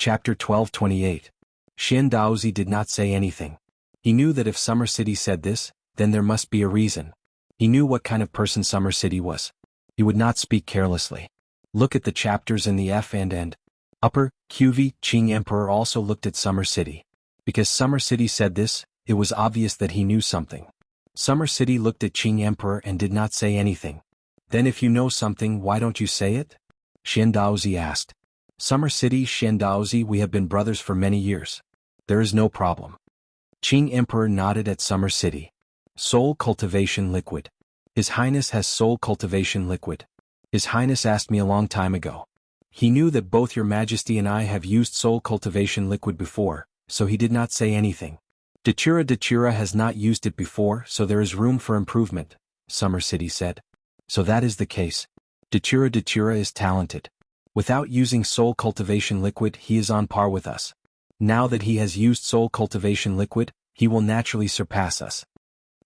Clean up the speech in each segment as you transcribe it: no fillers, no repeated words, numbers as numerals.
Chapter 12:28. Xian Daozi did not say anything. He knew that if Summer City said this, then there must be a reason. He knew what kind of person Summer City was. He would not speak carelessly. Look at the chapters in the F and upper, QV, Qing Emperor also looked at Summer City. Because Summer City said this, it was obvious that he knew something. Summer City looked at Qing Emperor and did not say anything. Then if you know something, why don't you say it? Xian Daozi asked. Summer City, Xian Daozi, we have been brothers for many years. There is no problem. Qing Emperor nodded at Summer City. Soul cultivation liquid. His Highness has soul cultivation liquid. His Highness asked me a long time ago. He knew that both your Majesty and I have used soul cultivation liquid before, so he did not say anything. Datura has not used it before, so there is room for improvement, Summer City said. So that is the case. Datura is talented. Without using soul cultivation liquid, he is on par with us. Now that he has used soul cultivation liquid, he will naturally surpass us.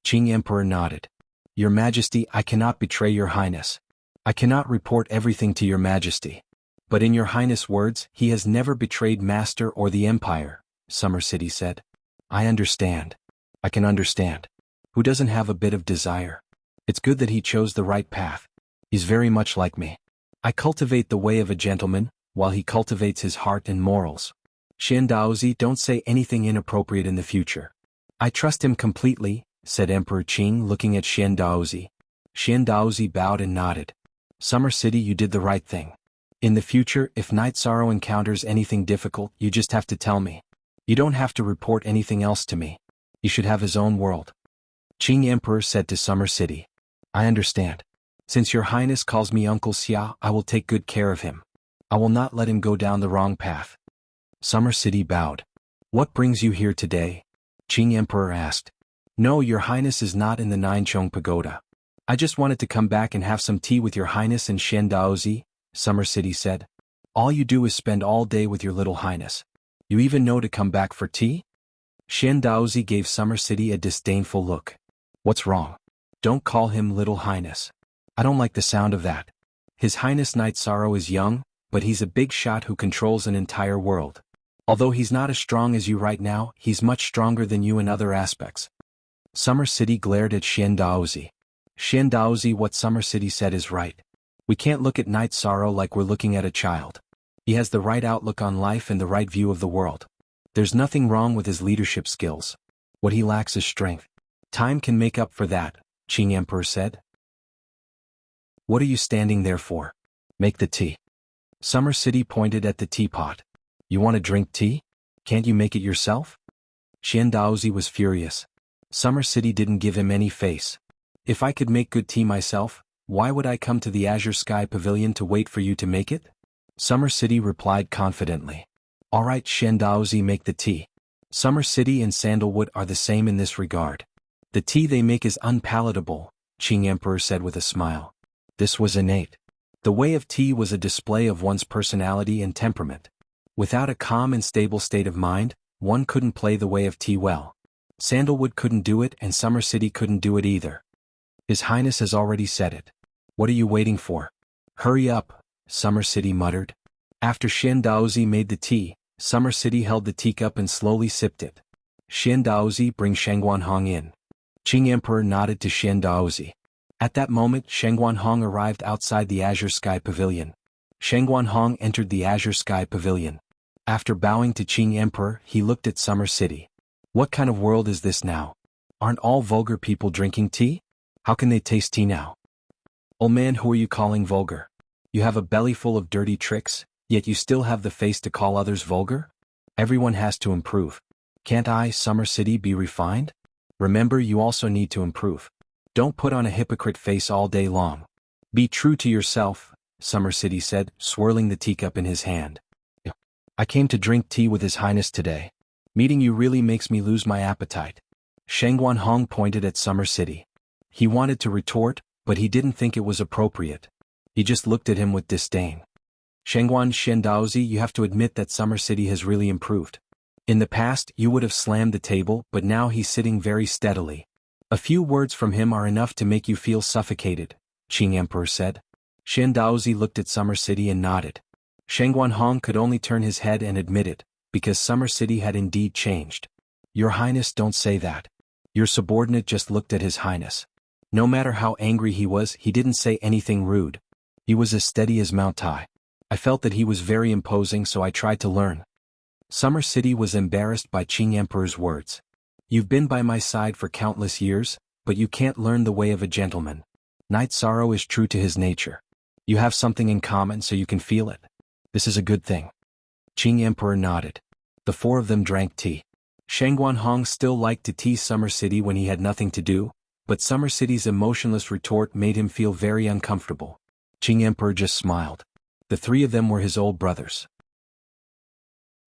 Qing Emperor nodded. Your Majesty, I cannot betray your Highness. I cannot report everything to your Majesty. But in your Highness' words, he has never betrayed Master or the Empire, Summer City said. I understand. I can understand. Who doesn't have a bit of desire? It's good that he chose the right path. He's very much like me. I cultivate the way of a gentleman, while he cultivates his heart and morals. Xian Daozi, don't say anything inappropriate in the future. I trust him completely, said Emperor Qing looking at Xian Daozi. Xian Daozi bowed and nodded. Summer City, you did the right thing. In the future, if Night Sorrow encounters anything difficult, you just have to tell me. You don't have to report anything else to me. He should have his own world. Qing Emperor said to Summer City. I understand. Since your Highness calls me Uncle Xia, I will take good care of him. I will not let him go down the wrong path. Summer City bowed. What brings you here today? Qing Emperor asked. No, your Highness is not in the Ninchong Pagoda. I just wanted to come back and have some tea with your Highness and Xian Daozi, Summer City said. All you do is spend all day with your little Highness. You even know to come back for tea? Xian Daozi gave Summer City a disdainful look. What's wrong? Don't call him Little Highness. I don't like the sound of that. His Highness Night Sorrow is young, but he's a big shot who controls an entire world. Although he's not as strong as you right now, he's much stronger than you in other aspects. Summer City glared at Xian Daozi. Xian Daozi, what Summer City said is right. We can't look at Night Sorrow like we're looking at a child. He has the right outlook on life and the right view of the world. There's nothing wrong with his leadership skills. What he lacks is strength. Time can make up for that, Qing Emperor said. What are you standing there for? Make the tea. Summer City pointed at the teapot. You want to drink tea? Can't you make it yourself? Xian Daozi was furious. Summer City didn't give him any face. If I could make good tea myself, why would I come to the Azure Sky Pavilion to wait for you to make it? Summer City replied confidently. All right, Xian Daozi, make the tea. Summer City and Sandalwood are the same in this regard. The tea they make is unpalatable, Qing Emperor said with a smile. This was innate. The way of tea was a display of one's personality and temperament. Without a calm and stable state of mind, one couldn't play the way of tea well. Sandalwood couldn't do it and Summer City couldn't do it either. His Highness has already said it. What are you waiting for? Hurry up, Summer City muttered. After Xian Daozi made the tea, Summer City held the teacup and slowly sipped it. Xian Daozi, bring Shengguanhong in. Qing Emperor nodded to Xian Daozi. At that moment, Shengguanhong arrived outside the Azure Sky Pavilion. Shengguanhong entered the Azure Sky Pavilion. After bowing to Qing Emperor, he looked at Summer City. What kind of world is this now? Aren't all vulgar people drinking tea? How can they taste tea now? Old man, who are you calling vulgar? You have a belly full of dirty tricks, yet you still have the face to call others vulgar? Everyone has to improve. Can't I, Summer City, be refined? Remember, you also need to improve. Don't put on a hypocrite face all day long. Be true to yourself, Summer City said, swirling the teacup in his hand. I came to drink tea with His Highness today. Meeting you really makes me lose my appetite. Shengguanhong pointed at Summer City. He wanted to retort, but he didn't think it was appropriate. He just looked at him with disdain. Xian Daozi, you have to admit that Summer City has really improved. In the past, you would have slammed the table, but now he's sitting very steadily. A few words from him are enough to make you feel suffocated, Qing Emperor said. Xian Daozi looked at Summer City and nodded. Shengguanhong could only turn his head and admit it, because Summer City had indeed changed. Your Highness, don't say that. Your subordinate just looked at His Highness. No matter how angry he was, he didn't say anything rude. He was as steady as Mount Tai. I felt that he was very imposing, so I tried to learn. Summer City was embarrassed by Qing Emperor's words. You've been by my side for countless years, but you can't learn the way of a gentleman. Knight Sorrow is true to his nature. You have something in common, so you can feel it. This is a good thing. Qing Emperor nodded. The four of them drank tea. Shengguanhong still liked to tease Summer City when he had nothing to do, but Summer City's emotionless retort made him feel very uncomfortable. Qing Emperor just smiled. The three of them were his old brothers.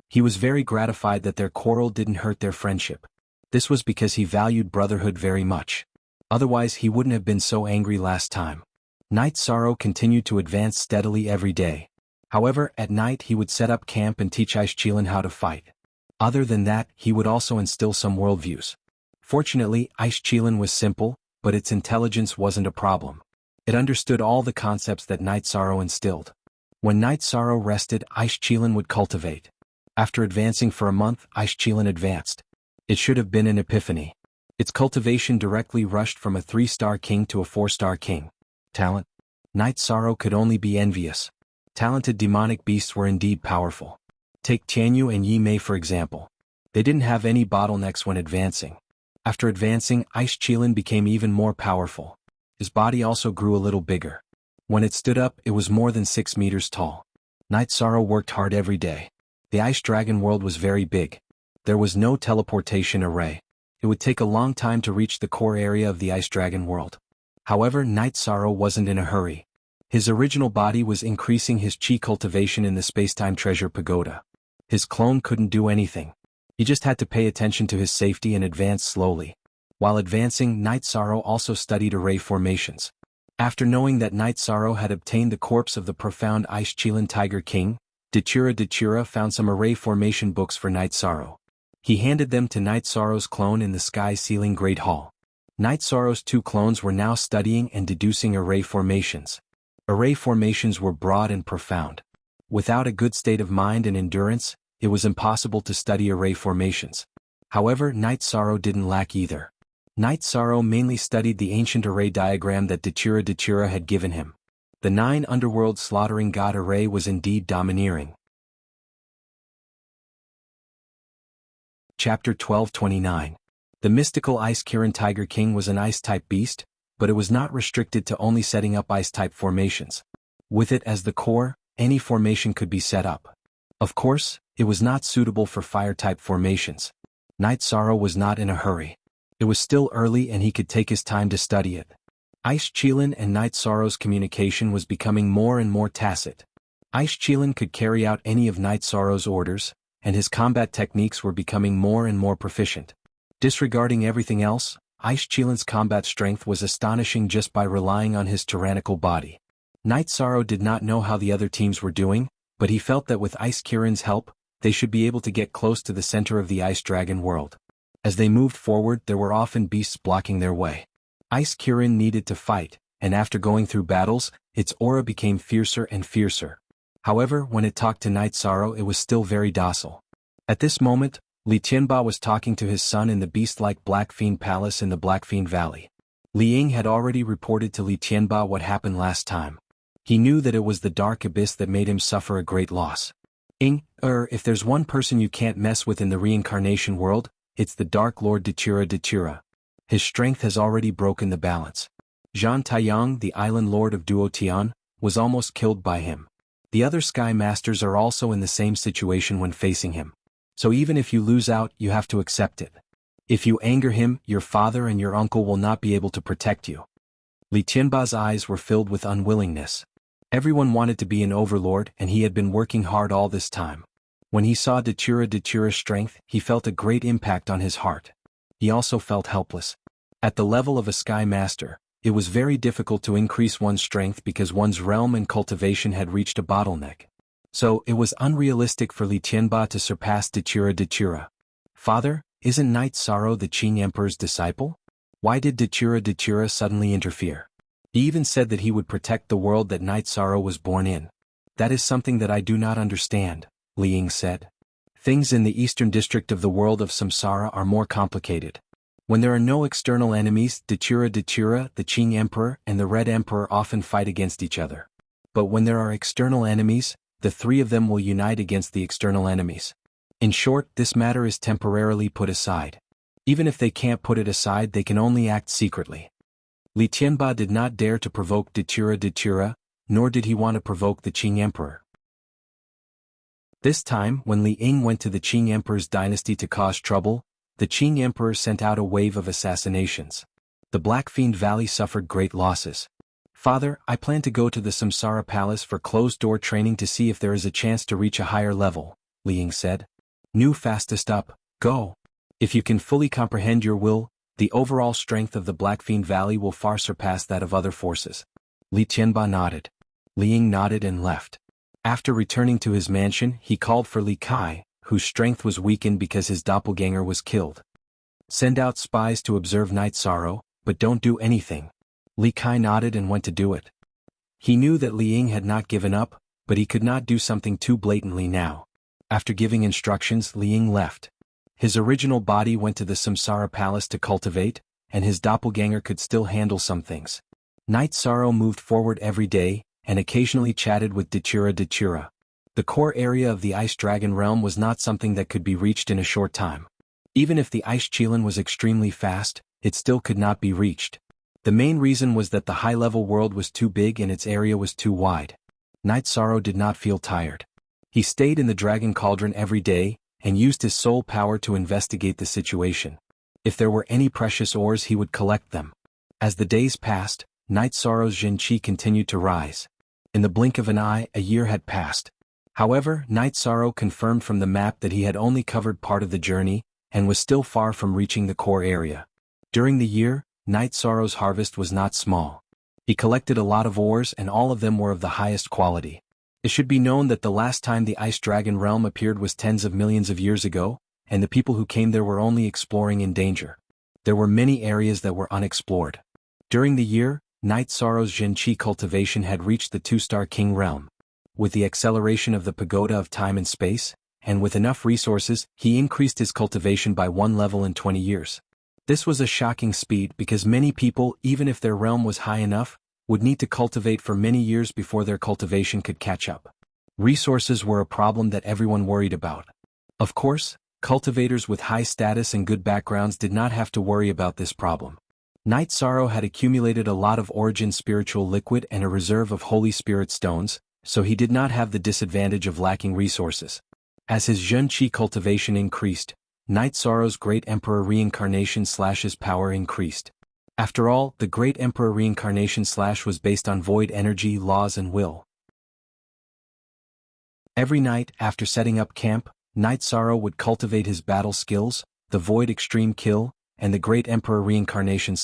He was very gratified that their quarrel didn't hurt their friendship. This was because he valued brotherhood very much. Otherwise he wouldn't have been so angry last time. Knight Sorrow continued to advance steadily every day. However, at night he would set up camp and teach Aishqilan how to fight. Other than that, he would also instill some worldviews. Fortunately, Aishqilan was simple, but its intelligence wasn't a problem. It understood all the concepts that Knight Sorrow instilled. When Knight Sorrow rested, Aishqilan would cultivate. After advancing for a month, Aishqilan advanced. It should have been an epiphany. Its cultivation directly rushed from a 3-star king to a 4-star king. Talent? Knight Sorrow could only be envious. Talented demonic beasts were indeed powerful. Take Tianyu and Yi Mei for example. They didn't have any bottlenecks when advancing. After advancing, Aishqilan became even more powerful. His body also grew a little bigger. When it stood up, it was more than 6 meters tall. Knight Sorrow worked hard every day. The Ice Dragon world was very big. There was no teleportation array. It would take a long time to reach the core area of the Ice Dragon world. However, Knight Sorrow wasn't in a hurry. His original body was increasing his chi cultivation in the Spacetime Treasure Pagoda. His clone couldn't do anything. He just had to pay attention to his safety and advance slowly. While advancing, Knight Sorrow also studied array formations. After knowing that Knight Sorrow had obtained the corpse of the profound Aishqilan Tiger King, Dachura found some array formation books for Knight Sorrow. He handed them to Knight Sorrow's clone in the Sky Ceiling Great Hall. Knight Sorrow's 2 clones were now studying and deducing array formations. Array formations were broad and profound. Without a good state of mind and endurance, it was impossible to study array formations. However, Knight Sorrow didn't lack either. Knight Sorrow mainly studied the ancient array diagram that Dachura had given him. The 9 underworld slaughtering god array was indeed domineering. Chapter 1229. The mystical Ice Kirin Tiger King was an ice-type beast, but it was not restricted to only setting up ice-type formations. With it as the core, any formation could be set up. Of course, it was not suitable for fire-type formations. Knight Sorrow was not in a hurry. It was still early and he could take his time to study it. Aishqilan and Knight Sorrow's communication was becoming more and more tacit. Aishqilan could carry out any of Knight Sorrow's orders, and his combat techniques were becoming more and more proficient. Disregarding everything else, Aishqilan's combat strength was astonishing just by relying on his tyrannical body. Knight Sorrow did not know how the other teams were doing, but he felt that with Ice Kirin's help, they should be able to get close to the center of the Ice Dragon world. As they moved forward, there were often beasts blocking their way. Ice Kirin needed to fight, and after going through battles, its aura became fiercer and fiercer. However, when it talked to Knight Sorrow, it was still very docile. At this moment, Li Tianba was talking to his son in the beast-like Black Fiend Palace in the Black Fiend Valley. Li Ying had already reported to Li Tianba what happened last time. He knew that it was the dark abyss that made him suffer a great loss. If there's one person you can't mess with in the reincarnation world, it's the Dark Lord Dachura. His strength has already broken the balance. Zhan Taiyang, the island lord of Duotian, was almost killed by him. The other Sky Masters are also in the same situation when facing him. So even if you lose out, you have to accept it. If you anger him, your father and your uncle will not be able to protect you. Li Tianba's eyes were filled with unwillingness. Everyone wanted to be an overlord, and he had been working hard all this time. When he saw Dachura's strength, he felt a great impact on his heart. He also felt helpless. At the level of a Sky Master, it was very difficult to increase one's strength because one's realm and cultivation had reached a bottleneck. So, it was unrealistic for Li Tianba to surpass Dachura. Father, isn't Knight Sorrow the Qing Emperor's disciple? Why did Dachura suddenly interfere? He even said that he would protect the world that Knight Sorrow was born in. That is something that I do not understand, Li Ying said. Things in the eastern district of the world of samsara are more complicated. When there are no external enemies, Datura, the Qing Emperor and the Red Emperor often fight against each other. But when there are external enemies, the three of them will unite against the external enemies. In short, this matter is temporarily put aside. Even if they can't put it aside, they can only act secretly. Li Tianba did not dare to provoke Datura, nor did he want to provoke the Qing Emperor. This time, when Li Ying went to the Qing Emperor's dynasty to cause trouble, the Qing Emperor sent out a wave of assassinations. The Black Fiend Valley suffered great losses. Father, I plan to go to the Samsara Palace for closed-door training to see if there is a chance to reach a higher level, Li Ying said. New fastest up, go. If you can fully comprehend your will, the overall strength of the Black Fiend Valley will far surpass that of other forces. Li Tianba nodded. Li Ying nodded and left. After returning to his mansion, he called for Li Kai, whose strength was weakened because his doppelganger was killed. Send out spies to observe Night Sorrow, but don't do anything. Li Kai nodded and went to do it. He knew that Li Ying had not given up, but he could not do something too blatantly now. After giving instructions, Li Ying left. His original body went to the Samsara Palace to cultivate, and his doppelganger could still handle some things. Night Sorrow moved forward every day, and occasionally chatted with Datura. The core area of the Ice Dragon realm was not something that could be reached in a short time. Even if the Ice Qilin was extremely fast, it still could not be reached. The main reason was that the high-level world was too big and its area was too wide. Night Sorrow did not feel tired. He stayed in the Dragon Cauldron every day, and used his soul power to investigate the situation. If there were any precious ores, he would collect them. As the days passed, Night Sorrow's Zhen-Qi continued to rise. In the blink of an eye, a year had passed. However, Night Sorrow confirmed from the map that he had only covered part of the journey, and was still far from reaching the core area. During the year, Night Sorrow's harvest was not small. He collected a lot of ores and all of them were of the highest quality. It should be known that the last time the Ice Dragon realm appeared was tens of millions of years ago, and the people who came there were only exploring in danger. There were many areas that were unexplored. During the year, Night Sorrow's Zhen-Qi cultivation had reached the 2-star king realm. With the acceleration of the pagoda of time and space, and with enough resources, he increased his cultivation by 1 level in 20 years. This was a shocking speed because many people, even if their realm was high enough, would need to cultivate for many years before their cultivation could catch up. Resources were a problem that everyone worried about. Of course, cultivators with high status and good backgrounds did not have to worry about this problem. Night Sorrow had accumulated a lot of origin spiritual liquid and a reserve of holy spirit stones, so he did not have the disadvantage of lacking resources. As his Zhen-Qi cultivation increased, Night Sorrow's Great Emperor Reincarnation/'s power increased. After all, the Great Emperor Reincarnation/ was based on void energy, laws and will. Every night, after setting up camp, Night Sorrow would cultivate his battle skills, the Void Extreme Kill, and the Great Emperor Reincarnation/.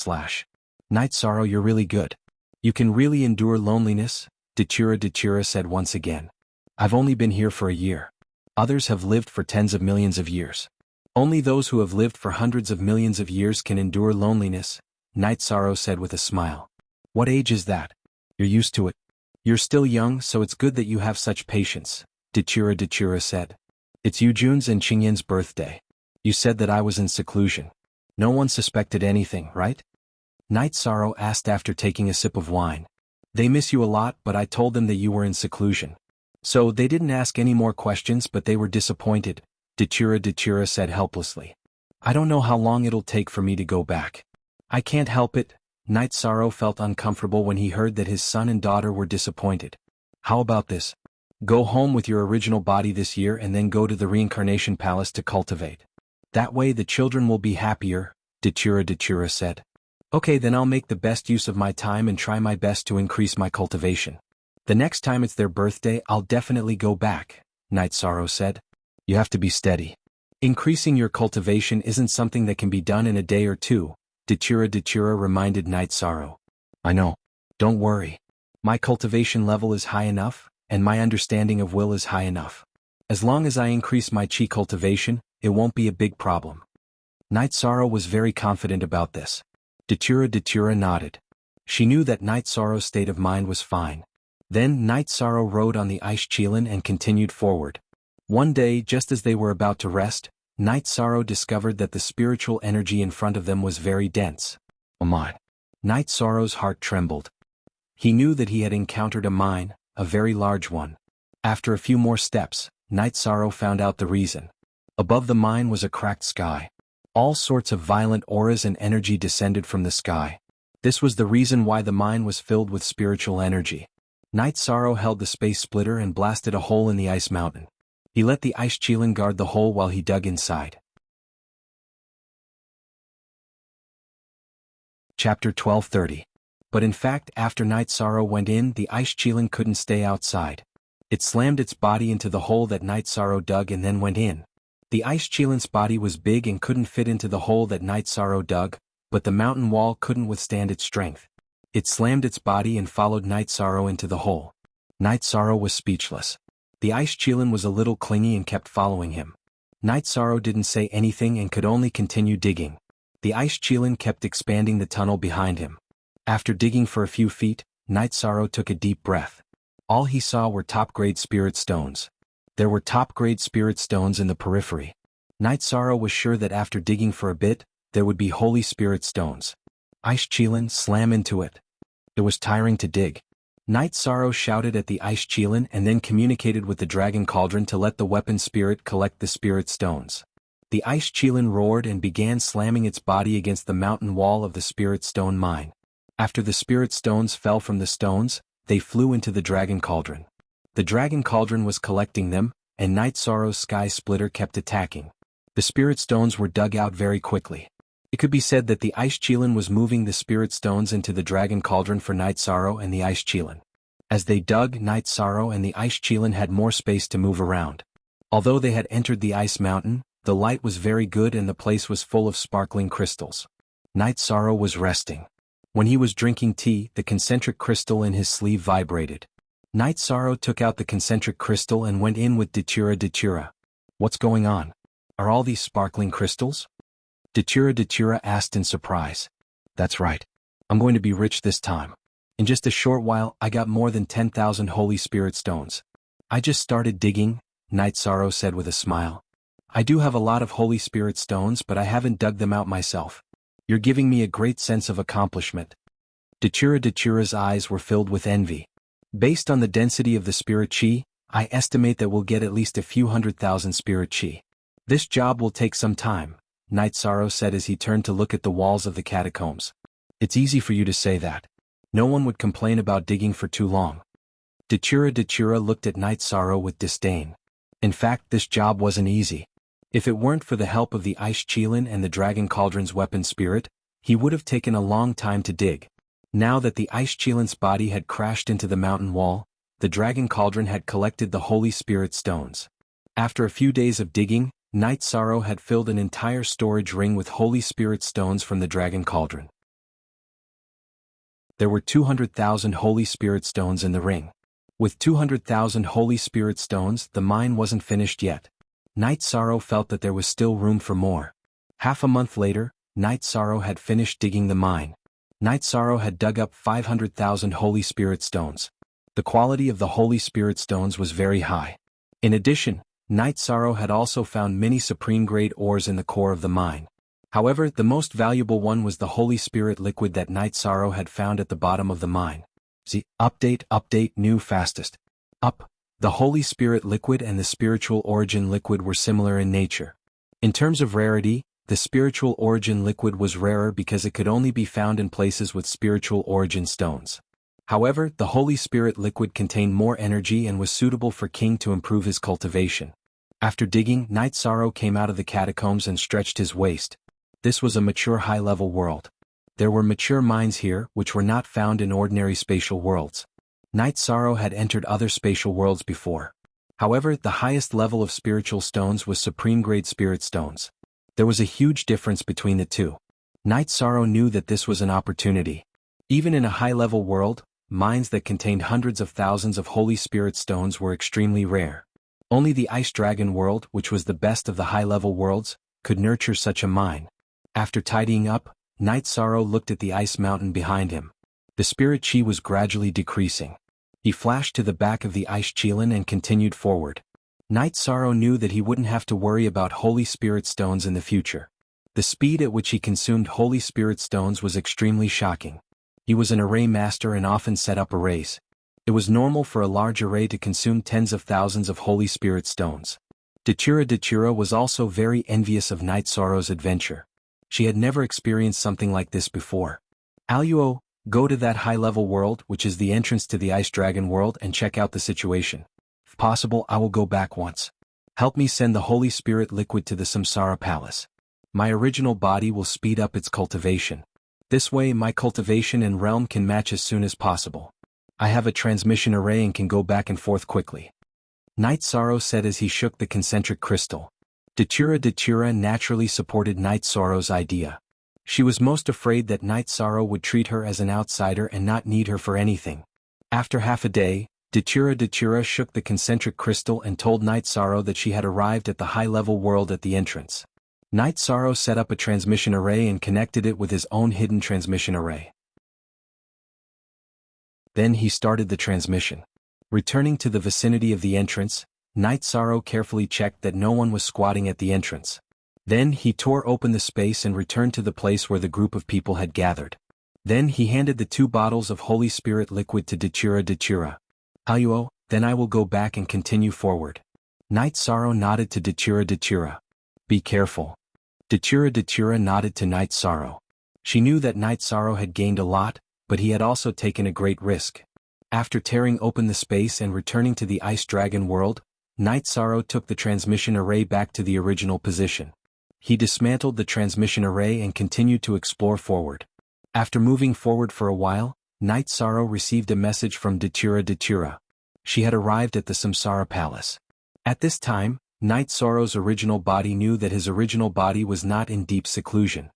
Night Sorrow, you're really good. You can really endure loneliness, Datura said once again. I've only been here for a year. Others have lived for tens of millions of years. Only those who have lived for hundreds of millions of years can endure loneliness, Night Sorrow said with a smile. What age is that? You're used to it. You're still young, so it's good that you have such patience, Datura said. It's Yujun's and Qingyan's birthday. You said that I was in seclusion. No one suspected anything, right? Night Sorrow asked after taking a sip of wine. They miss you a lot, but I told them that you were in seclusion. So they didn't ask any more questions, but they were disappointed, Datura said helplessly. I don't know how long it'll take for me to go back. I can't help it. Night Sorrow felt uncomfortable when he heard that his son and daughter were disappointed. How about this? Go home with your original body this year and then go to the Reincarnation Palace to cultivate. That way the children will be happier, Datura said. Okay, then I'll make the best use of my time and try my best to increase my cultivation. The next time it's their birthday, I'll definitely go back, Night Sorrow said. You have to be steady. Increasing your cultivation isn't something that can be done in a day or two, Datura reminded Night Sorrow. I know. Don't worry. My cultivation level is high enough, and my understanding of will is high enough. As long as I increase my qi cultivation, it won't be a big problem. Night Sorrow was very confident about this. Datura nodded. She knew that Night Sorrow's state of mind was fine. Then Night Sorrow rode on the ice Qilin and continued forward. One day, just as they were about to rest, Night Sorrow discovered that the spiritual energy in front of them was very dense. Oh my! Night Sorrow's heart trembled. He knew that he had encountered a mine, a very large one. After a few more steps, Night Sorrow found out the reason. Above the mine was a cracked sky. All sorts of violent auras and energy descended from the sky. This was the reason why the mine was filled with spiritual energy. Night Sorrow held the space splitter and blasted a hole in the ice mountain. He let the ice Qilin guard the hole while he dug inside. Chapter 12:30. But in fact, after Night Sorrow went in, the ice Qilin couldn't stay outside. It slammed its body into the hole that Night Sorrow dug and then went in. The ice Qilin's body was big and couldn't fit into the hole that Night Sorrow dug, but the mountain wall couldn't withstand its strength. It slammed its body and followed Night Sorrow into the hole. Night Sorrow was speechless. The ice Qilin was a little clingy and kept following him. Night Sorrow didn't say anything and could only continue digging. The ice Qilin kept expanding the tunnel behind him. After digging for a few feet, Night Sorrow took a deep breath. All he saw were top-grade spirit stones. There were top-grade spirit stones in the periphery. Night Sorrow was sure that after digging for a bit, there would be holy spirit stones. Ice Qilin, slam into it. It was tiring to dig. Night Sorrow shouted at the ice Qilin and then communicated with the dragon cauldron to let the weapon spirit collect the spirit stones. The ice Qilin roared and began slamming its body against the mountain wall of the spirit stone mine. After the spirit stones fell from the stones, they flew into the dragon cauldron. The dragon cauldron was collecting them, and Night Sorrow's sky splitter kept attacking. The spirit stones were dug out very quickly. It could be said that the ice Qilin was moving the spirit stones into the dragon cauldron for Night Sorrow and the ice Qilin. As they dug, Night Sorrow and the ice Qilin had more space to move around. Although they had entered the ice mountain, the light was very good and the place was full of sparkling crystals. Night Sorrow was resting. When he was drinking tea, the concentric crystal in his sleeve vibrated. Night Sorrow took out the concentric crystal and went in with Datura. What's going on? Are all these sparkling crystals? Datura asked in surprise. That's right. I'm going to be rich this time. In just a short while, I got more than 10,000 holy spirit stones. I just started digging, Night Sorrow said with a smile. I do have a lot of holy spirit stones, but I haven't dug them out myself. You're giving me a great sense of accomplishment. Datura's eyes were filled with envy. Based on the density of the spirit chi, I estimate that we'll get at least a few 100,000 spirit chi. This job will take some time, Night Sorrow said as he turned to look at the walls of the catacombs. It's easy for you to say that. No one would complain about digging for too long. Datura looked at Night Sorrow with disdain. In fact, this job wasn't easy. If it weren't for the help of the ice Qilin and the dragon cauldron's weapon spirit, he would have taken a long time to dig. Now that the ice Qilin's body had crashed into the mountain wall, the dragon cauldron had collected the holy spirit stones. After a few days of digging, Night Sorrow had filled an entire storage ring with holy spirit stones from the dragon cauldron. There were 200,000 holy spirit stones in the ring. With 200,000 holy spirit stones, the mine wasn't finished yet. Night Sorrow felt that there was still room for more. Half a month later, Night Sorrow had finished digging the mine. Night Sorrow had dug up 500,000 holy spirit stones. The quality of the holy spirit stones was very high. In addition, Night Sorrow had also found many supreme-grade ores in the core of the mine. However, the most valuable one was the holy spirit liquid that Night Sorrow had found at the bottom of the mine. Update, new fastest. The holy spirit liquid and the spiritual origin liquid were similar in nature. In terms of rarity, the spiritual origin liquid was rarer because it could only be found in places with spiritual origin stones. However, the holy spirit liquid contained more energy and was suitable for King to improve his cultivation. After digging, Night Sorrow came out of the catacombs and stretched his waist. This was a mature high-level world. There were mature mines here, which were not found in ordinary spatial worlds. Night Sorrow had entered other spatial worlds before. However, the highest level of spiritual stones was supreme-grade spirit stones. There was a huge difference between the two. Night Sorrow knew that this was an opportunity. Even in a high-level world, mines that contained hundreds of thousands of holy spirit stones were extremely rare. Only the Ice Dragon world, which was the best of the high-level worlds, could nurture such a mine. After tidying up, Night Sorrow looked at the ice mountain behind him. The spirit chi was gradually decreasing. He flashed to the back of the ice Qilin and continued forward. Night Sorrow knew that he wouldn't have to worry about Holy Spirit stones in the future. The speed at which he consumed Holy Spirit stones was extremely shocking. He was an array master and often set up arrays. It was normal for a large array to consume tens of thousands of Holy Spirit stones. Datura was also very envious of Night Sorrow's adventure. She had never experienced something like this before. Aluo, go to that high-level world, which is the entrance to the Ice Dragon world, and check out the situation. If possible, I will go back once. Help me send the Holy Spirit liquid to the Samsara Palace. My original body will speed up its cultivation. This way my cultivation and realm can match as soon as possible. I have a transmission array and can go back and forth quickly. Night Sorrow said as he shook the concentric crystal. Datura naturally supported Night Sorrow's idea. She was most afraid that Night Sorrow would treat her as an outsider and not need her for anything. After half a day, Datura shook the concentric crystal and told Night Sorrow that she had arrived at the high-level world at the entrance. Night Sorrow set up a transmission array and connected it with his own hidden transmission array. Then he started the transmission. Returning to the vicinity of the entrance, Night Sorrow carefully checked that no one was squatting at the entrance. Then he tore open the space and returned to the place where the group of people had gathered. Then he handed the 2 bottles of Holy Spirit liquid to Datura. Aluo, then I will go back and continue forward. Night Sorrow nodded to Datura. Be careful. Datura nodded to Night Sorrow. She knew that Night Sorrow had gained a lot, but he had also taken a great risk. After tearing open the space and returning to the Ice Dragon world, Night Sorrow took the transmission array back to the original position. He dismantled the transmission array and continued to explore forward. After moving forward for a while, Night Sorrow received a message from Datura. She had arrived at the Samsara Palace. At this time, Night Sorrow's original body knew that his original body was not in deep seclusion.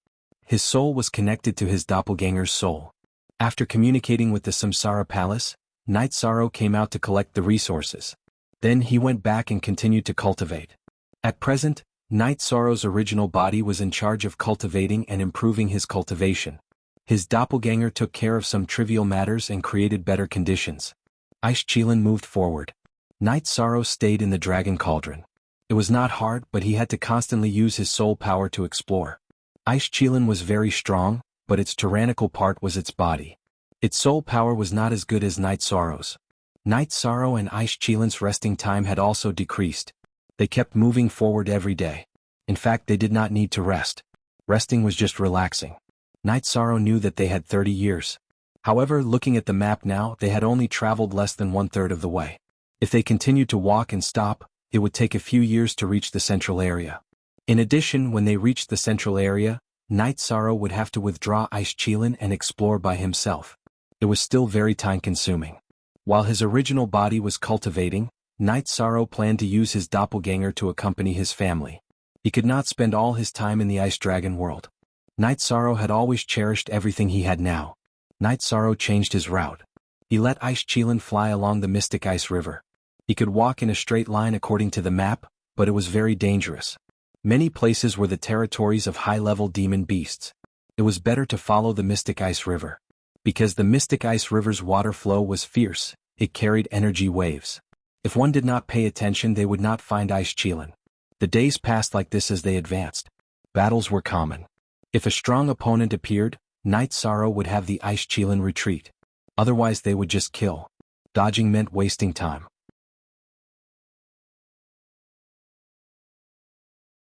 His soul was connected to his doppelganger's soul. After communicating with the Samsara Palace, Night Sorrow came out to collect the resources. Then he went back and continued to cultivate. At present, Night Sorrow's original body was in charge of cultivating and improving his cultivation. His doppelganger took care of some trivial matters and created better conditions. Ice Qilin moved forward. Night Sorrow stayed in the Dragon Cauldron. It was not hard, but he had to constantly use his soul power to explore. Ice Qilin was very strong, but its tyrannical part was its body. Its soul power was not as good as Night Sorrow's. Night Sorrow and Ice Qilin's resting time had also decreased. They kept moving forward every day. In fact, they did not need to rest. Resting was just relaxing. Night Sorrow knew that they had 30 years. However, looking at the map now, they had only traveled less than 1/3 of the way. If they continued to walk and stop, it would take a few years to reach the central area. In addition, when they reached the central area, Night Sorrow would have to withdraw Ice Qilin and explore by himself. It was still very time-consuming. While his original body was cultivating, Night Sorrow planned to use his doppelganger to accompany his family. He could not spend all his time in the Ice Dragon world. Night Sorrow had always cherished everything he had now. Night Sorrow changed his route. He let Ice Qilin fly along the Mystic Ice River. He could walk in a straight line according to the map, but it was very dangerous. Many places were the territories of high-level demon beasts. It was better to follow the Mystic Ice River. Because the Mystic Ice River's water flow was fierce, it carried energy waves. If one did not pay attention, they would not find Ice Qilin. The days passed like this as they advanced. Battles were common. If a strong opponent appeared, Night Sorrow would have the Ice Qilin retreat. Otherwise they would just kill. Dodging meant wasting time.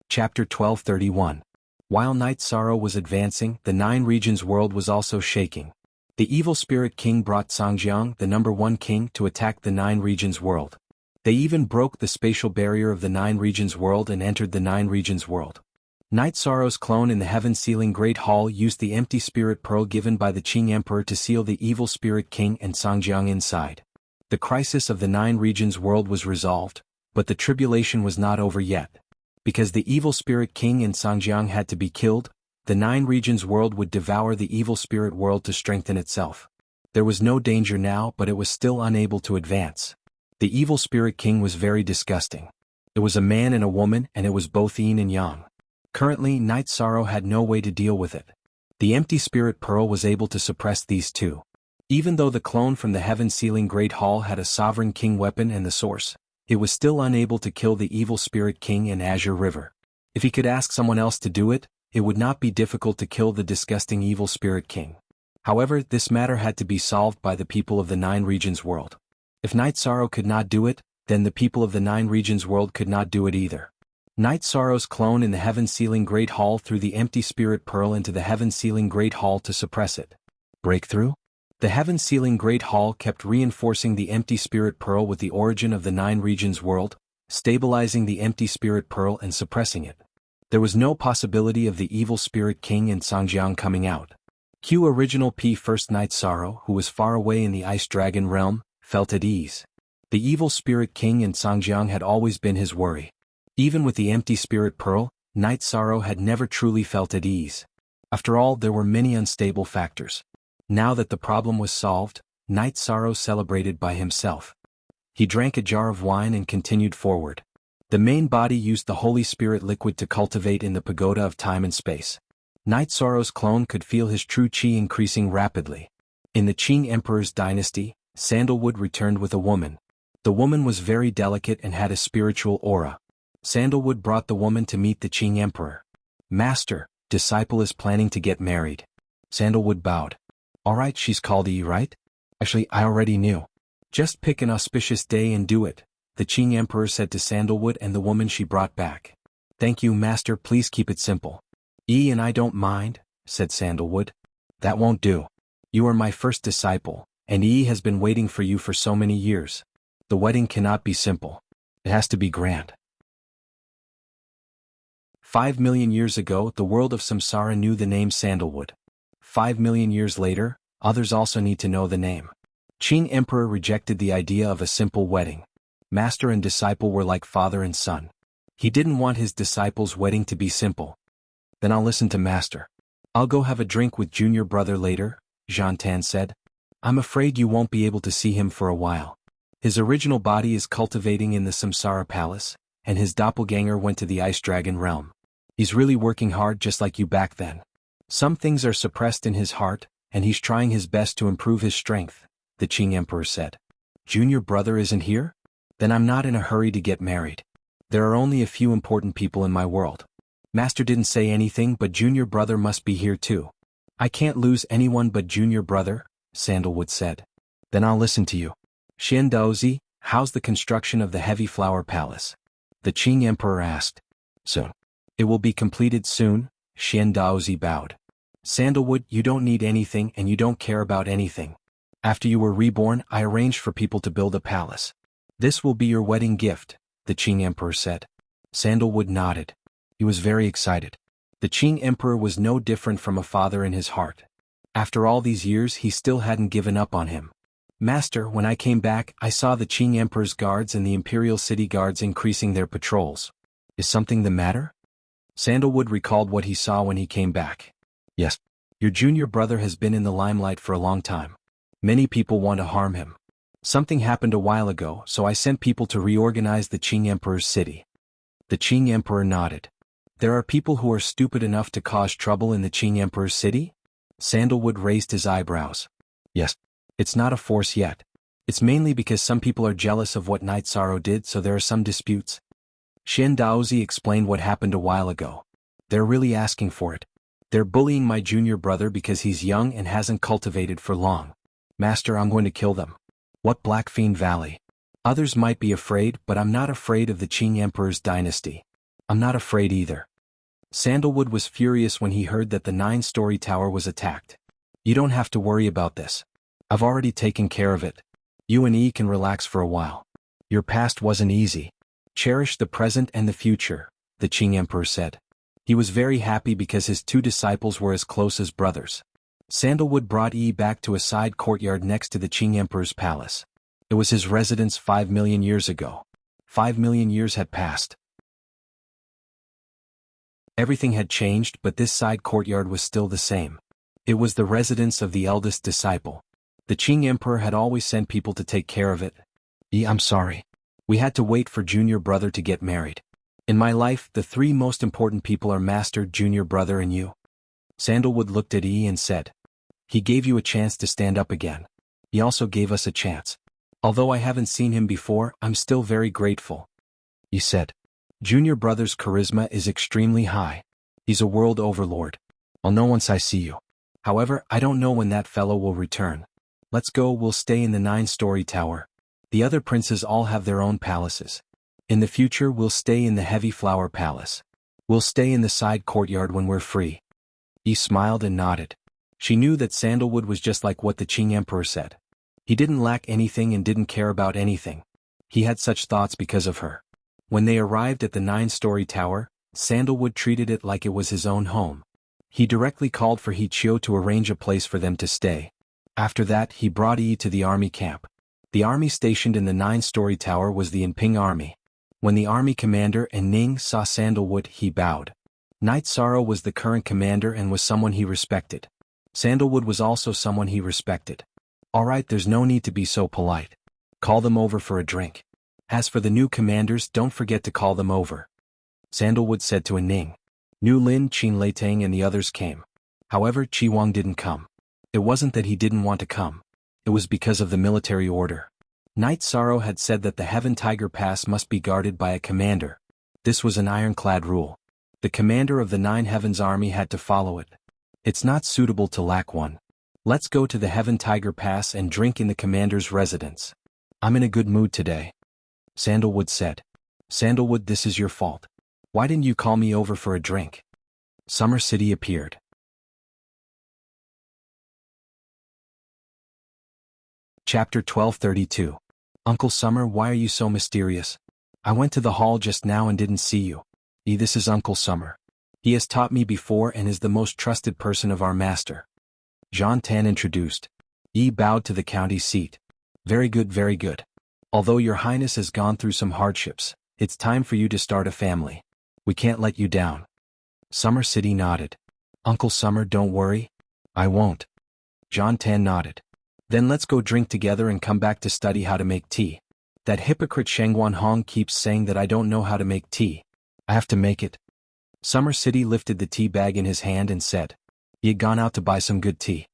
Chapter 1231. While Night Sorrow was advancing, the Nine Regions world was also shaking. The evil spirit king brought Sangjiang, the number 1 king, to attack the Nine Regions world. They even broke the spatial barrier of the Nine Regions world and entered the Nine Regions world. Night Sorrow's clone in the heaven-sealing Great Hall used the empty spirit pearl given by the Qing Emperor to seal the evil spirit king and Sangjiang inside. The crisis of the Nine Regions world was resolved, but the tribulation was not over yet. Because the evil spirit king and Sangjiang had to be killed, the Nine Regions world would devour the evil spirit world to strengthen itself. There was no danger now, but it was still unable to advance. The evil spirit king was very disgusting. It was a man and a woman, and it was both yin and yang. Currently, Night Sorrow had no way to deal with it. The empty spirit pearl was able to suppress these two. Even though the clone from the heaven-sealing Great Hall had a sovereign king weapon and the source, it was still unable to kill the evil spirit king in Azure River. If he could ask someone else to do it, it would not be difficult to kill the disgusting evil spirit king. However, this matter had to be solved by the people of the Nine Regions world. If Night Sorrow could not do it, then the people of the Nine Regions world could not do it either. Night Sorrow's clone in the heaven-sealing Great Hall threw the empty spirit pearl into the heaven-sealing Great Hall to suppress it. Breakthrough? The heaven-sealing Great Hall kept reinforcing the empty spirit pearl with the origin of the Nine Regions world, stabilizing the empty spirit pearl and suppressing it. There was no possibility of the evil spirit king in Sangjiang coming out. Q original P First Night Sorrow, who was far away in the Ice Dragon realm, felt at ease. The evil spirit king in Sangjiang had always been his worry. Even with the empty spirit pearl, Night Sorrow had never truly felt at ease. After all, there were many unstable factors. Now that the problem was solved, Night Sorrow celebrated by himself. He drank a jar of wine and continued forward. The main body used the Holy Spirit liquid to cultivate in the pagoda of time and space. Night Sorrow's clone could feel his true qi increasing rapidly. In the Qing Emperor's dynasty, Sandalwood returned with a woman. The woman was very delicate and had a spiritual aura. Sandalwood brought the woman to meet the Qing Emperor. Master, disciple is planning to get married. Sandalwood bowed. Alright, she's called Yi, right? Actually, I already knew. Just pick an auspicious day and do it, the Qing Emperor said to Sandalwood and the woman she brought back. Thank you, Master, please keep it simple. Yi and I don't mind, said Sandalwood. That won't do. You are my first disciple, and Yi has been waiting for you for so many years. The wedding cannot be simple. It has to be grand. 5 million years ago, the world of Samsara knew the name Sandalwood. 5 million years later, others also need to know the name. Qing Emperor rejected the idea of a simple wedding. Master and disciple were like father and son. He didn't want his disciple's wedding to be simple. Then I'll listen to Master. I'll go have a drink with junior brother later, Jean Tan said. I'm afraid you won't be able to see him for a while. His original body is cultivating in the Samsara Palace, and his doppelganger went to the Ice Dragon realm. He's really working hard just like you back then. Some things are suppressed in his heart, and he's trying his best to improve his strength, the Qing Emperor said. Junior brother isn't here? Then I'm not in a hurry to get married. There are only a few important people in my world. Master didn't say anything, but junior brother must be here too. I can't lose anyone but junior brother, Sandalwood said. Then I'll listen to you. Xian Daozi, how's the construction of the Heavy Flower Palace? The Qing Emperor asked. Soon. It will be completed soon, Xian Daozi bowed. Sandalwood, you don't need anything and you don't care about anything. After you were reborn, I arranged for people to build a palace. This will be your wedding gift, the Qing Emperor said. Sandalwood nodded. He was very excited. The Qing Emperor was no different from a father in his heart. After all these years, he still hadn't given up on him. Master, when I came back, I saw the Qing Emperor's guards and the Imperial City guards increasing their patrols. Is something the matter? Sandalwood recalled what he saw when he came back. Yes. Your junior brother has been in the limelight for a long time. Many people want to harm him. Something happened a while ago, so I sent people to reorganize the Qing Emperor's city. The Qing Emperor nodded. There are people who are stupid enough to cause trouble in the Qing Emperor's city? Sandalwood raised his eyebrows. Yes. It's not a force yet. It's mainly because some people are jealous of what Night Sorrow did, so there are some disputes. Xian Daozi explained what happened a while ago. They're really asking for it. They're bullying my junior brother because he's young and hasn't cultivated for long. Master, I'm going to kill them. What Black Fiend Valley? Others might be afraid, but I'm not afraid of the Qing Emperor's dynasty. I'm not afraid either. Sandalwood was furious when he heard that the 9-story tower was attacked. You don't have to worry about this. I've already taken care of it. You and E can relax for a while. Your past wasn't easy. Cherish the present and the future, the Qing Emperor said. He was very happy because his two disciples were as close as brothers. Sandalwood brought E back to a side courtyard next to the Qing Emperor's palace. It was his residence 5 million years ago. 5 million years had passed. Everything had changed, but this side courtyard was still the same. It was the residence of the eldest disciple. The Qing Emperor had always sent people to take care of it. I'm sorry. We had to wait for junior brother to get married. In my life, the 3 most important people are Master, junior brother and you. Sandalwood looked at E and said. He gave you a chance to stand up again. He also gave us a chance. Although I haven't seen him before, I'm still very grateful. He said. Junior brother's charisma is extremely high. He's a world overlord. I'll know once I see you. However, I don't know when that fellow will return. Let's go, we'll stay in the 9-story tower. The other princes all have their own palaces. In the future we'll stay in the heavy flower palace. We'll stay in the side courtyard when we're free. He smiled and nodded. She knew that Sandalwood was just like what the Qing Emperor said. He didn't lack anything and didn't care about anything. He had such thoughts because of her. When they arrived at the 9-story tower, Sandalwood treated it like it was his own home. He directly called for He Chio to arrange a place for them to stay. After that, he brought Yi to the army camp. The army stationed in the 9-story tower was the Inping army. When the army commander and Ning saw Sandalwood, he bowed. Knight Sorrow was the current commander and was someone he respected. Sandalwood was also someone he respected. Alright, there's no need to be so polite. Call them over for a drink. As for the new commanders, don't forget to call them over. Sandalwood said to Ning. Nu Lin, Qin Leitang and the others came. However, Qi Wang didn't come. It wasn't that he didn't want to come. It was because of the military order. Knight Sorrow had said that the Heaven Tiger Pass must be guarded by a commander. This was an ironclad rule. The commander of the 9 Heavens army had to follow it. It's not suitable to lack one. Let's go to the Heaven Tiger Pass and drink in the commander's residence. I'm in a good mood today. Sandalwood said. Sandalwood, this is your fault. Why didn't you call me over for a drink? Summer City appeared. Chapter 1232. Uncle Summer, why are you so mysterious? I went to the hall just now and didn't see you. This is Uncle Summer. He has taught me before and is the most trusted person of our master. Jean Tan introduced. Yi bowed to the county seat. Very good, very good. Although your highness has gone through some hardships, it's time for you to start a family. We can't let you down. Summer City nodded. Uncle Summer, don't worry. I won't. Jean Tan nodded. Then let's go drink together and come back to study how to make tea. That hypocrite Shengguan Hong keeps saying that I don't know how to make tea. I have to make it. Summer City lifted the tea bag in his hand and said. He had gone out to buy some good tea.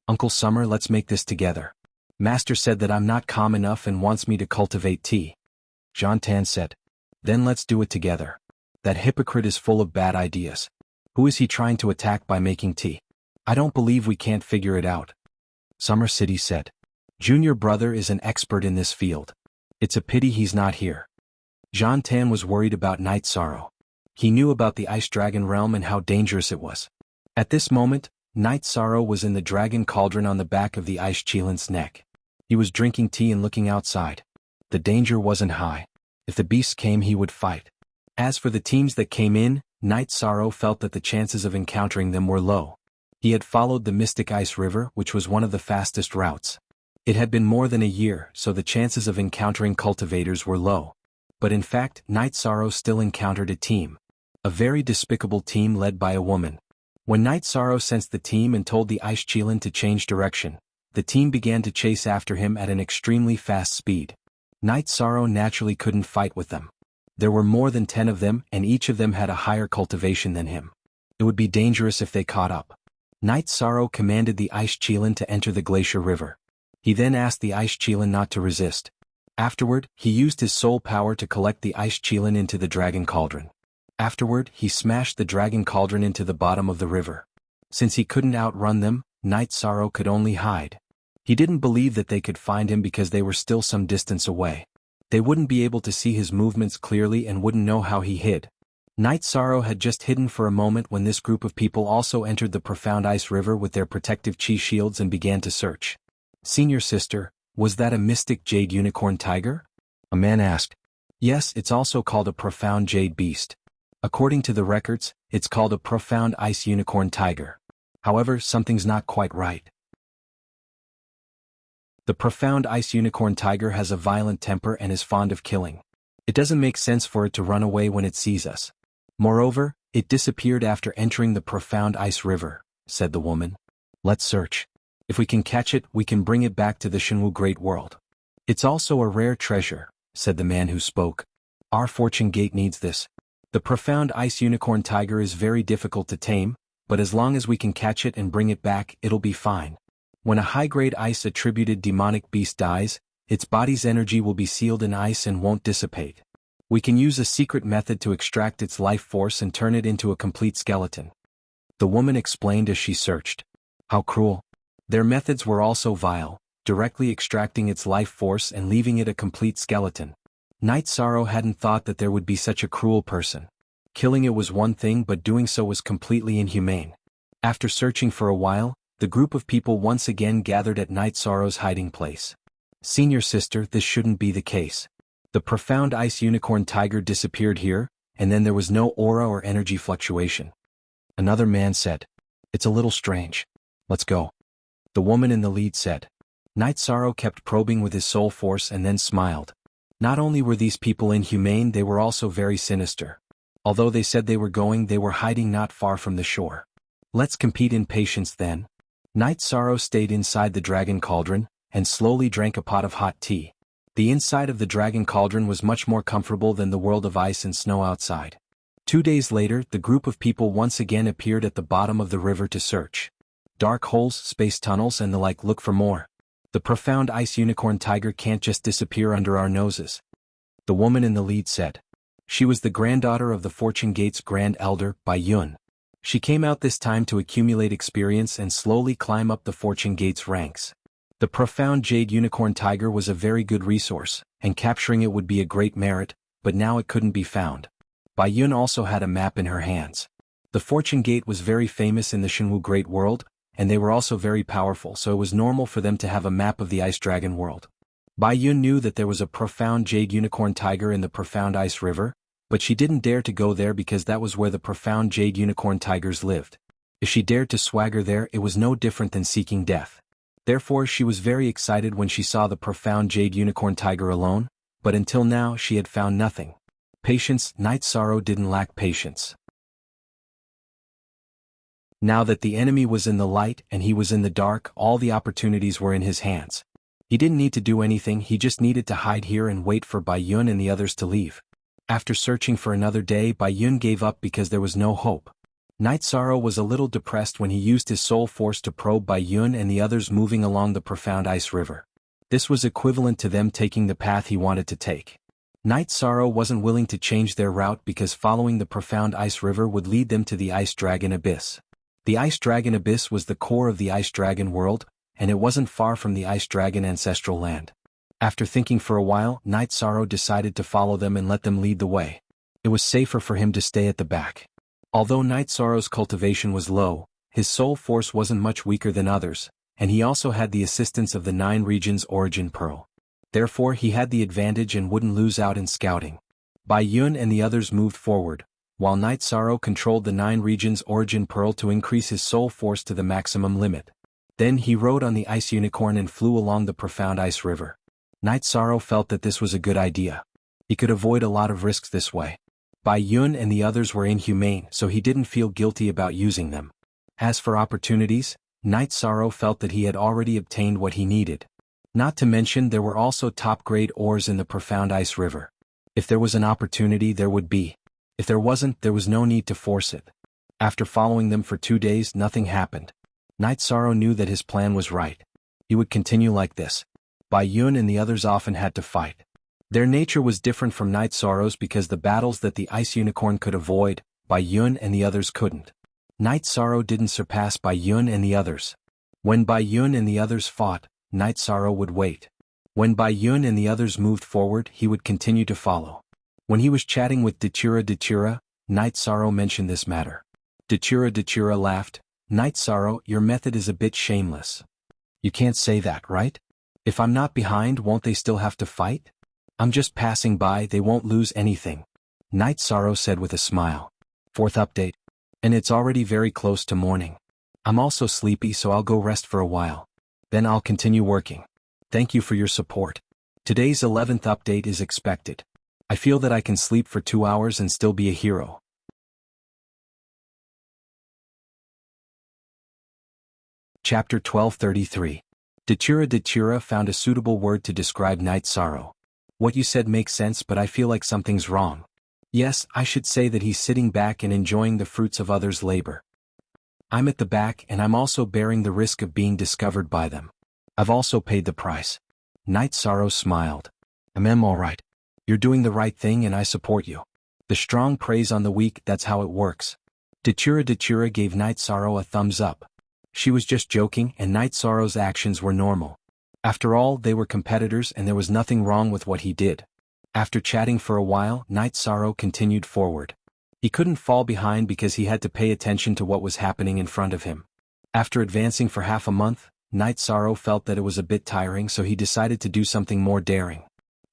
Uncle Summer, let's make this together. Master said that I'm not calm enough and wants me to cultivate tea. Jean Tan said. Then let's do it together. That hypocrite is full of bad ideas. Who is he trying to attack by making tea? I don't believe we can't figure it out. Summer City said. Junior brother is an expert in this field. It's a pity he's not here. Jean Tan was worried about Night Sorrow. He knew about the Ice Dragon realm and how dangerous it was. At this moment, Night Sorrow was in the dragon cauldron on the back of the Ice Chilin's neck. He was drinking tea and looking outside. The danger wasn't high. If the beasts came, he would fight. As for the teams that came in, Night Sorrow felt that the chances of encountering them were low. He had followed the Mystic Ice River, which was one of the fastest routes. It had been more than a year, so the chances of encountering cultivators were low. But in fact, Night Sorrow still encountered a team. A very despicable team led by a woman. When Night Sorrow sensed the team and told the Ice Chilin to change direction, the team began to chase after him at an extremely fast speed. Night Sorrow naturally couldn't fight with them. There were more than 10 of them, and each of them had a higher cultivation than him. It would be dangerous if they caught up. Night Sorrow commanded the Ice Chilin to enter the Glacier River. He then asked the Ice Chilin not to resist. Afterward, he used his soul power to collect the Ice Chilin into the Dragon Cauldron. Afterward, he smashed the Dragon Cauldron into the bottom of the river. Since he couldn't outrun them, Night Sorrow could only hide. He didn't believe that they could find him because they were still some distance away. They wouldn't be able to see his movements clearly and wouldn't know how he hid. Night Sorrow had just hidden for a moment when this group of people also entered the profound ice river with their protective chi shields and began to search. Senior sister, was that a mystic jade unicorn tiger? A man asked. Yes, it's also called a profound jade beast. According to the records, it's called a profound ice unicorn tiger. However, something's not quite right. The profound ice unicorn tiger has a violent temper and is fond of killing. It doesn't make sense for it to run away when it sees us. Moreover, it disappeared after entering the profound ice river, said the woman. Let's search. If we can catch it, we can bring it back to the Shenwu Great World. It's also a rare treasure, said the man who spoke. Our fortune gate needs this. The profound ice unicorn tiger is very difficult to tame, but as long as we can catch it and bring it back, it'll be fine. When a high-grade ice-attributed demonic beast dies, its body's energy will be sealed in ice and won't dissipate. We can use a secret method to extract its life force and turn it into a complete skeleton. The woman explained as she searched. How cruel. Their methods were also vile, directly extracting its life force and leaving it a complete skeleton. Night Sorrow hadn't thought that there would be such a cruel person. Killing it was one thing, but doing so was completely inhumane. After searching for a while, the group of people once again gathered at Night Sorrow's hiding place. Senior sister, this shouldn't be the case. The profound ice unicorn tiger disappeared here, and then there was no aura or energy fluctuation. Another man said. It's a little strange. Let's go. The woman in the lead said. Night Sorrow kept probing with his soul force and then smiled. Not only were these people inhumane, they were also very sinister. Although they said they were hiding not far from the shore. Let's compete in patience then. Night Sorrow stayed inside the dragon cauldron, and slowly drank a pot of hot tea. The inside of the dragon cauldron was much more comfortable than the world of ice and snow outside. 2 days later, the group of people once again appeared at the bottom of the river to search. Dark holes, space tunnels and the like. Look for more. The profound ice unicorn tiger can't just disappear under our noses. The woman in the lead said. She was the granddaughter of the Fortune Gate's Grand Elder, Bai Yun. She came out this time to accumulate experience and slowly climb up the Fortune Gate's ranks. The profound jade unicorn tiger was a very good resource, and capturing it would be a great merit, but now it couldn't be found. Bai Yun also had a map in her hands. The Fortune Gate was very famous in the Jianghu Great World, and they were also very powerful, so it was normal for them to have a map of the Ice Dragon world. Bai Yun knew that there was a profound jade unicorn tiger in the profound ice river, but she didn't dare to go there because that was where the profound jade unicorn tigers lived. If she dared to swagger there, it was no different than seeking death. Therefore she was very excited when she saw the profound jade unicorn tiger alone, but until now she had found nothing. Patience. Night Sorrow didn't lack patience. Now that the enemy was in the light and he was in the dark, all the opportunities were in his hands. He didn't need to do anything, he just needed to hide here and wait for Bai Yun and the others to leave. After searching for another day, Bai Yun gave up because there was no hope. Night Sorrow was a little depressed when he used his soul force to probe Bai Yun and the others moving along the profound ice river. This was equivalent to them taking the path he wanted to take. Night Sorrow wasn't willing to change their route because following the profound ice river would lead them to the Ice Dragon Abyss. The Ice Dragon Abyss was the core of the Ice Dragon world, and it wasn't far from the Ice Dragon ancestral land. After thinking for a while, Night Sorrow decided to follow them and let them lead the way. It was safer for him to stay at the back. Although Night Sorrow's cultivation was low, his soul force wasn't much weaker than others, and he also had the assistance of the 9 regions origin pearl. Therefore he had the advantage and wouldn't lose out in scouting. Bai Yun and the others moved forward, while Night Sorrow controlled the 9 regions origin pearl to increase his soul force to the maximum limit. Then he rode on the ice unicorn and flew along the profound ice river. Night Sorrow felt that this was a good idea. He could avoid a lot of risks this way. Bai Yun and the others were inhumane, so he didn't feel guilty about using them. As for opportunities, Night Sorrow felt that he had already obtained what he needed. Not to mention there were also top-grade ores in the profound ice river. If there was an opportunity, there would be. If there wasn't, there was no need to force it. After following them for 2 days, nothing happened. Night Sorrow knew that his plan was right. He would continue like this. Bai Yun and the others often had to fight. Their nature was different from Night Sorrow's because the battles that the Ice Unicorn could avoid, Bai Yun and the others couldn't. Night Sorrow didn't surpass Bai Yun and the others. When Bai Yun and the others fought, Night Sorrow would wait. When Bai Yun and the others moved forward, he would continue to follow. When he was chatting with Dachira, Night Sorrow mentioned this matter. Dachira laughed. Night Sorrow, your method is a bit shameless. You can't say that, right? If I'm not behind, won't they still have to fight? I'm just passing by, they won't lose anything. Night Sorrow said with a smile. 4th update. And it's already very close to morning. I'm also sleepy, so I'll go rest for a while. Then I'll continue working. Thank you for your support. Today's 11th update is expected. I feel that I can sleep for 2 hours and still be a hero. Chapter 1233. Dachira found a suitable word to describe Night Sorrow. What you said makes sense, but I feel like something's wrong. Yes, I should say that he's sitting back and enjoying the fruits of others' labor. I'm at the back and I'm also bearing the risk of being discovered by them. I've also paid the price. Night Sorrow smiled. I'm alright. You're doing the right thing and I support you. The strong preys on the weak, that's how it works. Datura gave Night Sorrow a thumbs up. She was just joking and Night Sorrow's actions were normal. After all, they were competitors and there was nothing wrong with what he did. After chatting for a while, Night Sorrow continued forward. He couldn't fall behind because he had to pay attention to what was happening in front of him. After advancing for half a month, Night Sorrow felt that it was a bit tiring, so he decided to do something more daring.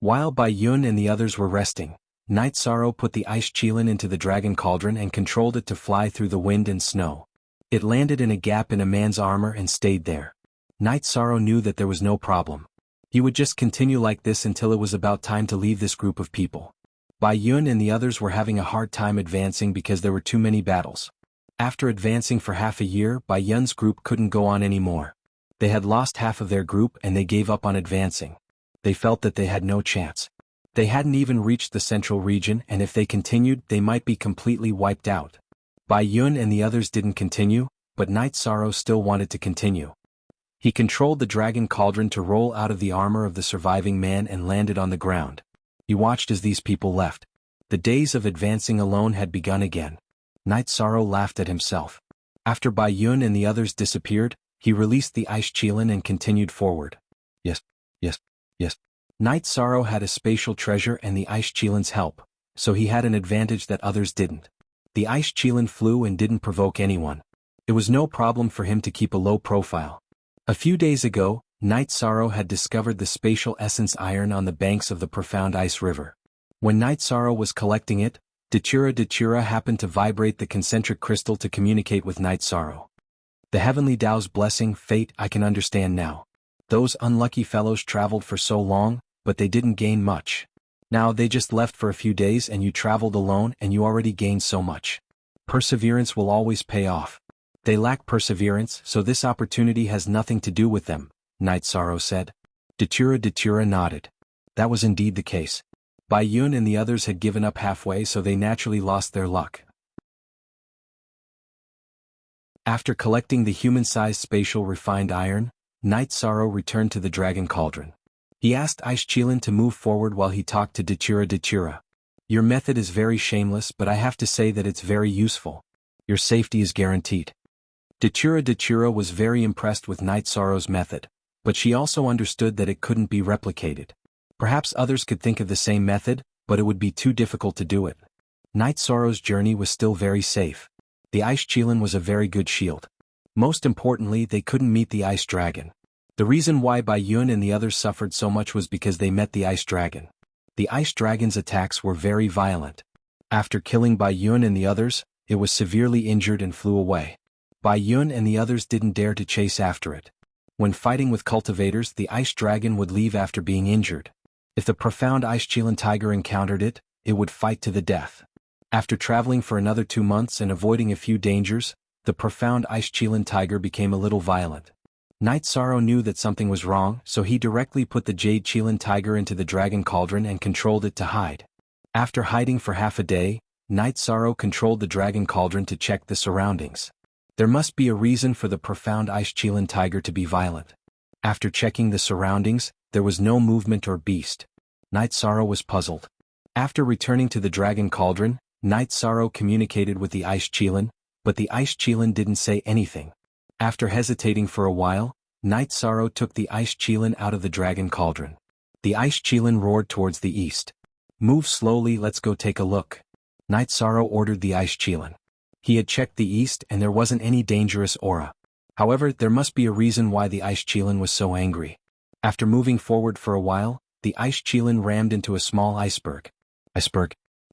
While Bai Yun and the others were resting, Night Sorrow put the ice qilin into the dragon cauldron and controlled it to fly through the wind and snow. It landed in a gap in a man's armor and stayed there. Night Sorrow knew that there was no problem. He would just continue like this until it was about time to leave this group of people. Bai Yun and the others were having a hard time advancing because there were too many battles. After advancing for half a year, Bai Yun's group couldn't go on anymore. They had lost half of their group and they gave up on advancing. They felt that they had no chance. They hadn't even reached the central region, and if they continued, they might be completely wiped out. Bai Yun and the others didn't continue, but Night Sorrow still wanted to continue. He controlled the dragon cauldron to roll out of the armor of the surviving man and landed on the ground. He watched as these people left. The days of advancing alone had begun again. Night Sorrow laughed at himself. After Bai Yun and the others disappeared, he released the ice qilin and continued forward. Yes. Night Sorrow had a spatial treasure and the ice qilin's help, so he had an advantage that others didn't. The ice qilin flew and didn't provoke anyone. It was no problem for him to keep a low profile. A few days ago, Night Sorrow had discovered the spatial essence iron on the banks of the profound ice river. When Night Sorrow was collecting it, Datura happened to vibrate the concentric crystal to communicate with Night Sorrow. The heavenly Tao's blessing, fate, I can understand now. Those unlucky fellows traveled for so long, but they didn't gain much. Now they just left for a few days and you traveled alone and you already gained so much. Perseverance will always pay off. They lack perseverance, so this opportunity has nothing to do with them, Night Sorrow said. Datura nodded. That was indeed the case. Bai Yun and the others had given up halfway, so they naturally lost their luck. After collecting the human-sized spatial refined iron, Night Sorrow returned to the dragon cauldron. He asked Ice Qilin to move forward while he talked to Datura. Your method is very shameless, but I have to say that it's very useful. Your safety is guaranteed. Datura was very impressed with Night Sorrow's method, but she also understood that it couldn't be replicated. Perhaps others could think of the same method, but it would be too difficult to do it. Night Sorrow's journey was still very safe. The ice qilin was a very good shield. Most importantly, they couldn't meet the ice dragon. The reason why Bai Yun and the others suffered so much was because they met the ice dragon. The ice dragon's attacks were very violent. After killing Bai Yun and the others, it was severely injured and flew away. Bai Yun and the others didn't dare to chase after it. When fighting with cultivators, the ice dragon would leave after being injured. If the profound ice qilin tiger encountered it, it would fight to the death. After traveling for another 2 months and avoiding a few dangers, the profound ice qilin tiger became a little violent. Night Sorrow knew that something was wrong, so he directly put the jade qilin tiger into the dragon cauldron and controlled it to hide. After hiding for half a day, Night Sorrow controlled the dragon cauldron to check the surroundings. There must be a reason for the profound ice qilin tiger to be violent. After checking the surroundings, there was no movement or beast. Night Sorrow was puzzled. After returning to the dragon cauldron, Night Sorrow communicated with the ice qilin, but the ice qilin didn't say anything. After hesitating for a while, Night Sorrow took the ice qilin out of the dragon cauldron. The ice qilin roared towards the east. Move slowly, let's go take a look. Night Sorrow ordered the ice qilin. He had checked the east and there wasn't any dangerous aura. However, there must be a reason why the ice qilin was so angry. After moving forward for a while, the ice qilin rammed into a small iceberg.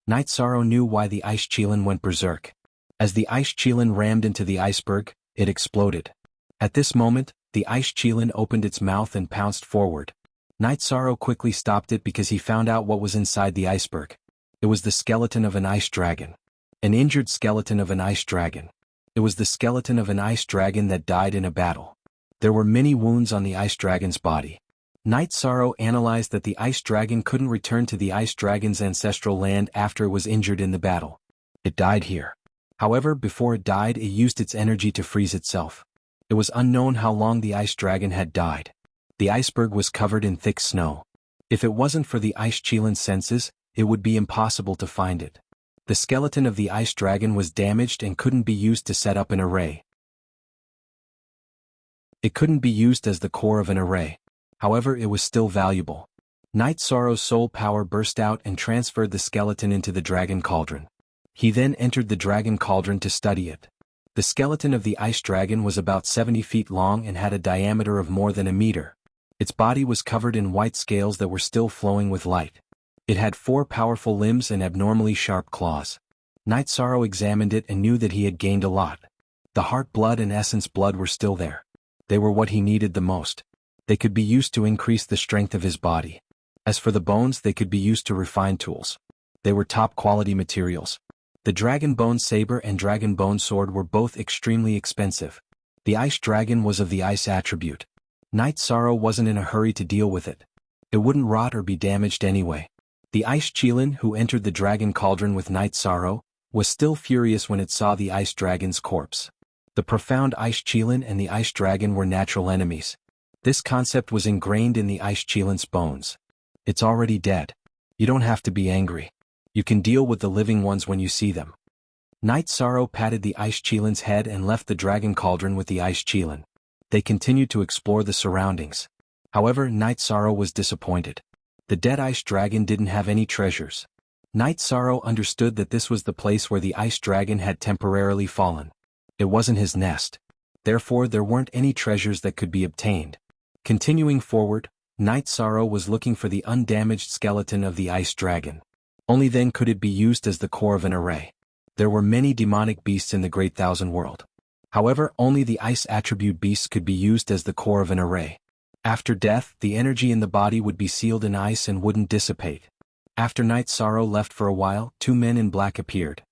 Night Sorrow knew why the ice qilin went berserk. As the ice qilin rammed into the iceberg, it exploded. At this moment, the ice qilin opened its mouth and pounced forward. Night Sorrow quickly stopped it because he found out what was inside the iceberg. It was the skeleton of an ice dragon. An injured skeleton of an ice dragon. It was the skeleton of an ice dragon that died in a battle. There were many wounds on the ice dragon's body. Night Sorrow analyzed that the ice dragon couldn't return to the ice dragon's ancestral land after it was injured in the battle. It died here. However, before it died, it used its energy to freeze itself. It was unknown how long the ice dragon had died. The iceberg was covered in thick snow. If it wasn't for the ice chilen's senses, it would be impossible to find it. The skeleton of the ice dragon was damaged and couldn't be used to set up an array. It couldn't be used as the core of an array. However, it was still valuable. Night Sorrow's soul power burst out and transferred the skeleton into the dragon cauldron. He then entered the dragon cauldron to study it. The skeleton of the ice dragon was about 70 feet long and had a diameter of more than a meter. Its body was covered in white scales that were still flowing with light. It had 4 powerful limbs and abnormally sharp claws. Night Sorrow examined it and knew that he had gained a lot. The heart blood and essence blood were still there. They were what he needed the most. They could be used to increase the strength of his body. As for the bones, they could be used to refine tools. They were top-quality materials. The dragon bone saber and dragon bone sword were both extremely expensive. The ice dragon was of the ice attribute. Night Sorrow wasn't in a hurry to deal with it. It wouldn't rot or be damaged anyway. The ice chilen, who entered the dragon cauldron with Night Sorrow, was still furious when it saw the ice dragon's corpse. The profound ice chilen and the ice dragon were natural enemies. This concept was ingrained in the ice chilen's bones. It's already dead. You don't have to be angry. You can deal with the living ones when you see them. Night Sorrow patted the ice chilen's head and left the dragon cauldron with the ice chilen. They continued to explore the surroundings. However, Night Sorrow was disappointed. The dead ice dragon didn't have any treasures. Night Sorrow understood that this was the place where the ice dragon had temporarily fallen. It wasn't his nest. Therefore, there weren't any treasures that could be obtained. Continuing forward, Night Sorrow was looking for the undamaged skeleton of the ice dragon. Only then could it be used as the core of an array. There were many demonic beasts in the Great Thousand World. However, only the ice attribute beasts could be used as the core of an array. After death, the energy in the body would be sealed in ice and wouldn't dissipate. After Night Sorrow left for a while, 2 men in black appeared.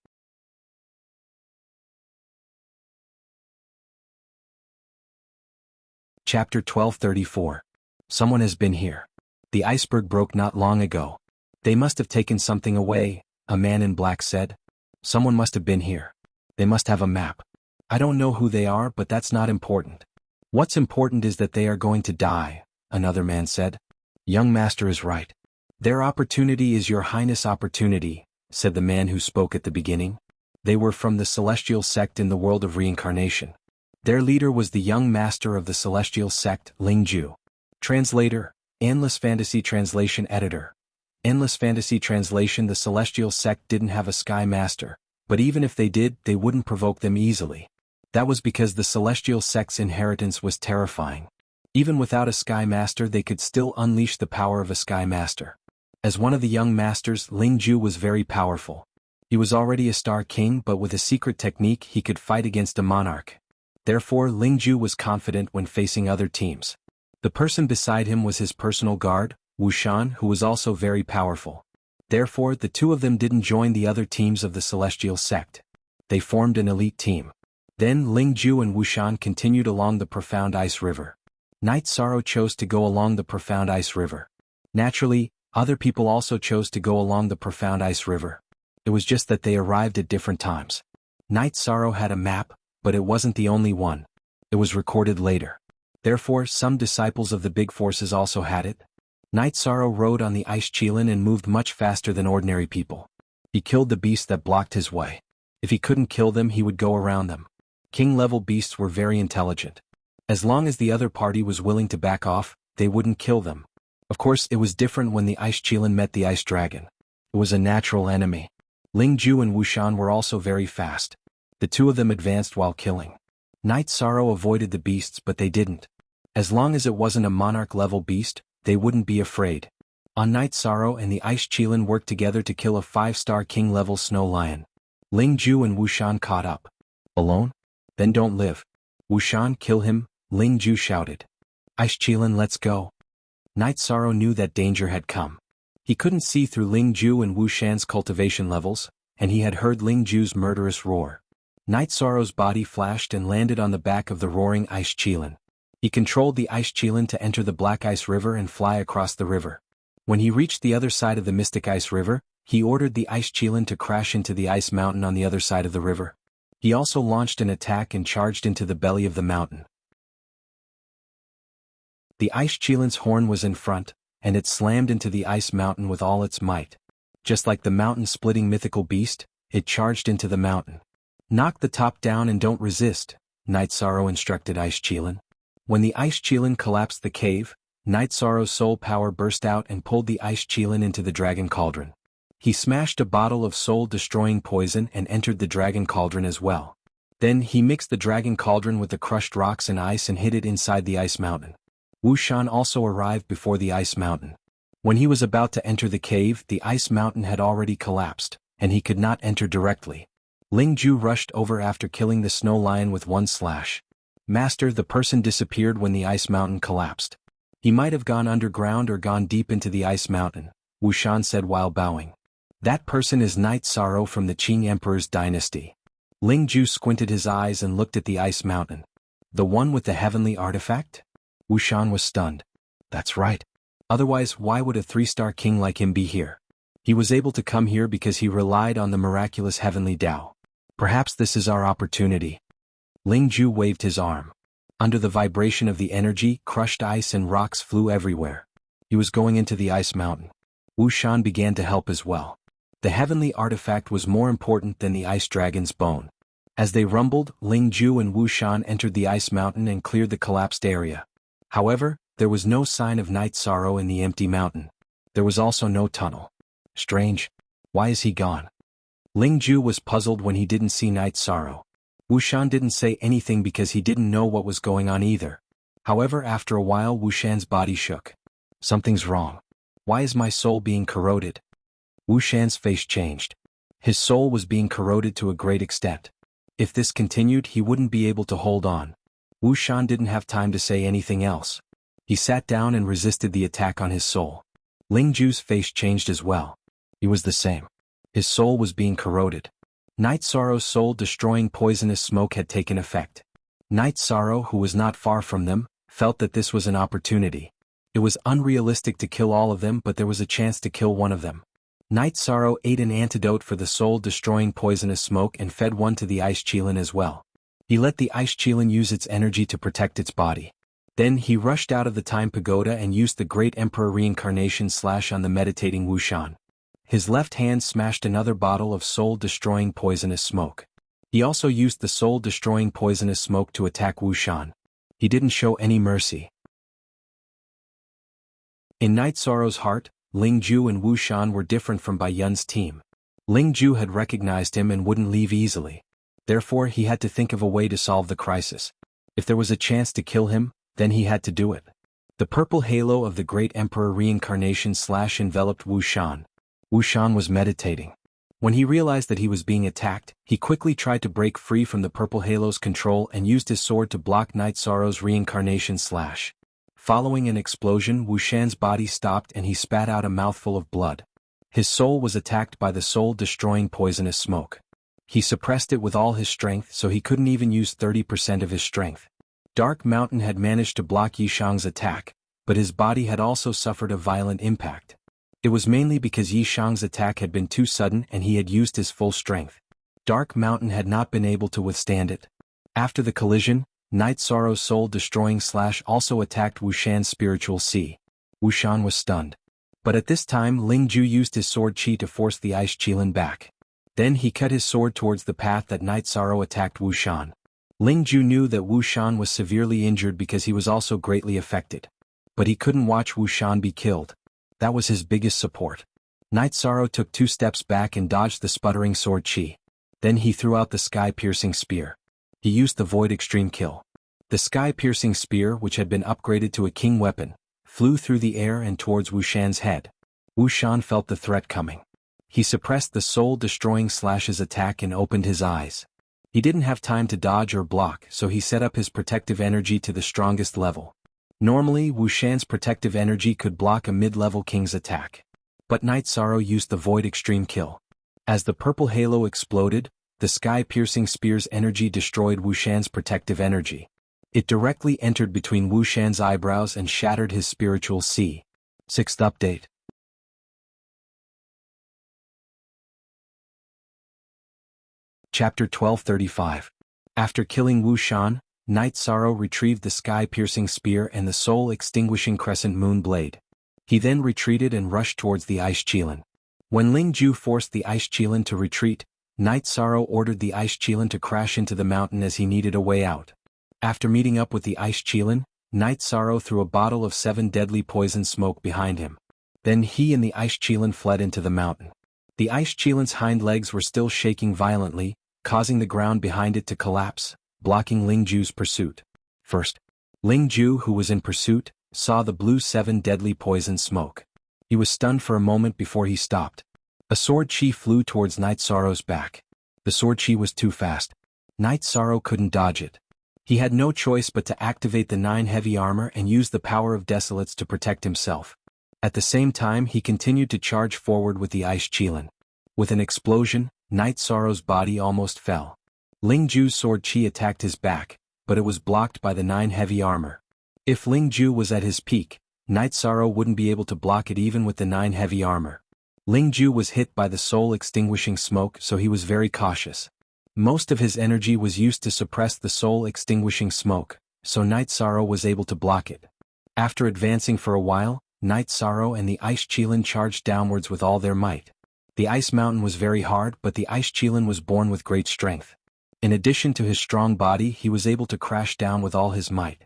Chapter 1234. Someone has been here. The iceberg broke not long ago. They must have taken something away, a man in black said. Someone must have been here. They must have a map. I don't know who they are, but that's not important. What's important is that they are going to die, another man said. Young master is right. Their opportunity is your highness' opportunity, said the man who spoke at the beginning. They were from the celestial sect in the world of reincarnation. Their leader was the young master of the celestial sect, Lingju. Translator, Endless Fantasy Translation Editor. Endless Fantasy Translation. The celestial sect didn't have a sky master, but even if they did, they wouldn't provoke them easily. That was because the celestial sect's inheritance was terrifying. Even without a sky master, they could still unleash the power of a sky master. As one of the young masters, Lingju was very powerful. He was already a star king, but with a secret technique he could fight against a monarch. Therefore, Lingju was confident when facing other teams. The person beside him was his personal guard, Wuxia, who was also very powerful. Therefore, the two of them didn't join the other teams of the celestial sect. They formed an elite team. Then Lingju and Wuxia continued along the profound ice river. Night Sorrow chose to go along the profound ice river. Naturally, other people also chose to go along the profound ice river. It was just that they arrived at different times. Night Sorrow had a map, but it wasn't the only one. It was recorded later. Therefore, some disciples of the big forces also had it. Night Sorrow rode on the ice chilen and moved much faster than ordinary people. He killed the beasts that blocked his way. If he couldn't kill them, he would go around them. King-level beasts were very intelligent. As long as the other party was willing to back off, they wouldn't kill them. Of course, it was different when the ice chilen met the ice dragon. It was a natural enemy. Lingju and Wuxia were also very fast. The two of them advanced while killing. Night Sorrow avoided the beasts, but they didn't. As long as it wasn't a monarch-level beast, they wouldn't be afraid. On Night Sorrow and the ice chilen worked together to kill a 5-star king-level snow lion. Lingju and Wuxia caught up. Alone? Then don't live. Wuxia, kill him, Lingju shouted. Ice chilen, let's go. Night Sorrow knew that danger had come. He couldn't see through Lingju and Wuxian's cultivation levels, and he had heard Lingju's murderous roar. Night Sorrow's body flashed and landed on the back of the roaring ice chilen. He controlled the ice chilen to enter the Black Ice River and fly across the river. When he reached the other side of the Mystic Ice River, he ordered the ice chilen to crash into the ice mountain on the other side of the river. He also launched an attack and charged into the belly of the mountain. The ice Chilin's horn was in front, and it slammed into the ice mountain with all its might. Just like the mountain-splitting mythical beast, it charged into the mountain. "Knock the top down and don't resist," Night Sorrow instructed Ice Chilin. When the Ice Chilin collapsed the cave, Night Sorrow's soul power burst out and pulled the Ice Chilin into the dragon cauldron. He smashed a bottle of soul-destroying poison and entered the dragon cauldron as well. Then he mixed the dragon cauldron with the crushed rocks and ice and hid it inside the ice mountain. Wuxian also arrived before the ice mountain. When he was about to enter the cave, the ice mountain had already collapsed, and he could not enter directly. Ling Ju rushed over after killing the snow lion with one slash. "Master, the person disappeared when the ice mountain collapsed. He might have gone underground or gone deep into the ice mountain," Wuxian said while bowing. "That person is Night Sorrow from the Qing Emperor's dynasty." Ling Ju squinted his eyes and looked at the ice mountain. "The one with the heavenly artifact?" Wuxian was stunned. "That's right. Otherwise, why would a 3-star king like him be here? He was able to come here because he relied on the miraculous heavenly Tao. Perhaps this is our opportunity." Ling Ju waved his arm. Under the vibration of the energy, crushed ice and rocks flew everywhere. He was going into the ice mountain. Wuxian began to help as well. The heavenly artifact was more important than the ice dragon's bone. As they rumbled, Ling Ju and Wuxian entered the ice mountain and cleared the collapsed area. However, there was no sign of Night Sorrow in the empty mountain. There was also no tunnel. Strange. Why is he gone? Ling Ju was puzzled when he didn't see Night Sorrow. Wuxian didn't say anything because he didn't know what was going on either. However, after a while Wuxian's body shook. "Something's wrong. Why is my soul being corroded?" Wuxian's face changed. His soul was being corroded to a great extent. If this continued, he wouldn't be able to hold on. Wuxian didn't have time to say anything else. He sat down and resisted the attack on his soul. Ling Ju's face changed as well. He was the same. His soul was being corroded. Night Sorrow's soul-destroying poisonous smoke had taken effect. Night Sorrow, who was not far from them, felt that this was an opportunity. It was unrealistic to kill all of them, but there was a chance to kill one of them. Night Sorrow ate an antidote for the soul-destroying poisonous smoke and fed one to the Ice Chilin as well. He let the Ice Chilin use its energy to protect its body. Then he rushed out of the Time Pagoda and used the Great Emperor Reincarnation Slash on the meditating Wuxian. His left hand smashed another bottle of soul-destroying poisonous smoke. He also used the soul-destroying poisonous smoke to attack Wuxian. He didn't show any mercy. In Night Sorrow's heart, Ling Ju and Wuxian were different from Bai Yun's team. Ling Ju had recognized him and wouldn't leave easily. Therefore, he had to think of a way to solve the crisis. If there was a chance to kill him, then he had to do it. The purple halo of the Great Emperor Reincarnation Slash enveloped Wuxian. Wuxian was meditating. When he realized that he was being attacked, he quickly tried to break free from the purple halo's control and used his sword to block Night Sorrow's Reincarnation Slash. Following an explosion, Wuxian's body stopped and he spat out a mouthful of blood. His soul was attacked by the soul-destroying poisonous smoke. He suppressed it with all his strength, so he couldn't even use 30% of his strength. Dark Mountain had managed to block Yishang's attack, but his body had also suffered a violent impact. It was mainly because Yishang's attack had been too sudden and he had used his full strength. Dark Mountain had not been able to withstand it. After the collision, Night Sorrow's soul-destroying slash also attacked Wuxian's spiritual sea. Wuxian was stunned. But at this time Ling Ju used his sword chi to force the Ice Chilin back. Then he cut his sword towards the path that Night Sorrow attacked Wuxian. Ling Ju knew that Wuxian was severely injured because he was also greatly affected. But he couldn't watch Wuxian be killed. That was his biggest support. Night Sorrow took 2 steps back and dodged the sputtering sword chi. Then he threw out the sky-piercing spear. He used the Void Extreme Kill. The sky-piercing spear, which had been upgraded to a king weapon, flew through the air and towards Wuxian's head. Wuxian felt the threat coming. He suppressed the soul-destroying slash's attack and opened his eyes. He didn't have time to dodge or block, so he set up his protective energy to the strongest level. Normally, Wuxian's protective energy could block a mid-level king's attack. But Night Sorrow used the Void Extreme Kill. As the purple halo exploded, the sky-piercing spear's energy destroyed Wuxian's protective energy. It directly entered between Wuxian's eyebrows and shattered his spiritual sea. 6th update. Chapter 1235. After killing Wu Shan, Night Sorrow retrieved the sky-piercing spear and the soul-extinguishing crescent moon blade. He then retreated and rushed towards the Ice Qilin. When Ling Ju forced the Ice Qilin to retreat, Night Sorrow ordered the Ice Qilin to crash into the mountain as he needed a way out. After meeting up with the Ice Qilin, Night Sorrow threw a bottle of 7 deadly poison smoke behind him. Then he and the Ice Qilin fled into the mountain. The Ice Qilin's hind legs were still shaking violently, causing the ground behind it to collapse, blocking Ling Ju's pursuit. First, Ling Ju, who was in pursuit, saw the blue 7 deadly poison smoke. He was stunned for a moment before he stopped. A sword chi flew towards Night Sorrow's back. The sword chi was too fast. Night Sorrow couldn't dodge it. He had no choice but to activate the 9 heavy armor and use the power of Desolates to protect himself. At the same time, he continued to charge forward with the Ice Qilin. With an explosion, Night Sorrow's body almost fell. Ling Ju's sword chi attacked his back, but it was blocked by the 9 heavy armor. If Ling Ju was at his peak, Night Sorrow wouldn't be able to block it even with the 9 heavy armor. Ling Ju was hit by the soul-extinguishing smoke, so he was very cautious. Most of his energy was used to suppress the soul-extinguishing smoke, so Night Sorrow was able to block it. After advancing for a while, Night Sorrow and the Ice Qilin charged downwards with all their might. The ice mountain was very hard, but the Ice Qilin was born with great strength. In addition to his strong body, he was able to crash down with all his might.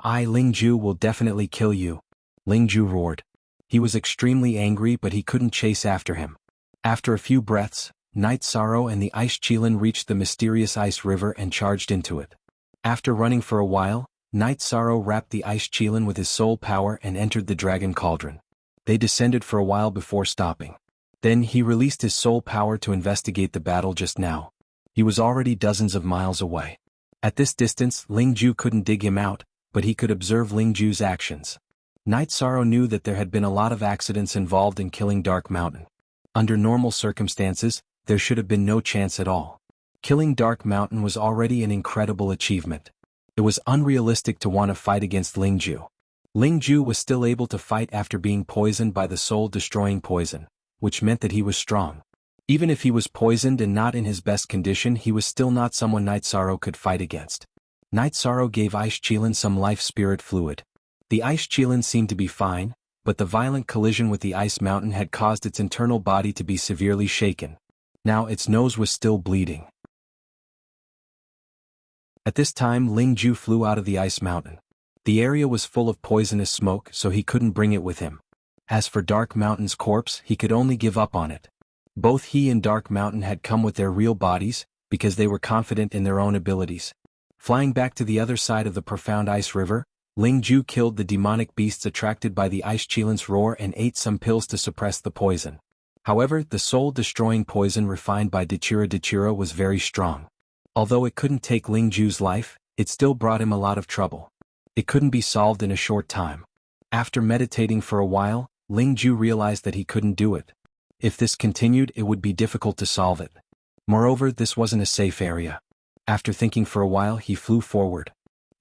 Ling Ju will definitely kill you," Ling Ju roared. He was extremely angry, but he couldn't chase after him. After a few breaths, Night Sorrow and the Ice Qilin reached the mysterious ice river and charged into it. After running for a while, Night Sorrow wrapped the Ice Qilin with his soul power and entered the dragon cauldron. They descended for a while before stopping. Then he released his soul power to investigate the battle just now. He was already dozens of miles away. At this distance, Ling Ju couldn't dig him out, but he could observe Ling Ju's actions. Night Sorrow knew that there had been a lot of accidents involved in killing Dark Mountain. Under normal circumstances, there should have been no chance at all. Killing Dark Mountain was already an incredible achievement. It was unrealistic to want to fight against Ling Ju. Ling Ju was still able to fight after being poisoned by the soul-destroying poison, which meant that he was strong. Even if he was poisoned and not in his best condition, he was still not someone Night Sorrow could fight against. Night Sorrow gave Ice Qilin some life spirit fluid. The Ice Qilin seemed to be fine, but the violent collision with the ice mountain had caused its internal body to be severely shaken. Now its nose was still bleeding. At this time, Ling Ju flew out of the ice mountain. The area was full of poisonous smoke, so he couldn't bring it with him. As for Dark Mountain's corpse, he could only give up on it. Both he and Dark Mountain had come with their real bodies, because they were confident in their own abilities. Flying back to the other side of the profound ice river, Ling Ju killed the demonic beasts attracted by the Ice Qilin's roar and ate some pills to suppress the poison. However, the soul-destroying poison refined by Dachira was very strong. Although it couldn't take Ling Ju's life, it still brought him a lot of trouble. It couldn't be solved in a short time. After meditating for a while, Ling Ju realized that he couldn't do it. If this continued, it would be difficult to solve it. Moreover, this wasn't a safe area. After thinking for a while, he flew forward.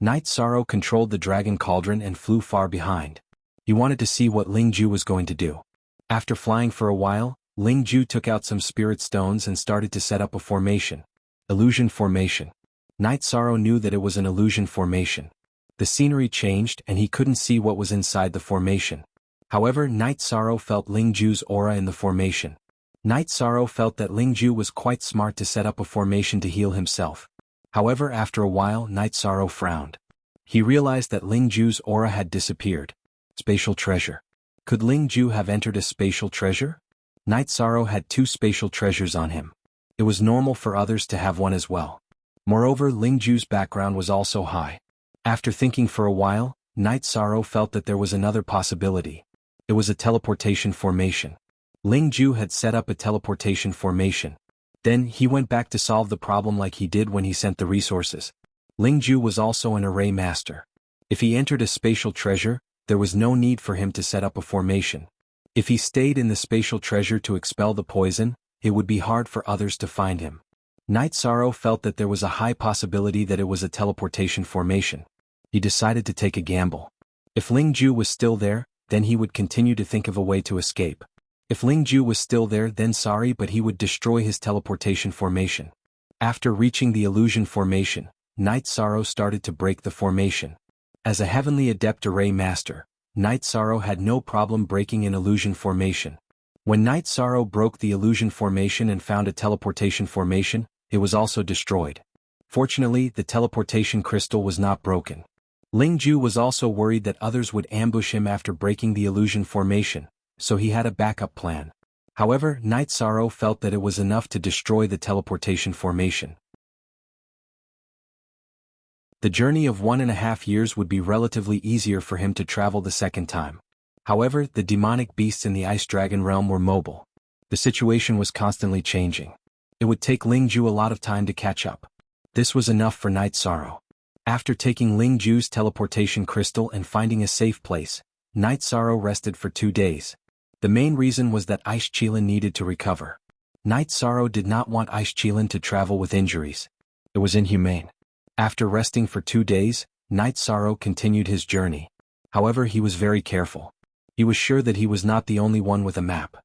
Night Sorrow controlled the dragon cauldron and flew far behind. He wanted to see what Ling Ju was going to do. After flying for a while, Ling Ju took out some spirit stones and started to set up a formation. Illusion formation. Night Sorrow knew that it was an illusion formation. The scenery changed and he couldn't see what was inside the formation. However, Night Sorrow felt Ling Ju's aura in the formation. Night Sorrow felt that Ling Ju was quite smart to set up a formation to heal himself. However, after a while, Night Sorrow frowned. He realized that Ling Ju's aura had disappeared. Spatial treasure. Could Ling Ju have entered a spatial treasure? Night Sorrow had 2 spatial treasures on him. It was normal for others to have one as well. Moreover, Ling Ju's background was also high. After thinking for a while, Night Sorrow felt that there was another possibility. It was a teleportation formation. Ling Ju had set up a teleportation formation. Then he went back to solve the problem like he did when he sent the resources. Ling Ju was also an array master. If he entered a spatial treasure, there was no need for him to set up a formation. If he stayed in the spatial treasure to expel the poison, it would be hard for others to find him. Night Sorrow felt that there was a high possibility that it was a teleportation formation. He decided to take a gamble. If Ling Ju was still there, then he would continue to think of a way to escape. If Ling Ju was still there, then sorry, but he would destroy his teleportation formation. After reaching the illusion formation, Night Sorrow started to break the formation. As a heavenly adept array master, Night Sorrow had no problem breaking an illusion formation. When Night Sorrow broke the illusion formation and found a teleportation formation, it was also destroyed. Fortunately, the teleportation crystal was not broken. Ling Ju was also worried that others would ambush him after breaking the illusion formation, so he had a backup plan. However, Night Sorrow felt that it was enough to destroy the teleportation formation. The journey of 1.5 years would be relatively easier for him to travel the second time. However, the demonic beasts in the Ice Dragon realm were mobile. The situation was constantly changing. It would take Ling Ju a lot of time to catch up. This was enough for Night Sorrow. After taking Ling Ju's teleportation crystal and finding a safe place, Night Sorrow rested for 2 days. The main reason was that Ice Qilin needed to recover. Night Sorrow did not want Ice Qilin to travel with injuries. It was inhumane. After resting for 2 days, Night Sorrow continued his journey. However, he was very careful. He was sure that he was not the only one with a map.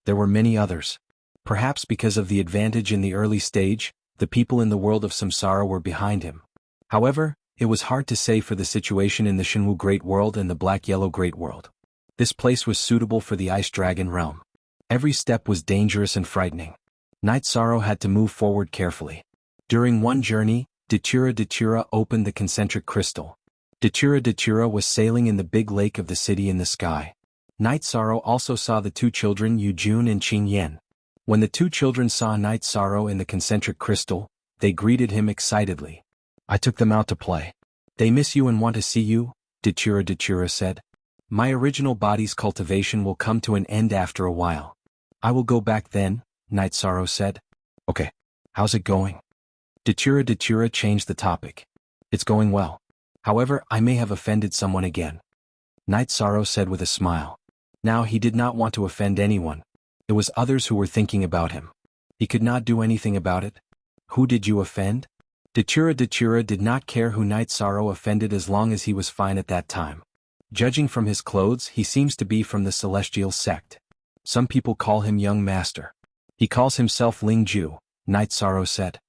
There were many others. Perhaps because of the advantage in the early stage, the people in the world of Samsara were behind him. However, it was hard to say for the situation in the Shenwu Great World and the Black-Yellow Great World. This place was suitable for the Ice Dragon realm. Every step was dangerous and frightening. Night Sorrow had to move forward carefully. During one journey, Datura opened the concentric crystal. Datura was sailing in the big lake of the city in the sky. Night Sorrow also saw the 2 children Yujun and Qingyan. When the 2 children saw Night Sorrow in the concentric crystal, they greeted him excitedly. "I took them out to play. They miss you and want to see you," Datura said. "My original body's cultivation will come to an end after a while. I will go back then," Night Sorrow said. "Okay. How's it going?" Datura changed the topic. "It's going well. However, I may have offended someone again," Night Sorrow said with a smile. Now he did not want to offend anyone. It was others who were thinking about him. He could not do anything about it. "Who did you offend?" Datura did not care who Night Sorrow offended as long as he was fine at that time. Judging from his clothes, he seems to be from the Celestial sect. Some people call him Young Master. He calls himself Ling Ju, Night Sorrow said.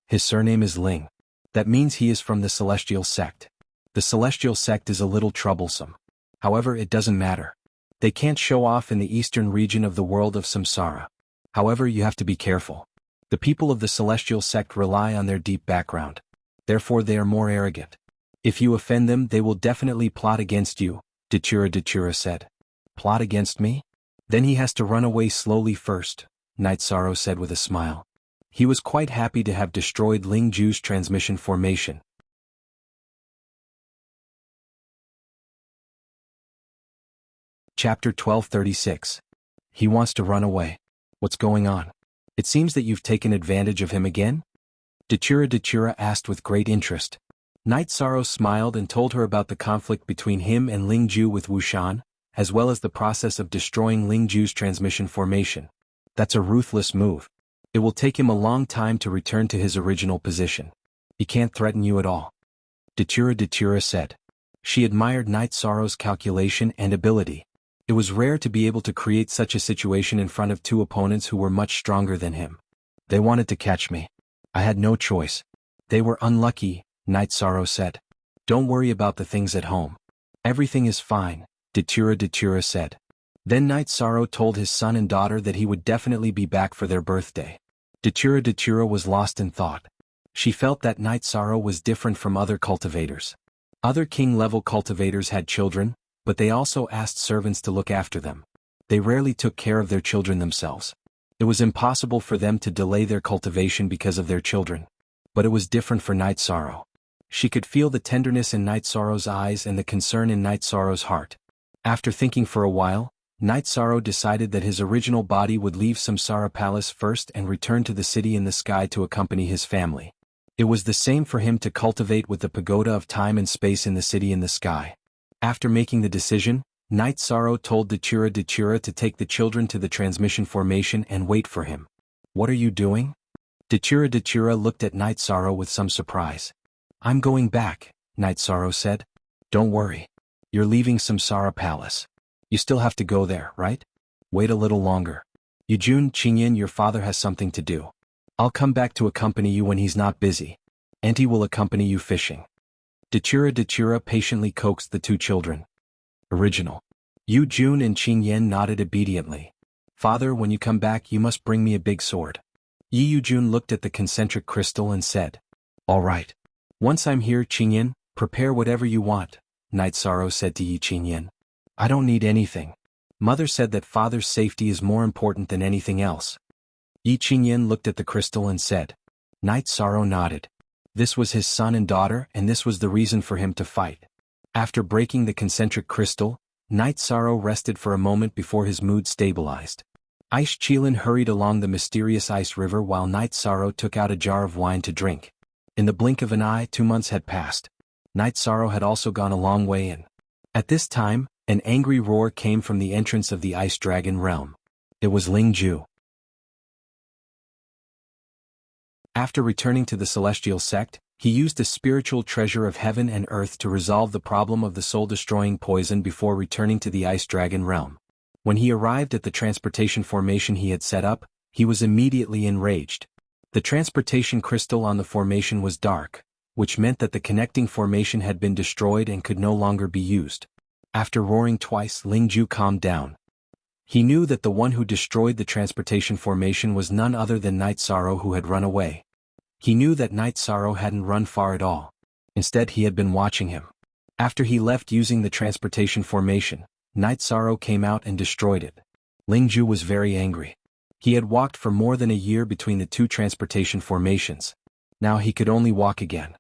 His surname is Ling. That means he is from the Celestial sect. The Celestial sect is a little troublesome. However, it doesn't matter. They can't show off in the eastern region of the world of Samsara. However, you have to be careful. The people of the Celestial sect rely on their deep background. Therefore they are more arrogant. If you offend them, they will definitely plot against you, Datura said. Plot against me? Then he has to run away slowly first, Night Sorrow said with a smile. He was quite happy to have destroyed Ling Ju's transmission formation. Chapter 1236. He wants to run away. What's going on? It seems that you've taken advantage of him again? Datura asked with great interest. Night Sorrow smiled and told her about the conflict between him and Ling Ju with Wuxian, as well as the process of destroying Ling Ju's transmission formation. That's a ruthless move. It will take him a long time to return to his original position. He can't threaten you at all. Datura said. She admired Night Sorrow's calculation and ability. It was rare to be able to create such a situation in front of 2 opponents who were much stronger than him. They wanted to catch me. I had no choice. They were unlucky, Night Sorrow said. Don't worry about the things at home. Everything is fine, Datura said. Then Night Sorrow told his son and daughter that he would definitely be back for their birthday. Datura was lost in thought. She felt that Night Sorrow was different from other cultivators. Other king-level cultivators had children, but they also asked servants to look after them. They rarely took care of their children themselves. It was impossible for them to delay their cultivation because of their children. But it was different for Night Sorrow. She could feel the tenderness in Night Sorrow's eyes and the concern in Night Sorrow's heart. After thinking for a while, Night Sorrow decided that his original body would leave Samsara Palace first and return to the city in the sky to accompany his family. It was the same for him to cultivate with the pagoda of time and space in the city in the sky. After making the decision, Night Sorrow told Datura to take the children to the transmission formation and wait for him. What are you doing? Datura looked at Night Sorrow with some surprise. I'm going back, Night Sorrow said. Don't worry. You're leaving Samsara Palace. You still have to go there, right? Wait a little longer. Yujun, Qingyan, your father has something to do. I'll come back to accompany you when he's not busy. Auntie will accompany you fishing. Dachira patiently coaxed the two children. Original. Yu Jun and Qing Yan nodded obediently. Father, when you come back you must bring me a big sword. Yi Yujun looked at the concentric crystal and said, All right. Once I'm here, Qing Yan, prepare whatever you want, Night Sorrow said to Yi Qing Yan. I don't need anything. Mother said that father's safety is more important than anything else. Yi Qing Yan looked at the crystal and said. Night Sorrow nodded. This was his son and daughter, and this was the reason for him to fight. After breaking the concentric crystal, Night Sorrow rested for a moment before his mood stabilized. Ice Qilin hurried along the mysterious ice river while Night Sorrow took out a jar of wine to drink. In the blink of an eye 2 months had passed. Night Sorrow had also gone a long way in. At this time, an angry roar came from the entrance of the Ice Dragon realm. It was Ling Ju. After returning to the celestial sect, he used the spiritual treasure of heaven and earth to resolve the problem of the soul-destroying poison before returning to the Ice Dragon realm. When he arrived at the transportation formation he had set up, he was immediately enraged. The transportation crystal on the formation was dark, which meant that the connecting formation had been destroyed and could no longer be used. After roaring twice, Ling Ju calmed down. He knew that the one who destroyed the transportation formation was none other than Night Sorrow, who had run away. He knew that Night Sorrow hadn't run far at all. Instead, he had been watching him. After he left using the transportation formation, Night Sorrow came out and destroyed it. Ling Ju was very angry. He had walked for more than a year between the two transportation formations. Now he could only walk again.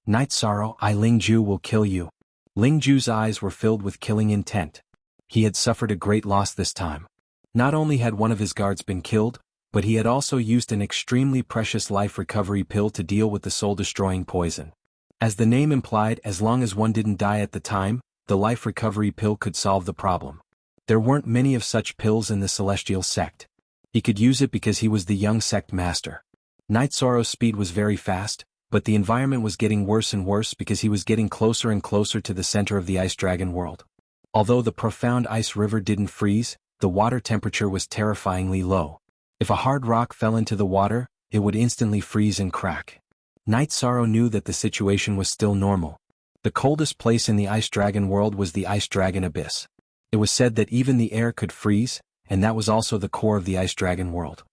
Night Sorrow, I Ling Ju will kill you. Ling Ju's eyes were filled with killing intent. He had suffered a great loss this time. Not only had one of his guards been killed, but he had also used an extremely precious life recovery pill to deal with the soul-destroying poison. As the name implied, as long as one didn't die at the time, the life recovery pill could solve the problem. There weren't many of such pills in the celestial sect. He could use it because he was the young sect master. Night Sorrow's speed was very fast, but the environment was getting worse and worse because he was getting closer and closer to the center of the Ice Dragon world. Although the profound ice river didn't freeze, the water temperature was terrifyingly low. If a hard rock fell into the water, it would instantly freeze and crack. Night Sorrow knew that the situation was still normal. The coldest place in the Ice Dragon world was the Ice Dragon Abyss. It was said that even the air could freeze, and that was also the core of the Ice Dragon world.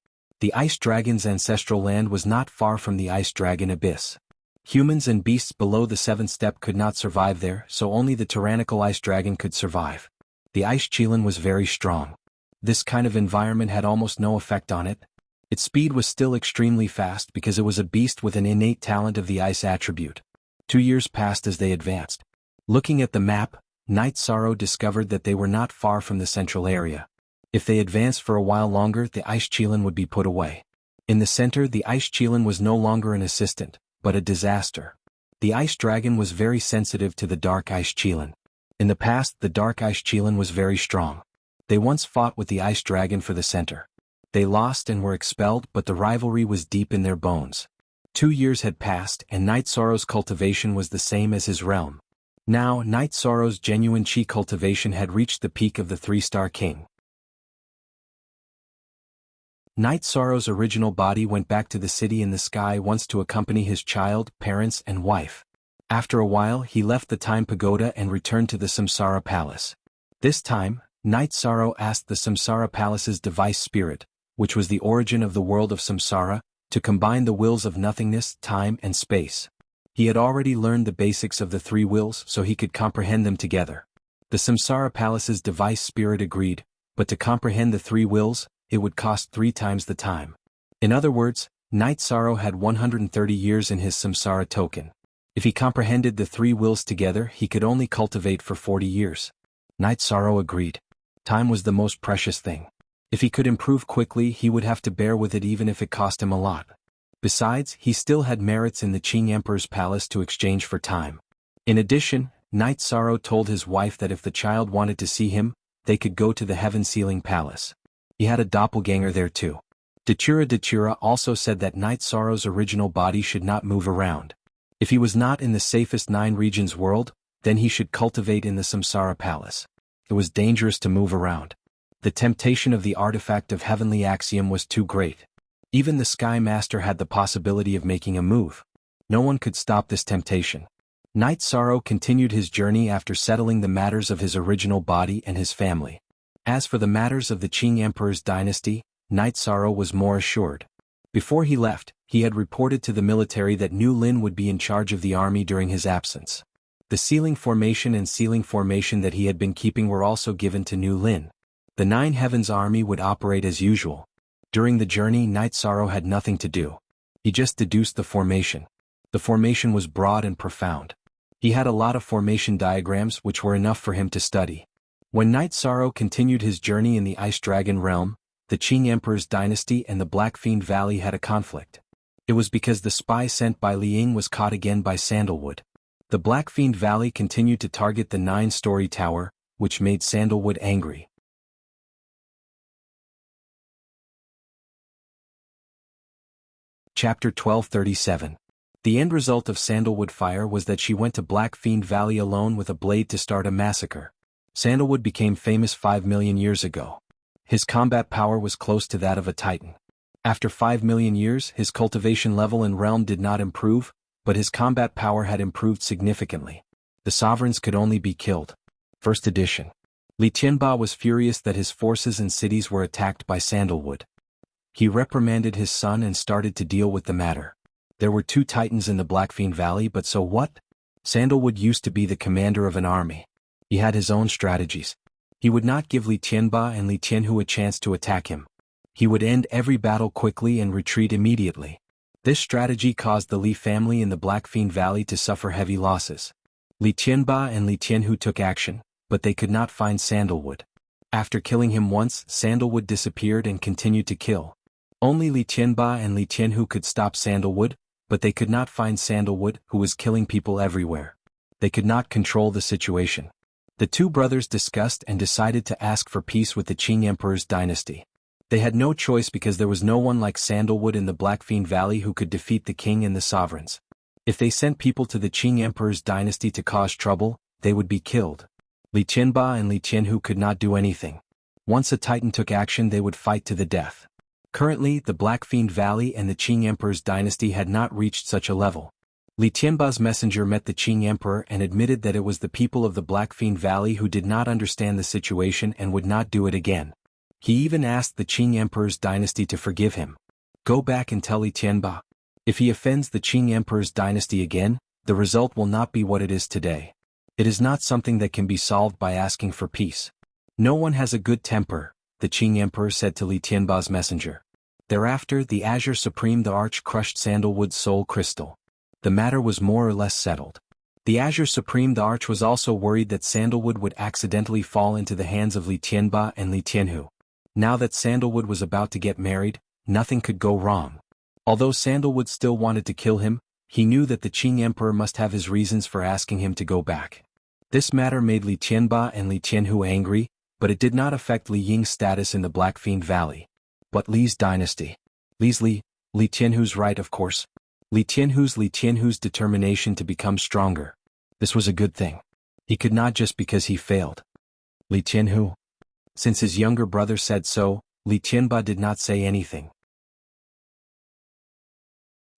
The Ice Dragon's ancestral land was not far from the Ice Dragon Abyss. Humans and beasts below the 7th step could not survive there, so only the tyrannical Ice Dragon could survive. The Ice Qilin was very strong. This kind of environment had almost no effect on it. Its speed was still extremely fast because it was a beast with an innate talent of the ice attribute. 2 years passed as they advanced. Looking at the map, Night Sorrow discovered that they were not far from the central area. If they advanced for a while longer, the Ice Qilin would be put away. In the center, the Ice Qilin was no longer an assistant, but a disaster. The Ice Dragon was very sensitive to the Dark Ice Qilin. In the past, the Dark Ice Qilin was very strong. They once fought with the Ice Dragon for the center. They lost and were expelled, but the rivalry was deep in their bones. 2 years had passed, and Night Sorrow's cultivation was the same as his realm. Now, Night Sorrow's genuine chi cultivation had reached the peak of the 3-star king. Night Sorrow's original body went back to the city in the sky once to accompany his child, parents, and wife. After a while, he left the Time Pagoda and returned to the Samsara Palace. This time, Night Sorrow asked the Samsara Palace's device spirit, which was the origin of the world of Samsara, to combine the wills of nothingness, time, and space. He had already learned the basics of the 3 wills so he could comprehend them together. The Samsara Palace's device spirit agreed, but to comprehend the 3 wills, it would cost 3 times the time. In other words, Night Sorrow had 130 years in his Samsara token. If he comprehended the 3 wills together, he could only cultivate for 40 years. Night Sorrow agreed. Time was the most precious thing. If he could improve quickly, he would have to bear with it even if it cost him a lot. Besides, he still had merits in the Qing Emperor's palace to exchange for time. In addition, Night Sorrow told his wife that if the child wanted to see him, they could go to the Heaven Sealing Palace. He had a doppelganger there too. Dachira also said that Night Sorrow's original body should not move around. If he was not in the safest 9 regions world, then he should cultivate in the Samsara Palace. It was dangerous to move around. The temptation of the artifact of heavenly axiom was too great. Even the Sky Master had the possibility of making a move. No one could stop this temptation. Night Sorrow continued his journey after settling the matters of his original body and his family. As for the matters of the Qing Emperor's dynasty, Night Sorrow was more assured. Before he left, he had reported to the military that Nu Lin would be in charge of the army during his absence. The sealing formation and sealing formation that he had been keeping were also given to Nu Lin. The Nine Heavens army would operate as usual. During the journey, Night Sorrow had nothing to do. He just deduced the formation. The formation was broad and profound. He had a lot of formation diagrams which were enough for him to study. When Night Sorrow continued his journey in the Ice Dragon realm, the Qing Emperor's dynasty and the Black Fiend Valley had a conflict. It was because the spy sent by Li Ying was caught again by Sandalwood. The Black Fiend Valley continued to target the 9-story tower, which made Sandalwood angry. Chapter 1237. The end result of Sandalwood Fire was that she went to Black Fiend Valley alone with a blade to start a massacre. Sandalwood became famous 5 million years ago. His combat power was close to that of a titan. After 5 million years, his cultivation level and realm did not improve, but his combat power had improved significantly. The sovereigns could only be killed. First edition. Li Tianba was furious that his forces and cities were attacked by Sandalwood. He reprimanded his son and started to deal with the matter. There were 2 titans in the Black Fiend Valley, but so what? Sandalwood used to be the commander of an army. He had his own strategies. He would not give Li Tianba and Li Tianhu a chance to attack him. He would end every battle quickly and retreat immediately. This strategy caused the Li family in the Black Fiend Valley to suffer heavy losses. Li Tianba and Li Tianhu took action, but they could not find Sandalwood. After killing him once, Sandalwood disappeared and continued to kill. Only Li Tianba and Li Tianhu could stop Sandalwood, but they could not find Sandalwood, who was killing people everywhere. They could not control the situation. The 2 brothers discussed and decided to ask for peace with the Qing Emperor's dynasty. They had no choice because there was no one like Sandalwood in the Black Fiend Valley who could defeat the king and the sovereigns. If they sent people to the Qing Emperor's dynasty to cause trouble, they would be killed. Li Tianba and Li Tianhu could not do anything. Once a titan took action, they would fight to the death. Currently, the Black Fiend Valley and the Qing Emperor's dynasty had not reached such a level. Li Tianba's messenger met the Qing Emperor and admitted that it was the people of the Black Fiend Valley who did not understand the situation and would not do it again. He even asked the Qing Emperor's dynasty to forgive him. Go back and tell Li Tianba. If he offends the Qing Emperor's dynasty again, the result will not be what it is today. It is not something that can be solved by asking for peace. No one has a good temper, the Qing Emperor said to Li Tianba's messenger. Thereafter, the Azure Supreme the Arch crushed Sandalwood's soul crystal. The matter was more or less settled. The Azure Supreme the Arch was also worried that Sandalwood would accidentally fall into the hands of Li Tianba and Li Tianhu. Now that Sandalwood was about to get married, nothing could go wrong. Although Sandalwood still wanted to kill him, he knew that the Qing Emperor must have his reasons for asking him to go back. This matter made Li Tianba and Li Tianhu angry, but it did not affect Li Ying's status in the Black Fiend Valley. But Li's dynasty. Li Tianhu's right, of course. Li Tianhu's determination to become stronger. This was a good thing. He could not just because he failed. Li Tianhu. Since his younger brother said so, Li Tianba did not say anything.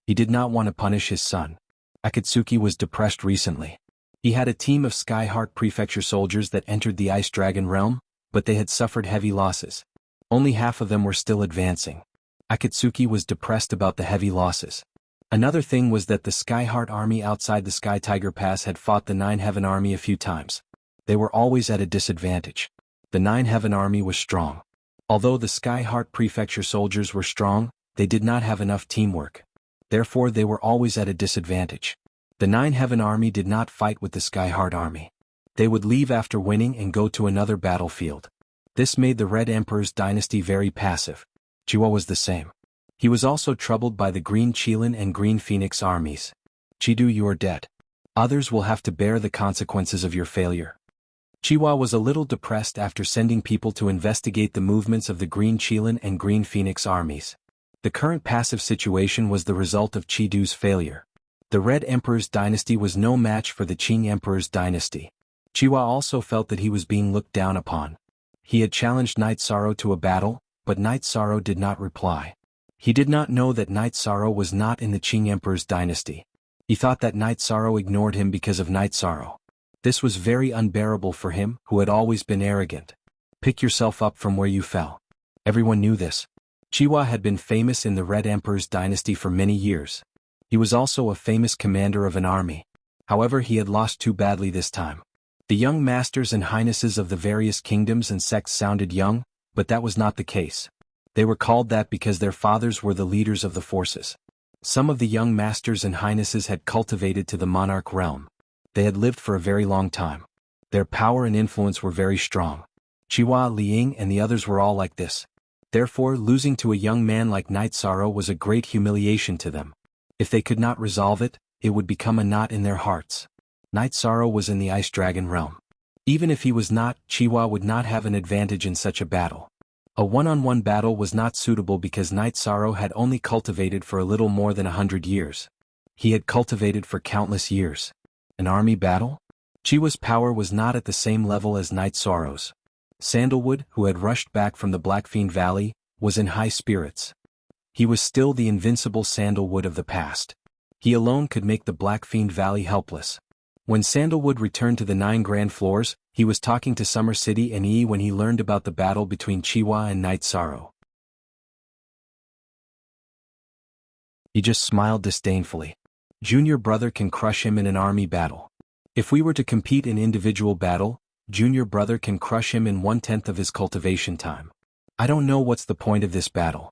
He did not want to punish his son. Akatsuki was depressed recently. He had a team of Skyheart Prefecture soldiers that entered the Ice Dragon realm, but they had suffered heavy losses. Only half of them were still advancing. Akatsuki was depressed about the heavy losses. Another thing was that the Skyheart army outside the Sky Tiger Pass had fought the Nine Heaven army a few times. They were always at a disadvantage. The Nine Heaven army was strong. Although the Skyheart Prefecture soldiers were strong, they did not have enough teamwork. Therefore they were always at a disadvantage. The Nine Heaven army did not fight with the Skyheart army. They would leave after winning and go to another battlefield. This made the Red Emperor's dynasty very passive. Jiwa was the same. He was also troubled by the Green Qilin and Green Phoenix armies. Chidu, you are dead. Others will have to bear the consequences of your failure. Chiwa was a little depressed after sending people to investigate the movements of the Green Qilin and Green Phoenix armies. The current passive situation was the result of Chidu's failure. The Red Emperor's dynasty was no match for the Qing Emperor's dynasty. Chiwa also felt that he was being looked down upon. He had challenged Night Sorrow to a battle, but Night Sorrow did not reply. He did not know that Night Sorrow was not in the Qing Emperor's dynasty. He thought that Night Sorrow ignored him because of Night Sorrow. This was very unbearable for him, who had always been arrogant. Pick yourself up from where you fell. Everyone knew this. Chiwa had been famous in the Red Emperor's dynasty for many years. He was also a famous commander of an army. However, he had lost too badly this time. The young masters and highnesses of the various kingdoms and sects sounded young, but that was not the case. They were called that because their fathers were the leaders of the forces. Some of the young masters and highnesses had cultivated to the monarch realm. They had lived for a very long time. Their power and influence were very strong. Chiwa, Liang and the others were all like this. Therefore, losing to a young man like Night Sorrow was a great humiliation to them. If they could not resolve it, it would become a knot in their hearts. Night Sorrow was in the Ice Dragon realm. Even if he was not, Chiwa would not have an advantage in such a battle. A one-on-one battle was not suitable because Night Sorrow had only cultivated for a little more than 100 years. He had cultivated for countless years. An army battle? Chiwa's power was not at the same level as Night Sorrow's. Sandalwood, who had rushed back from the Blackfiend Valley, was in high spirits. He was still the invincible Sandalwood of the past. He alone could make the Blackfiend Valley helpless. When Sandalwood returned to the 9 Grand Floors, he was talking to Summer City and Yi when he learned about the battle between Chiwa and Night Sorrow. He just smiled disdainfully. Junior brother can crush him in an army battle. If we were to compete in individual battle, Junior brother can crush him in 1/10 of his cultivation time. I don't know what's the point of this battle.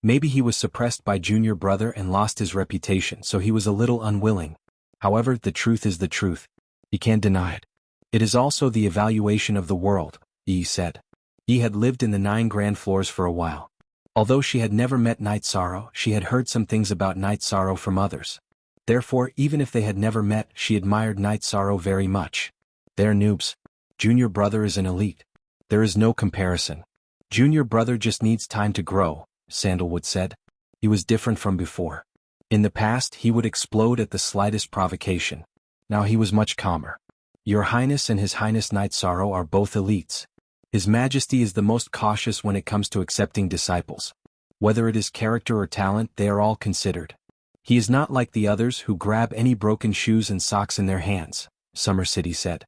Maybe he was suppressed by Junior brother and lost his reputation, so he was a little unwilling. However, the truth is the truth. He can't deny it. It is also the evaluation of the world, Yi said. Yi had lived in the 9 Grand Floors for a while. Although she had never met Night Sorrow, she had heard some things about Night Sorrow from others. Therefore, even if they had never met, she admired Night Sorrow very much. They're noobs. Junior brother is an elite. There is no comparison. Junior brother just needs time to grow, Sandalwood said. He was different from before. In the past, he would explode at the slightest provocation. Now he was much calmer. Your Highness and His Highness Night Sorrow are both elites. His Majesty is the most cautious when it comes to accepting disciples. Whether it is character or talent, they are all considered. He is not like the others who grab any broken shoes and socks in their hands, Summer City said.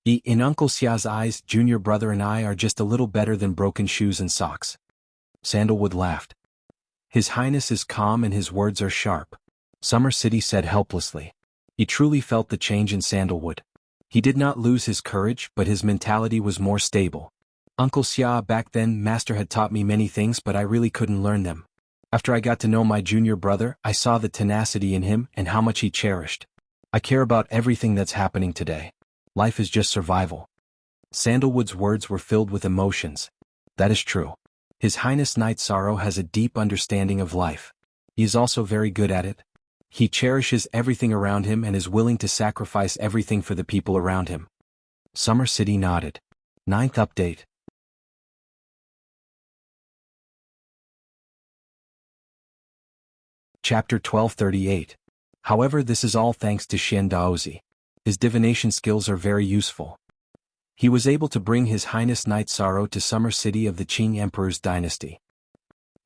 In Uncle Xia's eyes, Junior brother and I are just a little better than broken shoes and socks. Sandalwood laughed. His Highness is calm and his words are sharp, Summer City said helplessly. He truly felt the change in Sandalwood. He did not lose his courage, but his mentality was more stable. Uncle Xia, back then, Master had taught me many things, but I really couldn't learn them. After I got to know my junior brother, I saw the tenacity in him and how much he cherished. I care about everything that's happening today. Life is just survival. Sandalwood's words were filled with emotions. That is true. His Highness Night Sorrow has a deep understanding of life. He is also very good at it. He cherishes everything around him and is willing to sacrifice everything for the people around him. Summer City nodded. 9th update. Chapter 1238. However, this is all thanks to Xian Daozi. His divination skills are very useful. He was able to bring His Highness Night Sorrow to Summer City of the Qing Emperor's dynasty.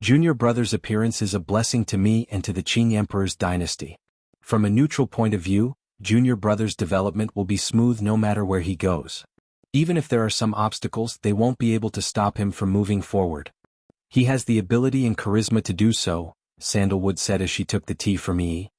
Junior brother's appearance is a blessing to me and to the Qing Emperor's dynasty. From a neutral point of view, Junior brother's development will be smooth no matter where he goes. Even if there are some obstacles, they won't be able to stop him from moving forward. He has the ability and charisma to do so, Sandalwood said as she took the tea from E.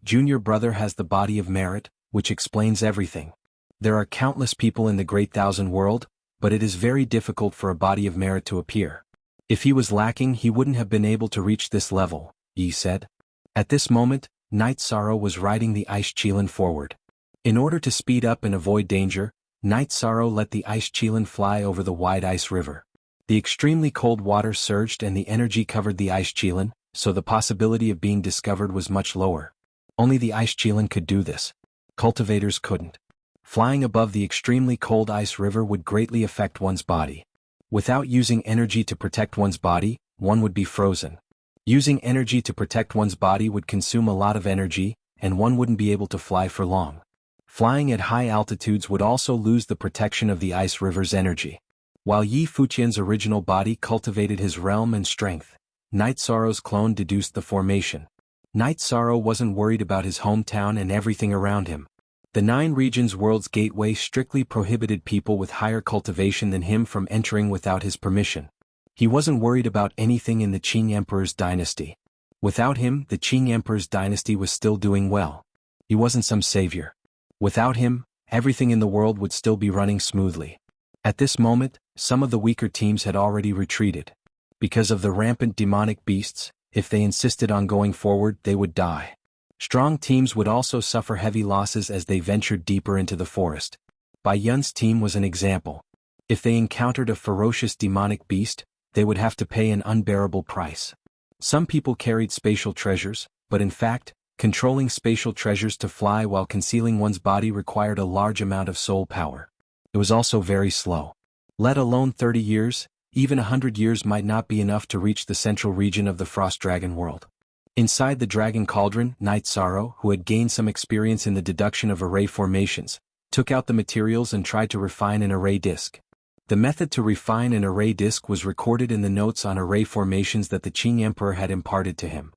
Junior brother has the body of merit, which explains everything. There are countless people in the Great Thousand World, but it is very difficult for a body of merit to appear. If he was lacking, he wouldn't have been able to reach this level, Yi said. At this moment, Night Sorrow was riding the Ice Qilin forward. In order to speed up and avoid danger, Night Sorrow let the Ice Qilin fly over the wide ice river. The extremely cold water surged and the energy covered the Ice Qilin, so the possibility of being discovered was much lower. Only the Ice Qilin could do this. Cultivators couldn't. Flying above the extremely cold ice river would greatly affect one's body. Without using energy to protect one's body, one would be frozen. Using energy to protect one's body would consume a lot of energy, and one wouldn't be able to fly for long. Flying at high altitudes would also lose the protection of the ice river's energy. While Yi Fuqian's original body cultivated his realm and strength, Night Sorrow's clone deduced the formation. Night Sorrow wasn't worried about his hometown and everything around him. The 9 regions world's gateway strictly prohibited people with higher cultivation than him from entering without his permission. He wasn't worried about anything in the Qing Emperor's dynasty. Without him, the Qing Emperor's dynasty was still doing well. He wasn't some savior. Without him, everything in the world would still be running smoothly. At this moment, some of the weaker teams had already retreated. Because of the rampant demonic beasts, if they insisted on going forward, they would die. Strong teams would also suffer heavy losses as they ventured deeper into the forest. Bai Yun's team was an example. If they encountered a ferocious demonic beast, they would have to pay an unbearable price. Some people carried spatial treasures, but in fact, controlling spatial treasures to fly while concealing one's body required a large amount of soul power. It was also very slow. Let alone 30 years, even 100 years might not be enough to reach the central region of the Frost Dragon world. Inside the Dragon Cauldron, Night Sorrow, who had gained some experience in the deduction of array formations, took out the materials and tried to refine an array disk. The method to refine an array disk was recorded in the notes on array formations that the Qing Emperor had imparted to him.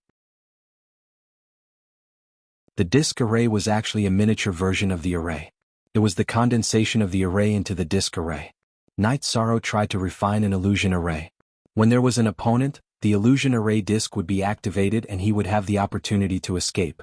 The disk array was actually a miniature version of the array. It was the condensation of the array into the disk array. Night Sorrow tried to refine an illusion array. When there was an opponent, the illusion array disk would be activated and he would have the opportunity to escape.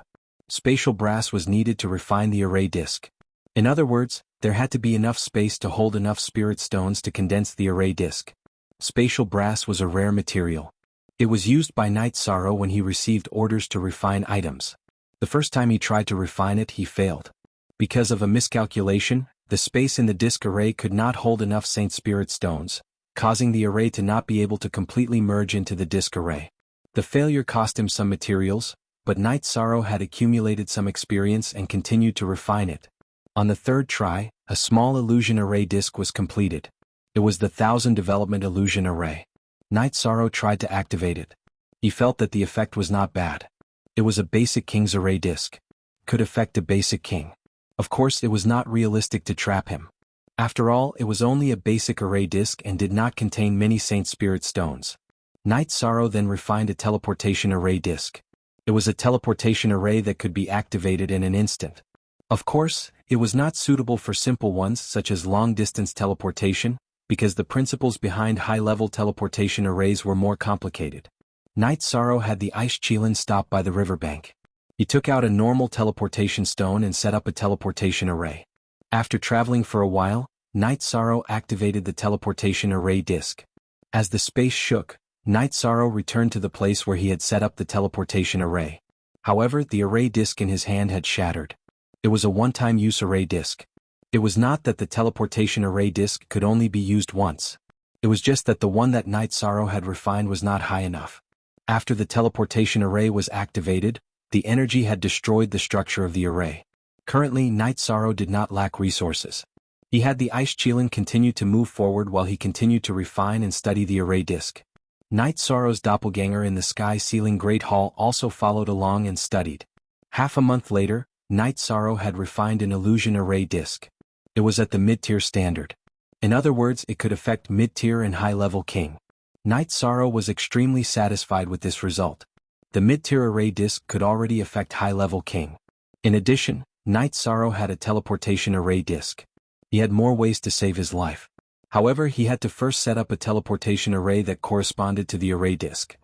Spatial brass was needed to refine the array disk. In other words, there had to be enough space to hold enough spirit stones to condense the array disk. Spatial brass was a rare material. It was used by Night Sorrow when he received orders to refine items. The first time he tried to refine it, he failed. Because of a miscalculation, the space in the disk array could not hold enough Saint Spirit stones, causing the array to not be able to completely merge into the disk array. The failure cost him some materials, but Night Sorrow had accumulated some experience and continued to refine it. On the 3rd try, a small illusion array disk was completed. It was the 1000 development illusion array. Night Sorrow tried to activate it. He felt that the effect was not bad. It was a basic king's array disk. Could affect a basic king. Of course, it was not realistic to trap him. After all, it was only a basic array disk and did not contain many Saint Spirit stones. Night Sorrow then refined a teleportation array disk. It was a teleportation array that could be activated in an instant. Of course, it was not suitable for simple ones such as long-distance teleportation, because the principles behind high-level teleportation arrays were more complicated. Night Sorrow had the ice Qilin stop by the riverbank. He took out a normal teleportation stone and set up a teleportation array. After traveling for a while, Night Sorrow activated the teleportation array disk. As the space shook, Night Sorrow returned to the place where he had set up the teleportation array. However, the array disk in his hand had shattered. It was a one-time use array disk. It was not that the teleportation array disk could only be used once. It was just that the one that Night Sorrow had refined was not high enough. After the teleportation array was activated, the energy had destroyed the structure of the array. Currently, Night Sorrow did not lack resources. He had the ice Qilin continue to move forward while he continued to refine and study the array disk. Night Sorrow's doppelganger in the sky ceiling Great Hall also followed along and studied. Half a month later, Night Sorrow had refined an illusion array disk. It was at the mid-tier standard. In other words, it could affect mid-tier and high-level king. Night Sorrow was extremely satisfied with this result. The mid-tier array disk could already affect high-level king. In addition, Night Sorrow had a teleportation array disk. He had more ways to save his life. However, he had to first set up a teleportation array that corresponded to the array disk.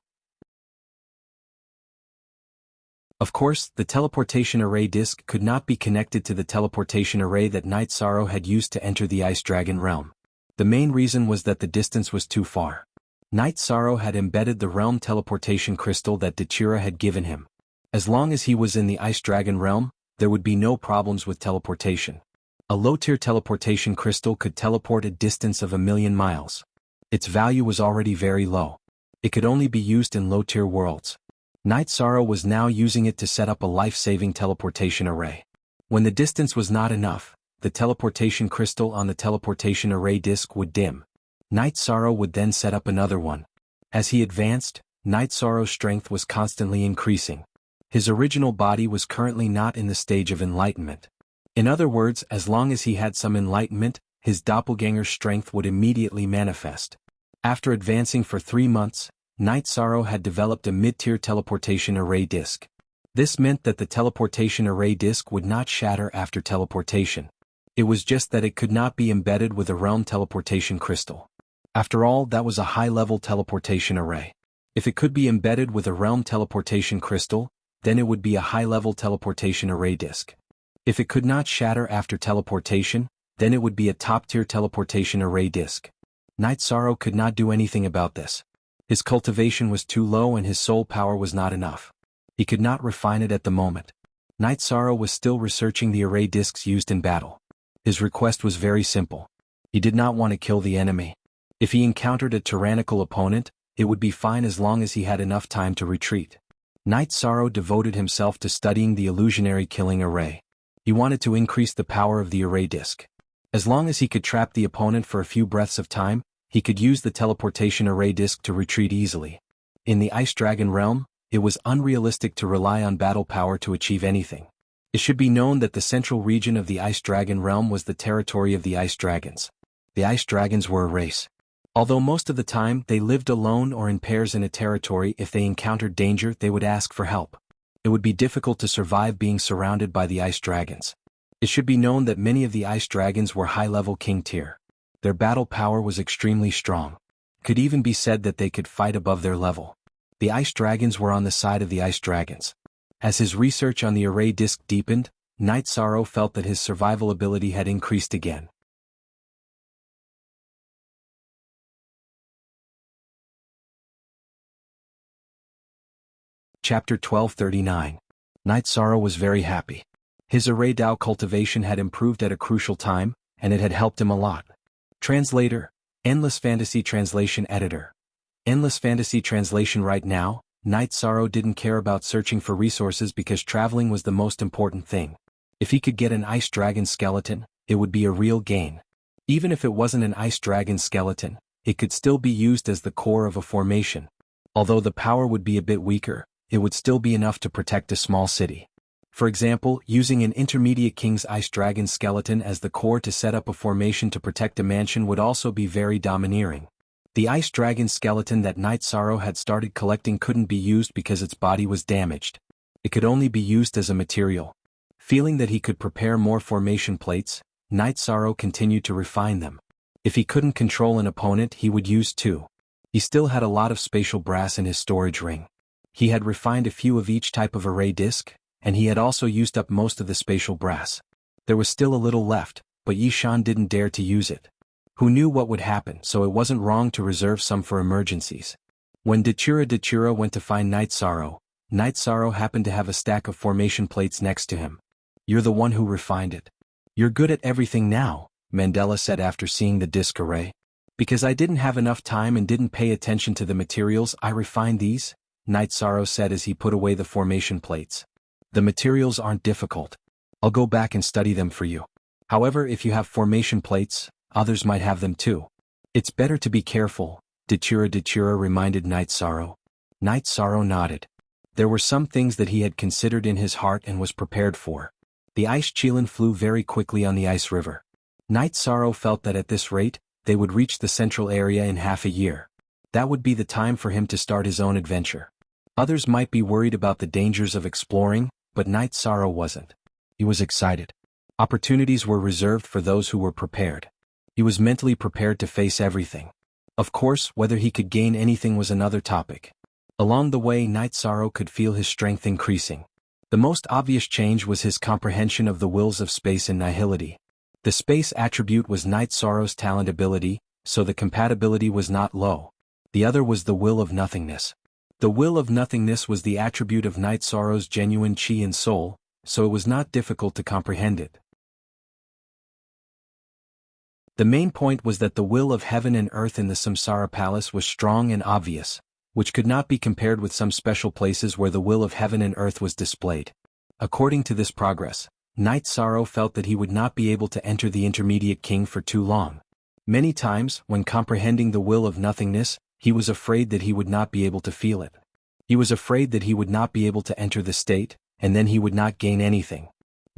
Of course, the teleportation array disk could not be connected to the teleportation array that Night Sorrow had used to enter the Ice Dragon realm. The main reason was that the distance was too far. Night Sorrow had embedded the realm teleportation crystal that Dachira had given him. As long as he was in the Ice Dragon realm, there would be no problems with teleportation. A low-tier teleportation crystal could teleport a distance of 1,000,000 miles. Its value was already very low. It could only be used in low-tier worlds. Night Sorrow was now using it to set up a life-saving teleportation array. When the distance was not enough, the teleportation crystal on the teleportation array disk would dim. Night Sorrow would then set up another one. As he advanced, Night Sorrow's strength was constantly increasing. His original body was currently not in the stage of enlightenment. In other words, as long as he had some enlightenment, his doppelganger's strength would immediately manifest. After advancing for 3 months, Night Sorrow had developed a mid-tier teleportation array disk. This meant that the teleportation array disk would not shatter after teleportation. It was just that it could not be embedded with a realm teleportation crystal. After all, that was a high-level teleportation array. If it could be embedded with a realm teleportation crystal, then it would be a high-level teleportation array disk. If it could not shatter after teleportation, then it would be a top-tier teleportation array disk. Night Sorrow could not do anything about this. His cultivation was too low and his soul power was not enough. He could not refine it at the moment. Night Sorrow was still researching the array disks used in battle. His request was very simple. He did not want to kill the enemy. If he encountered a tyrannical opponent, it would be fine as long as he had enough time to retreat. Night Sorrow devoted himself to studying the illusionary killing array. He wanted to increase the power of the array disk. As long as he could trap the opponent for a few breaths of time, he could use the teleportation array disk to retreat easily. In the Ice Dragon realm, it was unrealistic to rely on battle power to achieve anything. It should be known that the central region of the Ice Dragon realm was the territory of the Ice Dragons. The Ice Dragons were a race. Although most of the time they lived alone or in pairs in a territory, if they encountered danger they would ask for help. It would be difficult to survive being surrounded by the Ice Dragons. It should be known that many of the Ice Dragons were high-level king tier. Their battle power was extremely strong. Could even be said that they could fight above their level. The Ice Dragons were on the side of the Ice Dragons. As his research on the array disk deepened, Night Sorrow felt that his survival ability had increased again. Chapter 1239. Night Sorrow was very happy. His array Dao cultivation had improved at a crucial time, and it had helped him a lot. Translator, Endless Fantasy Translation Editor. Endless Fantasy Translation. Right now, Night Sorrow didn't care about searching for resources because traveling was the most important thing. If he could get an Ice Dragon skeleton, it would be a real gain. Even if it wasn't an Ice Dragon skeleton, it could still be used as the core of a formation. Although the power would be a bit weaker, it would still be enough to protect a small city. For example, using an intermediate King's Ice Dragon skeleton as the core to set up a formation to protect a mansion would also be very domineering. The Ice Dragon skeleton that Night Sorrow had started collecting couldn't be used because its body was damaged. It could only be used as a material. Feeling that he could prepare more formation plates, Night Sorrow continued to refine them. If he couldn't control an opponent, he would use 2. He still had a lot of spatial brass in his storage ring. He had refined a few of each type of array disk, and he had also used up most of the spatial brass. There was still a little left, but Yishan didn't dare to use it. Who knew what would happen, so it wasn't wrong to reserve some for emergencies. When Dachura went to find Night Sorrow happened to have a stack of formation plates next to him. "You're the one who refined it. You're good at everything now," Mandela said after seeing the disk array. "Because I didn't have enough time and didn't pay attention to the materials, I refined these," Night Sorrow said as he put away the formation plates. "The materials aren't difficult. I'll go back and study them for you. However, if you have formation plates, others might have them too. It's better to be careful," Dachura reminded Night Sorrow. Night Sorrow nodded. There were some things that he had considered in his heart and was prepared for. The Ice Qilin flew very quickly on the Ice River. Night Sorrow felt that at this rate, they would reach the central area in half a year. That would be the time for him to start his own adventure. Others might be worried about the dangers of exploring, but Night Sorrow wasn't. He was excited. Opportunities were reserved for those who were prepared. He was mentally prepared to face everything. Of course, whether he could gain anything was another topic. Along the way, Night Sorrow could feel his strength increasing. The most obvious change was his comprehension of the wills of space and nihility. The space attribute was Night Sorrow's talent ability, so the compatibility was not low. The other was the will of nothingness. The will of nothingness was the attribute of Night Sorrow's genuine chi and soul, so it was not difficult to comprehend it. The main point was that the will of heaven and earth in the Samsara Palace was strong and obvious, which could not be compared with some special places where the will of heaven and earth was displayed. According to this progress, Night Sorrow felt that he would not be able to enter the Intermediate King for too long. Many times, when comprehending the will of nothingness, he was afraid that he would not be able to feel it. He was afraid that he would not be able to enter the state, and then he would not gain anything.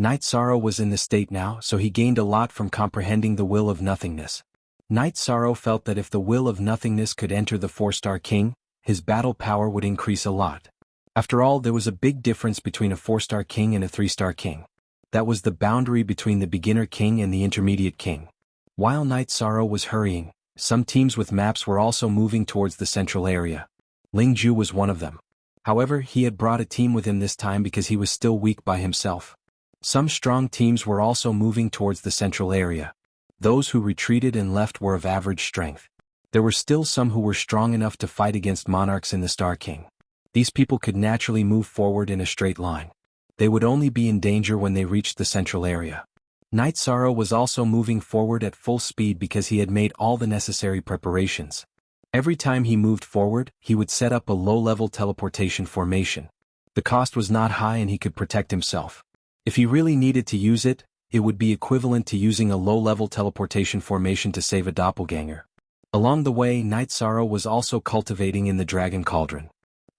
Night Sorrow was in the state now, so he gained a lot from comprehending the will of nothingness. Night Sorrow felt that if the will of nothingness could enter the 4-star king, his battle power would increase a lot. After all, there was a big difference between a 4-star king and a 3-star king. That was the boundary between the beginner king and the intermediate king. While Night Sorrow was hurrying, some teams with maps were also moving towards the central area. Ling Ju was one of them. However, he had brought a team with him this time because he was still weak by himself. Some strong teams were also moving towards the central area. Those who retreated and left were of average strength. There were still some who were strong enough to fight against monarchs in the Star King. These people could naturally move forward in a straight line. They would only be in danger when they reached the central area. Night Sorrow was also moving forward at full speed because he had made all the necessary preparations. Every time he moved forward, he would set up a low-level teleportation formation. The cost was not high and he could protect himself. If he really needed to use it, it would be equivalent to using a low-level teleportation formation to save a doppelganger. Along the way, Night Sorrow was also cultivating in the Dragon Cauldron.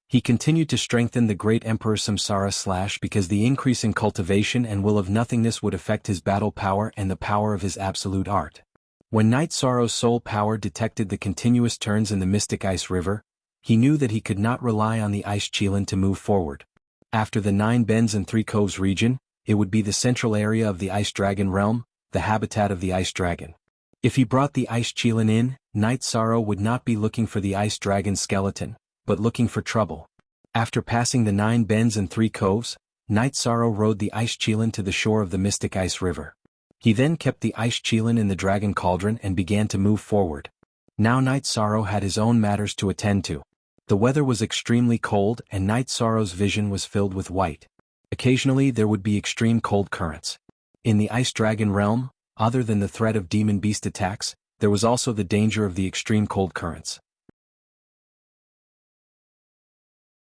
He continued to strengthen the Great Emperor Samsara / because the increase in cultivation and will of nothingness would affect his battle power and the power of his absolute art. When Night Sorrow's soul power detected the continuous turns in the Mystic Ice River, he knew that he could not rely on the Ice Qilin to move forward. After the 9 Bends and 3 Coves region, it would be the central area of the Ice Dragon realm, the habitat of the Ice Dragon. If he brought the Ice Qilin in, Night Sorrow would not be looking for the Ice Dragon skeleton, but looking for trouble. After passing the 9 Bends and 3 Coves, Night Sorrow rode the Ice Qilin to the shore of the Mystic Ice River. He then kept the Ice Qilin in the Dragon Cauldron and began to move forward. Now Night Sorrow had his own matters to attend to. The weather was extremely cold and Night Sorrow's vision was filled with white. Occasionally there would be extreme cold currents. In the Ice Dragon realm, other than the threat of demon beast attacks, there was also the danger of the extreme cold currents.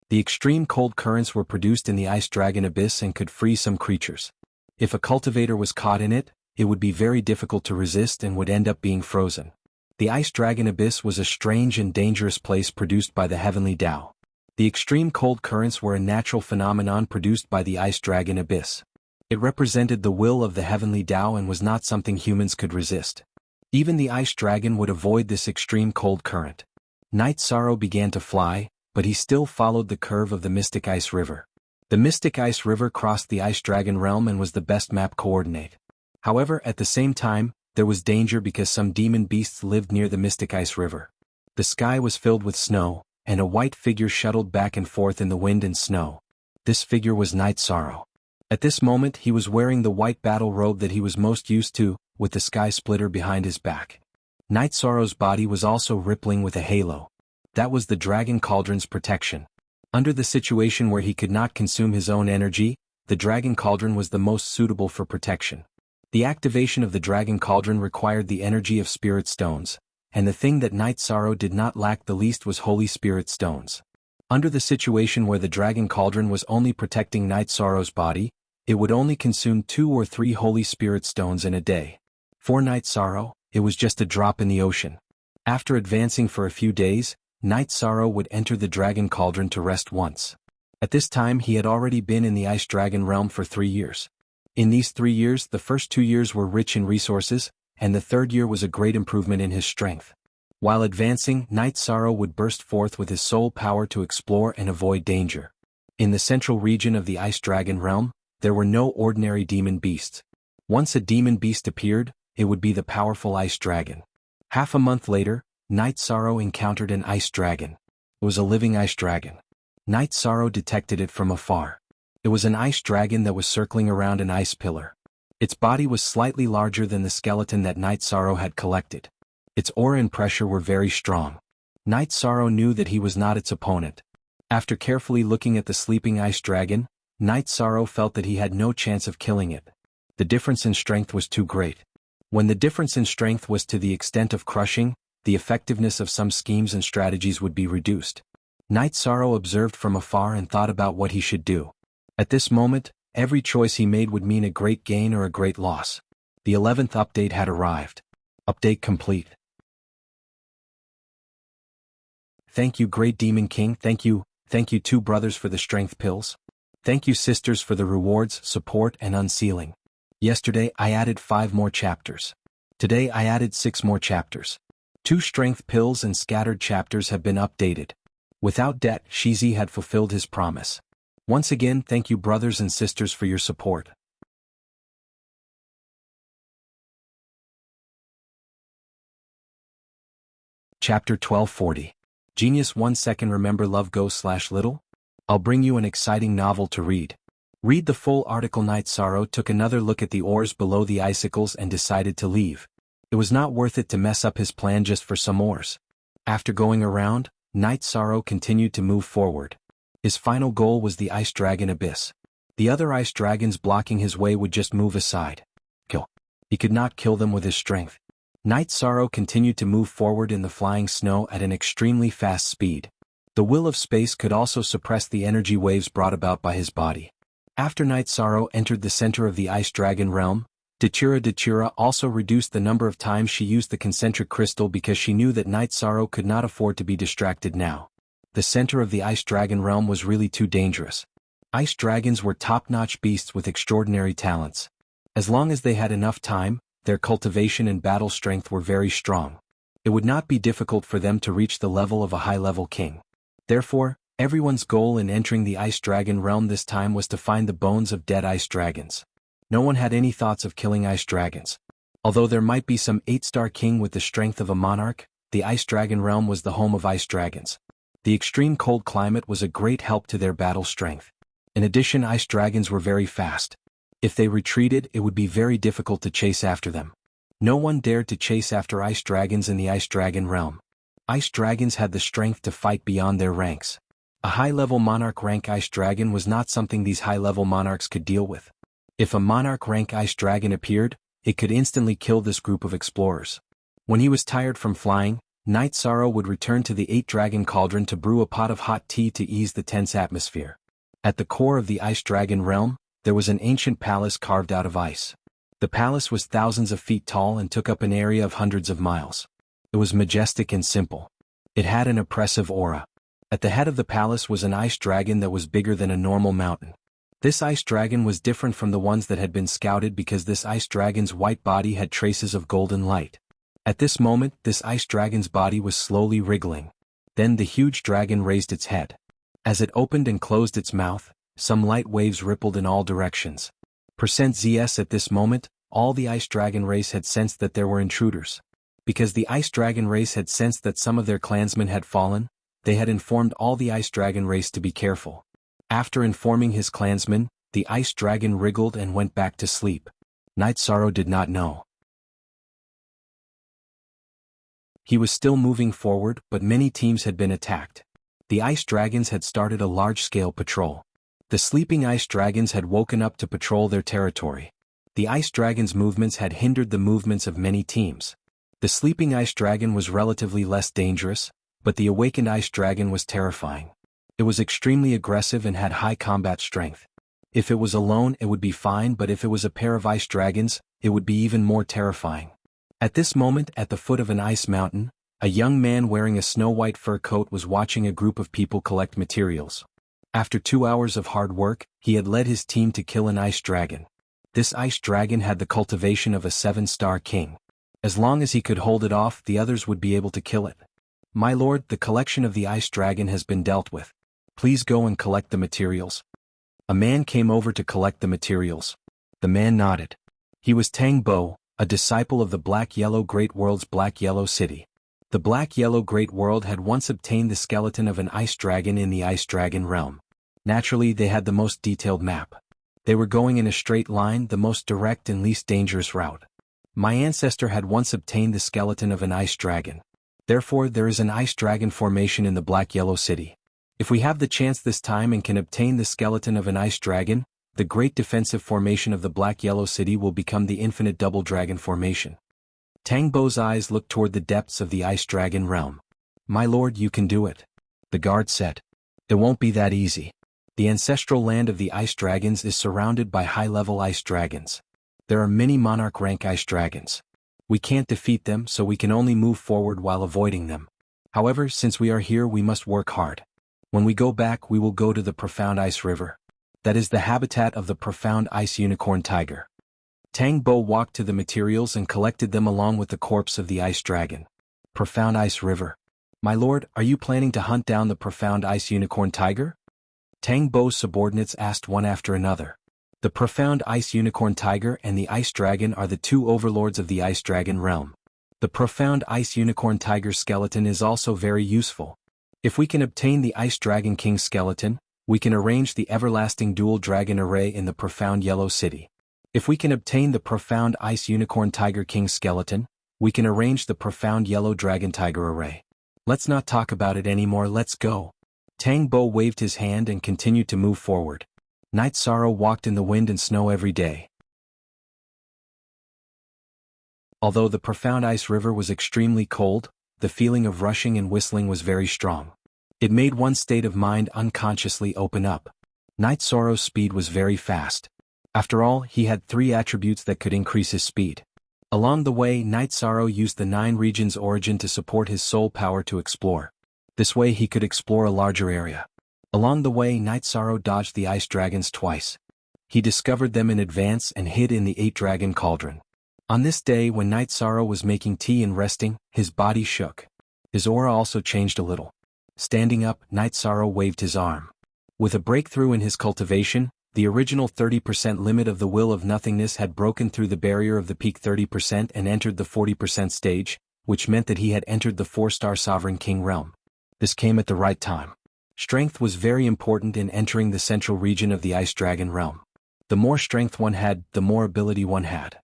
The extreme cold currents were produced in the Ice Dragon Abyss and could freeze some creatures. If a cultivator was caught in it, it would be very difficult to resist and would end up being frozen. The Ice Dragon Abyss was a strange and dangerous place produced by the Heavenly Tao. The extreme cold currents were a natural phenomenon produced by the Ice Dragon Abyss. It represented the will of the Heavenly Tao and was not something humans could resist. Even the Ice Dragon would avoid this extreme cold current. Night Sorrow began to fly, but he still followed the curve of the Mystic Ice River. The Mystic Ice River crossed the Ice Dragon realm and was the best map coordinate. However, at the same time, there was danger because some demon beasts lived near the Mystic Ice River. The sky was filled with snow, and a white figure shuttled back and forth in the wind and snow. This figure was Night Sorrow. At this moment he was wearing the white battle robe that he was most used to, with the sky splitter behind his back. Night Sorrow's body was also rippling with a halo. That was the Dragon Cauldron's protection. Under the situation where he could not consume his own energy, the Dragon Cauldron was the most suitable for protection. The activation of the Dragon Cauldron required the energy of Spirit Stones, and the thing that Night Sorrow did not lack the least was Holy Spirit Stones. Under the situation where the Dragon Cauldron was only protecting Night Sorrow's body, it would only consume 2 or 3 Holy Spirit Stones in a day. For Night Sorrow, it was just a drop in the ocean. After advancing for a few days, Night Sorrow would enter the Dragon Cauldron to rest once. At this time he had already been in the Ice Dragon realm for 3 years. In these 3 years, the first 2 years were rich in resources, and the 3rd year was a great improvement in his strength. While advancing, Night Sorrow would burst forth with his soul power to explore and avoid danger. In the central region of the Ice Dragon realm, there were no ordinary demon beasts. Once a demon beast appeared, it would be the powerful Ice Dragon. Half a month later, Night Sorrow encountered an Ice Dragon. It was a living Ice Dragon. Night Sorrow detected it from afar. It was an Ice Dragon that was circling around an ice pillar. Its body was slightly larger than the skeleton that Night Sorrow had collected. Its aura and pressure were very strong. Night Sorrow knew that he was not its opponent. After carefully looking at the sleeping Ice Dragon, Night Sorrow felt that he had no chance of killing it. The difference in strength was too great. When the difference in strength was to the extent of crushing, the effectiveness of some schemes and strategies would be reduced. Night Sorrow observed from afar and thought about what he should do. At this moment, every choice he made would mean a great gain or a great loss. The 11th update had arrived. Update complete. Thank you, Great Demon King. Thank you 2 brothers for the strength pills. Thank you sisters for the rewards, support and unsealing. Yesterday I added 5 more chapters. Today I added 6 more chapters. 2 strength pills and scattered chapters have been updated. Without debt, Shizi had fulfilled his promise. Once again, thank you brothers and sisters for your support. Chapter 1240. Genius 1 second. Remember love go/little? I'll bring you an exciting novel to read. Read the full article. Night Sorrow took another look at the oars below the icicles and decided to leave. It was not worth it to mess up his plan just for some oars. After going around, Night Sorrow continued to move forward. His final goal was the ice dragon abyss. The other ice dragons blocking his way would just move aside. Kill. He could not kill them with his strength. Night Sorrow continued to move forward in the flying snow at an extremely fast speed. The will of space could also suppress the energy waves brought about by his body. After Night Sorrow entered the center of the ice dragon realm, Datura also reduced the number of times she used the concentric crystal because she knew that Night Sorrow could not afford to be distracted now. The center of the ice dragon realm was really too dangerous. Ice dragons were top-notch beasts with extraordinary talents. As long as they had enough time, their cultivation and battle strength were very strong. It would not be difficult for them to reach the level of a high-level king. Therefore, everyone's goal in entering the ice dragon realm this time was to find the bones of dead ice dragons. No one had any thoughts of killing ice dragons. Although there might be some 8-star king with the strength of a monarch, the ice dragon realm was the home of ice dragons. The extreme cold climate was a great help to their battle strength. In addition, ice dragons were very fast. If they retreated, it would be very difficult to chase after them. No one dared to chase after ice dragons in the ice dragon realm. Ice dragons had the strength to fight beyond their ranks. A high-level monarch rank ice dragon was not something these high-level monarchs could deal with. If a monarch rank ice dragon appeared, it could instantly kill this group of explorers. When he was tired from flying, Night Sorrow would return to the 8-dragon cauldron to brew a pot of hot tea to ease the tense atmosphere. At the core of the ice dragon realm, there was an ancient palace carved out of ice. The palace was thousands of feet tall and took up an area of hundreds of miles. It was majestic and simple. It had an oppressive aura. At the head of the palace was an ice dragon that was bigger than a normal mountain. This ice dragon was different from the ones that had been scouted because this ice dragon's white body had traces of golden light. At this moment, this ice dragon's body was slowly wriggling. Then the huge dragon raised its head. As it opened and closed its mouth, some light waves rippled in all directions. %ZS At this moment, all the ice dragon race had sensed that there were intruders. Because the ice dragon race had sensed that some of their clansmen had fallen, they had informed all the ice dragon race to be careful. After informing his clansmen, the ice dragon wriggled and went back to sleep. Night Sorrow did not know. He was still moving forward, but many teams had been attacked. The ice dragons had started a large-scale patrol. The sleeping ice dragons had woken up to patrol their territory. The ice dragons' movements had hindered the movements of many teams. The sleeping ice dragon was relatively less dangerous, but the awakened ice dragon was terrifying. It was extremely aggressive and had high combat strength. If it was alone, it would be fine, but if it was a pair of ice dragons, it would be even more terrifying. At this moment, at the foot of an ice mountain, a young man wearing a snow-white fur coat was watching a group of people collect materials. After 2 hours of hard work, he had led his team to kill an ice dragon. This ice dragon had the cultivation of a 7-star king. As long as he could hold it off, the others would be able to kill it. My lord, the collection of the ice dragon has been dealt with. Please go and collect the materials. A man came over to collect the materials. The man nodded. He was Tang Bo, a disciple of the Black-Yellow Great World's Black-Yellow City. The Black-Yellow Great World had once obtained the skeleton of an ice dragon in the ice dragon realm. Naturally, they had the most detailed map. They were going in a straight line, the most direct and least dangerous route. My ancestor had once obtained the skeleton of an ice dragon. Therefore, there is an ice dragon formation in the Black-Yellow City. If we have the chance this time and can obtain the skeleton of an ice dragon, the great defensive formation of the Black-Yellow City will become the infinite double dragon formation. Tang Bo's eyes looked toward the depths of the ice dragon realm. My lord, you can do it. The guard said. It won't be that easy. The ancestral land of the ice dragons is surrounded by high-level ice dragons. There are many monarch rank ice dragons. We can't defeat them, so we can only move forward while avoiding them. However, since we are here, we must work hard. When we go back, we will go to the profound ice river. That is the habitat of the profound ice unicorn tiger. Tang Bo walked to the materials and collected them along with the corpse of the ice dragon. Profound Ice River. My lord, are you planning to hunt down the profound ice unicorn tiger? Tang Bo's subordinates asked one after another. The profound ice unicorn tiger and the ice dragon are the two overlords of the ice dragon realm. The profound ice unicorn tiger's skeleton is also very useful. If we can obtain the ice dragon king's skeleton, we can arrange the everlasting dual dragon array in the profound yellow city. If we can obtain the profound ice unicorn tiger king's skeleton, we can arrange the profound yellow dragon tiger array. Let's not talk about it anymore, let's go. Tang Bo waved his hand and continued to move forward. Night Sorrow walked in the wind and snow every day. Although the profound ice river was extremely cold, the feeling of rushing and whistling was very strong. It made one's state of mind unconsciously open up. Night Sorrow's speed was very fast. After all, he had 3 attributes that could increase his speed. Along the way, Night Sorrow used the 9 regions origin to support his soul power to explore. This way he could explore a larger area. Along the way, Night Sorrow dodged the ice dragons twice. He discovered them in advance and hid in the 8-dragon cauldron. On this day, when Night Sorrow was making tea and resting, his body shook. His aura also changed a little. Standing up, Night Sorrow waved his arm. With a breakthrough in his cultivation, the original 30% limit of the will of nothingness had broken through the barrier of the peak 30% and entered the 40% stage, which meant that he had entered the 4-star Sovereign King realm. This came at the right time. Strength was very important in entering the central region of the Ice Dragon realm. The more strength one had, the more ability one had.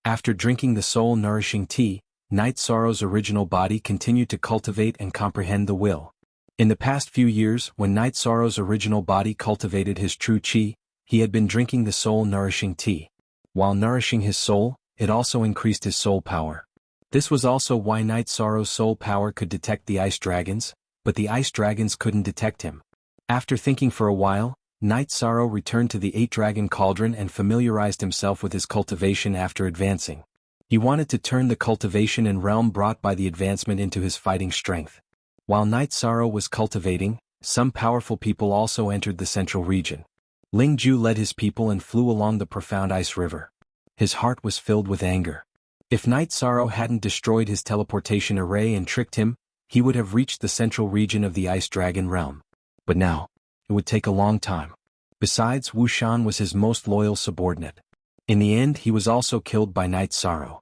After drinking the soul-nourishing tea, Night Sorrow's original body continued to cultivate and comprehend the will. In the past few years, when Night Sorrow's original body cultivated his true chi, he had been drinking the soul-nourishing tea. While nourishing his soul, it also increased his soul power. This was also why Night Sorrow's soul power could detect the ice dragons, but the ice dragons couldn't detect him. After thinking for a while, Night Sorrow returned to the 8-dragon cauldron and familiarized himself with his cultivation after advancing. He wanted to turn the cultivation and realm brought by the advancement into his fighting strength. While Night Sorrow was cultivating, some powerful people also entered the central region. Ling Ju led his people and flew along the profound ice river. His heart was filled with anger. If Night Sorrow hadn't destroyed his teleportation array and tricked him, he would have reached the central region of the Ice Dragon realm. But now, it would take a long time. Besides, Wuxian was his most loyal subordinate. In the end, he was also killed by Night Sorrow.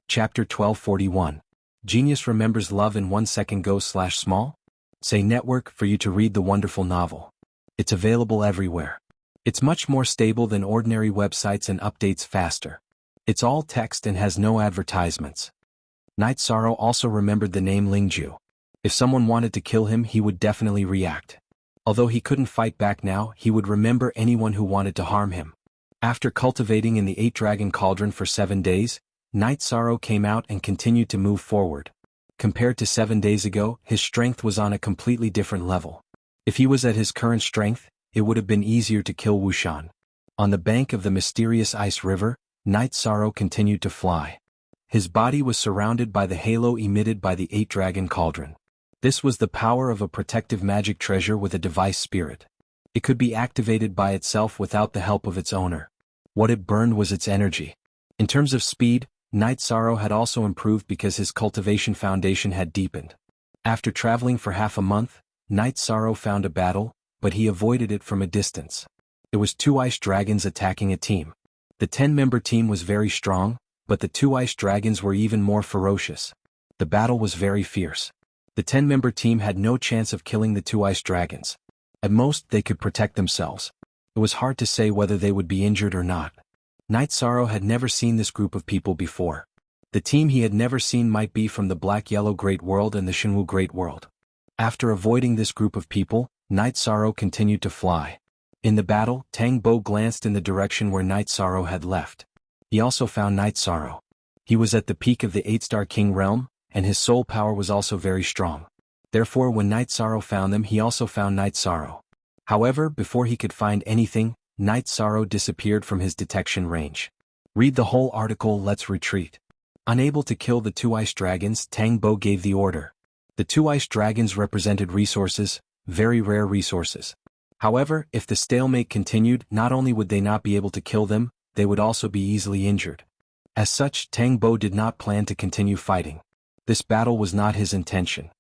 Chapter 1241. Genius remembers love in 1 second go/small? Say network for you to read the wonderful novel. It's available everywhere. It's much more stable than ordinary websites and updates faster. It's all text and has no advertisements. Night Sorrow also remembered the name Lingju. If someone wanted to kill him, he would definitely react. Although he couldn't fight back now, he would remember anyone who wanted to harm him. After cultivating in the 8-dragon cauldron for 7 days, Night Sorrow came out and continued to move forward. Compared to 7 days ago, his strength was on a completely different level. If he was at his current strength, it would have been easier to kill Wuxian. On the bank of the mysterious ice river, Night Sorrow continued to fly. His body was surrounded by the halo emitted by the 8-dragon cauldron. This was the power of a protective magic treasure with a device spirit. It could be activated by itself without the help of its owner. What it burned was its energy. In terms of speed, Night Sorrow had also improved because his cultivation foundation had deepened. After traveling for half a month, Night Sorrow found a battle, but he avoided it from a distance. It was 2 ice dragons attacking a team. The 10-member team was very strong, but the 2 ice dragons were even more ferocious. The battle was very fierce. The 10-member team had no chance of killing the 2 ice dragons. At most, they could protect themselves. It was hard to say whether they would be injured or not. Night Sorrow had never seen this group of people before. The team he had never seen might be from the Black-Yellow Great World and the Jianghu Great World. After avoiding this group of people, Night Sorrow continued to fly. In the battle, Tang Bo glanced in the direction where Night Sorrow had left. He also found Night Sorrow. He was at the peak of the 8-star King realm, and his soul power was also very strong. Therefore, when Night Sorrow found them, he also found Night Sorrow. However, before he could find anything, Night Sorrow disappeared from his detection range. Read the whole article. Let's retreat. Unable to kill the 2 ice dragons, Tang Bo gave the order. The two ice dragons represented resources, very rare resources. However, if the stalemate continued, not only would they not be able to kill them, they would also be easily injured. As such, Tang Bo did not plan to continue fighting. This battle was not his intention.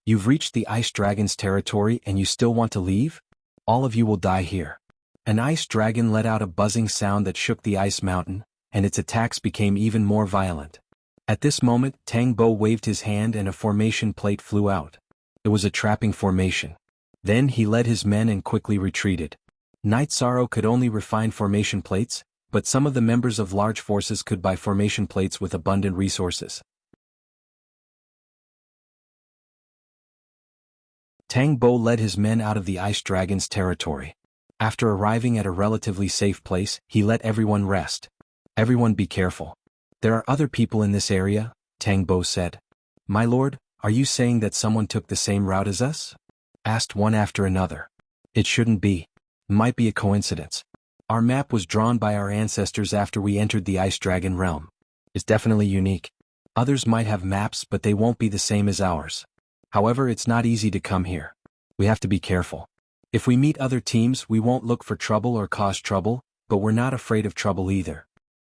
You've reached the ice dragon's territory and you still want to leave? All of you will die here. An ice dragon let out a buzzing sound that shook the ice mountain, and its attacks became even more violent. At this moment, Tang Bo waved his hand and a formation plate flew out. It was a trapping formation. Then he led his men and quickly retreated. Night Sorrow could only refine formation plates, but some of the members of large forces could buy formation plates with abundant resources. Tang Bo led his men out of the ice dragon's territory. After arriving at a relatively safe place, he let everyone rest. Everyone be careful. There are other people in this area, Tang Bo said. My lord, are you saying that someone took the same route as us? Asked one after another. It shouldn't be. Might be a coincidence. Our map was drawn by our ancestors after we entered the ice dragon realm. It's definitely unique. Others might have maps but they won't be the same as ours. However, it's not easy to come here. We have to be careful. If we meet other teams, we won't look for trouble or cause trouble, but we're not afraid of trouble either.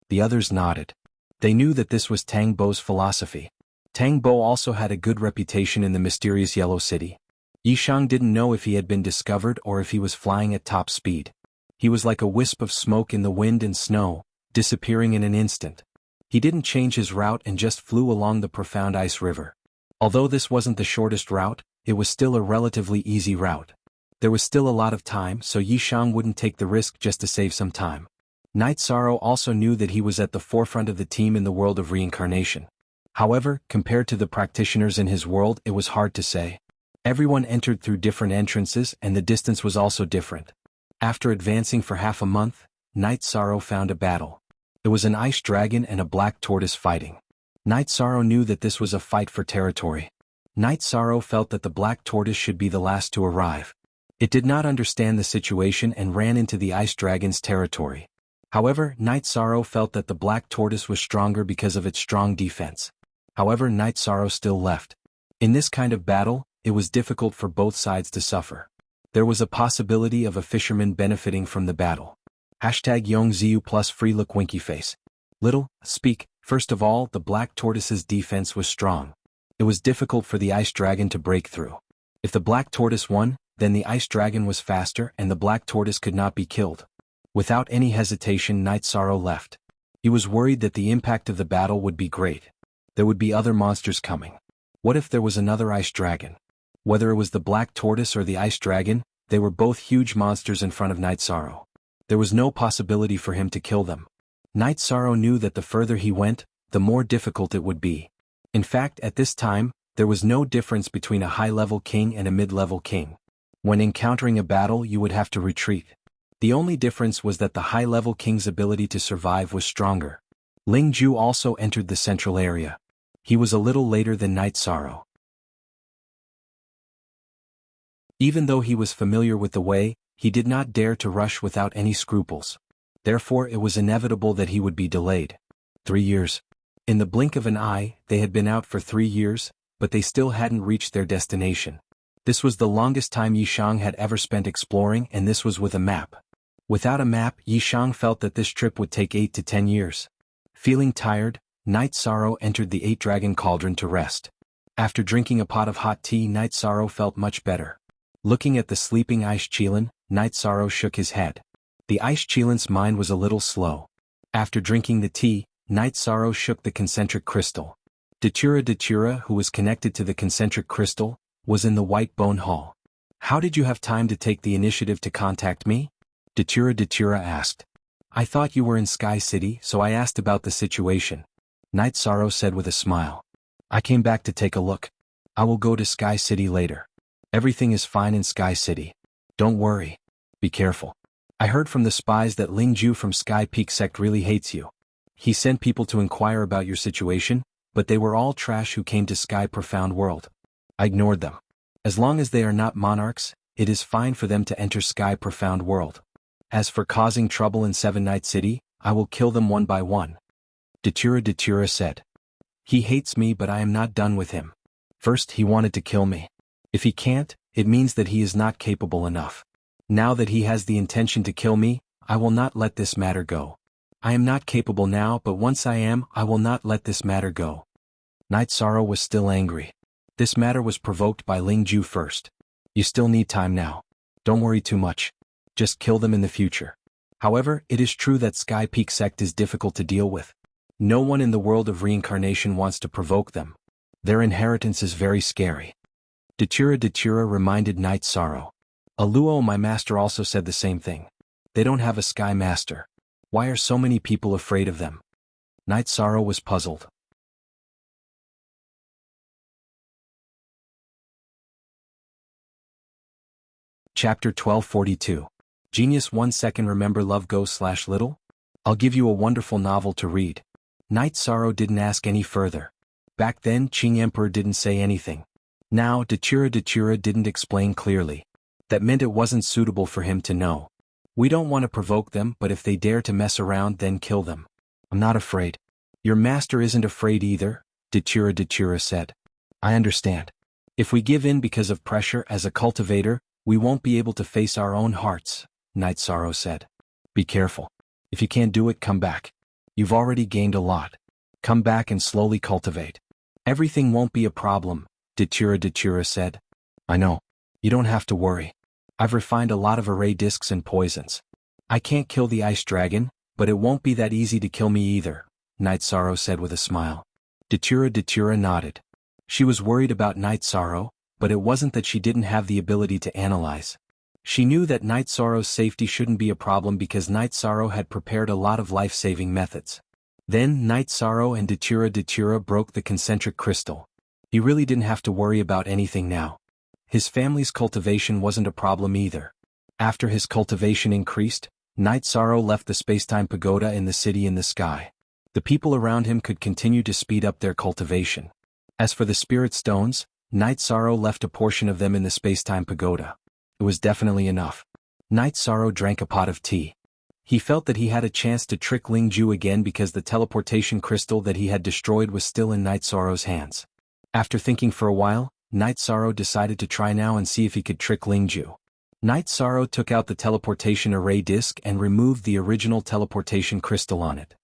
The others nodded. They knew that this was Tang Bo's philosophy. Tang Bo also had a good reputation in the mysterious Yellow City. Yishang didn't know if he had been discovered or if he was flying at top speed. He was like a wisp of smoke in the wind and snow, disappearing in an instant. He didn't change his route and just flew along the profound ice river. Although this wasn't the shortest route, it was still a relatively easy route. There was still a lot of time, so Yishang wouldn't take the risk just to save some time. Night Sorrow also knew that he was at the forefront of the team in the world of reincarnation. However, compared to the practitioners in his world, it was hard to say. Everyone entered through different entrances and the distance was also different. After advancing for half a month, Night Sorrow found a battle. It was an ice dragon and a black tortoise fighting. Night Sorrow knew that this was a fight for territory. Night Sorrow felt that the black tortoise should be the last to arrive. It did not understand the situation and ran into the ice dragon's territory. However, Night Sorrow felt that the black tortoise was stronger because of its strong defense. However, Night Sorrow still left. In this kind of battle, it was difficult for both sides to suffer. There was a possibility of a fisherman benefiting from the battle. #YongZiu plus free look winky face. Little, speak. First of all, the black tortoise's defense was strong. It was difficult for the ice dragon to break through. If the black tortoise won, then the ice dragon was faster and the black tortoise could not be killed. Without any hesitation, Night Sorrow left. He was worried that the impact of the battle would be great. There would be other monsters coming. What if there was another ice dragon? Whether it was the black tortoise or the ice dragon, they were both huge monsters in front of Night Sorrow. There was no possibility for him to kill them. Night Sorrow knew that the further he went, the more difficult it would be. In fact, at this time, there was no difference between a high-level king and a mid-level king. When encountering a battle, you would have to retreat. The only difference was that the high-level king's ability to survive was stronger. Ling Ju also entered the central area. He was a little later than Night Sorrow. Even though he was familiar with the way, he did not dare to rush without any scruples. Therefore, it was inevitable that he would be delayed. 3 years. In the blink of an eye, they had been out for 3 years, but they still hadn't reached their destination. This was the longest time Yishang had ever spent exploring, and this was with a map. Without a map, Yishang felt that this trip would take 8 to 10 years. Feeling tired, Night Sorrow entered the 8-dragon cauldron to rest. After drinking a pot of hot tea, Night Sorrow felt much better. Looking at the sleeping Ice Qilin, Night Sorrow shook his head. The Ice Qilin's mind was a little slow. After drinking the tea, Night Sorrow shook the concentric crystal. Datura, who was connected to the concentric crystal, was in the White Bone Hall. How did you have time to take the initiative to contact me? Datura asked. I thought you were in Sky City, so I asked about the situation. Night Sorrow said with a smile. I came back to take a look. I will go to Sky City later. Everything is fine in Sky City. Don't worry. Be careful. I heard from the spies that Ling Ju from Sky Peak Sect really hates you. He sent people to inquire about your situation, but they were all trash who came to Sky Profound World. I ignored them. As long as they are not monarchs, it is fine for them to enter Sky Profound World. As for causing trouble in Seven Night City, I will kill them one by one. Datura said. He hates me, but I am not done with him. First, he wanted to kill me. If he can't, it means that he is not capable enough. Now that he has the intention to kill me, I will not let this matter go. I am not capable now, but once I am, I will not let this matter go. Night Sorrow was still angry. This matter was provoked by Ling Ju first. You still need time now. Don't worry too much. Just kill them in the future. However, it is true that Sky Peak sect is difficult to deal with. No one in the world of reincarnation wants to provoke them. Their inheritance is very scary. Datura reminded Night Sorrow. Aluo, my master, also said the same thing. They don't have a Sky Master. Why are so many people afraid of them? Night Sorrow was puzzled. Chapter 1242. Genius 1 second. Remember love go/little? I'll give you a wonderful novel to read. Night Sorrow didn't ask any further. Back then, Qing Emperor didn't say anything. Now, Datura didn't explain clearly. That meant it wasn't suitable for him to know. We don't want to provoke them, but if they dare to mess around, then kill them. I'm not afraid. Your master isn't afraid either, Datura said. I understand. If we give in because of pressure as a cultivator, we won't be able to face our own hearts, Night Sorrow said. Be careful. If you can't do it, come back. You've already gained a lot. Come back and slowly cultivate. Everything won't be a problem, Datura said. I know. You don't have to worry. I've refined a lot of array discs and poisons. I can't kill the ice dragon, but it won't be that easy to kill me either, Night Sorrow said with a smile. Datura nodded. She was worried about Night Sorrow, but it wasn't that she didn't have the ability to analyze. She knew that Night Sorrow's safety shouldn't be a problem because Night Sorrow had prepared a lot of life-saving methods. Then Night Sorrow and Datura broke the concentric crystal. He really didn't have to worry about anything now. His family's cultivation wasn't a problem either. After his cultivation increased, Night Sorrow left the spacetime pagoda in the city in the sky. The people around him could continue to speed up their cultivation. As for the spirit stones, Night Sorrow left a portion of them in the spacetime pagoda. It was definitely enough. Night Sorrow drank a pot of tea. He felt that he had a chance to trick Ling Ju again because the teleportation crystal that he had destroyed was still in Night Sorrow's hands. After thinking for a while, Night Sorrow decided to try now and see if he could trick Ling Ju. Night Sorrow took out the teleportation array disc and removed the original teleportation crystal on it.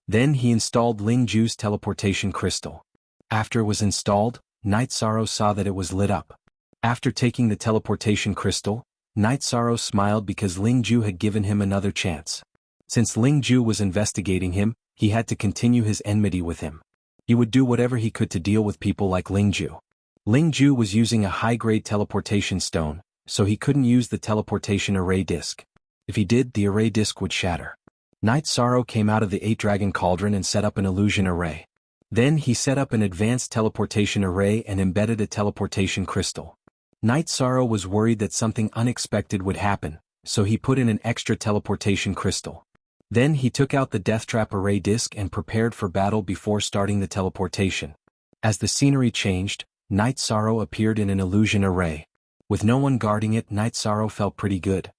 Then he installed Ling Ju's teleportation crystal. After it was installed, Night Sorrow saw that it was lit up. After taking the teleportation crystal, Night Sorrow smiled because Ling Ju had given him another chance. Since Ling Ju was investigating him, he had to continue his enmity with him. He would do whatever he could to deal with people like Ling Ju. Ling Ju was using a high-grade teleportation stone, so he couldn't use the teleportation array disc. If he did, the array disc would shatter. Night Sorrow came out of the 8-dragon cauldron and set up an illusion array. Then he set up an advanced teleportation array and embedded a teleportation crystal. Night Sorrow was worried that something unexpected would happen, so he put in an extra teleportation crystal. Then he took out the Death Trap array disc and prepared for battle before starting the teleportation. As the scenery changed, Night Sorrow appeared in an illusion array. With no one guarding it, Night Sorrow felt pretty good.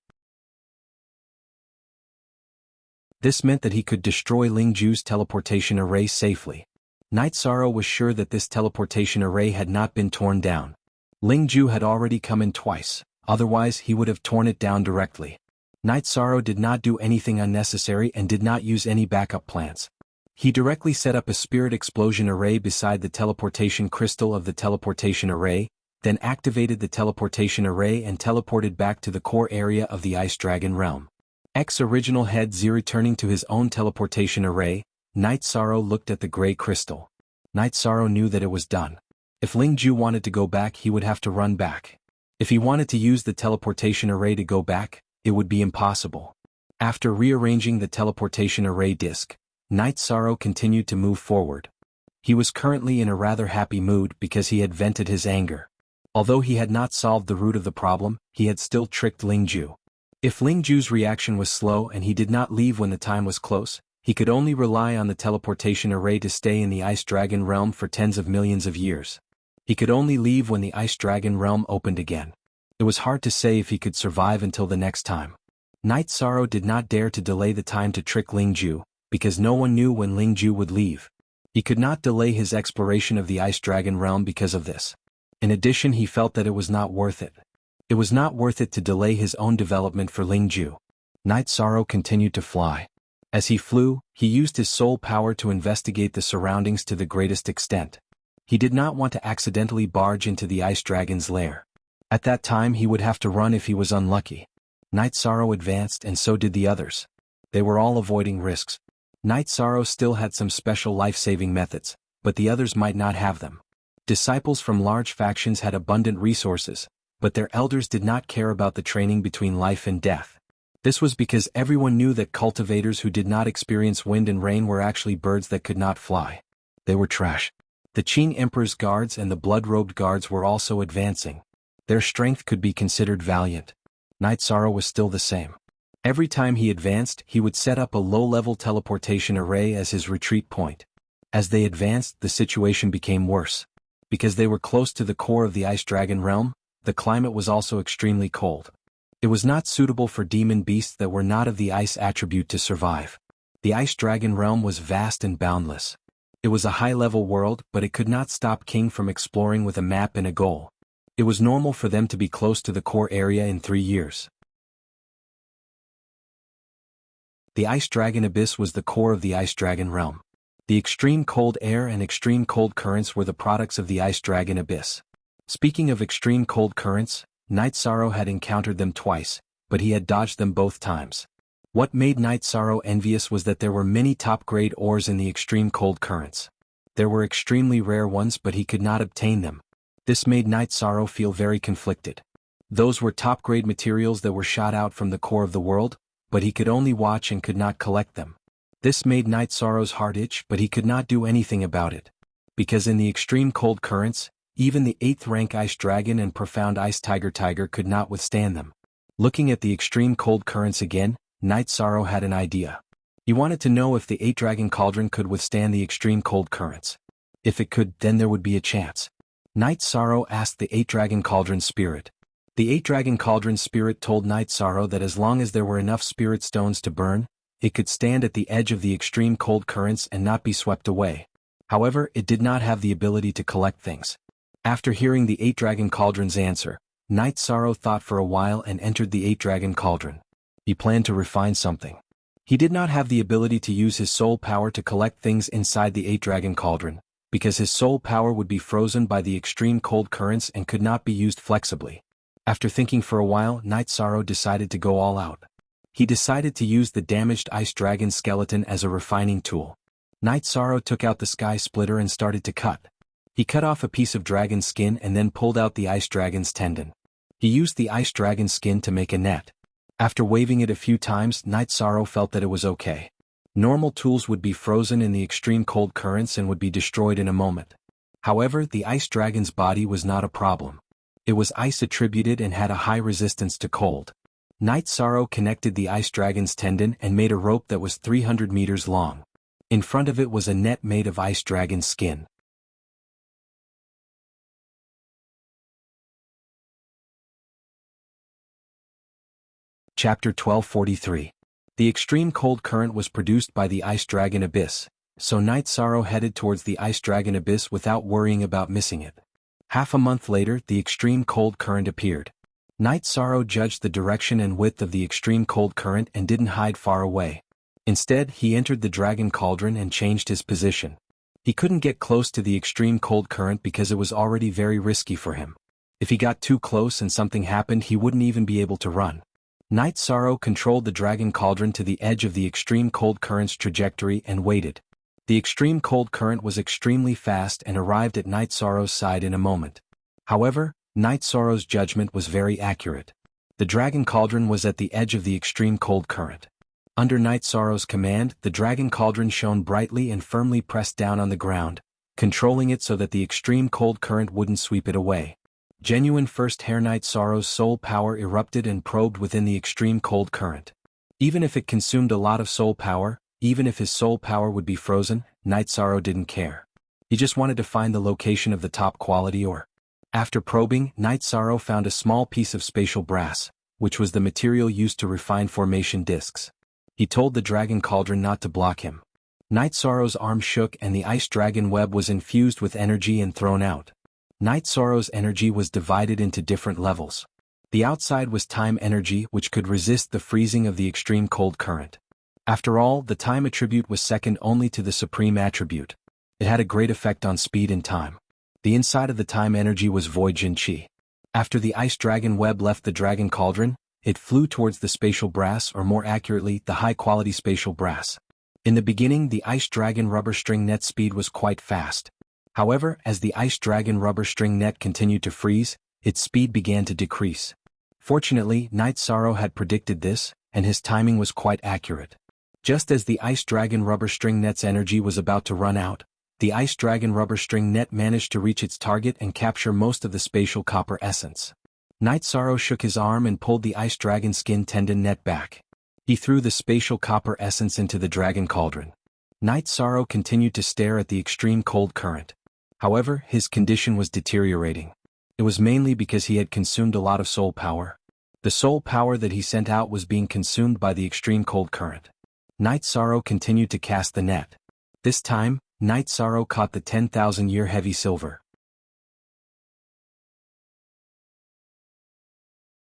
This meant that he could destroy Ling Ju's teleportation array safely. Night Sorrow was sure that this teleportation array had not been torn down. Ling Ju had already come in twice, otherwise he would have torn it down directly. Night Sorrow did not do anything unnecessary and did not use any backup plans. He directly set up a spirit explosion array beside the teleportation crystal of the teleportation array, then activated the teleportation array and teleported back to the core area of the Ice Dragon realm. Original Head Z returning to his own teleportation array, Night Sorrow looked at the gray crystal. Night Sorrow knew that it was done. If Ling Ju wanted to go back, he would have to run back. If he wanted to use the teleportation array to go back, it would be impossible. After rearranging the teleportation array disc, Night Sorrow continued to move forward. He was currently in a rather happy mood because he had vented his anger. Although he had not solved the root of the problem, he had still tricked Ling Ju. If Ling Ju's reaction was slow and he did not leave when the time was close, he could only rely on the teleportation array to stay in the Ice Dragon realm for tens of millions of years. He could only leave when the Ice Dragon realm opened again. It was hard to say if he could survive until the next time. Night Sorrow did not dare to delay the time to trick Ling Ju, because no one knew when Ling Ju would leave. He could not delay his exploration of the Ice Dragon realm because of this. In addition, he felt that it was not worth it. It was not worth it to delay his own development for Lingju. Night Sorrow continued to fly. As he flew, he used his soul power to investigate the surroundings to the greatest extent. He did not want to accidentally barge into the ice dragon's lair. At that time he would have to run if he was unlucky. Night Sorrow advanced and so did the others. They were all avoiding risks. Night Sorrow still had some special life-saving methods, but the others might not have them. Disciples from large factions had abundant resources, but their elders did not care about the training between life and death. This was because everyone knew that cultivators who did not experience wind and rain were actually birds that could not fly. They were trash. The Qing Emperor's guards and the blood-robed guards were also advancing. Their strength could be considered valiant. Night Sorrow was still the same. Every time he advanced, he would set up a low-level teleportation array as his retreat point. As they advanced, the situation became worse. Because they were close to the core of the Ice Dragon realm, the climate was also extremely cold. It was not suitable for demon beasts that were not of the ice attribute to survive. The Ice Dragon realm was vast and boundless. It was a high-level world, but it could not stop King from exploring with a map and a goal. It was normal for them to be close to the core area in 3 years. The Ice Dragon Abyss was the core of the Ice Dragon realm. The extreme cold air and extreme cold currents were the products of the Ice Dragon Abyss. Speaking of extreme cold currents, Night Sorrow had encountered them twice, but he had dodged them both times. What made Night Sorrow envious was that there were many top-grade ores in the extreme cold currents. There were extremely rare ones, but he could not obtain them. This made Night Sorrow feel very conflicted. Those were top-grade materials that were shot out from the core of the world, but he could only watch and could not collect them. This made Night Sorrow's heart itch, but he could not do anything about it. Because in the extreme cold currents, even the 8th rank Ice Dragon and Profound Ice Tiger could not withstand them. Looking at the extreme cold currents again, Night Sorrow had an idea. He wanted to know if the 8 Dragon Cauldron could withstand the extreme cold currents. If it could, then there would be a chance. Night Sorrow asked the 8 Dragon Cauldron Spirit. The 8 Dragon Cauldron Spirit told Night Sorrow that as long as there were enough spirit stones to burn, it could stand at the edge of the extreme cold currents and not be swept away. However, it did not have the ability to collect things. After hearing the 8 Dragon Cauldron's answer, Night Sorrow thought for a while and entered the 8 Dragon Cauldron. He planned to refine something. He did not have the ability to use his soul power to collect things inside the 8 Dragon Cauldron, because his soul power would be frozen by the extreme cold currents and could not be used flexibly. After thinking for a while, Night Sorrow decided to go all out. He decided to use the damaged Ice Dragon skeleton as a refining tool. Night Sorrow took out the Sky Splitter and started to cut. He cut off a piece of dragon skin and then pulled out the Ice Dragon's tendon. He used the Ice Dragon skin to make a net. After waving it a few times, Night Sorrow felt that it was okay. Normal tools would be frozen in the extreme cold currents and would be destroyed in a moment. However, the Ice Dragon's body was not a problem. It was ice attributed and had a high resistance to cold. Night Sorrow connected the Ice Dragon's tendon and made a rope that was 300 meters long. In front of it was a net made of Ice Dragon's skin. Chapter 1243. The extreme cold current was produced by the Ice Dragon Abyss, so Night Sorrow headed towards the Ice Dragon Abyss without worrying about missing it. Half a month later, the extreme cold current appeared. Night Sorrow judged the direction and width of the extreme cold current and didn't hide far away. Instead, he entered the Dragon Cauldron and changed his position. He couldn't get close to the extreme cold current because it was already very risky for him. If he got too close and something happened, he wouldn't even be able to run. Night Sorrow controlled the Dragon Cauldron to the edge of the extreme cold current's trajectory and waited. The extreme cold current was extremely fast and arrived at Night Sorrow's side in a moment. However, Night Sorrow's judgment was very accurate. The Dragon Cauldron was at the edge of the extreme cold current. Under Night Sorrow's command, the Dragon Cauldron shone brightly and firmly pressed down on the ground, controlling it so that the extreme cold current wouldn't sweep it away. Genuine first Hair Night Sorrow's soul power erupted and probed within the extreme cold current. Even if it consumed a lot of soul power, even if his soul power would be frozen, Night Sorrow didn't care. He just wanted to find the location of the top quality ore. After probing, Night Sorrow found a small piece of spatial brass, which was the material used to refine formation discs. He told the Dragon Cauldron not to block him. Night Sorrow's arm shook and the Ice Dragon web was infused with energy and thrown out. Night Sorrow's energy was divided into different levels. The outside was time energy, which could resist the freezing of the extreme cold current. After all, the time attribute was second only to the supreme attribute. It had a great effect on speed and time. The inside of the time energy was void Jin Qi. After the ice dragon web left the dragon cauldron, it flew towards the spatial brass, or more accurately, the high-quality spatial brass. In the beginning, the ice dragon rubber string net speed was quite fast. However, as the ice dragon rubber string net continued to freeze, its speed began to decrease. Fortunately, Night Sorrow had predicted this, and his timing was quite accurate. Just as the ice dragon rubber string net's energy was about to run out, the ice dragon rubber string net managed to reach its target and capture most of the spatial copper essence. Night Sorrow shook his arm and pulled the ice dragon skin tendon net back. He threw the spatial copper essence into the dragon cauldron. Night Sorrow continued to stare at the extreme cold current. However, his condition was deteriorating. It was mainly because he had consumed a lot of soul power. The soul power that he sent out was being consumed by the extreme cold current. Night Sorrow continued to cast the net. This time, Night Sorrow caught the 10,000-year heavy silver.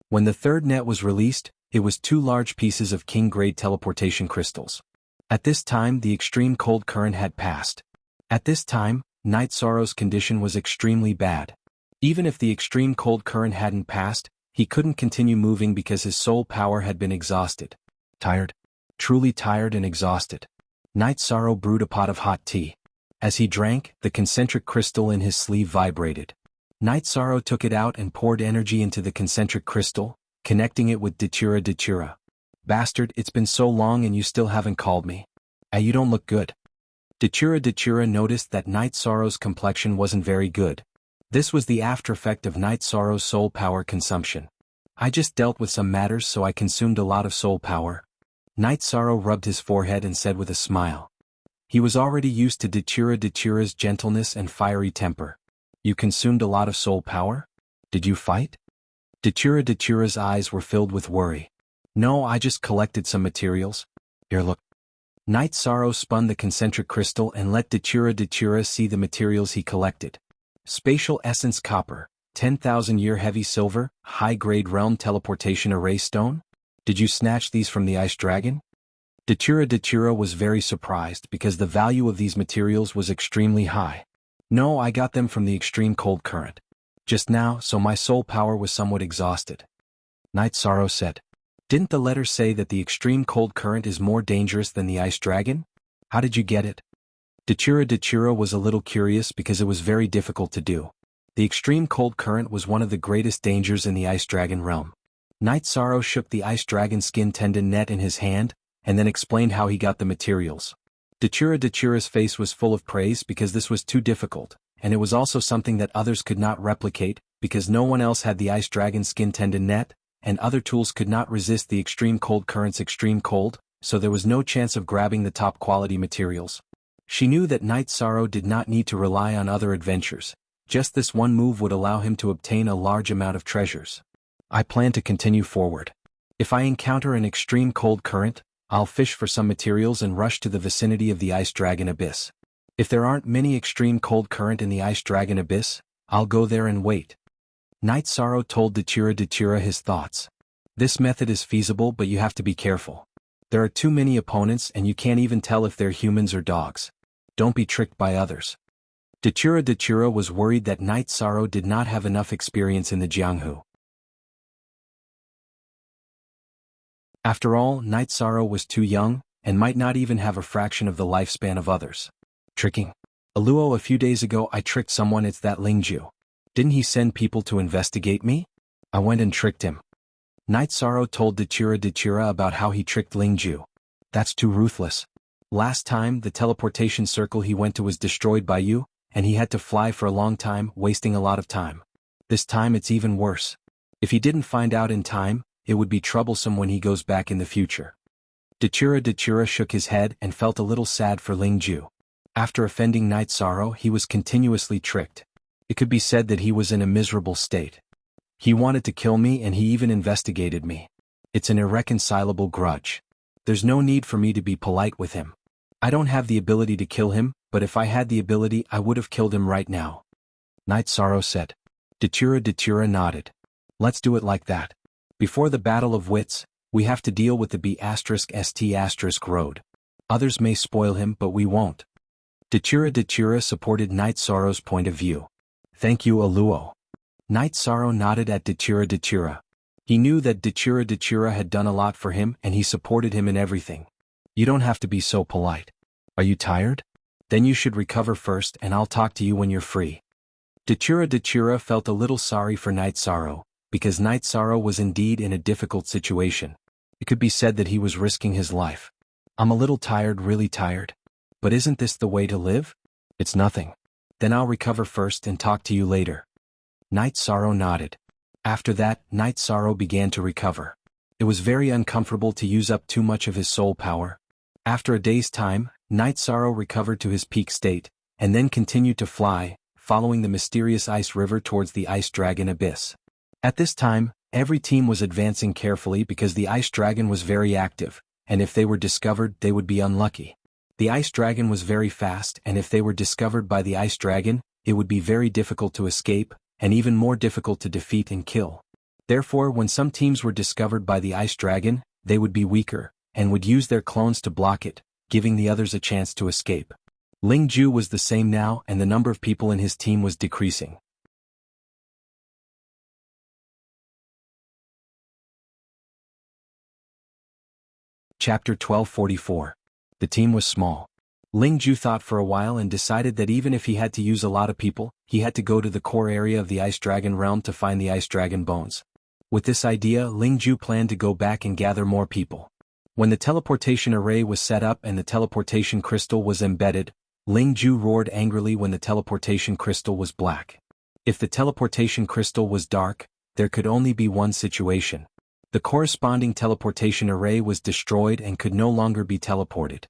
When the third net was released, it was 2 large pieces of king-grade teleportation crystals. At this time, the extreme cold current had passed. At this time, Night Sorrow's condition was extremely bad. Even if the extreme cold current hadn't passed, he couldn't continue moving because his soul power had been exhausted. Tired. Truly tired and exhausted. Night Sorrow brewed a pot of hot tea. As he drank, the concentric crystal in his sleeve vibrated. Night Sorrow took it out and poured energy into the concentric crystal, connecting it with Datura Datura. Bastard, it's been so long and you still haven't called me. You don't look good. Datura Datura noticed that Night Sorrow's complexion wasn't very good. This was the after effect of Night Sorrow's soul power consumption. I just dealt with some matters, so I consumed a lot of soul power. Night Sorrow rubbed his forehead and said with a smile. He was already used to Datura Datura's gentleness and fiery temper. You consumed a lot of soul power? Did you fight? Datura Datura's eyes were filled with worry. No, I just collected some materials. Here, look. Night Sorrow spun the concentric crystal and let Datura Datura see the materials he collected. Spatial essence copper, 10,000-year heavy silver, high-grade realm teleportation array stone? Did you snatch these from the ice dragon? Datura Datura was very surprised because the value of these materials was extremely high. No, I got them from the extreme cold current. Just now, so my soul power was somewhat exhausted. Night Sorrow said. Didn't the letter say that the extreme cold current is more dangerous than the ice dragon? How did you get it? Datura Datura was a little curious because it was very difficult to do. The extreme cold current was one of the greatest dangers in the ice dragon realm. Night Sorrow shook the ice dragon skin tendon net in his hand, and then explained how he got the materials. Datura Datura's face was full of praise because this was too difficult, and it was also something that others could not replicate, because no one else had the ice dragon skin tendon net, and other tools could not resist the extreme cold current's extreme cold, so there was no chance of grabbing the top quality materials. She knew that Night Sorrow did not need to rely on other adventures. Just this one move would allow him to obtain a large amount of treasures. I plan to continue forward. If I encounter an extreme cold current, I'll fish for some materials and rush to the vicinity of the ice dragon abyss. If there aren't many extreme cold current in the ice dragon abyss, I'll go there and wait. Night Sorrow told Datura Datura his thoughts. This method is feasible, but you have to be careful. There are too many opponents and you can't even tell if they're humans or dogs. Don't be tricked by others. Datura Datura was worried that Night Sorrow did not have enough experience in the Jianghu. After all, Night Sorrow was too young, and might not even have a fraction of the lifespan of others. Tricking. Aluo, a few days ago I tricked someone. It's that Lingju. Didn't he send people to investigate me? I went and tricked him. Night Sorrow told Datura Datura about how he tricked Lingju. That's too ruthless. Last time, the teleportation circle he went to was destroyed by you, and he had to fly for a long time, wasting a lot of time. This time it's even worse. If he didn't find out in time, it would be troublesome when he goes back in the future. Datura Datura shook his head and felt a little sad for Lingju. After offending Night Sorrow, he was continuously tricked. It could be said that he was in a miserable state. He wanted to kill me and he even investigated me. It's an irreconcilable grudge. There's no need for me to be polite with him. I don't have the ability to kill him, but if I had the ability I would have killed him right now. Night Sorrow said. Datura nodded. Let's do it like that. Before the Battle of Wits, we have to deal with the B*ST* road. Others may spoil him but we won't. Datura supported Night Sorrow's point of view. Thank you, Aluo. Night Sorrow nodded at Datura. He knew that Datura had done a lot for him and he supported him in everything. You don't have to be so polite. Are you tired? Then you should recover first and I'll talk to you when you're free. Datura felt a little sorry for Night Sorrow, because Night Sorrow was indeed in a difficult situation. It could be said that he was risking his life. I'm a little tired, really tired. But isn't this the way to live? It's nothing. Then I'll recover first and talk to you later. Night Sorrow nodded. After that, Night Sorrow began to recover. It was very uncomfortable to use up too much of his soul power. After a day's time, Night Sorrow recovered to his peak state, and then continued to fly, following the mysterious ice river towards the ice dragon abyss. At this time, every team was advancing carefully because the ice dragon was very active, and if they were discovered they would be unlucky. The ice dragon was very fast, and if they were discovered by the ice dragon, it would be very difficult to escape, and even more difficult to defeat and kill. Therefore, when some teams were discovered by the ice dragon, they would be weaker, and would use their clones to block it, giving the others a chance to escape. Ling Ju was the same now, and the number of people in his team was decreasing. Chapter 1244. The team was small. Ling Ju thought for a while and decided that even if he had to use a lot of people, he had to go to the core area of the Ice Dragon realm to find the Ice Dragon bones. With this idea, Ling Ju planned to go back and gather more people. When the teleportation array was set up and the teleportation crystal was embedded, Ling Ju roared angrily when the teleportation crystal was black. If the teleportation crystal was dark, there could only be one situation. The corresponding teleportation array was destroyed and could no longer be teleported.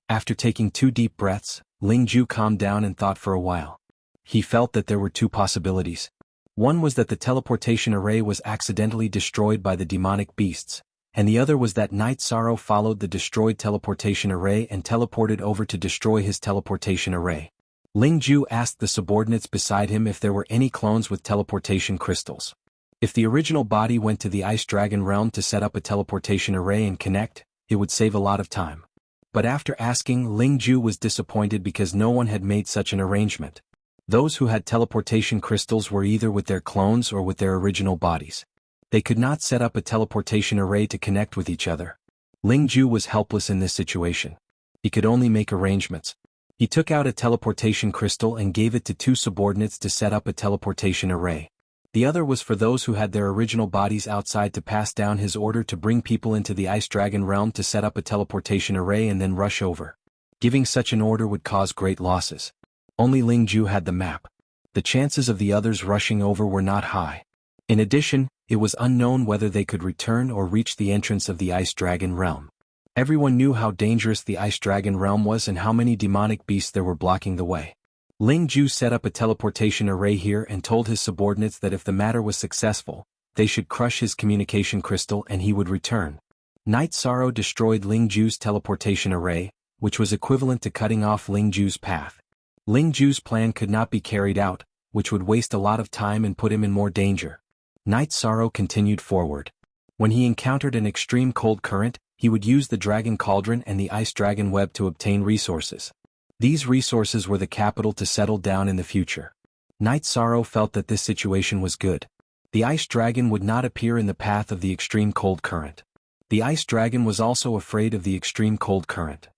After taking 2 deep breaths, Ling Ju calmed down and thought for a while. He felt that there were 2 possibilities. One was that the teleportation array was accidentally destroyed by the demonic beasts, and the other was that Night Sorrow followed the destroyed teleportation array and teleported over to destroy his teleportation array. Ling Ju asked the subordinates beside him if there were any clones with teleportation crystals. If the original body went to the Ice Dragon realm to set up a teleportation array and connect, it would save a lot of time. But after asking, Ling Ju was disappointed because no one had made such an arrangement. Those who had teleportation crystals were either with their clones or with their original bodies. They could not set up a teleportation array to connect with each other. Ling Ju was helpless in this situation. He could only make arrangements. He took out a teleportation crystal and gave it to 2 subordinates to set up a teleportation array. The other was for those who had their original bodies outside to pass down his order to bring people into the Ice Dragon realm to set up a teleportation array and then rush over. Giving such an order would cause great losses. Only Ling Ju had the map. The chances of the others rushing over were not high. In addition, it was unknown whether they could return or reach the entrance of the Ice Dragon realm. Everyone knew how dangerous the Ice Dragon realm was and how many demonic beasts there were blocking the way. Ling Ju set up a teleportation array here and told his subordinates that if the matter was successful, they should crush his communication crystal and he would return. Night Sorrow destroyed Ling Ju's teleportation array, which was equivalent to cutting off Ling Ju's path. Ling Ju's plan could not be carried out, which would waste a lot of time and put him in more danger. Night Sorrow continued forward. When he encountered an extreme cold current, he would use the Dragon Cauldron and the Ice Dragon Web to obtain resources. These resources were the capital to settle down in the future. Night Sorrow felt that this situation was good. The Ice Dragon would not appear in the path of the extreme cold current. The Ice Dragon was also afraid of the extreme cold current.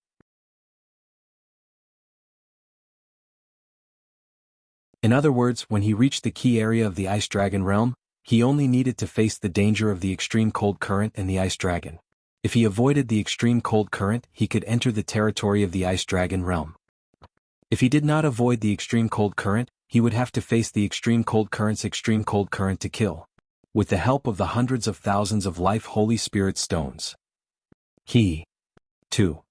In other words, when he reached the key area of the Ice Dragon realm, he only needed to face the danger of the extreme cold current and the Ice Dragon. If he avoided the extreme cold current, he could enter the territory of the Ice Dragon realm. If he did not avoid the extreme cold current, he would have to face the extreme cold current's extreme cold current to kill. With the help of the hundreds of thousands of life Holy Spirit stones. He, too.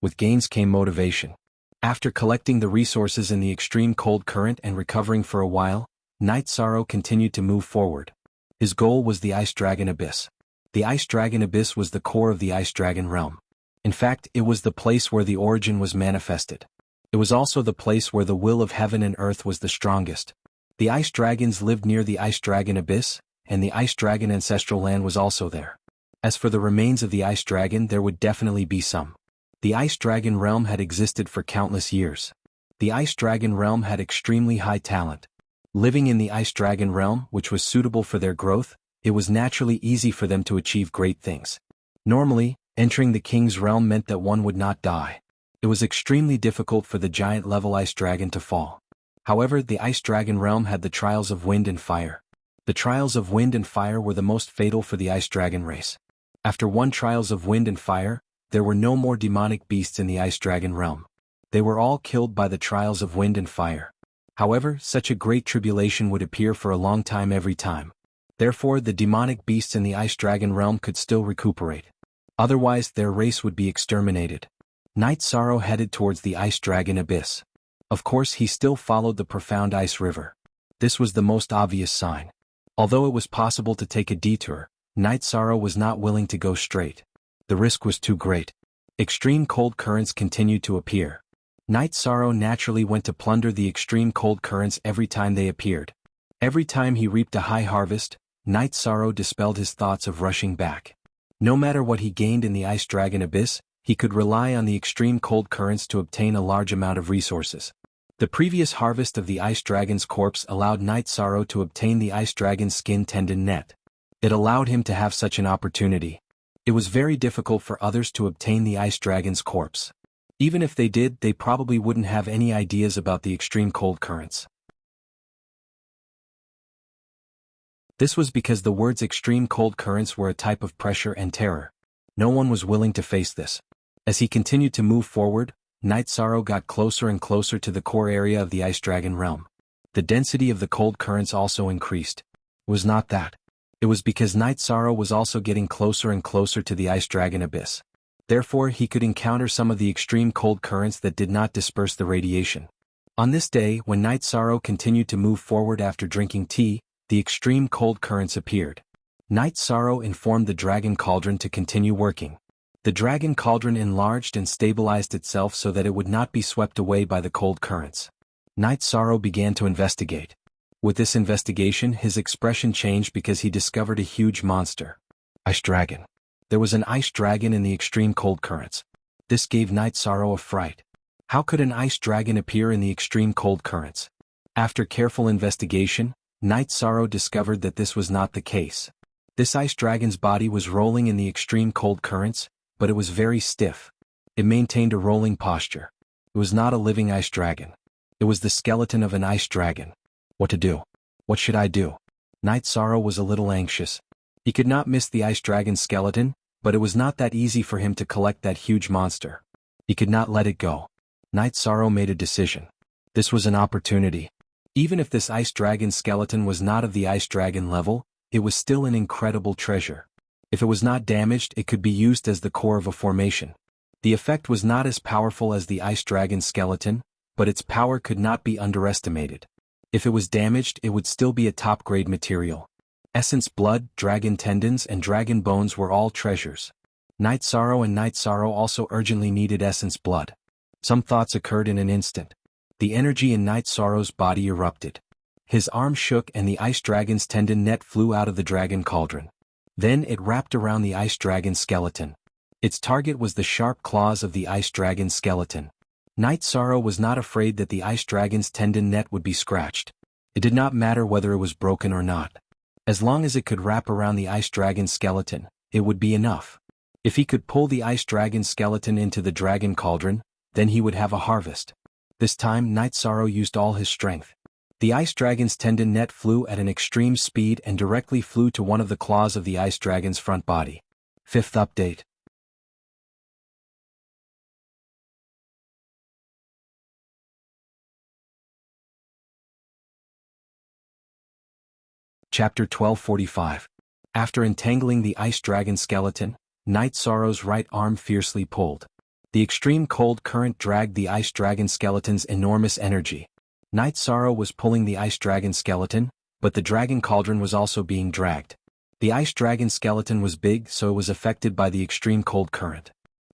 With gains came motivation. After collecting the resources in the extreme cold current and recovering for a while, Night Sorrow continued to move forward. His goal was the Ice Dragon Abyss. The Ice Dragon Abyss was the core of the Ice Dragon realm. In fact, it was the place where the origin was manifested. It was also the place where the will of heaven and earth was the strongest. The ice dragons lived near the ice dragon abyss, and the ice dragon ancestral land was also there. As for the remains of the ice dragon, there would definitely be some. The ice dragon realm had existed for countless years. The ice dragon realm had extremely high talent. Living in the ice dragon realm, which was suitable for their growth, it was naturally easy for them to achieve great things. Normally, entering the king's realm meant that one would not die. It was extremely difficult for the giant-level ice dragon to fall. However, the ice dragon realm had the trials of wind and fire. The trials of wind and fire were the most fatal for the ice dragon race. After one trials of wind and fire, there were no more demonic beasts in the ice dragon realm. They were all killed by the trials of wind and fire. However, such a great tribulation would appear for a long time every time. Therefore, the demonic beasts in the ice dragon realm could still recuperate. Otherwise, their race would be exterminated. Night Sorrow headed towards the ice dragon abyss. Of course, he still followed the profound ice river. This was the most obvious sign. Although it was possible to take a detour, Night Sorrow was not willing to go straight. The risk was too great. Extreme cold currents continued to appear. Night Sorrow naturally went to plunder the extreme cold currents every time they appeared. Every time he reaped a high harvest, Night Sorrow dispelled his thoughts of rushing back. No matter what he gained in the ice dragon abyss, he could rely on the extreme cold currents to obtain a large amount of resources. The previous harvest of the ice dragon's corpse allowed Night Sorrow to obtain the ice dragon's skin tendon net. It allowed him to have such an opportunity. It was very difficult for others to obtain the ice dragon's corpse. Even if they did, they probably wouldn't have any ideas about the extreme cold currents. This was because the words extreme cold currents were a type of pressure and terror. No one was willing to face this. As he continued to move forward, Night Sorrow got closer and closer to the core area of the ice dragon realm. The density of the cold currents also increased. It was not that. It was because Night Sorrow was also getting closer and closer to the ice dragon abyss. Therefore, he could encounter some of the extreme cold currents that did not disperse the radiation. On this day, when Night Sorrow continued to move forward after drinking tea, the extreme cold currents appeared. Night Sorrow informed the dragon cauldron to continue working. The dragon cauldron enlarged and stabilized itself so that it would not be swept away by the cold currents. Night Sorrow began to investigate. With this investigation, his expression changed because he discovered a huge monster. Ice dragon. There was an ice dragon in the extreme cold currents. This gave Night Sorrow a fright. How could an ice dragon appear in the extreme cold currents? After careful investigation, Night Sorrow discovered that this was not the case. This ice dragon's body was rolling in the extreme cold currents, but it was very stiff. It maintained a rolling posture. It was not a living ice dragon. It was the skeleton of an ice dragon. What to do? What should I do? Night Sorrow was a little anxious. He could not miss the ice dragon's skeleton, but it was not that easy for him to collect that huge monster. He could not let it go. Night Sorrow made a decision. This was an opportunity. Even if this ice dragon skeleton was not of the ice dragon level, it was still an incredible treasure. If it was not damaged, it could be used as the core of a formation. The effect was not as powerful as the ice dragon skeleton, but its power could not be underestimated. If it was damaged, it would still be a top-grade material. Essence blood, dragon tendons, and dragon bones were all treasures. Night Sorrow also urgently needed essence blood. Some thoughts occurred in an instant. The energy in Night Sorrow's body erupted. His arm shook and the ice dragon's tendon net flew out of the dragon cauldron. Then it wrapped around the ice dragon skeleton. Its target was the sharp claws of the ice dragon skeleton. Night Sorrow was not afraid that the ice dragon's tendon net would be scratched. It did not matter whether it was broken or not. As long as it could wrap around the ice dragon skeleton, it would be enough. If he could pull the ice dragon skeleton into the dragon cauldron, then he would have a harvest. This time Night Sorrow used all his strength. The ice dragon's tendon net flew at an extreme speed and directly flew to one of the claws of the ice dragon's front body. Fifth update. Chapter 1245. After entangling the ice dragon skeleton, Night Sorrow's right arm fiercely pulled. The extreme cold current dragged the ice dragon skeleton's enormous energy. Night Sorrow was pulling the ice dragon skeleton, but the dragon cauldron was also being dragged. The ice dragon skeleton was big, so it was affected by the extreme cold current.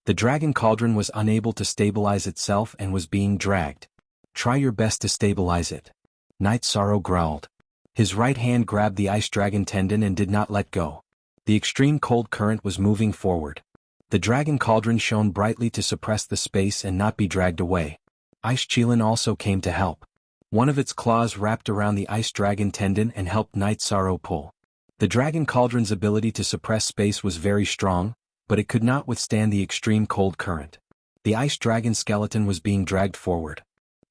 The dragon cauldron was unable to stabilize itself and was being dragged. Try your best to stabilize it. Night Sorrow growled. His right hand grabbed the ice dragon tendon and did not let go. The extreme cold current was moving forward. The dragon cauldron shone brightly to suppress the space and not be dragged away. Ice Qilin also came to help. One of its claws wrapped around the ice dragon tendon and helped Night Sorrow pull. The dragon cauldron's ability to suppress space was very strong, but it could not withstand the extreme cold current. The ice dragon skeleton was being dragged forward.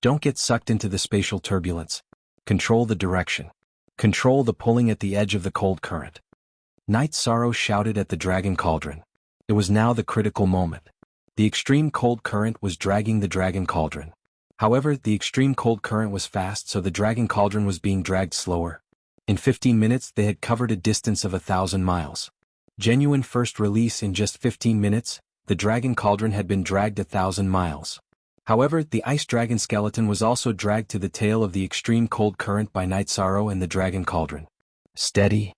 Don't get sucked into the spatial turbulence. Control the direction. Control the pulling at the edge of the cold current. Night Sorrow shouted at the dragon cauldron. It was now the critical moment. The extreme cold current was dragging the dragon cauldron. However, the extreme cold current was fast, so the dragon cauldron was being dragged slower. In 15 minutes they had covered a distance of 1,000 miles. Genuine first release in just 15 minutes, the dragon cauldron had been dragged 1,000 miles. However, the ice dragon skeleton was also dragged to the tail of the extreme cold current by Night Sorrow and the dragon cauldron. Steady.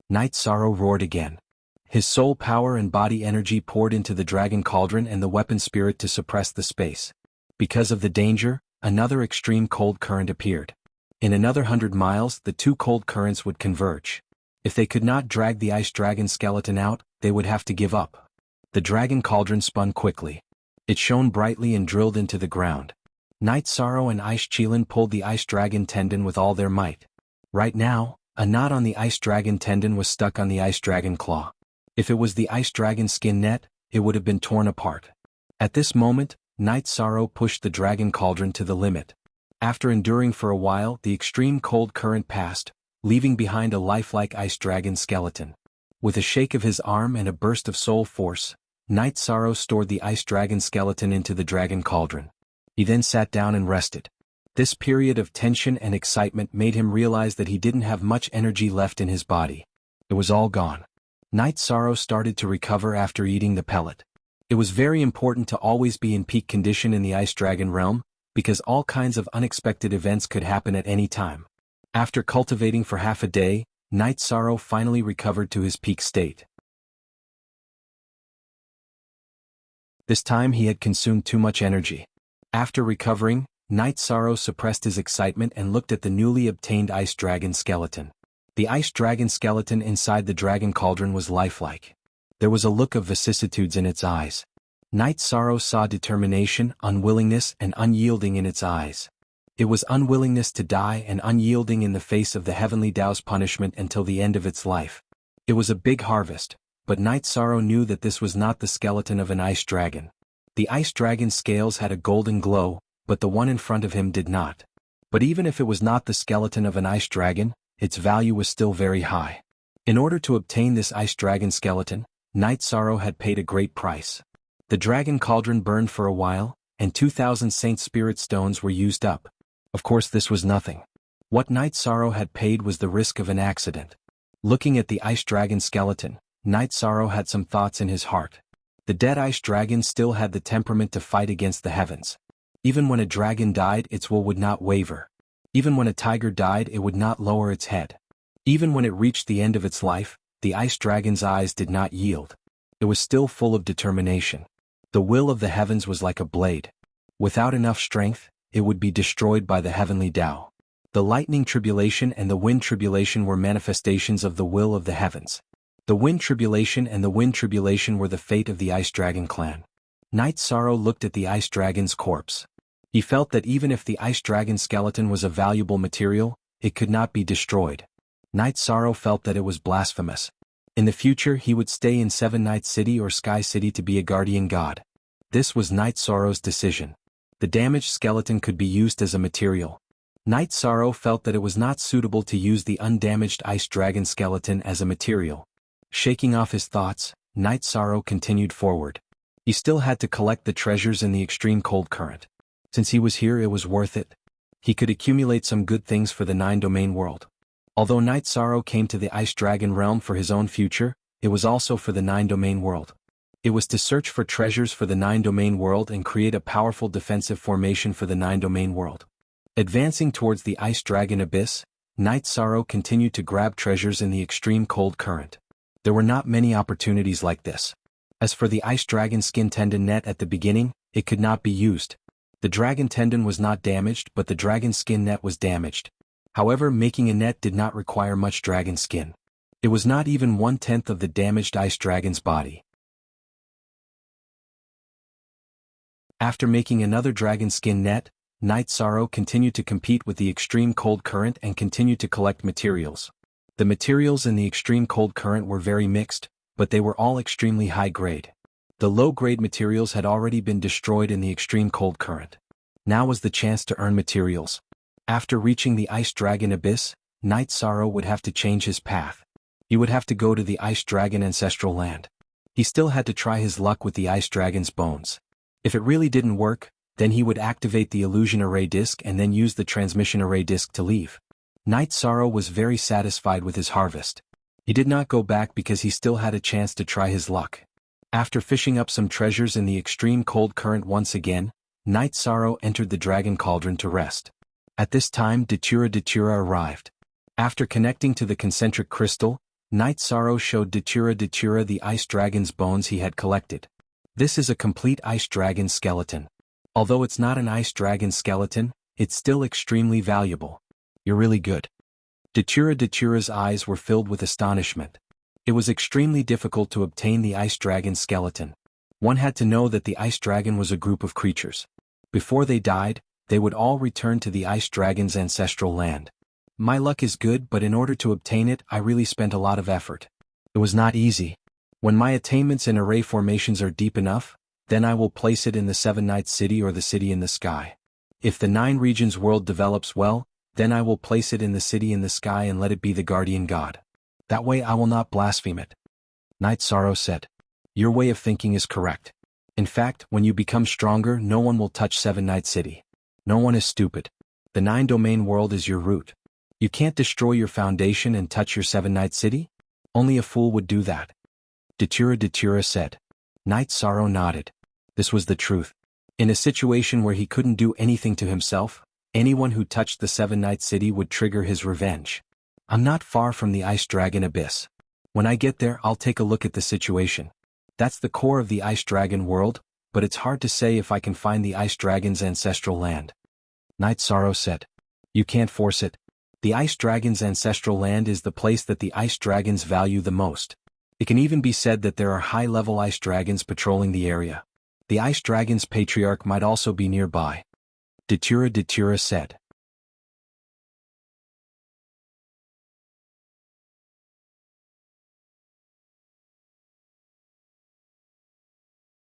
Night Sorrow roared again. His soul power and body energy poured into the dragon cauldron and the weapon spirit to suppress the space. Because of the danger, another extreme cold current appeared. In another 100 miles, the two cold currents would converge. If they could not drag the ice dragon skeleton out, they would have to give up. The dragon cauldron spun quickly. It shone brightly and drilled into the ground. Night Sorrow and Ice Qilin pulled the ice dragon tendon with all their might. Right now, a knot on the ice dragon tendon was stuck on the ice dragon claw. If it was the ice dragon skin net, it would have been torn apart. At this moment, Night Sorrow pushed the dragon cauldron to the limit. After enduring for a while, the extreme cold current passed, leaving behind a lifelike ice dragon skeleton. With a shake of his arm and a burst of soul force, Night Sorrow stored the ice dragon skeleton into the dragon cauldron. He then sat down and rested. This period of tension and excitement made him realize that he didn't have much energy left in his body. It was all gone. Night Sorrow started to recover after eating the pellet. It was very important to always be in peak condition in the ice dragon realm, because all kinds of unexpected events could happen at any time. After cultivating for half a day, Night Sorrow finally recovered to his peak state. This time he had consumed too much energy. After recovering, Night Sorrow suppressed his excitement and looked at the newly obtained ice dragon skeleton. The ice dragon skeleton inside the dragon cauldron was lifelike. There was a look of vicissitudes in its eyes. Night Sorrow saw determination, unwillingness, and unyielding in its eyes. It was unwillingness to die and unyielding in the face of the heavenly Tao's punishment until the end of its life. It was a big harvest, but Night Sorrow knew that this was not the skeleton of an ice dragon. The ice dragon's scales had a golden glow, but the one in front of him did not. But even if it was not the skeleton of an ice dragon, its value was still very high. In order to obtain this ice dragon skeleton, Night Sorrow had paid a great price. The dragon cauldron burned for a while, and 2,000 Saint Spirit stones were used up. Of course this was nothing. What Night Sorrow had paid was the risk of an accident. Looking at the ice dragon skeleton, Night Sorrow had some thoughts in his heart. The dead ice dragon still had the temperament to fight against the heavens. Even when a dragon died, its will would not waver. Even when a tiger died, it would not lower its head. Even when it reached the end of its life, the ice dragon's eyes did not yield. It was still full of determination. The will of the heavens was like a blade. Without enough strength, it would be destroyed by the heavenly Tao. The lightning tribulation and the wind tribulation were manifestations of the will of the heavens. The wind tribulation and the wind tribulation were the fate of the ice dragon clan. Night Sorrow looked at the ice dragon's corpse. He felt that even if the ice dragon skeleton was a valuable material, it could not be destroyed. Night Sorrow felt that it was blasphemous. In the future he would stay in Seven Night City or Sky City to be a guardian god. This was Night Sorrow's decision. The damaged skeleton could be used as a material. Night Sorrow felt that it was not suitable to use the undamaged ice dragon skeleton as a material. Shaking off his thoughts, Night Sorrow continued forward. He still had to collect the treasures in the extreme cold current. Since he was here, it was worth it. He could accumulate some good things for the nine-domain world. Although Night Sorrow came to the Ice Dragon realm for his own future, it was also for the nine-domain world. It was to search for treasures for the nine-domain world and create a powerful defensive formation for the nine-domain world. Advancing towards the Ice Dragon abyss, Night Sorrow continued to grab treasures in the extreme cold current. There were not many opportunities like this. As for the ice dragon skin tendon net at the beginning, it could not be used. The dragon tendon was not damaged, but the dragon skin net was damaged. However, making a net did not require much dragon skin. It was not even 1/10 of the damaged ice dragon's body. After making another dragon skin net, Night Sorrow continued to compete with the extreme cold current and continued to collect materials. The materials in the extreme cold current were very mixed, but they were all extremely high grade. The low-grade materials had already been destroyed in the extreme cold current. Now was the chance to earn materials. After reaching the Ice Dragon Abyss, Night Sorrow would have to change his path. He would have to go to the Ice Dragon Ancestral Land. He still had to try his luck with the Ice Dragon's bones. If it really didn't work, then he would activate the Illusion Array Disc and then use the Transmission Array Disc to leave. Night Sorrow was very satisfied with his harvest. He did not go back because he still had a chance to try his luck. After fishing up some treasures in the extreme cold current once again, Night Sorrow entered the Dragon Cauldron to rest. At this time Datura arrived. After connecting to the concentric crystal, Night Sorrow showed Datura the ice dragon's bones he had collected. This is a complete ice dragon skeleton. Although it's not an ice dragon skeleton, it's still extremely valuable. You're really good. Datura's eyes were filled with astonishment. It was extremely difficult to obtain the ice dragon skeleton. One had to know that the ice dragon was a group of creatures. Before they died, they would all return to the ice dragon's ancestral land. My luck is good, but in order to obtain it, I really spent a lot of effort. It was not easy. When my attainments in array formations are deep enough, then I will place it in the Seven Nights City or the City in the Sky. If the Nine Regions world develops well, then I will place it in the City in the Sky and let it be the guardian god. That way I will not blaspheme it. Night Sorrow said. Your way of thinking is correct. In fact, when you become stronger, no one will touch Seven Night City. No one is stupid. The Nine Domain world is your root. You can't destroy your foundation and touch your Seven Night City? Only a fool would do that. Datura said. Night Sorrow nodded. This was the truth. In a situation where he couldn't do anything to himself, anyone who touched the Seven Night City would trigger his revenge. I'm not far from the Ice Dragon Abyss. When I get there, I'll take a look at the situation. That's the core of the Ice Dragon world, but it's hard to say if I can find the Ice Dragon's ancestral land. Night Sorrow said. You can't force it. The Ice Dragon's ancestral land is the place that the Ice Dragons value the most. It can even be said that there are high-level Ice Dragons patrolling the area. The Ice Dragon's patriarch might also be nearby. Datura said.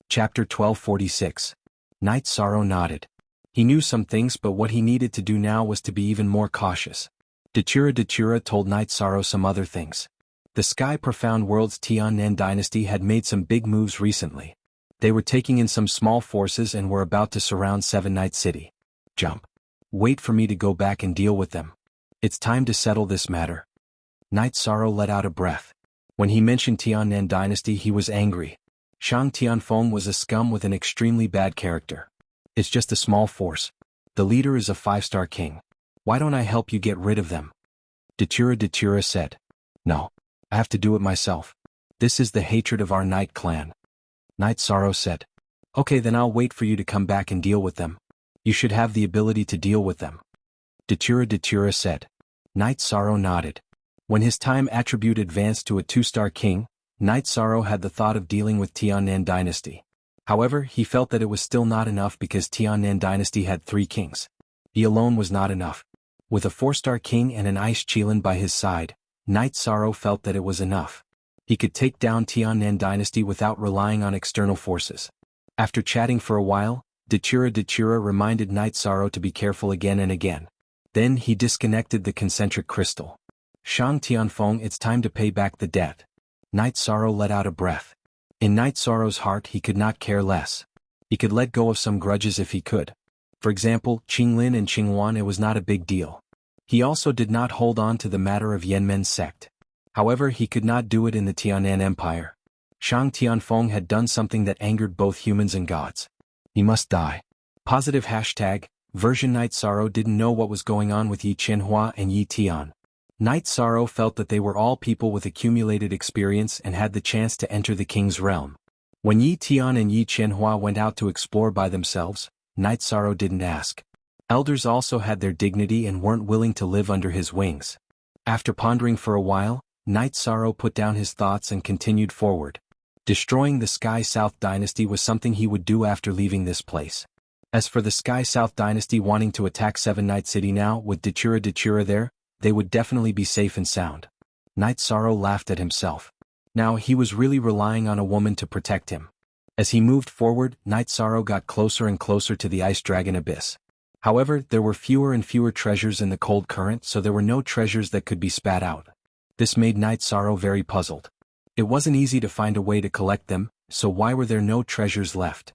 Chapter 1246. Night Sorrow nodded. He knew some things, but what he needed to do now was to be even more cautious. Datura told Night Sorrow some other things. The Sky Profound World's Tiannan dynasty had made some big moves recently. They were taking in some small forces and were about to surround Seven Night City. Jump. Wait for me to go back and deal with them. It's time to settle this matter. Night Sorrow let out a breath. When he mentioned Tiannan dynasty, he was angry. Shang Tianfeng was a scum with an extremely bad character. It's just a small force. The leader is a 5-star king. Why don't I help you get rid of them? Datura said. No. I have to do it myself. This is the hatred of our Night clan. Night Sorrow said. Okay, then I'll wait for you to come back and deal with them. You should have the ability to deal with them. Datura said. Night Sorrow nodded. When his time attribute advanced to a 2-star king, Night Sorrow had the thought of dealing with Tiannan dynasty. However, he felt that it was still not enough because Tiannan dynasty had 3 kings. He alone was not enough. With a 4-star king and an ice Qilin by his side, Night Sorrow felt that it was enough. He could take down Tiannan dynasty without relying on external forces. After chatting for a while, Datura reminded Night Sorrow to be careful again and again. Then he disconnected the concentric crystal. Shang Tianfeng, it's time to pay back the debt. Night Sorrow let out a breath. In Night Sorrow's heart he could not care less. He could let go of some grudges if he could. For example, Qinglin and Qingwan, it was not a big deal. He also did not hold on to the matter of Yanmen's sect. However, he could not do it in the Tiannan Empire. Shang Tianfeng had done something that angered both humans and gods. He must die. Positive hashtag, version Night Sorrow didn't know what was going on with Yi Qianhua and Yi Tian. Night Sorrow felt that they were all people with accumulated experience and had the chance to enter the king's realm. When Yi Tian and Yi Qianhua went out to explore by themselves, Night Sorrow didn't ask. Elders also had their dignity and weren't willing to live under his wings. After pondering for a while, Night Sorrow put down his thoughts and continued forward. Destroying the Sky South dynasty was something he would do after leaving this place. As for the Sky South dynasty wanting to attack Seven Night City now, with Dachura there, they would definitely be safe and sound. Night Sorrow laughed at himself. Now he was really relying on a woman to protect him. As he moved forward, Night Sorrow got closer and closer to the Ice Dragon Abyss. However, there were fewer and fewer treasures in the cold current, so there were no treasures that could be spat out. This made Night Sorrow very puzzled. It wasn't easy to find a way to collect them, so why were there no treasures left?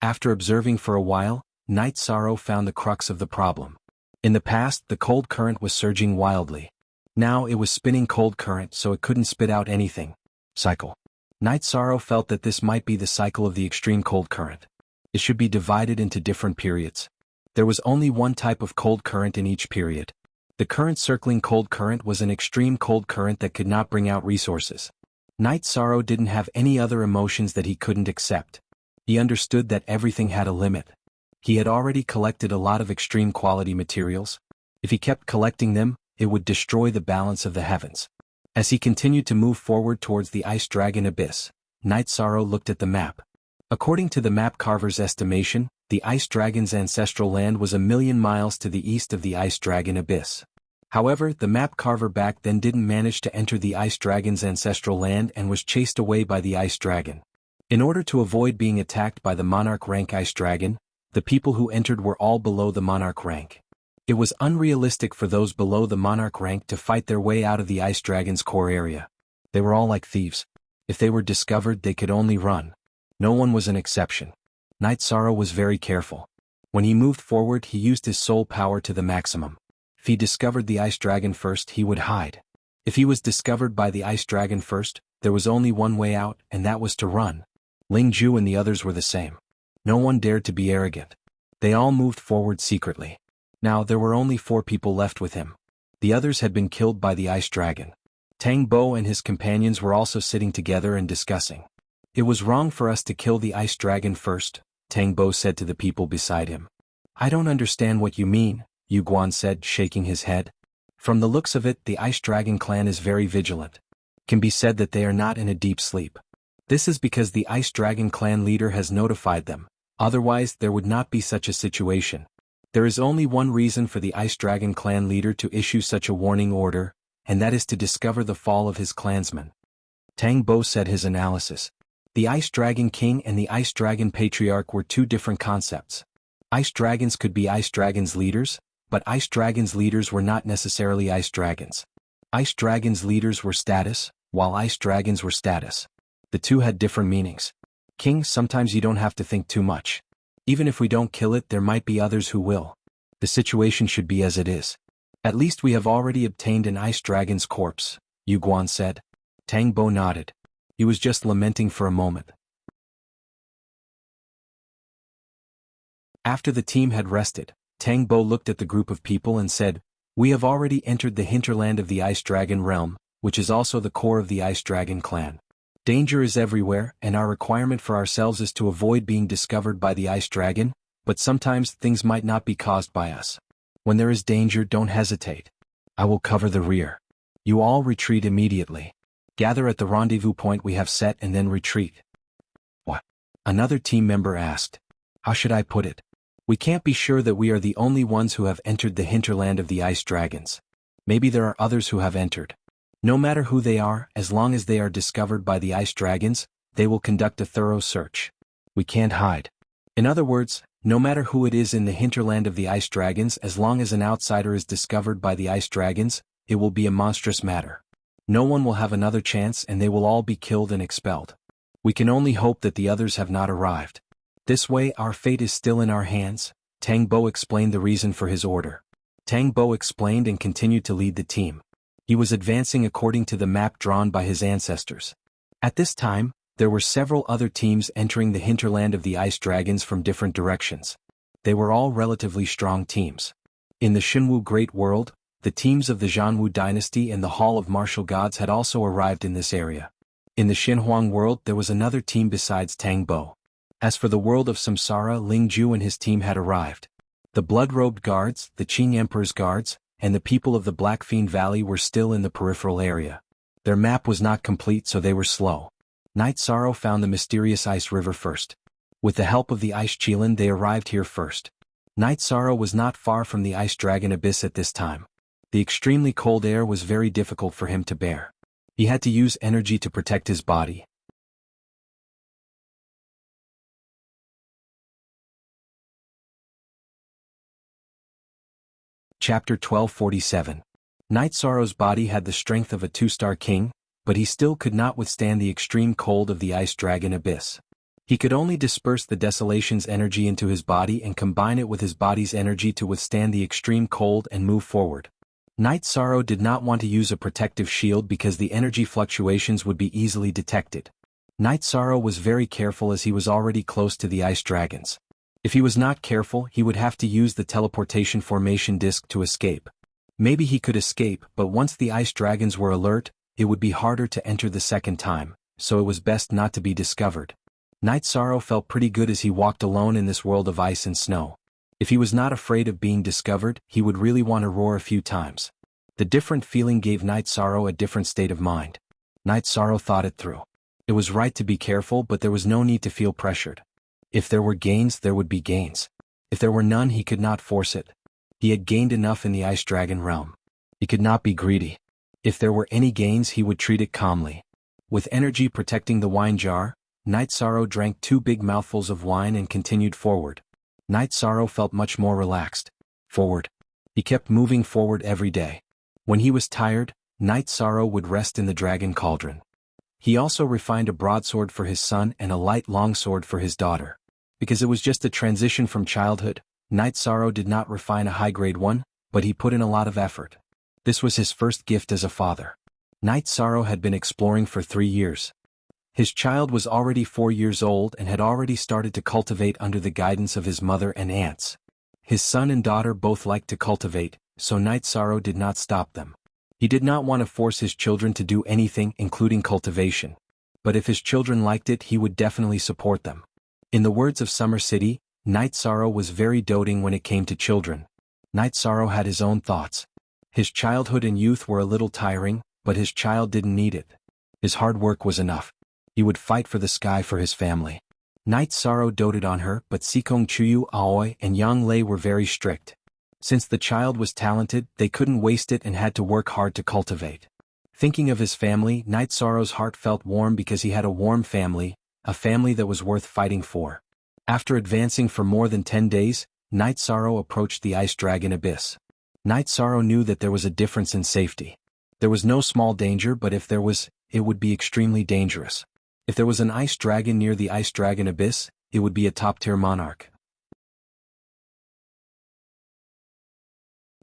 After observing for a while, Night Sorrow found the crux of the problem. In the past, the cold current was surging wildly. Now it was spinning cold current, so it couldn't spit out anything. Cycle. Night Sorrow felt that this might be the cycle of the extreme cold current. It should be divided into different periods. There was only one type of cold current in each period. The current circling cold current was an extreme cold current that could not bring out resources. Night Sorrow didn't have any other emotions that he couldn't accept. He understood that everything had a limit. He had already collected a lot of extreme quality materials. If he kept collecting them, it would destroy the balance of the heavens. As he continued to move forward towards the Ice Dragon Abyss, Night Sorrow looked at the map. According to the map carver's estimation, the Ice Dragon's ancestral land was 1,000,000 miles to the east of the Ice Dragon Abyss. However, the map carver back then didn't manage to enter the Ice Dragon's ancestral land and was chased away by the Ice Dragon. In order to avoid being attacked by the Monarch rank Ice Dragon, the people who entered were all below the Monarch rank. It was unrealistic for those below the Monarch rank to fight their way out of the Ice Dragon's core area. They were all like thieves. If they were discovered, they could only run. No one was an exception. Night Sorrow was very careful. When he moved forward, he used his soul power to the maximum. If he discovered the Ice Dragon first, he would hide. If he was discovered by the Ice Dragon first, there was only one way out, and that was to run. Ling Ju and the others were the same. No one dared to be arrogant. They all moved forward secretly. Now there were only 4 people left with him. The others had been killed by the Ice Dragon. Tang Bo and his companions were also sitting together and discussing. It was wrong for us to kill the Ice Dragon first, Tang Bo said to the people beside him. I don't understand what you mean, Yu Guan said, shaking his head. From the looks of it, the Ice Dragon clan is very vigilant. It can be said that they are not in a deep sleep. This is because the Ice Dragon clan leader has notified them. Otherwise, there would not be such a situation. There is only one reason for the Ice Dragon clan leader to issue such a warning order, and that is to discover the fall of his clansmen. Tang Bo said his analysis. The Ice Dragon King and the Ice Dragon Patriarch were 2 different concepts. Ice Dragons could be Ice Dragons leaders, but Ice Dragons leaders were not necessarily Ice Dragons. Ice Dragons leaders were status, while Ice Dragons were status. The 2 had different meanings. King, sometimes you don't have to think too much. Even if we don't kill it, there might be others who will. The situation should be as it is. At least we have already obtained an Ice Dragon's corpse, Yu Guan said. Tang Bo nodded. He was just lamenting for a moment. After the team had rested, Tang Bo looked at the group of people and said, We have already entered the hinterland of the Ice Dragon realm, which is also the core of the Ice Dragon clan. Danger is everywhere, and our requirement for ourselves is to avoid being discovered by the Ice Dragon, but sometimes things might not be caused by us. When there is danger, don't hesitate. I will cover the rear. You all retreat immediately. Gather at the rendezvous point we have set and then retreat. What? Another team member asked. How should I put it? We can't be sure that we are the only ones who have entered the hinterland of the Ice Dragons. Maybe there are others who have entered. No matter who they are, as long as they are discovered by the Ice Dragons, they will conduct a thorough search. We can't hide. In other words, no matter who it is in the hinterland of the Ice Dragons, as long as an outsider is discovered by the Ice Dragons, it will be a monstrous matter. No one will have another chance and they will all be killed and expelled. We can only hope that the others have not arrived. This way our fate is still in our hands. Tang Bo explained the reason for his order. Tang Bo explained and continued to lead the team. He was advancing according to the map drawn by his ancestors. At this time, there were several other teams entering the hinterland of the Ice Dragons from different directions. They were all relatively strong teams. In the Shenwu Great World, the teams of the Jianghu dynasty and the Hall of Martial Gods had also arrived in this area. In the Xinhuang world there was another team besides Tang Bo. As for the world of Samsara, Ling Ju and his team had arrived. The blood-robed guards, the Qing Emperor's guards, and the people of the Black Fiend Valley were still in the peripheral area. Their map was not complete, so they were slow. Night Sorrow found the mysterious ice river first. With the help of the ice Qilin they arrived here first. Night Sorrow was not far from the ice dragon abyss at this time. The extremely cold air was very difficult for him to bear. He had to use energy to protect his body. Chapter 1247. Night Sorrow's body had the strength of a two-star king, but he still could not withstand the extreme cold of the ice dragon abyss. He could only disperse the desolation's energy into his body and combine it with his body's energy to withstand the extreme cold and move forward. Night Sorrow did not want to use a protective shield because the energy fluctuations would be easily detected. Night Sorrow was very careful as he was already close to the ice dragons. If he was not careful, he would have to use the teleportation formation disc to escape. Maybe he could escape, but once the ice dragons were alert, it would be harder to enter the second time, so it was best not to be discovered. Night Sorrow felt pretty good as he walked alone in this world of ice and snow. If he was not afraid of being discovered, he would really want to roar a few times. The different feeling gave Night Sorrow a different state of mind. Night Sorrow thought it through. It was right to be careful, but there was no need to feel pressured. If there were gains, there would be gains. If there were none, he could not force it. He had gained enough in the ice dragon realm. He could not be greedy. If there were any gains, he would treat it calmly. With energy protecting the wine jar, Night Sorrow drank 2 big mouthfuls of wine and continued forward. Night Sorrow felt much more relaxed. Forward. He kept moving forward every day. When he was tired, Night Sorrow would rest in the dragon cauldron. He also refined a broadsword for his son and a light longsword for his daughter. Because it was just a transition from childhood, Night Sorrow did not refine a high-grade one, but he put in a lot of effort. This was his first gift as a father. Night Sorrow had been exploring for 3 years. His child was already 4 years old and had already started to cultivate under the guidance of his mother and aunts. His son and daughter both liked to cultivate, so Night Sorrow did not stop them. He did not want to force his children to do anything, including cultivation. But if his children liked it, he would definitely support them. In the words of Summer City, Night Sorrow was very doting when it came to children. Night Sorrow had his own thoughts. His childhood and youth were a little tiring, but his child didn't need it. His hard work was enough. He would fight for the sky for his family. Night Sorrow doted on her, but Sikong Chuyu Aoi and Yang Lei were very strict. Since the child was talented, they couldn't waste it and had to work hard to cultivate. Thinking of his family, Night Sorrow's heart felt warm because he had a warm family, a family that was worth fighting for. After advancing for more than 10 days, Night Sorrow approached the ice dragon abyss. Night Sorrow knew that there was a difference in safety. There was no small danger, but if there was, it would be extremely dangerous. If there was an ice dragon near the ice dragon abyss, it would be a top-tier monarch.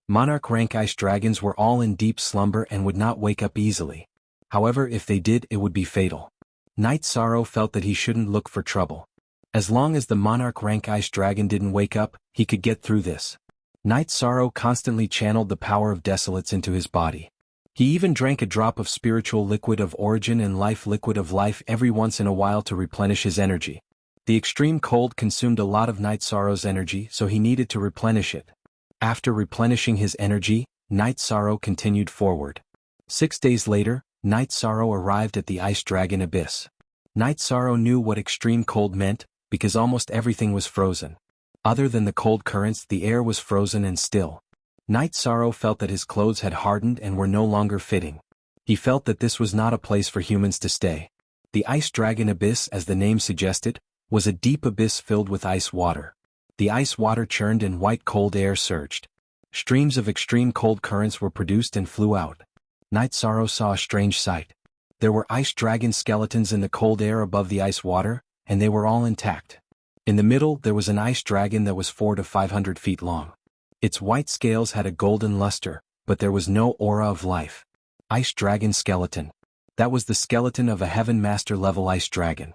Monarch-rank ice dragons were all in deep slumber and would not wake up easily. However, if they did, it would be fatal. Night Sorrow felt that he shouldn't look for trouble. As long as the monarch-rank ice dragon didn't wake up, he could get through this. Night Sorrow constantly channeled the power of desolates into his body. He even drank a drop of spiritual liquid of origin and life liquid of life every once in a while to replenish his energy. The extreme cold consumed a lot of Night Sorrow's energy, so he needed to replenish it. After replenishing his energy, Night Sorrow continued forward. 6 days later, Night Sorrow arrived at the ice dragon abyss. Night Sorrow knew what extreme cold meant, because almost everything was frozen. Other than the cold currents, the air was frozen and still. Night Sorrow felt that his clothes had hardened and were no longer fitting. He felt that this was not a place for humans to stay. The ice dragon abyss, as the name suggested, was a deep abyss filled with ice water. The ice water churned and white cold air surged. Streams of extreme cold currents were produced and flew out. Night Sorrow saw a strange sight. There were ice dragon skeletons in the cold air above the ice water, and they were all intact. In the middle, there was an ice dragon that was 400 to 500 feet long. Its white scales had a golden luster, but there was no aura of life. Ice dragon skeleton. That was the skeleton of a Heaven Master level ice dragon.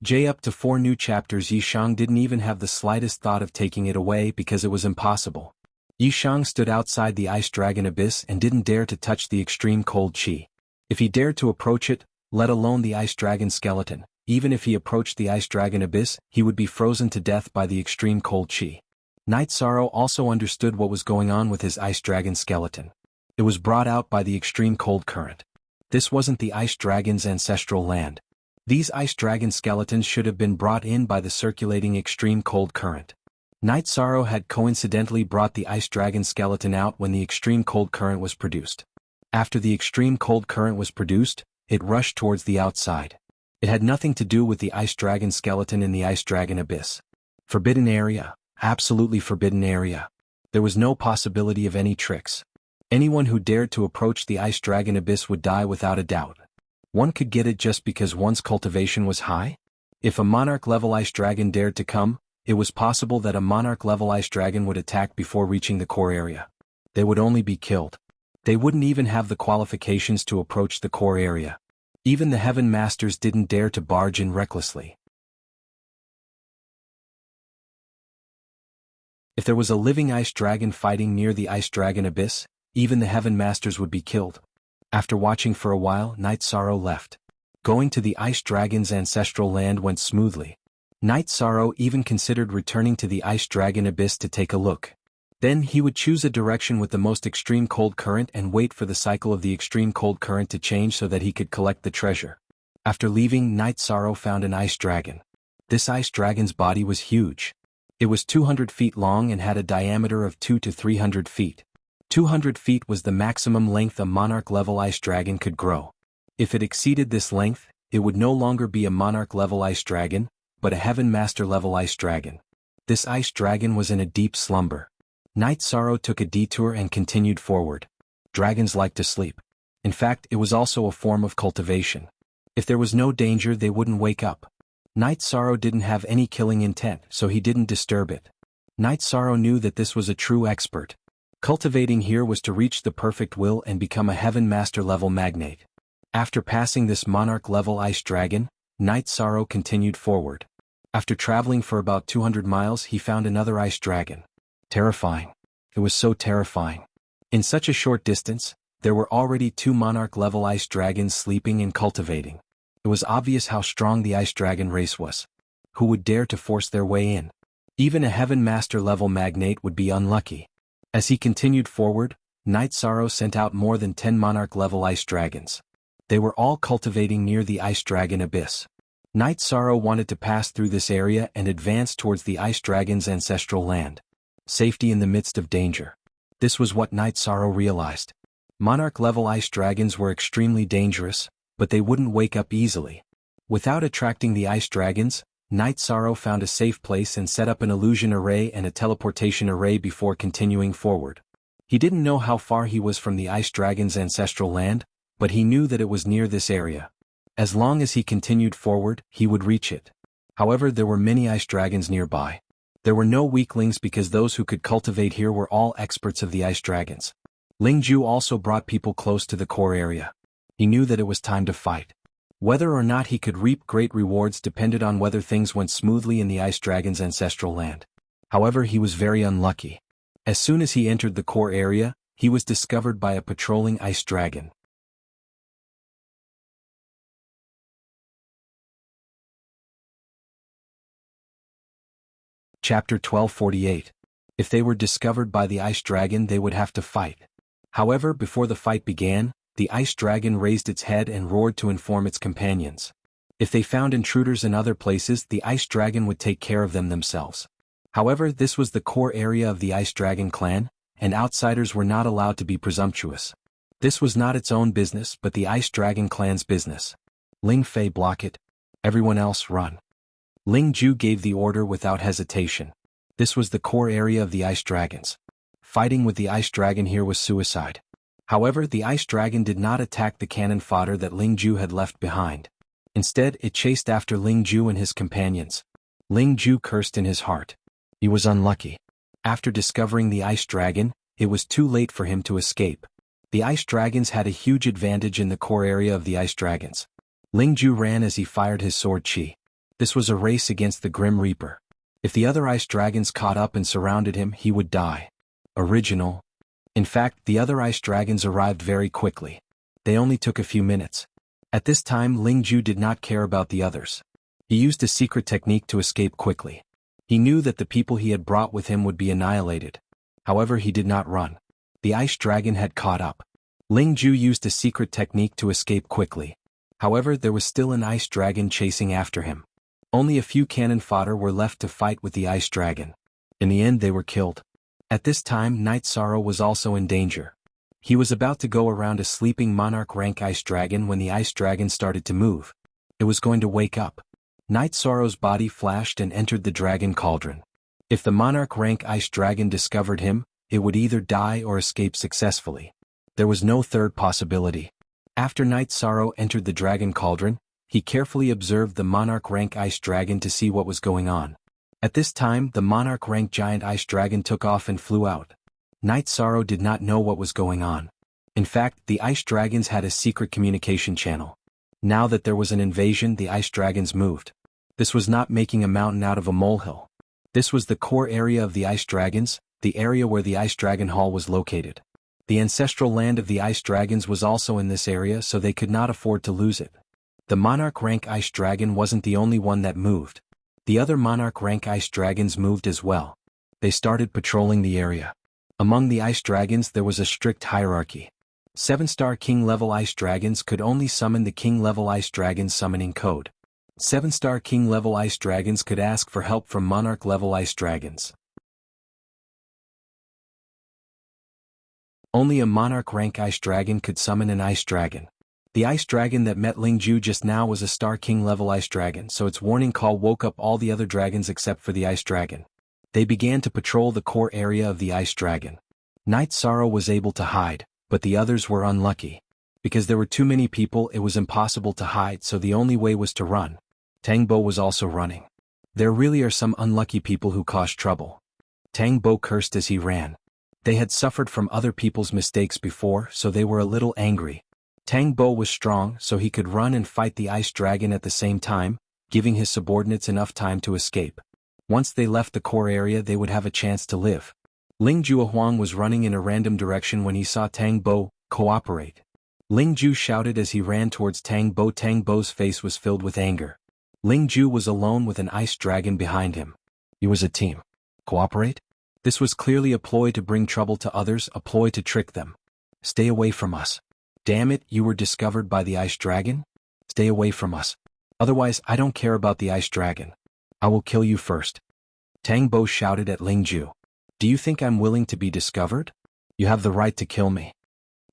Up to 4 new chapters. Yishang didn't even have the slightest thought of taking it away because it was impossible. Yishang stood outside the ice dragon abyss and didn't dare to touch the extreme cold chi. If he dared to approach it, let alone the ice dragon skeleton, even if he approached the ice dragon abyss, he would be frozen to death by the extreme cold chi. Night Sorrow also understood what was going on with his ice dragon skeleton. It was brought out by the extreme cold current. This wasn't the ice dragon's ancestral land. These ice dragon skeletons should have been brought in by the circulating extreme cold current. Night Sorrow had coincidentally brought the ice dragon skeleton out when the extreme cold current was produced. After the extreme cold current was produced, it rushed towards the outside. It had nothing to do with the ice dragon skeleton in the ice dragon abyss. Forbidden area, absolutely forbidden area. There was no possibility of any tricks. Anyone who dared to approach the ice dragon abyss would die without a doubt. One could get it just because one's cultivation was high? If a monarch-level ice dragon dared to come, it was possible that a monarch-level ice dragon would attack before reaching the core area. They would only be killed. They wouldn't even have the qualifications to approach the core area. Even the Heaven Masters didn't dare to barge in recklessly. If there was a living ice dragon fighting near the ice dragon abyss, even the Heaven Masters would be killed. After watching for a while, Night Sorrow left. Going to the ice dragon's ancestral land went smoothly. Night Sorrow even considered returning to the ice dragon abyss to take a look. Then he would choose a direction with the most extreme cold current and wait for the cycle of the extreme cold current to change so that he could collect the treasure. After leaving, Night Sorrow found an ice dragon. This ice dragon's body was huge. It was 200 feet long and had a diameter of 200 to 300 feet. 200 feet was the maximum length a monarch-level ice dragon could grow. If it exceeded this length, it would no longer be a monarch-level ice dragon, but a Heaven Master-level ice dragon. This ice dragon was in a deep slumber. Night Sorrow took a detour and continued forward. Dragons like to sleep. In fact, it was also a form of cultivation. If there was no danger, they wouldn't wake up. Night Sorrow didn't have any killing intent, so he didn't disturb it. Night Sorrow knew that this was a true expert. Cultivating here was to reach the perfect will and become a Heaven Master-level magnate. After passing this monarch-level ice dragon, Night Sorrow continued forward. After traveling for about 200 miles, he found another ice dragon. Terrifying. It was so terrifying. In such a short distance, there were already 2 monarch-level ice dragons sleeping and cultivating. It was obvious how strong the ice dragon race was. Who would dare to force their way in? Even a Heaven Master-level magnate would be unlucky. As he continued forward, Night Sorrow sent out more than 10 monarch-level ice dragons. They were all cultivating near the ice dragon abyss. Night Sorrow wanted to pass through this area and advance towards the ice dragon's ancestral land. Safety in the midst of danger. This was what Night Sorrow realized. Monarch-level ice dragons were extremely dangerous, but they wouldn't wake up easily. Without attracting the ice dragons, Night Sorrow found a safe place and set up an illusion array and a teleportation array before continuing forward. He didn't know how far he was from the ice dragon's ancestral land, but he knew that it was near this area. As long as he continued forward, he would reach it. However, there were many ice dragons nearby. There were no weaklings because those who could cultivate here were all experts of the ice dragons. Ling Ju also brought people close to the core area. He knew that it was time to fight. Whether or not he could reap great rewards depended on whether things went smoothly in the ice dragon's ancestral land. However, he was very unlucky. As soon as he entered the core area, he was discovered by a patrolling ice dragon. Chapter 1248. If they were discovered by the ice dragon, they would have to fight. However, before the fight began, the ice dragon raised its head and roared to inform its companions. If they found intruders in other places, the ice dragon would take care of them themselves. However, this was the core area of the ice dragon clan, and outsiders were not allowed to be presumptuous. This was not its own business but the ice dragon clan's business. Ling Fei, block it. Everyone else, run. Ling Ju gave the order without hesitation. This was the core area of the ice dragons. Fighting with the ice dragon here was suicide. However, the ice dragon did not attack the cannon fodder that Ling Ju had left behind. Instead, it chased after Ling Ju and his companions. Ling Ju cursed in his heart. He was unlucky. After discovering the ice dragon, it was too late for him to escape. The ice dragons had a huge advantage in the core area of the ice dragons. Ling Ju ran as he fired his sword chi. This was a race against the Grim Reaper. If the other ice dragons caught up and surrounded him, he would die. Original. In fact, the other ice dragons arrived very quickly. They only took a few minutes. At this time, Ling Ju did not care about the others. He used a secret technique to escape quickly. He knew that the people he had brought with him would be annihilated. However, he did not run. The ice dragon had caught up. Ling Ju used a secret technique to escape quickly. However, there was still an ice dragon chasing after him. Only a few cannon fodder were left to fight with the ice dragon. In the end, they were killed. At this time, Night Sorrow was also in danger. He was about to go around a sleeping monarch rank ice dragon when the ice dragon started to move. It was going to wake up. Night Sorrow's body flashed and entered the dragon cauldron. If the monarch rank ice dragon discovered him, it would either die or escape successfully. There was no third possibility. After Night Sorrow entered the dragon cauldron, he carefully observed the monarch rank ice dragon to see what was going on. At this time, the monarch rank giant ice dragon took off and flew out. Night Sorrow did not know what was going on. In fact, the ice dragons had a secret communication channel. Now that there was an invasion, the ice dragons moved. This was not making a mountain out of a molehill. This was the core area of the ice dragons, the area where the ice dragon hall was located. The ancestral land of the ice dragons was also in this area, so they could not afford to lose it. The monarch rank ice dragon wasn't the only one that moved. The other monarch rank ice dragons moved as well. They started patrolling the area. Among the ice dragons there was a strict hierarchy. 7-star king level ice dragons could only summon the king level ice dragon summoning code. 7-star king level ice dragons could ask for help from monarch level ice dragons. Only a monarch rank ice dragon could summon an ice dragon. The ice dragon that met Ling Ju just now was a star king level ice dragon, so its warning call woke up all the other dragons except for the ice dragon. They began to patrol the core area of the ice dragon. Night Sorrow was able to hide, but the others were unlucky. Because there were too many people, it was impossible to hide, so the only way was to run. Tang Bo was also running. There really are some unlucky people who cause trouble. Tang Bo cursed as he ran. They had suffered from other people's mistakes before, so they were a little angry. Tang Bo was strong, so he could run and fight the ice dragon at the same time, giving his subordinates enough time to escape. Once they left the core area, they would have a chance to live. Ling Juahuang was running in a random direction when he saw Tang Bo cooperate. Ling Ju shouted as he ran towards Tang Bo. Tang Bo's face was filled with anger. Ling Ju was alone with an ice dragon behind him. He was a team. Cooperate? This was clearly a ploy to bring trouble to others, a ploy to trick them. Stay away from us. Damn it, you were discovered by the ice dragon? Stay away from us. Otherwise, I don't care about the ice dragon. I will kill you first. Tang Bo shouted at Ling Ju. Do you think I'm willing to be discovered? You have the right to kill me.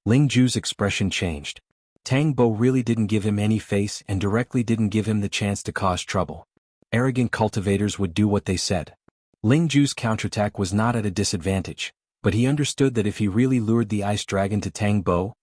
Ling Ju's expression changed. Tang Bo really didn't give him any face and directly didn't give him the chance to cause trouble. Arrogant cultivators would do what they said. Ling Ju's counterattack was not at a disadvantage, but he understood that if he really lured the ice dragon to Tang Bo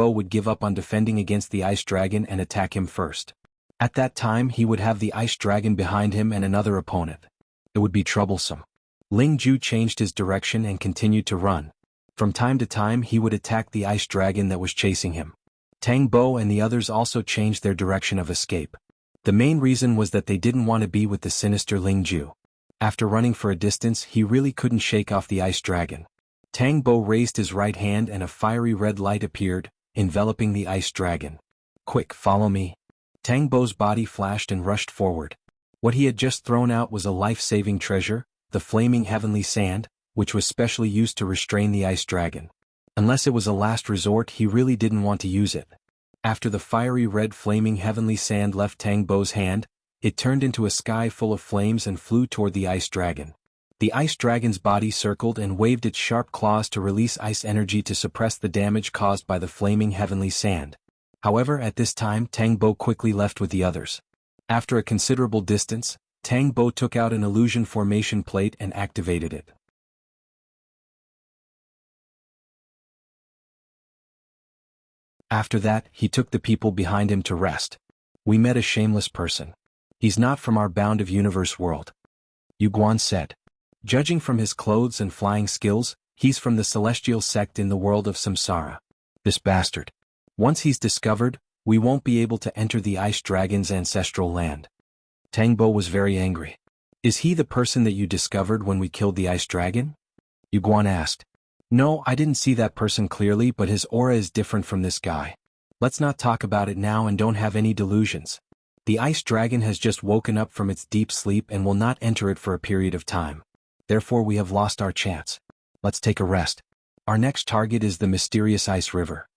would give up on defending against the ice dragon and attack him first. At that time he would have the ice dragon behind him and another opponent. It would be troublesome. Ling Ju changed his direction and continued to run. From time to time he would attack the ice dragon that was chasing him. Tang Bo and the others also changed their direction of escape. The main reason was that they didn't want to be with the sinister Ling Ju. After running for a distance, he really couldn't shake off the ice dragon. Tang Bo raised his right hand and a fiery red light appeared, enveloping the ice dragon. Quick, follow me. Tang Bo's body flashed and rushed forward. What he had just thrown out was a life-saving treasure, the flaming heavenly sand, which was specially used to restrain the ice dragon. Unless it was a last resort, he really didn't want to use it. After the fiery red flaming heavenly sand left Tang Bo's hand, it turned into a sky full of flames and flew toward the ice dragon. The ice dragon's body circled and waved its sharp claws to release ice energy to suppress the damage caused by the flaming heavenly sand. However, at this time Tang Bo quickly left with the others. After a considerable distance, Tang Bo took out an illusion formation plate and activated it. After that, he took the people behind him to rest. We met a shameless person. He's not from our bound of universe world. Yu Guan said. Judging from his clothes and flying skills, he's from the celestial sect in the world of samsara. This bastard. Once he's discovered, we won't be able to enter the ice dragon's ancestral land. Tang Bo was very angry. Is he the person that you discovered when we killed the ice dragon? Yu Guan asked. No, I didn't see that person clearly, but his aura is different from this guy. Let's not talk about it now and don't have any delusions. The ice dragon has just woken up from its deep sleep and will not enter it for a period of time. Therefore we have lost our chance. Let's take a rest. Our next target is the mysterious ice river.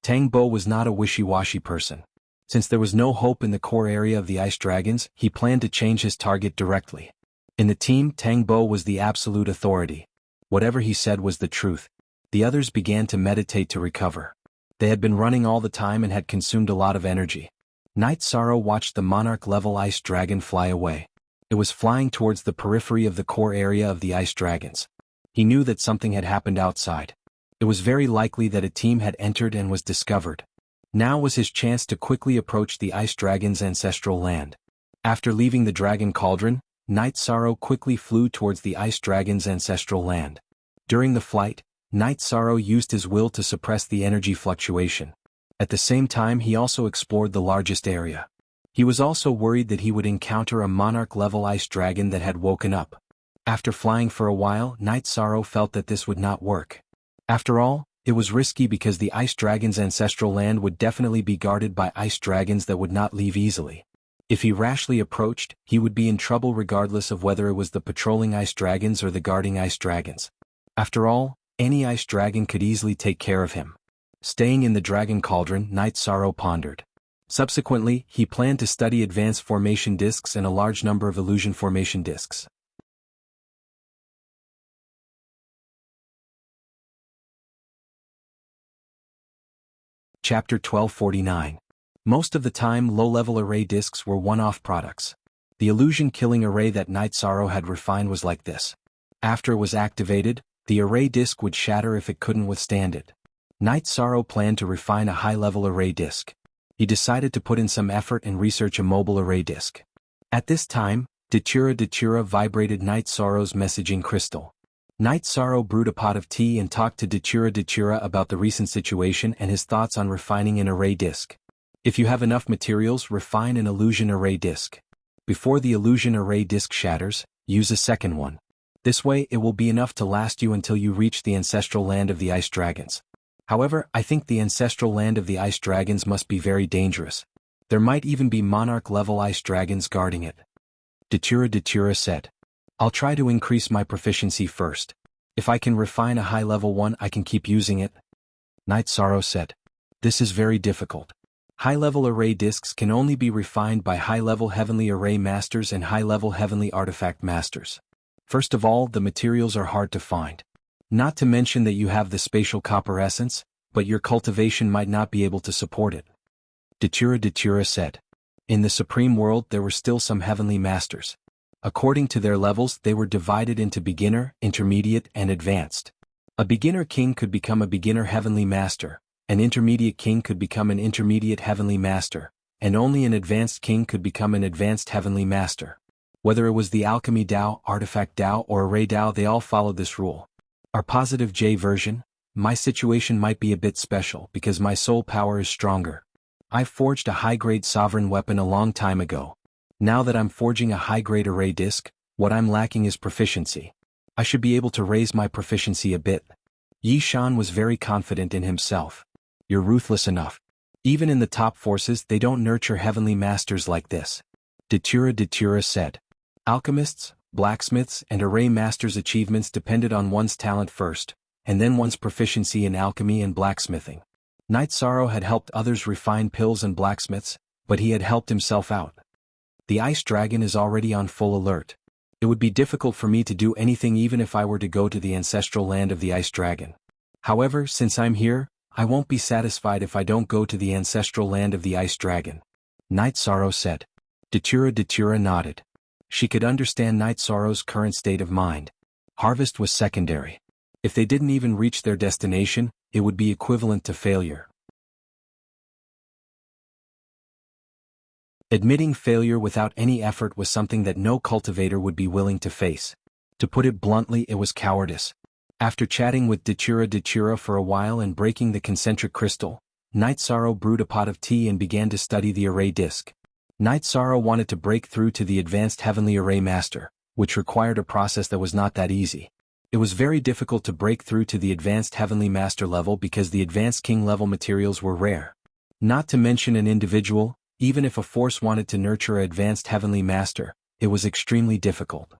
Tang Bo was not a wishy-washy person. Since there was no hope in the core area of the ice dragons, he planned to change his target directly. In the team, Tang Bo was the absolute authority. Whatever he said was the truth. The others began to meditate to recover. They had been running all the time and had consumed a lot of energy. Night Sorrow watched the monarch-level ice dragon fly away. It was flying towards the periphery of the core area of the ice dragons. He knew that something had happened outside. It was very likely that a team had entered and was discovered. Now was his chance to quickly approach the ice dragon's ancestral land. After leaving the dragon cauldron, Night Sorrow quickly flew towards the ice dragon's ancestral land. During the flight, Night Sorrow used his will to suppress the energy fluctuation. At the same time he also explored the largest area. He was also worried that he would encounter a monarch-level ice dragon that had woken up. After flying for a while, Night Sorrow felt that this would not work. After all, it was risky because the ice dragon's ancestral land would definitely be guarded by ice dragons that would not leave easily. If he rashly approached, he would be in trouble regardless of whether it was the patrolling ice dragons or the guarding ice dragons. After all, any ice dragon could easily take care of him. Staying in the dragon cauldron, Night Sorrow pondered. Subsequently, he planned to study advanced formation discs and a large number of illusion formation discs. Chapter 1249. Most of the time low-level array discs were one-off products. The illusion-killing array that Night Sorrow had refined was like this. After it was activated, the array disc would shatter if it couldn't withstand it. Night Sorrow planned to refine a high-level array disc. He decided to put in some effort and research a mobile array disc. At this time, Datura vibrated Night Sorrow's messaging crystal. Night Sorrow brewed a pot of tea and talked to Datura about the recent situation and his thoughts on refining an array disc. If you have enough materials, refine an illusion array disc. Before the illusion array disc shatters, use a second one. This way it will be enough to last you until you reach the ancestral land of the ice dragons. However, I think the ancestral land of the ice dragons must be very dangerous. There might even be monarch-level ice dragons guarding it. Datura said. I'll try to increase my proficiency first. If I can refine a high-level one, I can keep using it. Night Sorrow said. This is very difficult. High-level array discs can only be refined by high-level heavenly array masters and high-level heavenly artifact masters. First of all, the materials are hard to find. Not to mention that you have the spatial copper essence, but your cultivation might not be able to support it. Datura said. In the Supreme World there were still some heavenly masters. According to their levels they were divided into beginner, intermediate, and advanced. A beginner king could become a beginner heavenly master, an intermediate king could become an intermediate heavenly master, and only an advanced king could become an advanced heavenly master. Whether it was the alchemy Dao, artifact Dao, or array Dao, they all followed this rule. Our positive J version, my situation might be a bit special because my soul power is stronger. I forged a high-grade sovereign weapon a long time ago. Now that I'm forging a high-grade array disc, what I'm lacking is proficiency. I should be able to raise my proficiency a bit. Yi Shan was very confident in himself. You're ruthless enough. Even in the top forces they don't nurture heavenly masters like this. Datura said. Alchemists, blacksmiths, and array masters' achievements depended on one's talent first, and then one's proficiency in alchemy and blacksmithing. Night Sorrow had helped others refine pills and blacksmiths, but he had helped himself out. The ice dragon is already on full alert. It would be difficult for me to do anything even if I were to go to the ancestral land of the ice dragon. However, since I'm here, I won't be satisfied if I don't go to the ancestral land of the ice dragon. Night Sorrow said. Datura nodded. She could understand Night Sorrow's current state of mind. Harvest was secondary. If they didn't even reach their destination, it would be equivalent to failure. Admitting failure without any effort was something that no cultivator would be willing to face. To put it bluntly, it was cowardice. After chatting with Datura for a while and breaking the concentric crystal, Night Sorrow brewed a pot of tea and began to study the array disc. Night Sorrow wanted to break through to the advanced heavenly array master, which required a process that was not that easy. It was very difficult to break through to the advanced Heavenly Master level because the advanced King level materials were rare. Not to mention an individual, even if a force wanted to nurture an advanced Heavenly Master, it was extremely difficult.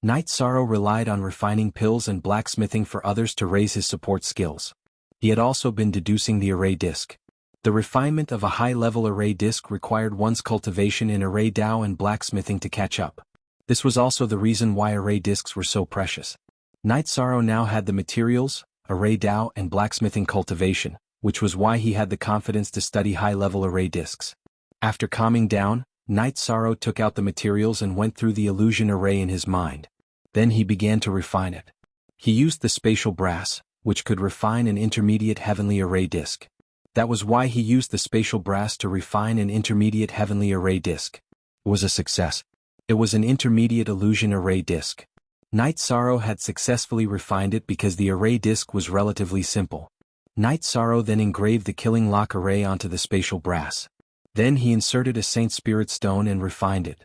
Knight Sorrow relied on refining pills and blacksmithing for others to raise his support skills. He had also been deducing the array disc. The refinement of a high-level array disc required one's cultivation in array Dao and blacksmithing to catch up. This was also the reason why array discs were so precious. Knight Sorrow now had the materials, array Dao and blacksmithing cultivation, which was why he had the confidence to study high-level array discs. After calming down, Knight Sorrow took out the materials and went through the illusion array in his mind. Then he began to refine it. He used the spatial brass, which could refine an intermediate heavenly array disc. That was why he used the spatial brass to refine an intermediate heavenly array disc. It was a success. It was an intermediate illusion array disc. Knight Sorrow had successfully refined it because the array disc was relatively simple. Knight Sorrow then engraved the killing lock array onto the spatial brass. Then he inserted a Saint Spirit stone and refined it.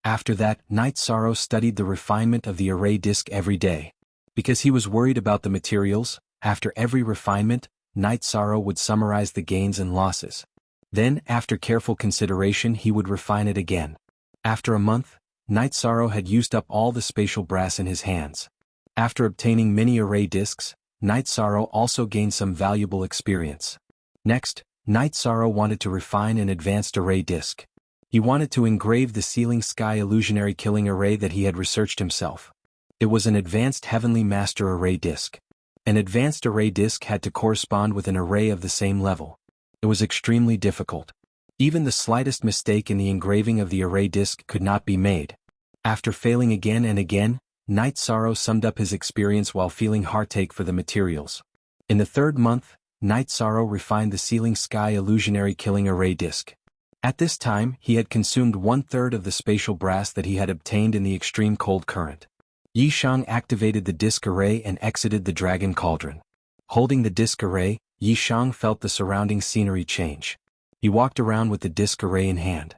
After that, Knight Sorrow studied the refinement of the array disc every day. Because he was worried about the materials, after every refinement, Knight Sorrow would summarize the gains and losses. Then, after careful consideration, he would refine it again. After a month, Knight Sorrow had used up all the spatial brass in his hands. After obtaining many array discs, Knight Sorrow also gained some valuable experience. Next, Knight Sorrow wanted to refine an advanced array disc. He wanted to engrave the Sealing Sky illusionary killing array that he had researched himself. It was an advanced Heavenly Master array disc. An advanced array disc had to correspond with an array of the same level. It was extremely difficult. Even the slightest mistake in the engraving of the array disc could not be made. After failing again and again, Knight Sorrow summed up his experience while feeling heartache for the materials. In the third month, Knight Sorrow refined the Sealing Sky illusionary killing array disc. At this time, he had consumed 1/3 of the spatial brass that he had obtained in the extreme cold current. Yi Shang activated the disc array and exited the dragon cauldron. Holding the disc array, Yi Shang felt the surrounding scenery change. He walked around with the disc array in hand.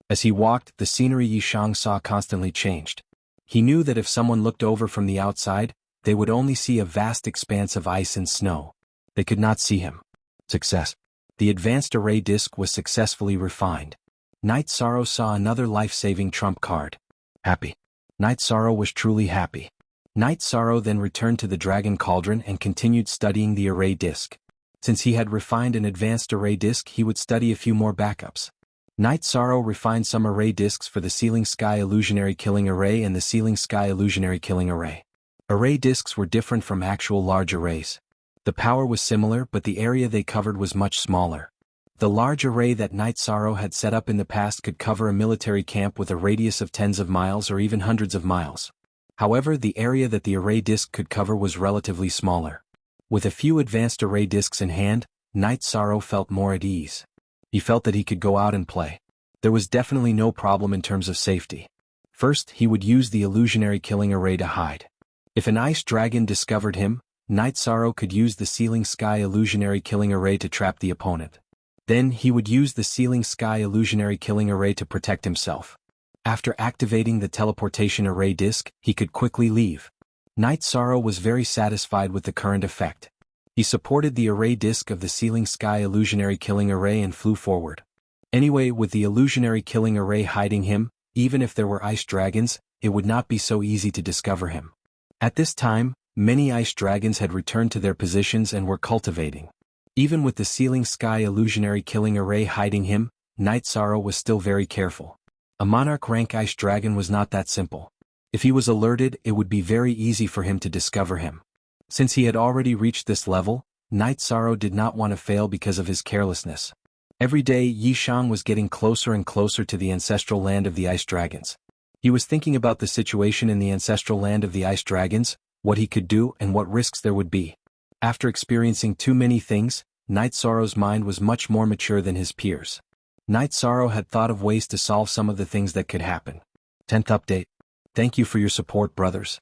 As he walked, the scenery Yi Shang saw constantly changed. He knew that if someone looked over from the outside, they would only see a vast expanse of ice and snow. They could not see him. Success. The advanced array disc was successfully refined. Knight Sorrow saw another life-saving trump card. Happy. Knight Sorrow was truly happy. Knight Sorrow then returned to the dragon cauldron and continued studying the array disc. Since he had refined an advanced array disc, he would study a few more backups. Knight Sorrow refined some array discs for the Sealing Sky illusionary killing array and the Sealing Sky illusionary killing array. Array discs were different from actual large arrays. The power was similar, but the area they covered was much smaller. The large array that Knight Sorrow had set up in the past could cover a military camp with a radius of tens of miles or even hundreds of miles. However, the area that the array disc could cover was relatively smaller. With a few advanced array discs in hand, Knight Sorrow felt more at ease. He felt that he could go out and play. There was definitely no problem in terms of safety. First, he would use the illusionary killing array to hide. If an ice dragon discovered him, Knight Sorrow could use the Sealing Sky illusionary killing array to trap the opponent. Then he would use the Sealing Sky illusionary killing array to protect himself. After activating the teleportation array disc, he could quickly leave. Knight Sorrow was very satisfied with the current effect. He supported the array disc of the Sealing Sky illusionary killing array and flew forward. Anyway, with the illusionary killing array hiding him, even if there were ice dragons, it would not be so easy to discover him. At this time, many ice dragons had returned to their positions and were cultivating. Even with the Sealing Sky illusionary killing array hiding him, Knight Sorrow was still very careful. A monarch rank ice dragon was not that simple. If he was alerted, it would be very easy for him to discover him. Since he had already reached this level, Knight Sorrow did not want to fail because of his carelessness. Every day, Yi Shang was getting closer and closer to the ancestral land of the ice dragons. He was thinking about the situation in the ancestral land of the ice dragons, what he could do and what risks there would be. After experiencing too many things, Knight Sorrow's mind was much more mature than his peers. Knight Sorrow had thought of ways to solve some of the things that could happen. 10th update. Thank you for your support, brothers.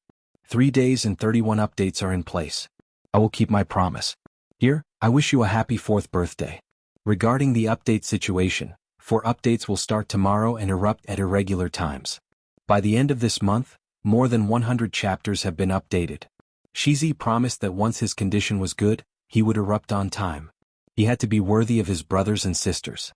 3 days and 31 updates are in place. I will keep my promise. Here, I wish you a happy 4th birthday. Regarding the update situation, 4 updates will start tomorrow and erupt at irregular times. By the end of this month, more than 100 chapters have been updated. Shizi promised that once his condition was good, he would erupt on time. He had to be worthy of his brothers and sisters.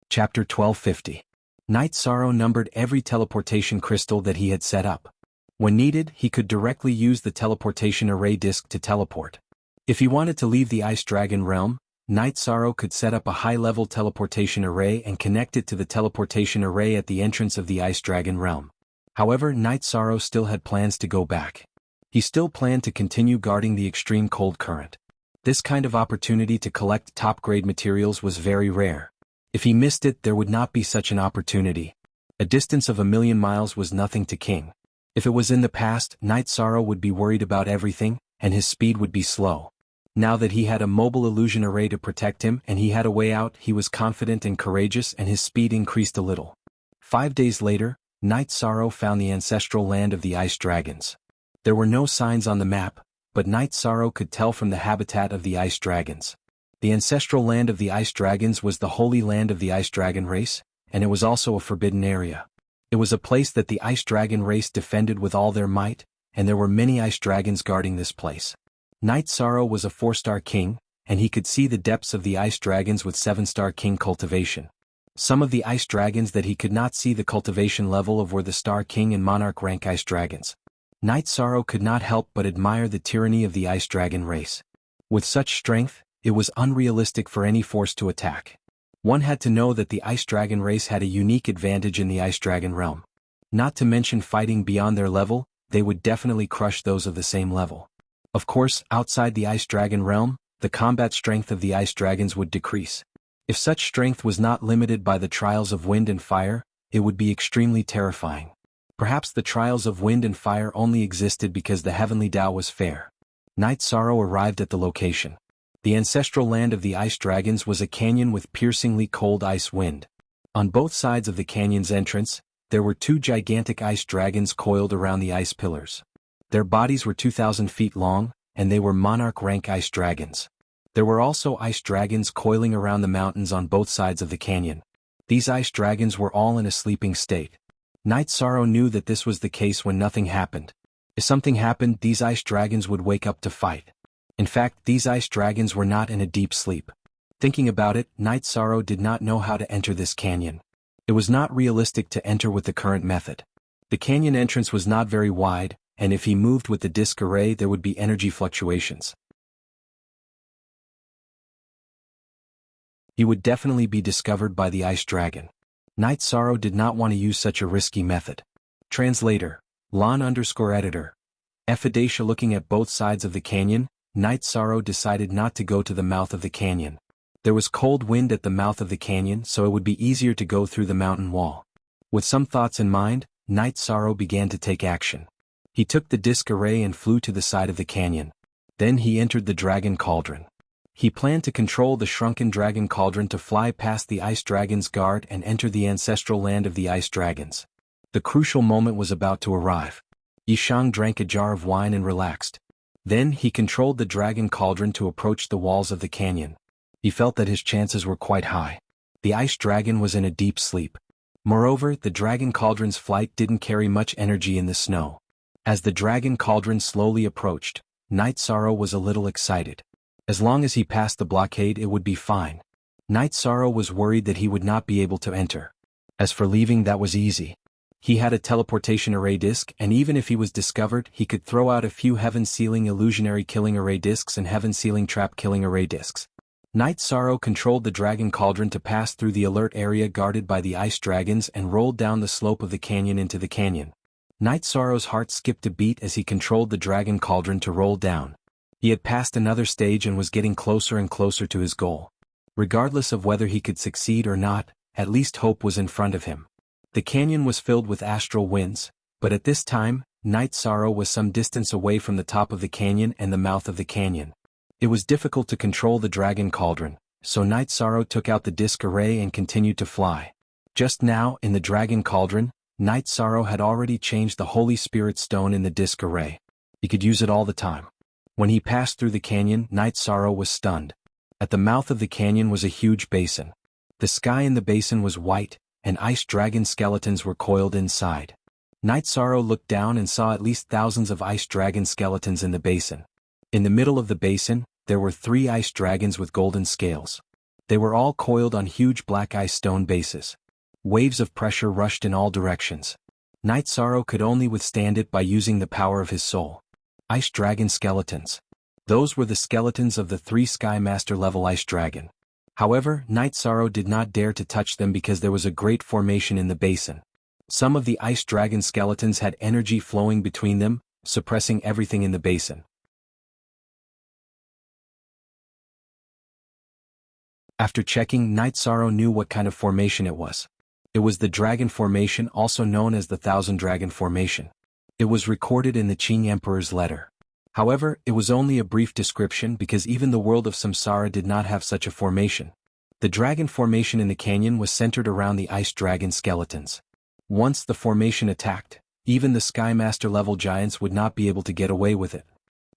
Chapter 1250. Night Sorrow numbered every teleportation crystal that he had set up. When needed, he could directly use the teleportation array disk to teleport. If he wanted to leave the Ice Dragon realm, Night Sorrow could set up a high-level teleportation array and connect it to the teleportation array at the entrance of the Ice Dragon realm. However, Night Sorrow still had plans to go back. He still planned to continue guarding the extreme cold current. This kind of opportunity to collect top-grade materials was very rare. If he missed it, there would not be such an opportunity. A distance of 1,000,000 miles was nothing to King. If it was in the past, Night Sorrow would be worried about everything, and his speed would be slow. Now that he had a mobile illusion array to protect him and he had a way out, he was confident and courageous, and his speed increased a little. 5 days later, Night Sorrow found the ancestral land of the Ice Dragons. There were no signs on the map, but Night Sorrow could tell from the habitat of the Ice Dragons. The ancestral land of the Ice Dragons was the holy land of the Ice Dragon race, and it was also a forbidden area. It was a place that the Ice Dragon race defended with all their might, and there were many Ice Dragons guarding this place. Night Sorrow was a 4-star king, and he could see the depths of the Ice Dragons with 7-star king Cultivation. Some of the Ice Dragons that he could not see the cultivation level of were the Star King and Monarch rank Ice Dragons. Night Sorrow could not help but admire the tyranny of the Ice Dragon race. With such strength, it was unrealistic for any force to attack. One had to know that the Ice Dragon race had a unique advantage in the Ice Dragon realm. Not to mention fighting beyond their level, they would definitely crush those of the same level. Of course, outside the Ice Dragon realm, the combat strength of the Ice Dragons would decrease. If such strength was not limited by the trials of wind and fire, it would be extremely terrifying. Perhaps the trials of wind and fire only existed because the heavenly Tao was fair. Night Sorrow arrived at the location. The ancestral land of the Ice Dragons was a canyon with piercingly cold ice wind. On both sides of the canyon's entrance, there were 2 gigantic ice dragons coiled around the ice pillars. Their bodies were 2,000 feet long, and they were monarch rank ice dragons. There were also ice dragons coiling around the mountains on both sides of the canyon. These ice dragons were all in a sleeping state. Night Sorrow knew that this was the case when nothing happened. If something happened, these ice dragons would wake up to fight. In fact, these ice dragons were not in a deep sleep. Thinking about it, Night Sorrow did not know how to enter this canyon. It was not realistic to enter with the current method. The canyon entrance was not very wide, and if he moved with the disc array there would be energy fluctuations. He would definitely be discovered by the Ice Dragon. Night Sorrow did not want to use such a risky method. Translator, Lon_editor. Ephidacia. Looking at both sides of the canyon, Night Sorrow decided not to go to the mouth of the canyon. There was cold wind at the mouth of the canyon, so it would be easier to go through the mountain wall. With some thoughts in mind, Night Sorrow began to take action. He took the disc array and flew to the side of the canyon. Then he entered the Dragon Cauldron. He planned to control the shrunken Dragon Cauldron to fly past the Ice Dragon's guard and enter the ancestral land of the Ice Dragons. The crucial moment was about to arrive. Yishang drank a jar of wine and relaxed. Then he controlled the Dragon Cauldron to approach the walls of the canyon. He felt that his chances were quite high. The Ice Dragon was in a deep sleep. Moreover, the Dragon Cauldron's flight didn't carry much energy in the snow. As the Dragon Cauldron slowly approached, Night Sorrow was a little excited. As long as he passed the blockade it would be fine. Night Sorrow was worried that he would not be able to enter. As for leaving, that was easy. He had a teleportation array disc, and even if he was discovered, he could throw out a few heaven-sealing illusionary killing array discs and heaven-sealing trap killing array discs. Night Sorrow controlled the Dragon Cauldron to pass through the alert area guarded by the Ice Dragons and rolled down the slope of the canyon into the canyon. Night Sorrow's heart skipped a beat as he controlled the Dragon Cauldron to roll down. He had passed another stage and was getting closer and closer to his goal. Regardless of whether he could succeed or not, at least hope was in front of him. The canyon was filled with astral winds, but at this time, Night Sorrow was some distance away from the top of the canyon and the mouth of the canyon. It was difficult to control the Dragon Cauldron, so Night Sorrow took out the disc array and continued to fly. Just now, in the Dragon Cauldron, Night Sorrow had already changed the Holy Spirit Stone in the disc array. He could use it all the time. When he passed through the canyon, Night Sorrow was stunned. At the mouth of the canyon was a huge basin. The sky in the basin was white, and ice dragon skeletons were coiled inside. Night Sorrow looked down and saw at least thousands of ice dragon skeletons in the basin. In the middle of the basin, there were 3 ice dragons with golden scales. They were all coiled on huge black ice stone bases. Waves of pressure rushed in all directions. Night Sorrow could only withstand it by using the power of his soul. Ice dragon skeletons. Those were the skeletons of the 3 Sky Master level ice dragon. However, Night Sorrow did not dare to touch them because there was a great formation in the basin. Some of the ice dragon skeletons had energy flowing between them, suppressing everything in the basin. After checking, Night Sorrow knew what kind of formation it was. It was the Dragon Formation, also known as the Thousand Dragon Formation. It was recorded in the Qing Emperor's letter. However, it was only a brief description because even the world of Samsara did not have such a formation. The Dragon Formation in the canyon was centered around the ice dragon skeletons. Once the formation attacked, even the Sky Master level giants would not be able to get away with it.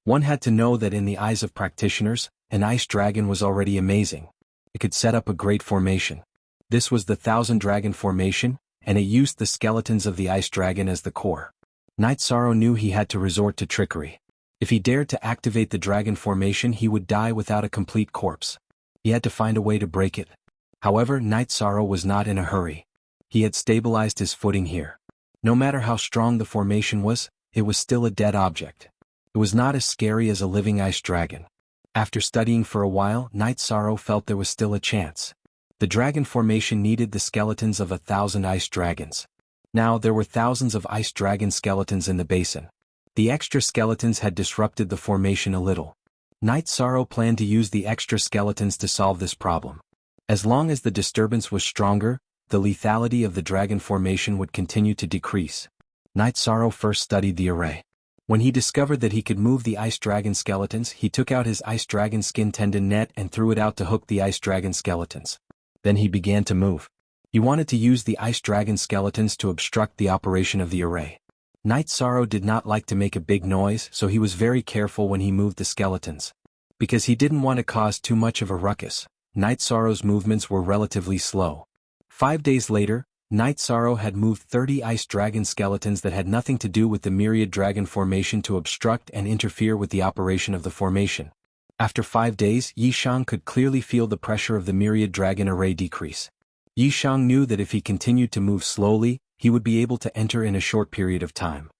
One had to know that in the eyes of practitioners, an ice dragon was already amazing. It could set up a great formation. This was the Thousand Dragon Formation, and it used the skeletons of the ice dragon as the core. Night Sorrow knew he had to resort to trickery. If he dared to activate the dragon formation, he would die without a complete corpse. He had to find a way to break it. However, Night Sorrow was not in a hurry. He had stabilized his footing here. No matter how strong the formation was, it was still a dead object. It was not as scary as a living ice dragon. After studying for a while, Night Sorrow felt there was still a chance. The dragon formation needed the skeletons of 1,000 ice dragons. Now there were thousands of ice dragon skeletons in the basin. The extra skeletons had disrupted the formation a little. Night Sorrow planned to use the extra skeletons to solve this problem. As long as the disturbance was stronger, the lethality of the dragon formation would continue to decrease. Night Sorrow first studied the array. When he discovered that he could move the ice dragon skeletons, he took out his ice dragon skin tendon net and threw it out to hook the ice dragon skeletons. Then he began to move. He wanted to use the ice dragon skeletons to obstruct the operation of the array. Night Sorrow did not like to make a big noise, so he was very careful when he moved the skeletons. Because he didn't want to cause too much of a ruckus, Night Sorrow's movements were relatively slow. 5 days later, Night Sorrow had moved 30 ice dragon skeletons that had nothing to do with the myriad dragon formation to obstruct and interfere with the operation of the formation. After 5 days, Yishang could clearly feel the pressure of the myriad dragon array decrease. Yishang knew that if he continued to move slowly, he would be able to enter in a short period of time.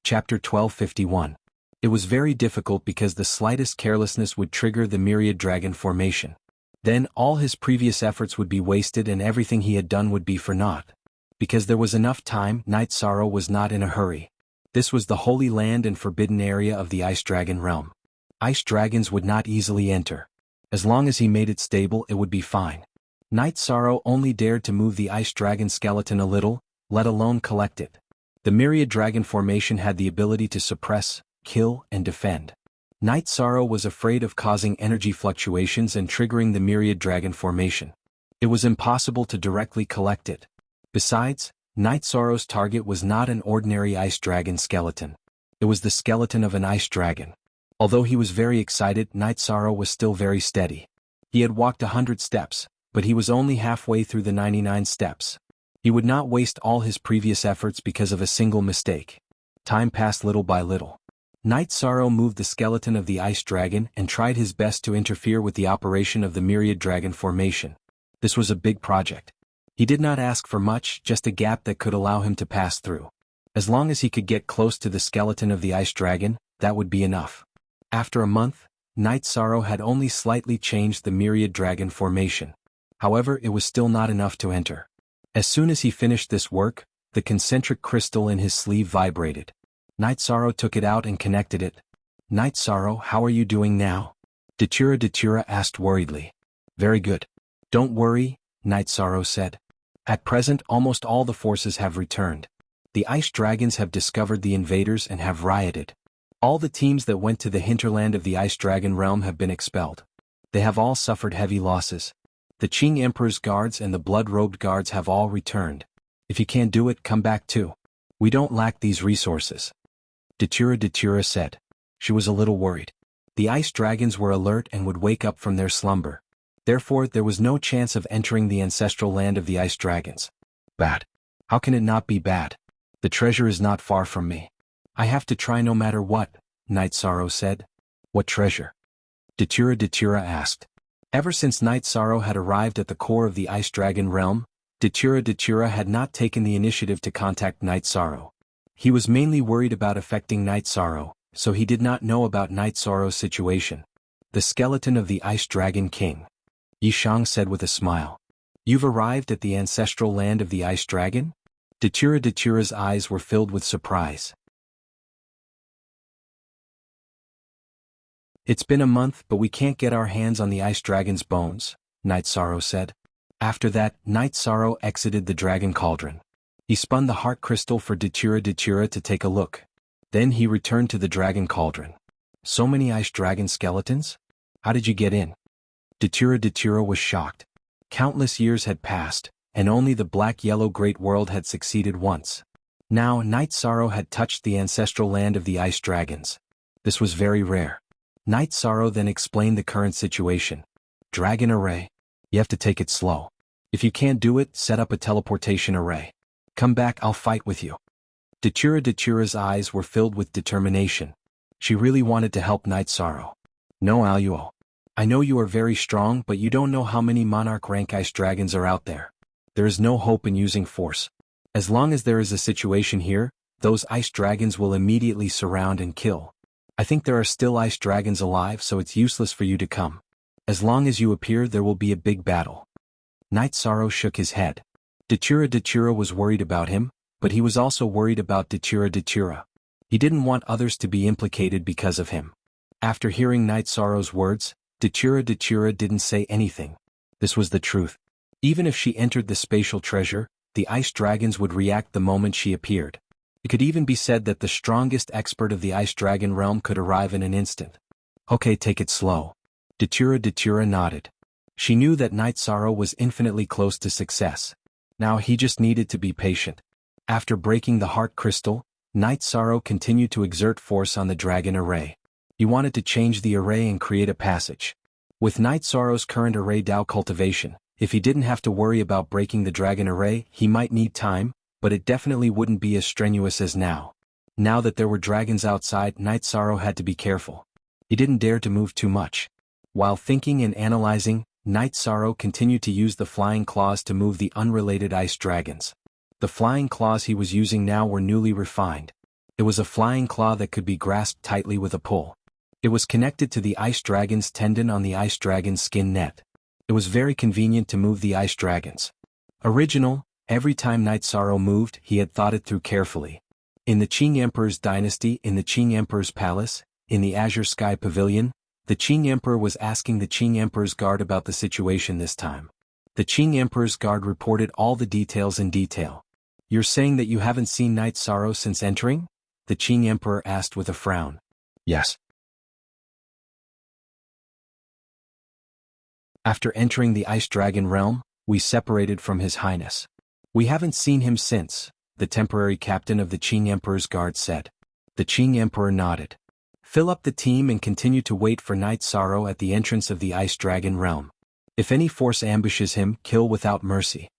Chapter 1251. It was very difficult because the slightest carelessness would trigger the myriad dragon formation. Then all his previous efforts would be wasted and everything he had done would be for naught. Because there was enough time, Night Sorrow was not in a hurry. This was the holy land and forbidden area of the ice dragon realm. Ice dragons would not easily enter. As long as he made it stable, it would be fine. Night Sorrow only dared to move the ice dragon skeleton a little, let alone collect it. The myriad dragon formation had the ability to suppress, kill, and defend. Night Sorrow was afraid of causing energy fluctuations and triggering the myriad dragon formation. It was impossible to directly collect it. Besides, Night Sorrow's target was not an ordinary ice dragon skeleton. It was the skeleton of an ice dragon. Although he was very excited, Night Sorrow was still very steady. He had walked 100 steps, but he was only halfway through the 99 steps. He would not waste all his previous efforts because of a single mistake. Time passed little by little. Night Sorrow moved the skeleton of the ice dragon and tried his best to interfere with the operation of the myriad dragon formation. This was a big project. He did not ask for much, just a gap that could allow him to pass through. As long as he could get close to the skeleton of the ice dragon, that would be enough. After a month, Night Sorrow had only slightly changed the myriad dragon formation. However, it was still not enough to enter. As soon as he finished this work, the concentric crystal in his sleeve vibrated. Night Sorrow took it out and connected it. Night Sorrow, how are you doing now? Datura asked worriedly. Very good. Don't worry, Night Sorrow said. At present, almost all the forces have returned. The ice dragons have discovered the invaders and have rioted. All the teams that went to the hinterland of the ice dragon realm have been expelled. They have all suffered heavy losses. The Qing Emperor's guards and the blood-robed guards have all returned. If you can't do it, come back too. We don't lack these resources. Datura said. She was a little worried. The ice dragons were alert and would wake up from their slumber. Therefore, there was no chance of entering the ancestral land of the ice dragons. Bad. How can it not be bad? The treasure is not far from me. I have to try no matter what, Night Sorrow said. What treasure? Datura asked. Ever since Night Sorrow had arrived at the core of the ice dragon realm, Datura had not taken the initiative to contact Night Sorrow. He was mainly worried about affecting Night Sorrow, so he did not know about Night Sorrow's situation. The skeleton of the ice dragon king. Yishang said with a smile. You've arrived at the ancestral land of the ice dragon? Datura's eyes were filled with surprise. It's been a month, but we can't get our hands on the ice dragon's bones, Night Sorrow said. After that, Night Sorrow exited the dragon cauldron. He spun the heart crystal for Datura to take a look. Then he returned to the dragon cauldron. So many ice dragon skeletons? How did you get in? Datura was shocked. Countless years had passed, and only the black-yellow great world had succeeded once. Now Night Sorrow had touched the ancestral land of the ice dragons. This was very rare. Night Sorrow then explained the current situation. Dragon array. You have to take it slow. If you can't do it, set up a teleportation array. Come back, I'll fight with you. Datura's eyes were filled with determination. She really wanted to help Night Sorrow. No, Aluo. I know you are very strong, but you don't know how many monarch rank ice dragons are out there. There is no hope in using force. As long as there is a situation here, those ice dragons will immediately surround and kill. I think there are still ice dragons alive, so it's useless for you to come. As long as you appear, there will be a big battle. Night Sorrow shook his head. Datura was worried about him, but he was also worried about Datura. He didn't want others to be implicated because of him. After hearing Night Sorrow's words, Datura didn't say anything. This was the truth. Even if she entered the spatial treasure, the ice dragons would react the moment she appeared. It could even be said that the strongest expert of the ice dragon realm could arrive in an instant. Okay, take it slow. Datura nodded. She knew that Night Sorrow was infinitely close to success. Now he just needed to be patient. After breaking the heart crystal, Night Sorrow continued to exert force on the dragon array. He wanted to change the array and create a passage. With Night Sorrow's current array Dao cultivation, if he didn't have to worry about breaking the dragon array, he might need time, but it definitely wouldn't be as strenuous as now. Now that there were dragons outside, Night Sorrow had to be careful. He didn't dare to move too much. While thinking and analyzing, Night Sorrow continued to use the flying claws to move the unrelated ice dragons. The flying claws he was using now were newly refined. It was a flying claw that could be grasped tightly with a pull. It was connected to the ice dragon's tendon on the ice dragon's skin net. It was very convenient to move the ice dragons. Original, every time Night Sorrow moved, he had thought it through carefully. In the Qing Emperor's dynasty, in the Qing Emperor's palace, in the Azure Sky Pavilion, the Qing Emperor was asking the Qing Emperor's guard about the situation this time. The Qing Emperor's guard reported all the details in detail. You're saying that you haven't seen Night Sorrow since entering? The Qing Emperor asked with a frown. Yes. After entering the Ice Dragon realm, we separated from His Highness. We haven't seen him since, the temporary captain of the Qing Emperor's guard said. The Qing Emperor nodded. Fill up the team and continue to wait for Night Sorrow at the entrance of the Ice Dragon realm. If any force ambushes him, kill without mercy.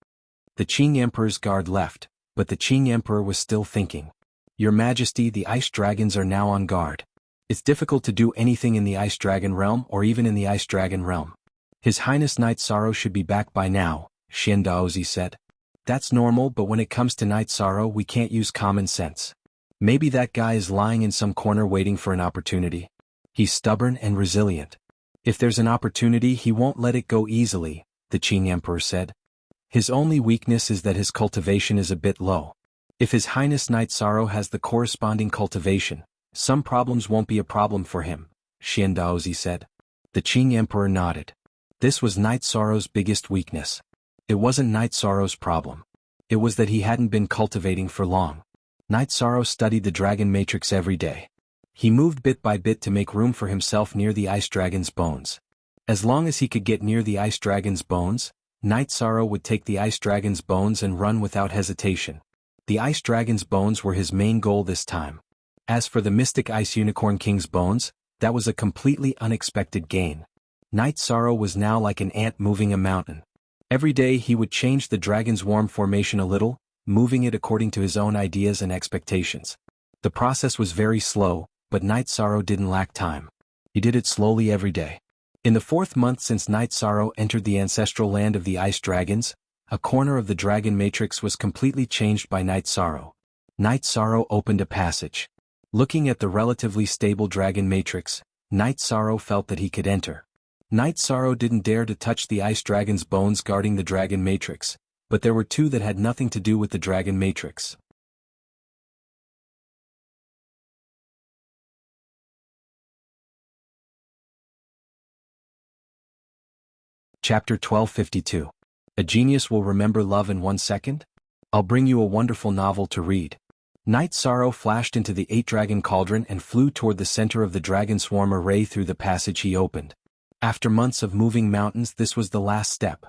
The Qing Emperor's guard left, but the Qing Emperor was still thinking. Your Majesty, the Ice Dragons are now on guard. It's difficult to do anything in the Ice Dragon realm or even in the Ice Dragon realm. His Highness Night Sorrow should be back by now, Xian Daozi said. That's normal, but when it comes to Night Sorrow we can't use common sense. Maybe that guy is lying in some corner waiting for an opportunity. He's stubborn and resilient. If there's an opportunity he won't let it go easily, the Qing Emperor said. His only weakness is that his cultivation is a bit low. If His Highness Night Sorrow has the corresponding cultivation, some problems won't be a problem for him, Xian Daozi said. The Qing Emperor nodded. This was Night Sorrow's biggest weakness. It wasn't Night Sorrow's problem. It was that he hadn't been cultivating for long. Night Sorrow studied the dragon matrix every day. He moved bit by bit to make room for himself near the ice dragon's bones. As long as he could get near the ice dragon's bones, Night Sorrow would take the ice dragon's bones and run without hesitation. The ice dragon's bones were his main goal this time. As for the mystic ice unicorn king's bones, that was a completely unexpected gain. Night Sorrow was now like an ant moving a mountain. Every day he would change the dragon's worm formation a little, moving it according to his own ideas and expectations. The process was very slow, but Night Sorrow didn't lack time. He did it slowly every day. In the 4th month since Night Sorrow entered the ancestral land of the ice dragons, a corner of the dragon matrix was completely changed by Night Sorrow. Night Sorrow opened a passage. Looking at the relatively stable dragon matrix, Night Sorrow felt that he could enter. Night Sorrow didn't dare to touch the ice dragon's bones guarding the dragon matrix, but there were 2 that had nothing to do with the dragon matrix. Chapter 1252. A Genius Will Remember Love in 1 Second? I'll bring you a wonderful novel to read. Night Sorrow flashed into the 8-dragon cauldron and flew toward the center of the dragon swarm array through the passage he opened. After months of moving mountains, this was the last step.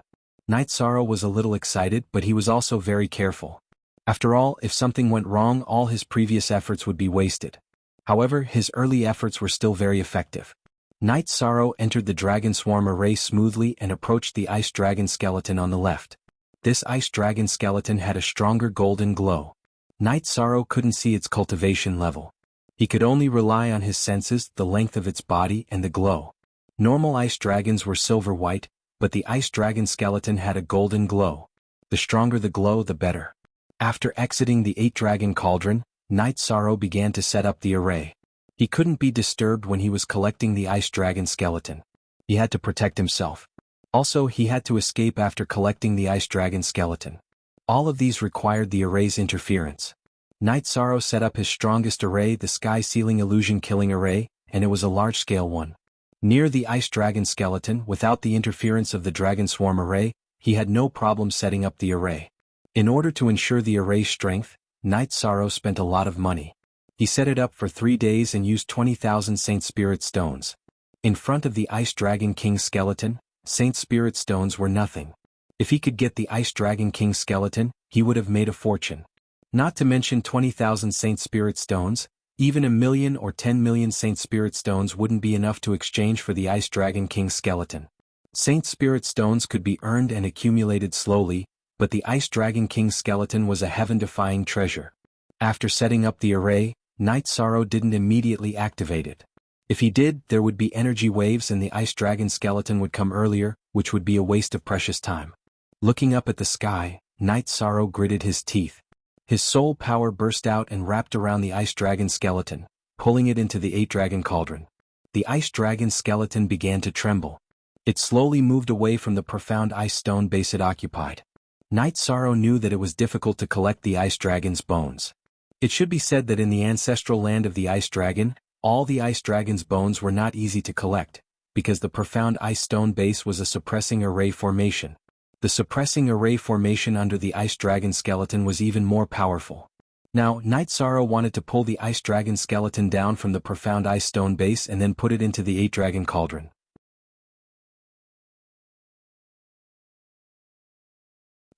Night Sorrow was a little excited, but he was also very careful. After all, if something went wrong, all his previous efforts would be wasted. However, his early efforts were still very effective. Night Sorrow entered the dragon swarm array smoothly and approached the ice dragon skeleton on the left. This ice dragon skeleton had a stronger golden glow. Night Sorrow couldn't see its cultivation level. He could only rely on his senses, the length of its body and the glow. Normal ice dragons were silver-white, but the ice dragon skeleton had a golden glow. The stronger the glow, the better. After exiting the 8-dragon cauldron, Night Sorrow began to set up the array. He couldn't be disturbed when he was collecting the ice dragon skeleton. He had to protect himself. Also, he had to escape after collecting the ice dragon skeleton. All of these required the array's interference. Night Sorrow set up his strongest array, the sky-sealing illusion-killing array, and it was a large-scale one. Near the ice dragon skeleton, without the interference of the dragon swarm array, he had no problem setting up the array. In order to ensure the array's strength, Night Sorrow spent a lot of money. He set it up for 3 days and used 20,000 Saint Spirit stones. In front of the Ice Dragon King's skeleton, Saint Spirit stones were nothing. If he could get the Ice Dragon King's skeleton, he would have made a fortune. Not to mention 20,000 Saint Spirit stones, even 1 million or 10 million Saint Spirit stones wouldn't be enough to exchange for the Ice Dragon King's skeleton. Saint Spirit stones could be earned and accumulated slowly, but the Ice Dragon King's skeleton was a heaven-defying treasure. After setting up the array, Night Sorrow didn't immediately activate it. If he did, there would be energy waves and the ice dragon skeleton would come earlier, which would be a waste of precious time. Looking up at the sky, Night Sorrow gritted his teeth. His soul power burst out and wrapped around the ice dragon skeleton, pulling it into the 8-dragon cauldron. The ice dragon skeleton began to tremble. It slowly moved away from the profound ice stone base it occupied. Night Sorrow knew that it was difficult to collect the ice dragon's bones. It should be said that in the ancestral land of the ice dragon, all the ice dragon's bones were not easy to collect, because the profound ice stone base was a suppressing array formation. The suppressing array formation under the ice dragon skeleton was even more powerful. Now, Night Sorrow wanted to pull the ice dragon skeleton down from the profound ice stone base and then put it into the 8-dragon cauldron.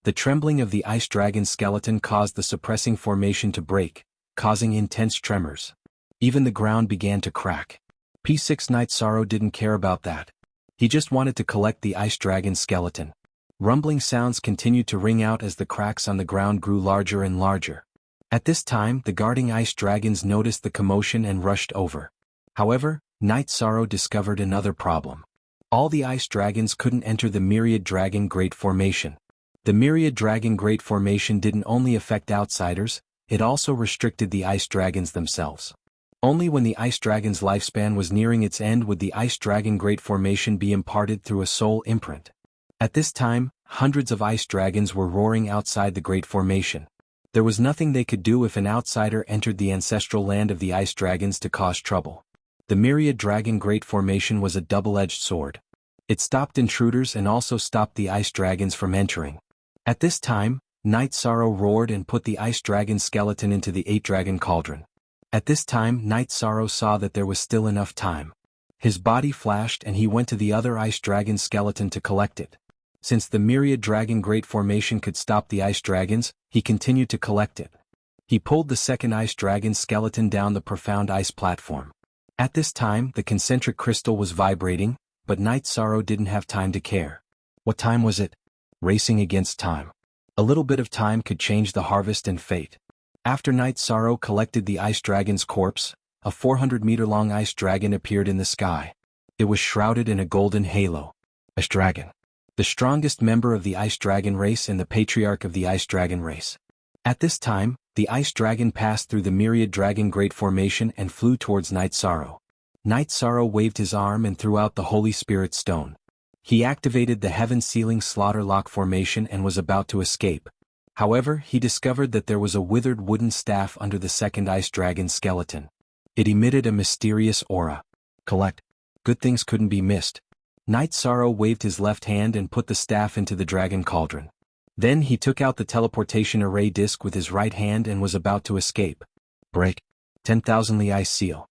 The trembling of the ice dragon skeleton caused the suppressing formation to break, causing intense tremors. Even the ground began to crack. P6 Night Sorrow didn't care about that. He just wanted to collect the ice dragon skeleton. Rumbling sounds continued to ring out as the cracks on the ground grew larger and larger. At this time, the guarding ice dragons noticed the commotion and rushed over. However, Night Sorrow discovered another problem. All the ice dragons couldn't enter the Myriad Dragon Great Formation. The Myriad Dragon Great Formation didn't only affect outsiders, it also restricted the ice dragons themselves. Only when the ice dragon's lifespan was nearing its end would the Ice Dragon Great Formation be imparted through a soul imprint. At this time, hundreds of ice dragons were roaring outside the Great Formation. There was nothing they could do if an outsider entered the ancestral land of the ice dragons to cause trouble. The Myriad Dragon Great Formation was a double-edged sword. It stopped intruders and also stopped the ice dragons from entering. At this time, Night Sorrow roared and put the ice dragon skeleton into the 8-dragon cauldron. At this time, Night Sorrow saw that there was still enough time. His body flashed and he went to the other ice dragon skeleton to collect it. Since the myriad dragon great formation could stop the ice dragons, he continued to collect it. He pulled the second ice dragon skeleton down the profound ice platform. At this time, the concentric crystal was vibrating, but Night Sorrow didn't have time to care. What time was it? Racing against time. A little bit of time could change the harvest and fate. After Night Sorrow collected the ice dragon's corpse, a 400-meter-long ice dragon appeared in the sky. It was shrouded in a golden halo. Ice dragon. The strongest member of the ice dragon race and the patriarch of the ice dragon race. At this time, the ice dragon passed through the myriad dragon great formation and flew towards Night Sorrow. Night Sorrow waved his arm and threw out the Holy Spirit stone. He activated the heaven-sealing slaughter lock formation and was about to escape. However, he discovered that there was a withered wooden staff under the second ice dragon skeleton. It emitted a mysterious aura. Collect. Good things couldn't be missed. Night Sorrow waved his left hand and put the staff into the dragon cauldron. Then he took out the teleportation array disc with his right hand and was about to escape. Break. 10,000ly ice seal.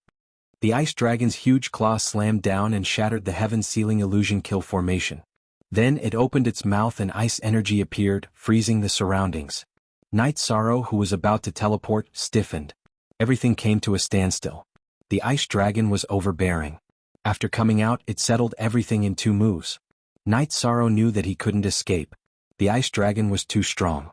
The ice dragon's huge claw slammed down and shattered the heaven-sealing illusion kill formation. Then it opened its mouth and ice energy appeared, freezing the surroundings. Night Sorrow, who was about to teleport, stiffened. Everything came to a standstill. The ice dragon was overbearing. After coming out, it settled everything in 2 moves. Night Sorrow knew that he couldn't escape. The ice dragon was too strong.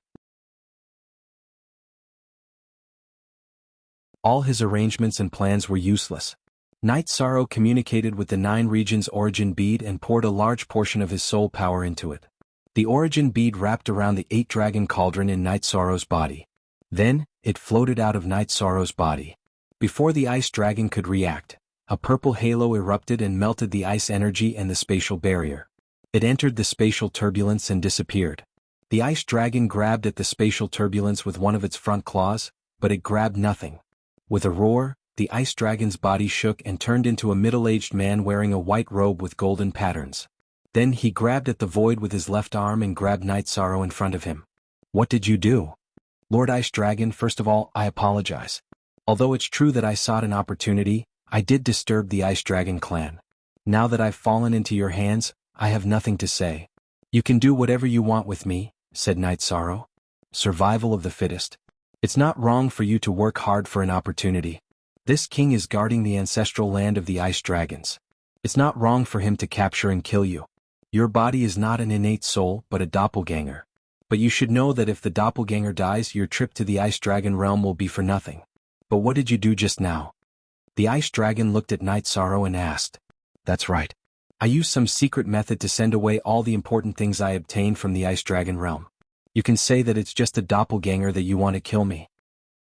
All his arrangements and plans were useless. Night Sorrow communicated with the 9 regions origin bead and poured a large portion of his soul power into it. The origin bead wrapped around the 8 dragon cauldron in Night Sorrow's body. Then, it floated out of Night Sorrow's body. Before the ice dragon could react, a purple halo erupted and melted the ice energy and the spatial barrier. It entered the spatial turbulence and disappeared. The ice dragon grabbed at the spatial turbulence with one of its front claws, but it grabbed nothing. With a roar, the ice dragon's body shook and turned into a middle-aged man wearing a white robe with golden patterns. Then he grabbed at the void with his left arm and grabbed Night Sorrow in front of him. What did you do? Lord Ice Dragon, first of all, I apologize. Although it's true that I sought an opportunity, I did disturb the Ice Dragon clan. Now that I've fallen into your hands, I have nothing to say. You can do whatever you want with me, said Night Sorrow. Survival of the fittest. It's not wrong for you to work hard for an opportunity. This king is guarding the ancestral land of the ice dragons. It's not wrong for him to capture and kill you. Your body is not an innate soul but a doppelganger. But you should know that if the doppelganger dies, your trip to the ice dragon realm will be for nothing. But what did you do just now? The ice dragon looked at Night Sorrow and asked. That's right. I used some secret method to send away all the important things I obtained from the ice dragon realm. You can say that it's just a doppelganger that you want to kill me.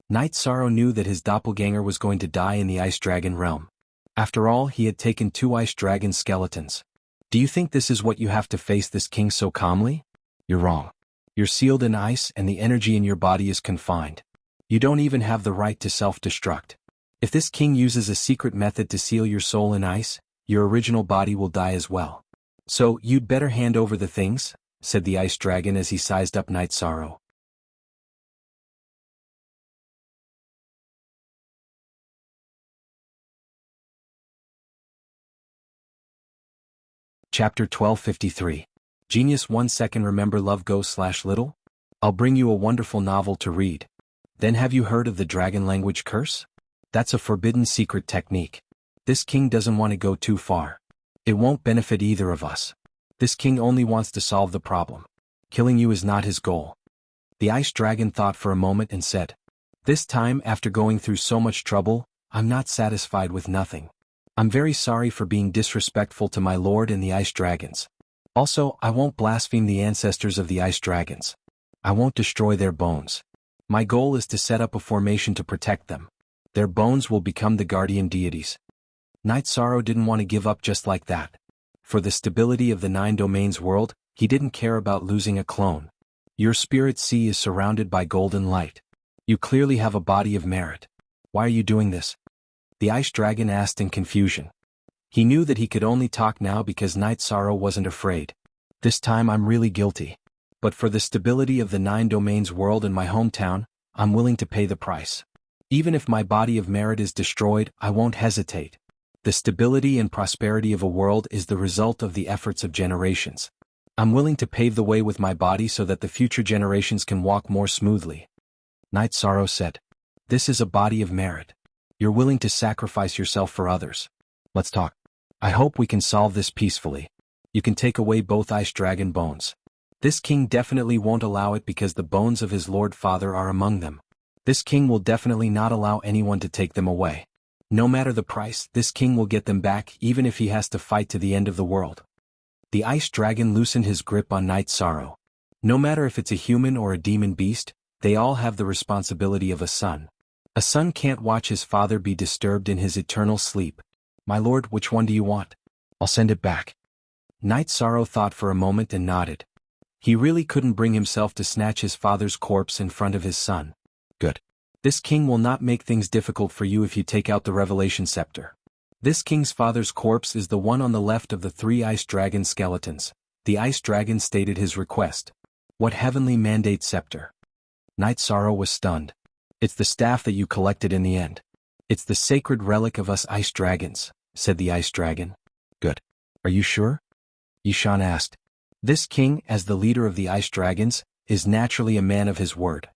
Night Sorrow knew that his doppelganger was going to die in the ice dragon realm. After all, he had taken 2 ice dragon skeletons. Do you think this is what you have to face this king so calmly? You're wrong. You're sealed in ice and the energy in your body is confined. You don't even have the right to self-destruct. If this king uses a secret method to seal your soul in ice, your original body will die as well. So, you'd better hand over the things, said the ice dragon as he sized up Night Sorrow. Chapter 1253. Genius 1 second. Remember love go/little? I'll bring you a wonderful novel to read. Then have you heard of the dragon language curse? That's a forbidden secret technique. This king doesn't want to go too far. It won't benefit either of us. This king only wants to solve the problem. Killing you is not his goal. The ice dragon thought for a moment and said, This time, after going through so much trouble, I'm not satisfied with nothing. I'm very sorry for being disrespectful to my lord and the ice dragons. Also, I won't blaspheme the ancestors of the ice dragons. I won't destroy their bones. My goal is to set up a formation to protect them. Their bones will become the guardian deities. Night Sorrow didn't want to give up just like that. For the stability of the 9 domains world, he didn't care about losing a clone. Your spirit sea is surrounded by golden light. You clearly have a body of merit. Why are you doing this? The ice dragon asked in confusion. He knew that he could only talk now because Night Sorrow wasn't afraid. This time I'm really guilty. But for the stability of the 9 domains world and my hometown, I'm willing to pay the price. Even if my body of merit is destroyed, I won't hesitate. The stability and prosperity of a world is the result of the efforts of generations. I'm willing to pave the way with my body so that the future generations can walk more smoothly. Night Sorrow said. This is a body of merit. You're willing to sacrifice yourself for others. Let's talk. I hope we can solve this peacefully. You can take away both ice dragon bones. This king definitely won't allow it because the bones of his lord father are among them. This king will definitely not allow anyone to take them away. No matter the price, this king will get them back even if he has to fight to the end of the world. The ice dragon loosened his grip on Night Sorrow. No matter if it's a human or a demon beast, they all have the responsibility of a son. A son can't watch his father be disturbed in his eternal sleep. My lord, which one do you want? I'll send it back. Night Sorrow thought for a moment and nodded. He really couldn't bring himself to snatch his father's corpse in front of his son. Good. This king will not make things difficult for you if you take out the Revelation Scepter. This king's father's corpse is the one on the left of the 3 ice dragon skeletons. The ice dragon stated his request. What heavenly mandate scepter? Night Sorrow was stunned. It's the staff that you collected in the end. It's the sacred relic of us ice dragons, said the ice dragon. Good. Are you sure? Yishan asked. This king, as the leader of the ice dragons, is naturally a man of his word.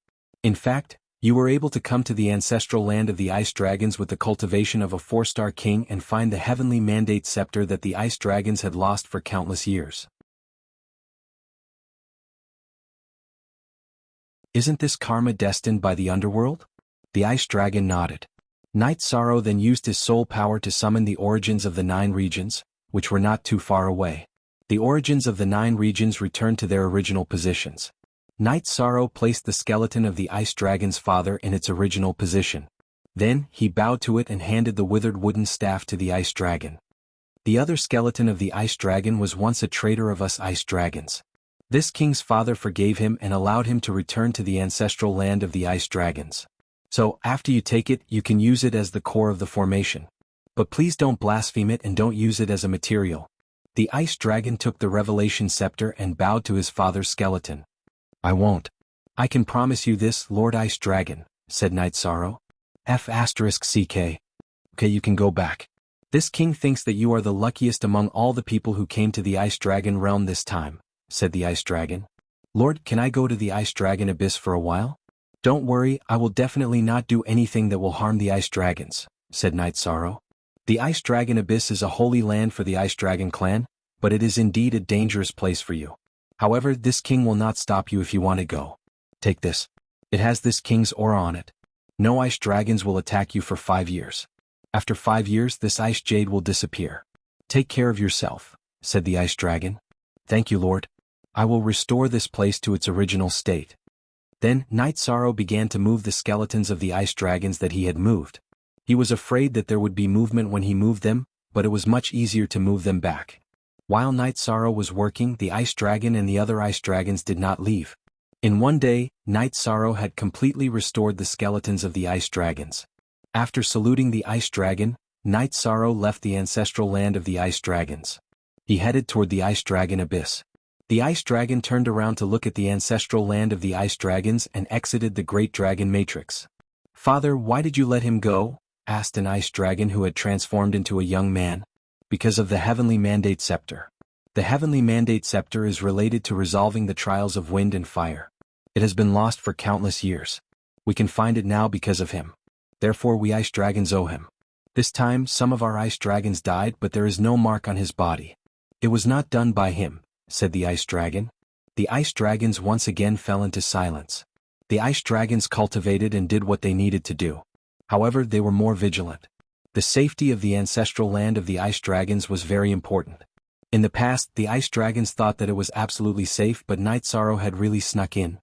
In fact, you were able to come to the ancestral land of the ice dragons with the cultivation of a 4-star king and find the heavenly mandate scepter that the ice dragons had lost for countless years. Isn't this karma destined by the underworld? The ice dragon nodded. Night Sorrow then used his soul power to summon the origins of the 9 regions, which were not too far away. The origins of the 9 regions returned to their original positions. Night Sorrow placed the skeleton of the ice dragon's father in its original position. Then, he bowed to it and handed the withered wooden staff to the ice dragon. The other skeleton of the ice dragon was once a traitor of us ice dragons. This king's father forgave him and allowed him to return to the ancestral land of the ice dragons. So, after you take it, you can use it as the core of the formation. But please don't blaspheme it and don't use it as a material. The ice dragon took the Revelation Scepter and bowed to his father's skeleton. I won't. I can promise you this, Lord Ice Dragon, said Night Sorrow. F***CK. Okay, you can go back. This king thinks that you are the luckiest among all the people who came to the Ice Dragon realm this time, said the Ice Dragon. Lord, can I go to the Ice Dragon Abyss for a while? Don't worry, I will definitely not do anything that will harm the Ice Dragons, said Night Sorrow. The Ice Dragon Abyss is a holy land for the Ice Dragon clan, but it is indeed a dangerous place for you. However, this king will not stop you if you want to go. Take this. It has this king's aura on it. No ice dragons will attack you for 5 years. After 5 years, this ice jade will disappear. Take care of yourself, said the ice dragon. Thank you, Lord. I will restore this place to its original state. Then, Night Sorrow began to move the skeletons of the ice dragons that he had moved. He was afraid that there would be movement when he moved them, but it was much easier to move them back. While Night Sorrow was working, the ice dragon and the other ice dragons did not leave. In one day, Night Sorrow had completely restored the skeletons of the ice dragons. After saluting the ice dragon, Night Sorrow left the ancestral land of the ice dragons. He headed toward the ice dragon abyss. The ice dragon turned around to look at the ancestral land of the ice dragons and exited the great dragon matrix. Father, why did you let him go? Asked an ice dragon who had transformed into a young man. Because of the heavenly mandate scepter. The heavenly mandate scepter is related to resolving the trials of wind and fire. It has been lost for countless years. We can find it now because of him. Therefore we ice dragons owe him. This time some of our ice dragons died, but there is no mark on his body. It was not done by him, said the ice dragon. The ice dragons once again fell into silence. The ice dragons cultivated and did what they needed to do. However, they were more vigilant. The safety of the ancestral land of the ice dragons was very important. In the past, the ice dragons thought that it was absolutely safe, but Night Sorrow had really snuck in.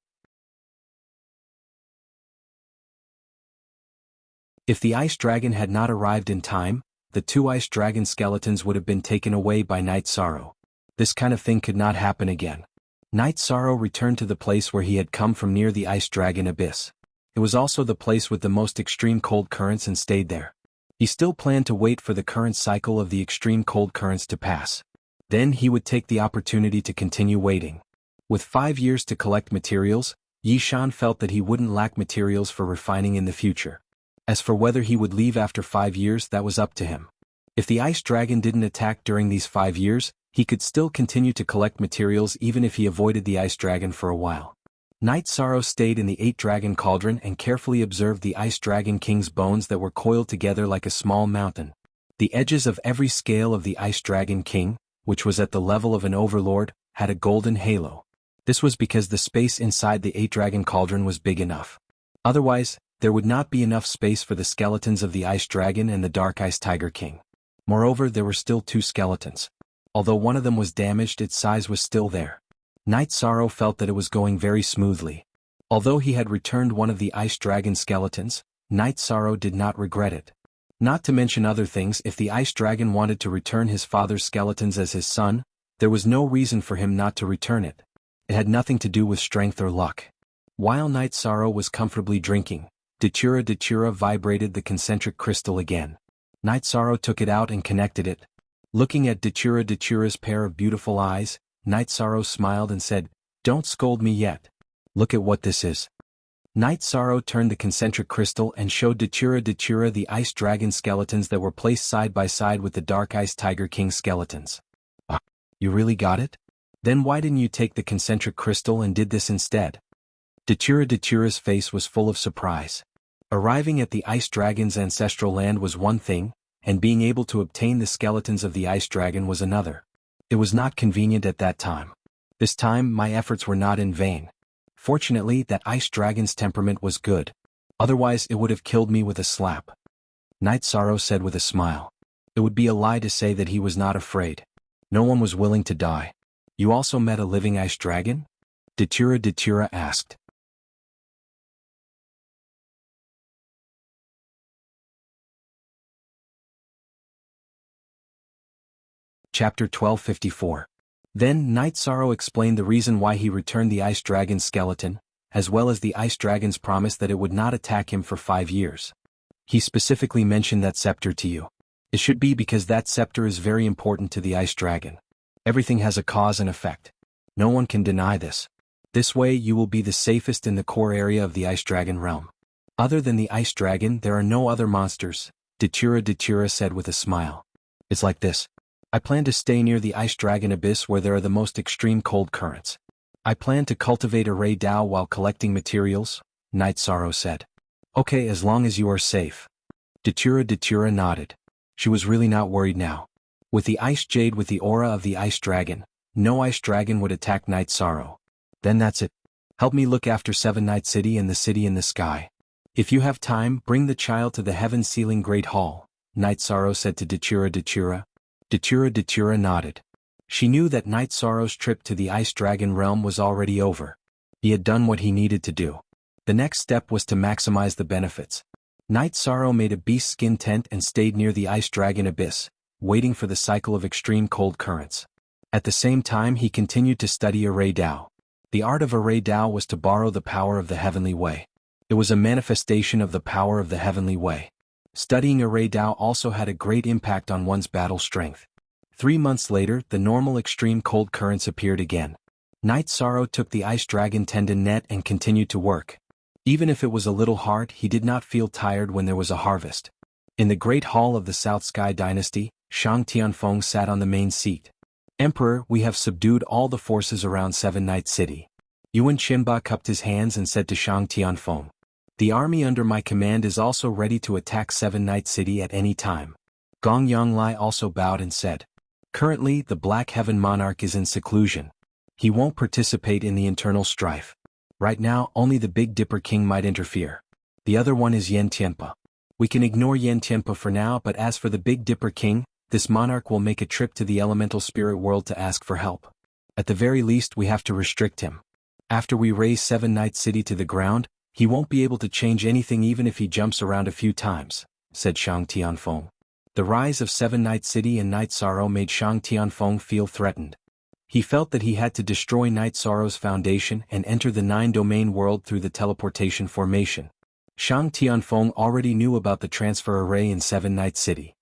If the ice dragon had not arrived in time, the 2 ice dragon skeletons would have been taken away by Night Sorrow. This kind of thing could not happen again. Night Sorrow returned to the place where he had come from near the ice dragon abyss. It was also the place with the most extreme cold currents and stayed there. He still planned to wait for the current cycle of the extreme cold currents to pass. Then he would take the opportunity to continue waiting. With 5 years to collect materials, Yishan felt that he wouldn't lack materials for refining in the future. As for whether he would leave after 5 years, that was up to him. If the ice dragon didn't attack during these 5 years, he could still continue to collect materials even if he avoided the ice dragon for a while. Night Sorrow stayed in the 8-dragon cauldron and carefully observed the ice dragon king's bones that were coiled together like a small mountain. The edges of every scale of the ice dragon king, which was at the level of an overlord, had a golden halo. This was because the space inside the 8-dragon cauldron was big enough. Otherwise, there would not be enough space for the skeletons of the ice dragon and the dark ice tiger king. Moreover, there were still 2 skeletons. Although one of them was damaged, its size was still there. Night Sorrow felt that it was going very smoothly. Although he had returned one of the ice dragon skeletons, Night Sorrow did not regret it. Not to mention other things, if the ice dragon wanted to return his father's skeletons as his son, there was no reason for him not to return it. It had nothing to do with strength or luck. While Night Sorrow was comfortably drinking, Datura vibrated the concentric crystal again. Night Sorrow took it out and connected it. Looking at Datura's pair of beautiful eyes, Night Sorrow smiled and said, "Don't scold me yet. Look at what this is." Night Sorrow turned the concentric crystal and showed Datura the ice dragon skeletons that were placed side by side with the dark ice tiger king skeletons. "Ah, you really got it? Then why didn't you take the concentric crystal and did this instead?" Datura's face was full of surprise. Arriving at the ice dragon's ancestral land was one thing, and being able to obtain the skeletons of the ice dragon was another. It was not convenient at that time. This time my efforts were not in vain. Fortunately, that ice dragon's temperament was good. Otherwise it would have killed me with a slap. Night Sorrow said with a smile. It would be a lie to say that he was not afraid. No one was willing to die. "You also met a living ice dragon?" Datura asked. Chapter 1254. Then Night Sorrow explained the reason why he returned the ice dragon's skeleton, as well as the ice dragon's promise that it would not attack him for 5 years. He specifically mentioned that scepter to you. It should be because that scepter is very important to the ice dragon. Everything has a cause and effect. No one can deny this. This way you will be the safest in the core area of the ice dragon realm. Other than the ice dragon, there are no other monsters, Datura said with a smile. It's like this. I plan to stay near the ice dragon abyss where there are the most extreme cold currents. I plan to cultivate a Ray Dao while collecting materials, Night Sorrow said. Okay, as long as you are safe. Datura nodded. She was really not worried now. With the ice jade with the aura of the ice dragon, no ice dragon would attack Night Sorrow. Then that's it. Help me look after 7 Night City and the city in the sky. If you have time, bring the child to the heaven-sealing Great Hall, Night Sorrow said to Datura. Datura nodded. She knew that Night Sorrow's trip to the ice dragon realm was already over. He had done what he needed to do. The next step was to maximize the benefits. Night Sorrow made a beast skin tent and stayed near the ice dragon abyss, waiting for the cycle of extreme cold currents. At the same time he continued to study Array Dao. The art of Array Dao was to borrow the power of the heavenly way. It was a manifestation of the power of the heavenly way. Studying Array Dao also had a great impact on one's battle strength. 3 months later, the normal extreme cold currents appeared again. Night Sorrow took the ice dragon tendon net and continued to work. Even if it was a little hard, he did not feel tired when there was a harvest. In the Great Hall of the South Sky Dynasty, Shang Tianfeng sat on the main seat. Emperor, we have subdued all the forces around 7 Night City. Yuan Qinba cupped his hands and said to Shang Tianfeng. The army under my command is also ready to attack 7 Night City at any time. Gong Yonglai also bowed and said. Currently, the Black Heaven Monarch is in seclusion. He won't participate in the internal strife. Right now, only the Big Dipper King might interfere. The other one is Yen Tianpa. We can ignore Yen Tianpa for now, but as for the Big Dipper King, this monarch will make a trip to the elemental spirit world to ask for help. At the very least, we have to restrict him. After we raise 7 Night City to the ground, he won't be able to change anything even if he jumps around a few times, said Shang Tianfeng. The rise of 7 Night City and Night Sorrow made Shang Tianfeng feel threatened. He felt that he had to destroy Night Sorrow's foundation and enter the 9-domain world through the teleportation formation. Shang Tianfeng already knew about the transfer array in 7 Night City.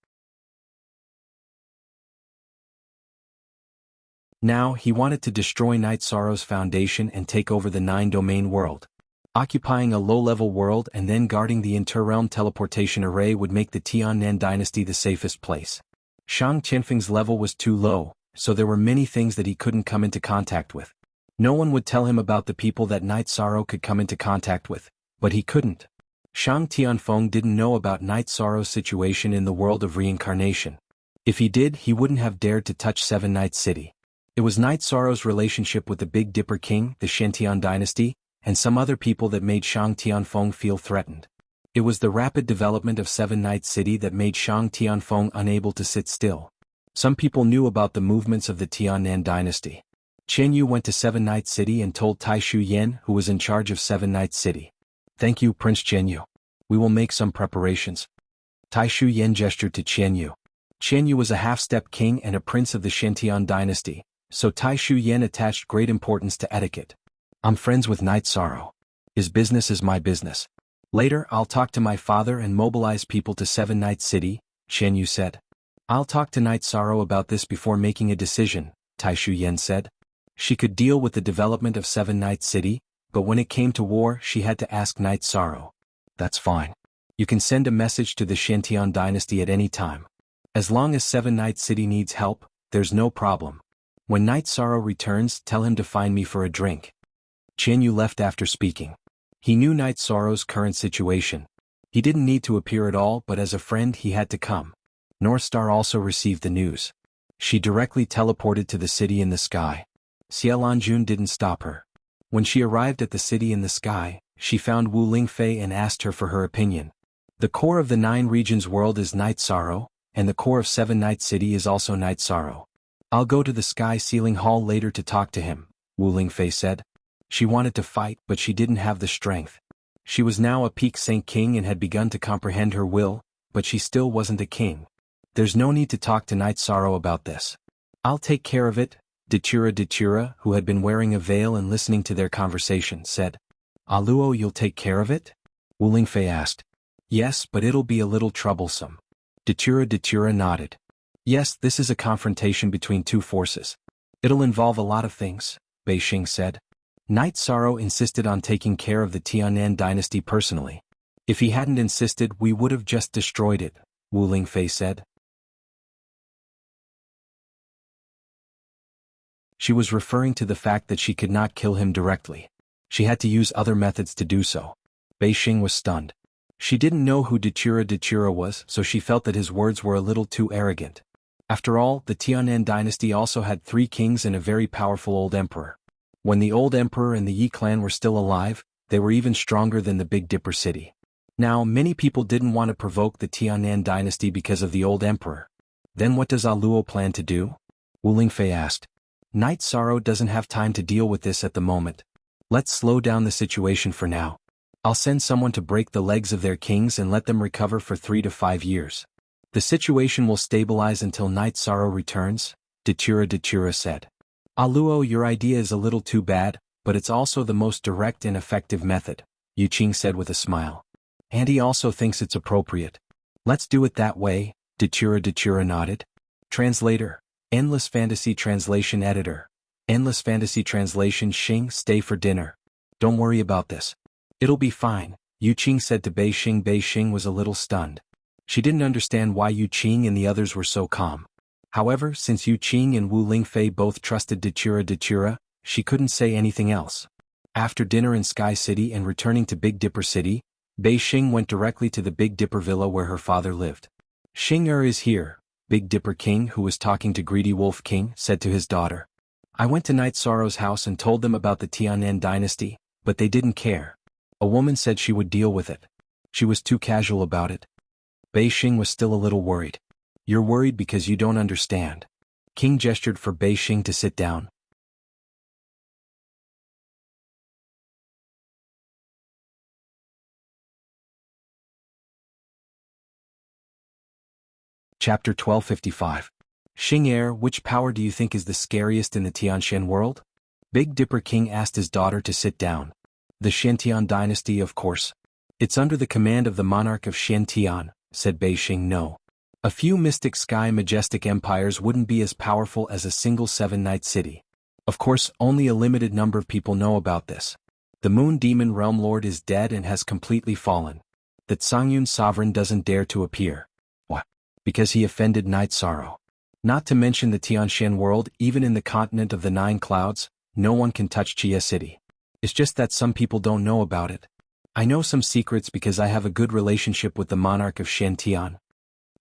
Now he wanted to destroy Night Sorrow's foundation and take over the 9-domain world. Occupying a low-level world and then guarding the inter-realm teleportation array would make the Tiannan dynasty the safest place. Shang Qianfeng's level was too low, so there were many things that he couldn't come into contact with. No one would tell him about the people that Night Sorrow could come into contact with, but he couldn't. Shang Tianfeng didn't know about Night Sorrow's situation in the world of reincarnation. If he did, he wouldn't have dared to touch Seven Night City. It was Night Sorrow's relationship with the Big Dipper King, the Shantian dynasty, and some other people that made Shang Tianfeng feel threatened. It was the rapid development of Seven Night City that made Shang Tianfeng unable to sit still. Some people knew about the movements of the Tiannan dynasty. Qianyu went to Seven Night City and told Tai Shu Yan, who was in charge of Seven Night City. "Thank you, Prince Qianyu. We will make some preparations." Tai Shu Yan gestured to Qianyu. Qianyu was a half-step king and a prince of the Shantian dynasty, so Tai Shu Yan attached great importance to etiquette. "I'm friends with Night Sorrow. His business is my business. Later I'll talk to my father and mobilize people to Seven Night City," Qianyu said. "I'll talk to Night Sorrow about this before making a decision," Tai Shu Yan said. She could deal with the development of Seven Night City, but when it came to war she had to ask Night Sorrow. "That's fine. You can send a message to the Shantian dynasty at any time. As long as Seven Night City needs help, there's no problem. When Night Sorrow returns, tell him to find me for a drink." Qianyu left after speaking. He knew Night Sorrow's current situation. He didn't need to appear at all, but as a friend he had to come. Northstar also received the news. She directly teleported to the city in the sky. Xiaolanjun didn't stop her. When she arrived at the city in the sky, she found Wu Lingfei and asked her for her opinion. The core of the 9 regions world is Night Sorrow, and the core of Seven Night City is also Night Sorrow. "I'll go to the Sky Ceiling Hall later to talk to him," Wu Lingfei said. She wanted to fight, but she didn't have the strength. She was now a peak Saint King and had begun to comprehend her will, but she still wasn't a king. "There's no need to talk to Night Sorrow about this. I'll take care of it," Datura, who had been wearing a veil and listening to their conversation, said. "Aluo, you'll take care of it?" Wu Lingfei asked. "Yes, but it'll be a little troublesome." Datura nodded. "Yes, this is a confrontation between 2 forces. It'll involve a lot of things," Bei Xing said. Night Sorrow insisted on taking care of the Tiannan dynasty personally. "If he hadn't insisted, we would have just destroyed it," Wu Lingfei said. She was referring to the fact that she could not kill him directly. She had to use other methods to do so. Bei Xing was stunned. She didn't know who Datura was, so she felt that his words were a little too arrogant. After all, the Tiannan dynasty also had 3 kings and a very powerful old emperor. When the old emperor and the Yi clan were still alive, they were even stronger than the Big Dipper city. Now, many people didn't want to provoke the Tiannan dynasty because of the old emperor. "Then what does Aluo plan to do?" Wu Lingfei asked. "Night Sorrow doesn't have time to deal with this at the moment. Let's slow down the situation for now. I'll send someone to break the legs of their kings and let them recover for 3 to 5 years. The situation will stabilize until Night Sorrow returns," Datura said. "Aluo, your idea is a little too bad, but it's also the most direct and effective method," Yu Qing said with a smile. "And he also thinks it's appropriate. Let's do it that way," Datura nodded. Translator. Endless Fantasy Translation Editor. Endless Fantasy Translation. Xing, stay for dinner. Don't worry about this. It'll be fine, Yu Qing said to Bei Xing. Bei Xing was a little stunned. She didn't understand why Yu Qing and the others were so calm. However, since Yu Qing and Wu Lingfei both trusted Datura, she couldn't say anything else. After dinner in Sky City and returning to Big Dipper City, Bei Xing went directly to the Big Dipper villa where her father lived. "Xing is here," Big Dipper King, who was talking to Greedy Wolf King, said to his daughter. "I went to Night Sorrow's house and told them about the Tiannan dynasty, but they didn't care. A woman said she would deal with it. She was too casual about it." Bei Xing was still a little worried. "You're worried because you don't understand." King gestured for Bei Xing to sit down. Chapter 1255. Xing, which power do you think is the scariest in the Tianshan world? Big Dipper King asked his daughter to sit down. "The Shantian dynasty, of course. It's under the command of the monarch of Shantian," said Bei Xing. "No. A few mystic sky majestic empires wouldn't be as powerful as a single Seven-Night City. Of course, only a limited number of people know about this. The Moon Demon Realm Lord is dead and has completely fallen. The Tsangyun sovereign doesn't dare to appear." "What? Because he offended Night Sorrow. Not to mention the Tianshan world, even in the continent of the Nine Clouds, no one can touch Jia City. It's just that some people don't know about it. I know some secrets because I have a good relationship with the monarch of Shen.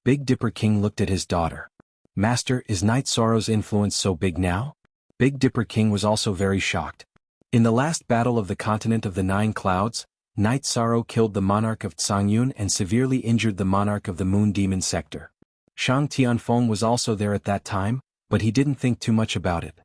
Big Dipper King looked at his daughter. Master, is Night Sorrow's influence so big now? Big Dipper King was also very shocked. In the last battle of the continent of the Nine Clouds, Night Sorrow killed the monarch of Tsangyun and severely injured the monarch of the Moon Demon sector. Shang Tianfeng was also there at that time, but he didn't think too much about it.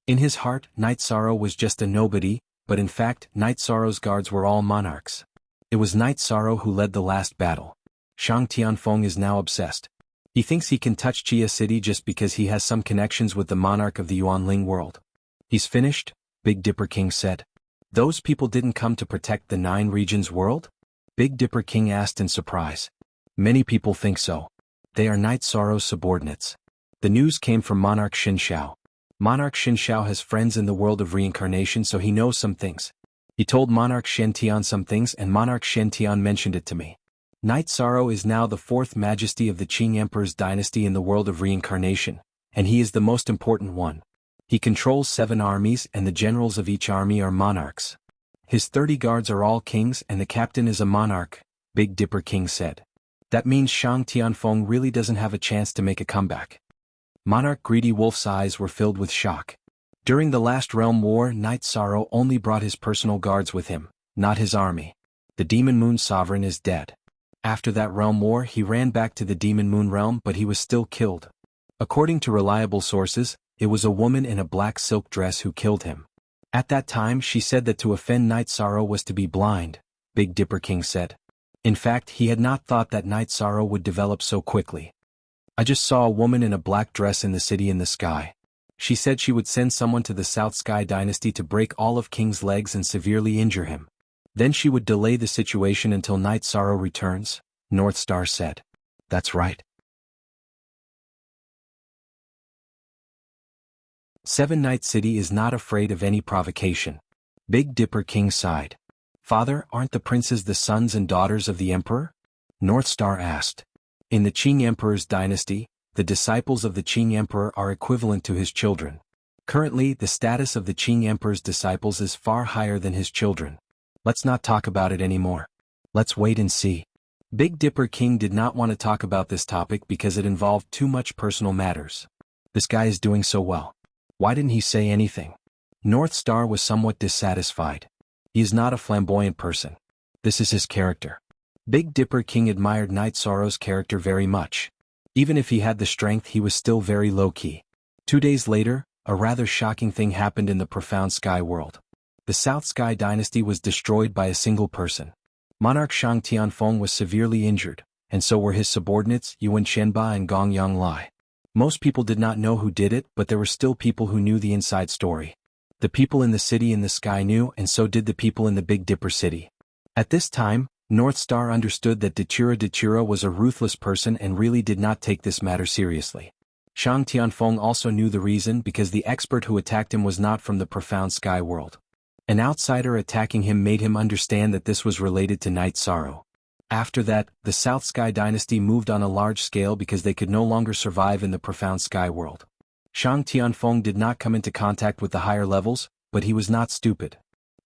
In his heart, Night Sorrow was just a nobody, but in fact, Night Sorrow's guards were all monarchs. It was Night Sorrow who led the last battle. Shang Tianfeng is now obsessed. He thinks he can touch Jia City just because he has some connections with the monarch of the Yuanling world. He's finished, Big Dipper King said. Those people didn't come to protect the Nine Regions world? Big Dipper King asked in surprise. Many people think so. They are Night Sorrow's subordinates. The news came from Monarch Xinxiao. Monarch Xinxiao has friends in the world of reincarnation, so he knows some things. He told Monarch Shen some things and Monarch Shen mentioned it to me. Night Sorrow is now the fourth majesty of the Qing Emperor's dynasty in the world of reincarnation, and he is the most important one. He controls 7 armies and the generals of each army are monarchs. His 30 guards are all kings and the captain is a monarch, Big Dipper King said. That means Shang Tianfeng really doesn't have a chance to make a comeback. Monarch Greedy Wolf's eyes were filled with shock. During the last realm war, Night Sorrow only brought his personal guards with him, not his army. The Demon Moon Sovereign is dead. After that realm war, he ran back to the Demon Moon realm, but he was still killed. According to reliable sources, it was a woman in a black silk dress who killed him. At that time, she said that to offend Night Sorrow was to be blind, Big Dipper King said. In fact, he had not thought that Night Sorrow would develop so quickly. I just saw a woman in a black dress in the city in the sky. She said she would send someone to the South Sky Dynasty to break all of King's legs and severely injure him. Then she would delay the situation until Night Sorrow returns, North Star said. That's right. 7 Night City is not afraid of any provocation. Big Dipper King sighed. Father, aren't the princes the sons and daughters of the emperor? North Star asked. In the Qing Emperor's dynasty, the disciples of the Qing Emperor are equivalent to his children. Currently, the status of the Qing Emperor's disciples is far higher than his children. Let's not talk about it anymore. Let's wait and see. Big Dipper King did not want to talk about this topic because it involved too much personal matters. This guy is doing so well. Why didn't he say anything? North Star was somewhat dissatisfied. He is not a flamboyant person. This is his character. Big Dipper King admired Night Sorrow's character very much. Even if he had the strength, he was still very low-key. 2 days later, a rather shocking thing happened in the Profound Sky world. The South Sky Dynasty was destroyed by a single person. Monarch Shang Tianfeng was severely injured, and so were his subordinates Yuan Shenba and Gong Yanglai. Most people did not know who did it, but there were still people who knew the inside story. The people in the city in the sky knew, and so did the people in the Big Dipper City. At this time, North Star understood that Datura was a ruthless person and really did not take this matter seriously. Shang Tianfeng also knew the reason because the expert who attacked him was not from the Profound Sky world. An outsider attacking him made him understand that this was related to Night Sorrow. After that, the South Sky Dynasty moved on a large scale because they could no longer survive in the Profound Sky world. Shang Tianfeng did not come into contact with the higher levels, but he was not stupid.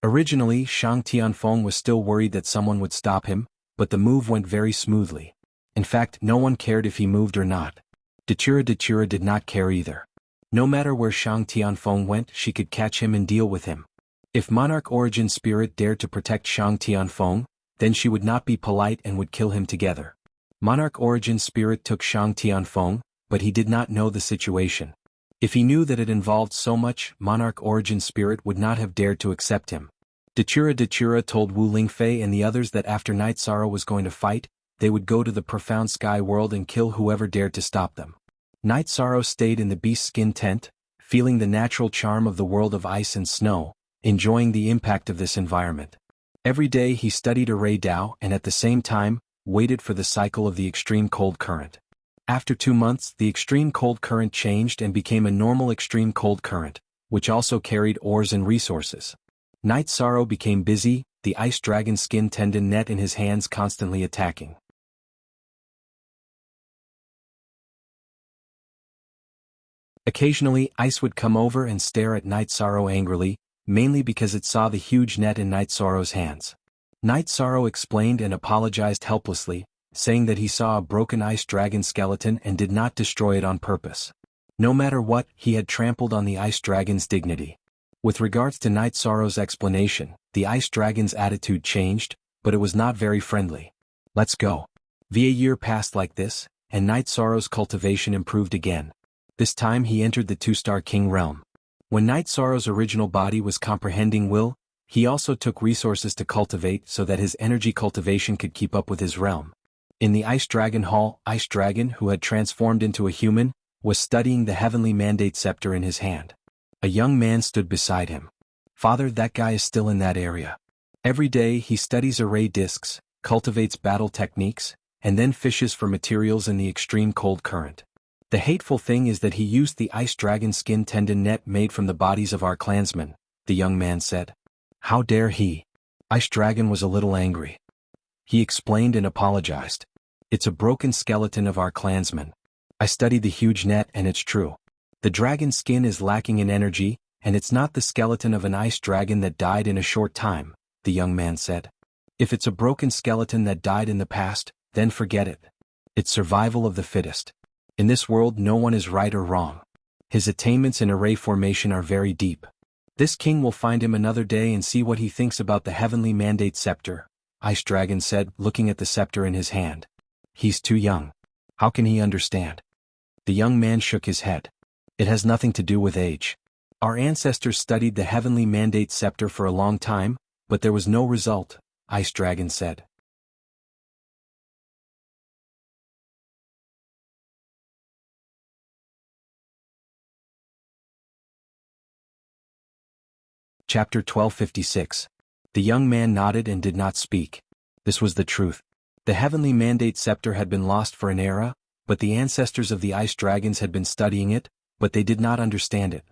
Originally, Shang Tianfeng was still worried that someone would stop him, but the move went very smoothly. In fact, no one cared if he moved or not. Datura did not care either. No matter where Shang Tianfeng went, she could catch him and deal with him. If Monarch Origin Spirit dared to protect Shang Tianfeng, then she would not be polite and would kill him together. Monarch Origin Spirit took Shang Tianfeng, but he did not know the situation. If he knew that it involved so much, Monarch Origin Spirit would not have dared to accept him. Datura told Wu Lingfei and the others that after Night Sorrow was going to fight, they would go to the Profound Sky world and kill whoever dared to stop them. Night Sorrow stayed in the beast skin tent, feeling the natural charm of the world of ice and snow, enjoying the impact of this environment. Every day he studied Array Dao and at the same time, waited for the cycle of the extreme cold current. After 2 months, the extreme cold current changed and became a normal extreme cold current, which also carried ores and resources. Night Sorrow became busy, the ice dragon skin tendon net in his hands constantly attacking. Occasionally, ice would come over and stare at Night Sorrow angrily, mainly because it saw the huge net in Night Sorrow's hands. Night Sorrow explained and apologized helplessly, saying that he saw a broken ice dragon skeleton and did not destroy it on purpose. No matter what, he had trampled on the ice dragon's dignity. With regards to Night Sorrow's explanation, the ice dragon's attitude changed, but it was not very friendly. Let's go. A year passed like this, and Night Sorrow's cultivation improved again. This time he entered the 2-star king realm. When Night Sorrow's original body was comprehending will, he also took resources to cultivate so that his energy cultivation could keep up with his realm. In the Ice Dragon Hall, Ice Dragon, who had transformed into a human, was studying the heavenly mandate scepter in his hand. A young man stood beside him. Father, that guy is still in that area. Every day he studies array discs, cultivates battle techniques, and then fishes for materials in the extreme cold current. The hateful thing is that he used the ice dragon skin tendon net made from the bodies of our clansmen, the young man said. How dare he? Ice Dragon was a little angry. He explained and apologized. It's a broken skeleton of our clansmen. I studied the huge net and it's true. The dragon skin is lacking in energy, and it's not the skeleton of an ice dragon that died in a short time, the young man said. If it's a broken skeleton that died in the past, then forget it. It's survival of the fittest. In this world no one is right or wrong. His attainments in array formation are very deep. This king will find him another day and see what he thinks about the heavenly mandate scepter, Ice Dragon said, looking at the scepter in his hand. He's too young. How can he understand? The young man shook his head. It has nothing to do with age. Our ancestors studied the heavenly mandate scepter for a long time, but there was no result, Ice Dragon said. Chapter 1256. The young man nodded and did not speak. This was the truth. The heavenly mandate scepter had been lost for an era, but the ancestors of the ice dragons had been studying it, but they did not understand it.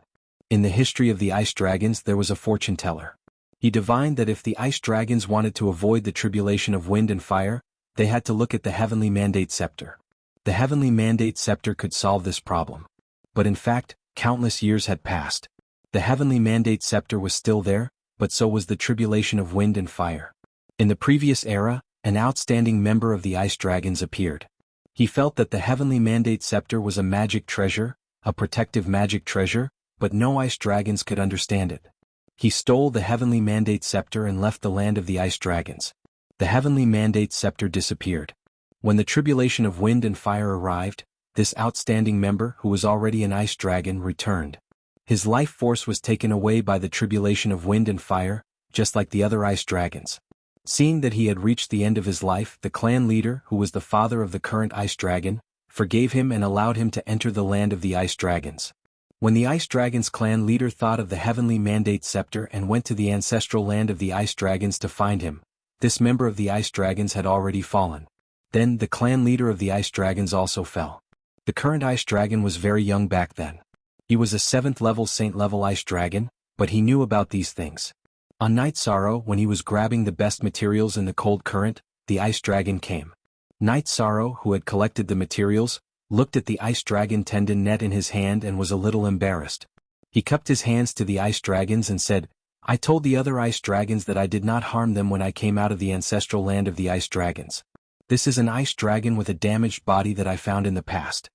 In the history of the ice dragons there was a fortune teller. He divined that if the ice dragons wanted to avoid the tribulation of wind and fire, they had to look at the heavenly mandate scepter. The heavenly mandate scepter could solve this problem. But in fact, countless years had passed. The heavenly mandate scepter was still there, but so was the tribulation of wind and fire. In the previous era, an outstanding member of the ice dragons appeared. He felt that the heavenly mandate scepter was a magic treasure, a protective magic treasure, but no ice dragons could understand it. He stole the heavenly mandate scepter and left the land of the ice dragons. The heavenly mandate scepter disappeared. When the tribulation of wind and fire arrived, this outstanding member, who was already an ice dragon, returned. His life force was taken away by the tribulation of wind and fire, just like the other ice dragons. Seeing that he had reached the end of his life, the clan leader, who was the father of the current ice dragon, forgave him and allowed him to enter the land of the ice dragons. When the ice dragons clan leader thought of the heavenly mandate scepter and went to the ancestral land of the ice dragons to find him, this member of the ice dragons had already fallen. Then the clan leader of the ice dragons also fell. The current ice dragon was very young back then. He was a 7th level saint level ice dragon, but he knew about these things. On Night Sorrow, when he was grabbing the best materials in the cold current, the ice dragon came. Night Sorrow, who had collected the materials, looked at the ice dragon tendon net in his hand and was a little embarrassed. He cupped his hands to the ice dragons and said, I told the other ice dragons that I did not harm them when I came out of the ancestral land of the ice dragons. This is an ice dragon with a damaged body that I found in the past.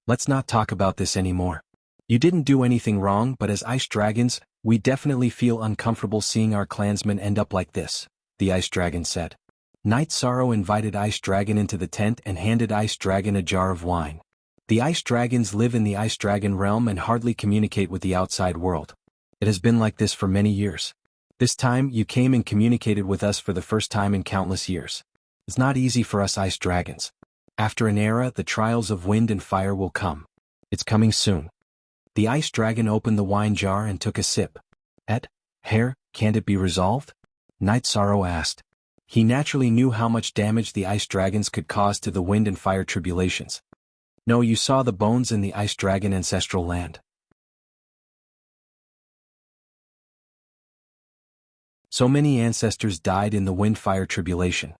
Let's not talk about this anymore. You didn't do anything wrong, but as ice dragons, we definitely feel uncomfortable seeing our clansmen end up like this, the ice dragon said. Night Sorrow invited Ice Dragon into the tent and handed Ice Dragon a jar of wine. The ice dragons live in the ice dragon realm and hardly communicate with the outside world. It has been like this for many years. This time you came and communicated with us for the first time in countless years. It's not easy for us ice dragons. After an era, the trials of wind and fire will come. It's coming soon. The ice dragon opened the wine jar and took a sip. Hair, can't it be resolved? Night Sorrow asked. He naturally knew how much damage the ice dragons could cause to the wind and fire tribulations. No, you saw the bones in the ice dragon ancestral land. So many ancestors died in the wind-fire tribulation.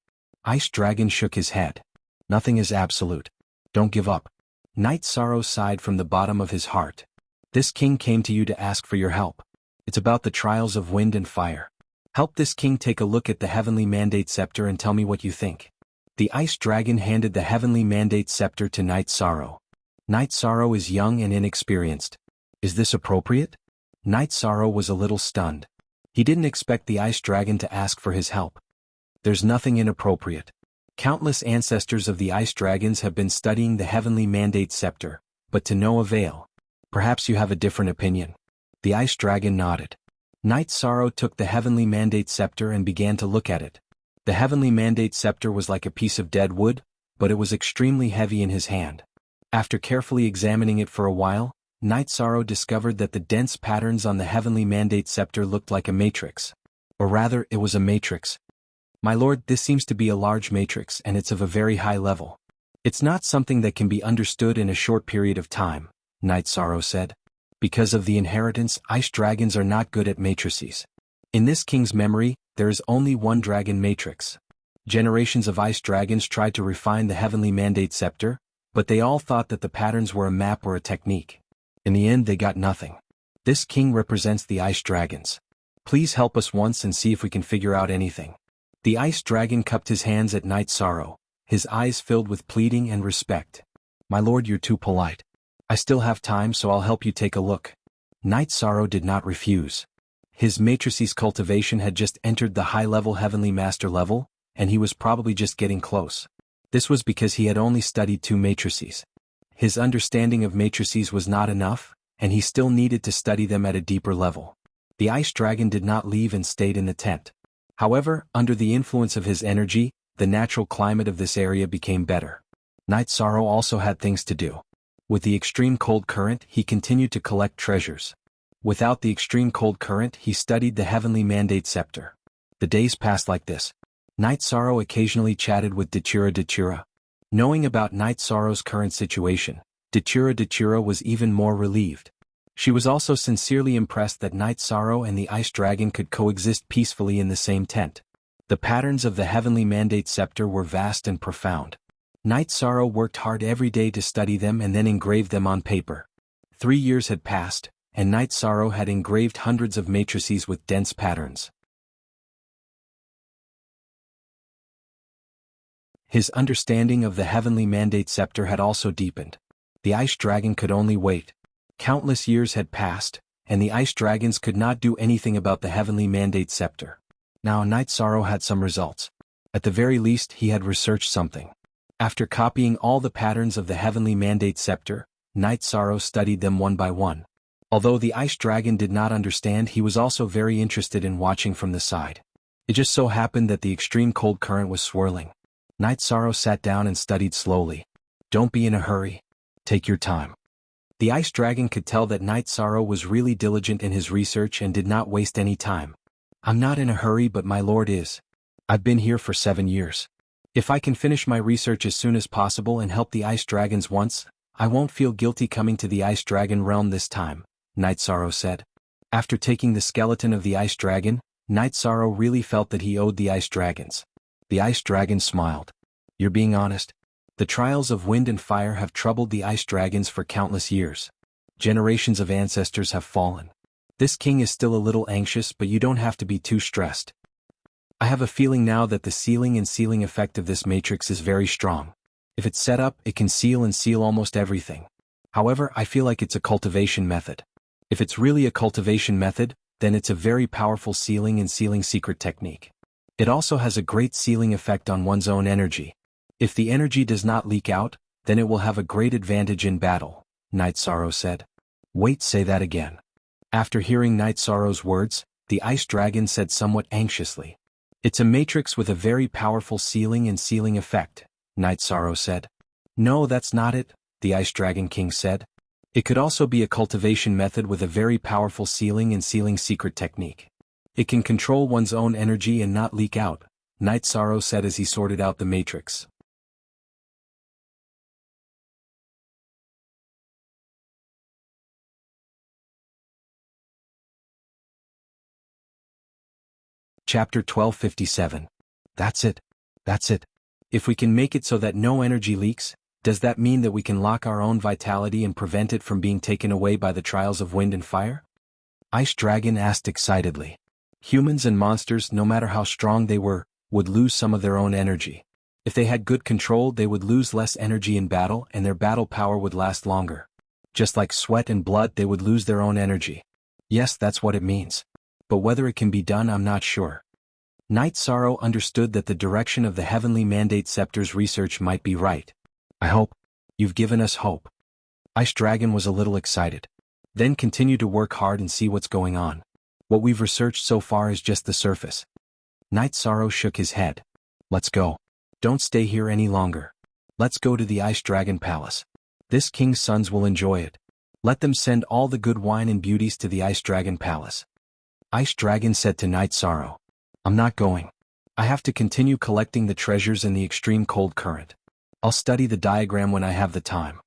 Ice Dragon shook his head. Nothing is absolute. Don't give up. Night Sorrow sighed from the bottom of his heart. This king came to you to ask for your help. It's about the trials of wind and fire. Help this king take a look at the heavenly mandate scepter and tell me what you think. The ice dragon handed the heavenly mandate scepter to Night Sorrow. Night Sorrow is young and inexperienced. Is this appropriate? Night Sorrow was a little stunned. He didn't expect the ice dragon to ask for his help. There's nothing inappropriate. Countless ancestors of the ice dragons have been studying the heavenly mandate scepter, but to no avail. Perhaps you have a different opinion. The ice dragon nodded. Night Sorrow took the heavenly mandate scepter and began to look at it. The heavenly mandate scepter was like a piece of dead wood, but it was extremely heavy in his hand. After carefully examining it for a while, Night Sorrow discovered that the dense patterns on the heavenly mandate scepter looked like a matrix. Or rather, it was a matrix. My lord, this seems to be a large matrix and it's of a very high level. It's not something that can be understood in a short period of time, Night Sorrow said. Because of the inheritance, ice dragons are not good at matrices. In this king's memory, there is only one dragon matrix. Generations of ice dragons tried to refine the heavenly mandate scepter, but they all thought that the patterns were a map or a technique. In the end, they got nothing. This king represents the ice dragons. Please help us once and see if we can figure out anything. The ice dragon cupped his hands at Night Sorrow, his eyes filled with pleading and respect. My lord, you're too polite. I still have time, so I'll help you take a look. Night Sorrow did not refuse. His matrices cultivation had just entered the high-level heavenly master level, and he was probably just getting close. This was because he had only studied 2 matrices. His understanding of matrices was not enough, and he still needed to study them at a deeper level. The ice dragon did not leave and stayed in the tent. However, under the influence of his energy, the natural climate of this area became better. Night Sorrow also had things to do. With the extreme cold current, he continued to collect treasures. Without the extreme cold current, he studied the heavenly mandate scepter. The days passed like this. Night Sorrow occasionally chatted with Datura. Knowing about Night Sorrow's current situation, Datura was even more relieved. She was also sincerely impressed that Night Sorrow and the ice dragon could coexist peacefully in the same tent. The patterns of the heavenly mandate scepter were vast and profound. Night Sorrow worked hard every day to study them and then engraved them on paper. 3 years had passed, and Night Sorrow had engraved hundreds of matrices with dense patterns. His understanding of the heavenly mandate scepter had also deepened. The ice dragon could only wait. Countless years had passed, and the ice dragons could not do anything about the heavenly mandate scepter. Now Night Sorrow had some results. At the very least, he had researched something. After copying all the patterns of the heavenly mandate scepter, Night Sorrow studied them one by one. Although the ice dragon did not understand, he was also very interested in watching from the side. It just so happened that the extreme cold current was swirling. Night Sorrow sat down and studied slowly. Don't be in a hurry. Take your time. The ice dragon could tell that Night Sorrow was really diligent in his research and did not waste any time. I'm not in a hurry, but my lord is. I've been here for 7 years. If I can finish my research as soon as possible and help the ice dragons once, I won't feel guilty coming to the ice dragon realm this time, Night Sorrow said. After taking the skeleton of the ice dragon, Night Sorrow really felt that he owed the ice dragons. The ice dragon smiled. You're being honest? The trials of wind and fire have troubled the ice dragons for countless years. Generations of ancestors have fallen. This king is still a little anxious, but you don't have to be too stressed. I have a feeling now that the sealing and sealing effect of this matrix is very strong. If it's set up, it can seal and seal almost everything. However, I feel like it's a cultivation method. If it's really a cultivation method, then it's a very powerful sealing and sealing secret technique. It also has a great sealing effect on one's own energy. If the energy does not leak out, then it will have a great advantage in battle, Night Sorrow said. Wait, say that again. After hearing Night Sorrow's words, the ice dragon said somewhat anxiously. It's a matrix with a very powerful sealing and sealing effect, Night Sorrow said. No, that's not it, the ice dragon king said. It could also be a cultivation method with a very powerful sealing and sealing secret technique. It can control one's own energy and not leak out, Night Sorrow said as he sorted out the matrix. Chapter 1257. That's it. If we can make it so that no energy leaks, Does that mean that we can lock our own vitality and prevent it from being taken away by the trials of wind and fire? Ice Dragon asked excitedly. Humans and monsters, no matter how strong they were, would lose some of their own energy. If they had good control, they would lose less energy in battle and their battle power would last longer. Just like sweat and blood, they would lose their own energy. Yes, that's what it means. But whether it can be done, I'm not sure. Night Sorrow understood that the direction of the Heavenly Mandate Scepter's research might be right. I hope. You've given us hope. Ice Dragon was a little excited. Then continue to work hard and see what's going on. What we've researched so far is just the surface. Night Sorrow shook his head. Let's go. Don't stay here any longer. Let's go to the Ice Dragon Palace. This king's sons will enjoy it. Let them send all the good wine and beauties to the Ice Dragon Palace. Ice Dragon said to Night Sorrow. I'm not going. I have to continue collecting the treasures in the extreme cold current. I'll study the diagram when I have the time.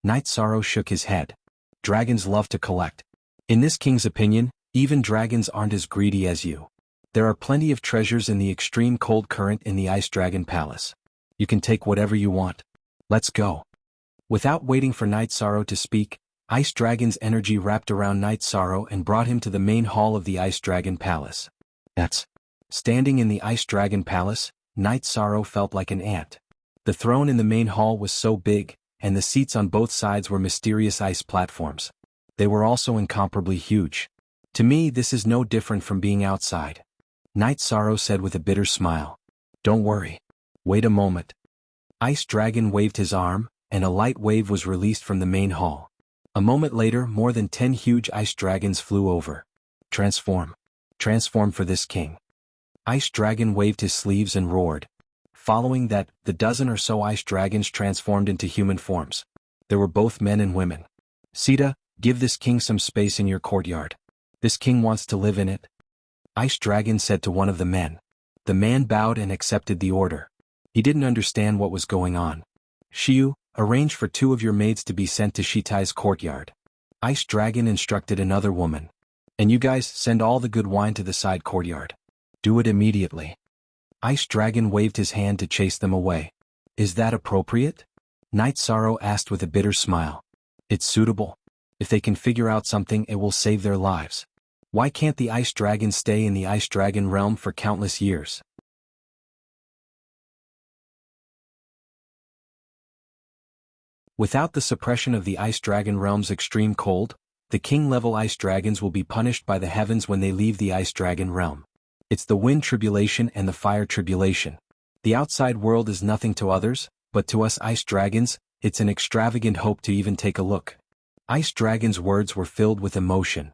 Night Sorrow shook his head. Dragons love to collect. In this king's opinion, even dragons aren't as greedy as you. There are plenty of treasures in the extreme cold current in the Ice Dragon Palace. You can take whatever you want. Let's go. Without waiting for Night Sorrow to speak, Ice Dragon's energy wrapped around Night Sorrow and brought him to the main hall of the Ice Dragon Palace. Standing in the Ice Dragon Palace, Night Sorrow felt like an ant. The throne in the main hall was so big, and the seats on both sides were mysterious ice platforms. They were also incomparably huge. To me, this is no different from being outside. Night Sorrow said with a bitter smile. Don't worry. Wait a moment. Ice Dragon waved his arm, and a light wave was released from the main hall. A moment later, more than 10 huge ice dragons flew over. Transform. Transform for this king. Ice Dragon waved his sleeves and roared. Following that, the dozen or so ice dragons transformed into human forms. There were both men and women. Sita, give this king some space in your courtyard. This king wants to live in it. Ice Dragon said to one of the men. The man bowed and accepted the order. He didn't understand what was going on. Shiyu, arrange for 2 of your maids to be sent to Shitai's courtyard. Ice Dragon instructed another woman. And you guys, send all the good wine to the side courtyard. Do it immediately. Ice Dragon waved his hand to chase them away. Is that appropriate? Night Sorrow asked with a bitter smile. It's suitable. If they can figure out something, it will save their lives. Why can't the Ice Dragon stay in the Ice Dragon realm for countless years? Without the suppression of the Ice Dragon realm's extreme cold, the king-level Ice Dragons will be punished by the heavens when they leave the Ice Dragon realm. It's the wind tribulation and the fire tribulation. The outside world is nothing to others, but to us Ice Dragons, it's an extravagant hope to even take a look. Ice Dragon's words were filled with emotion.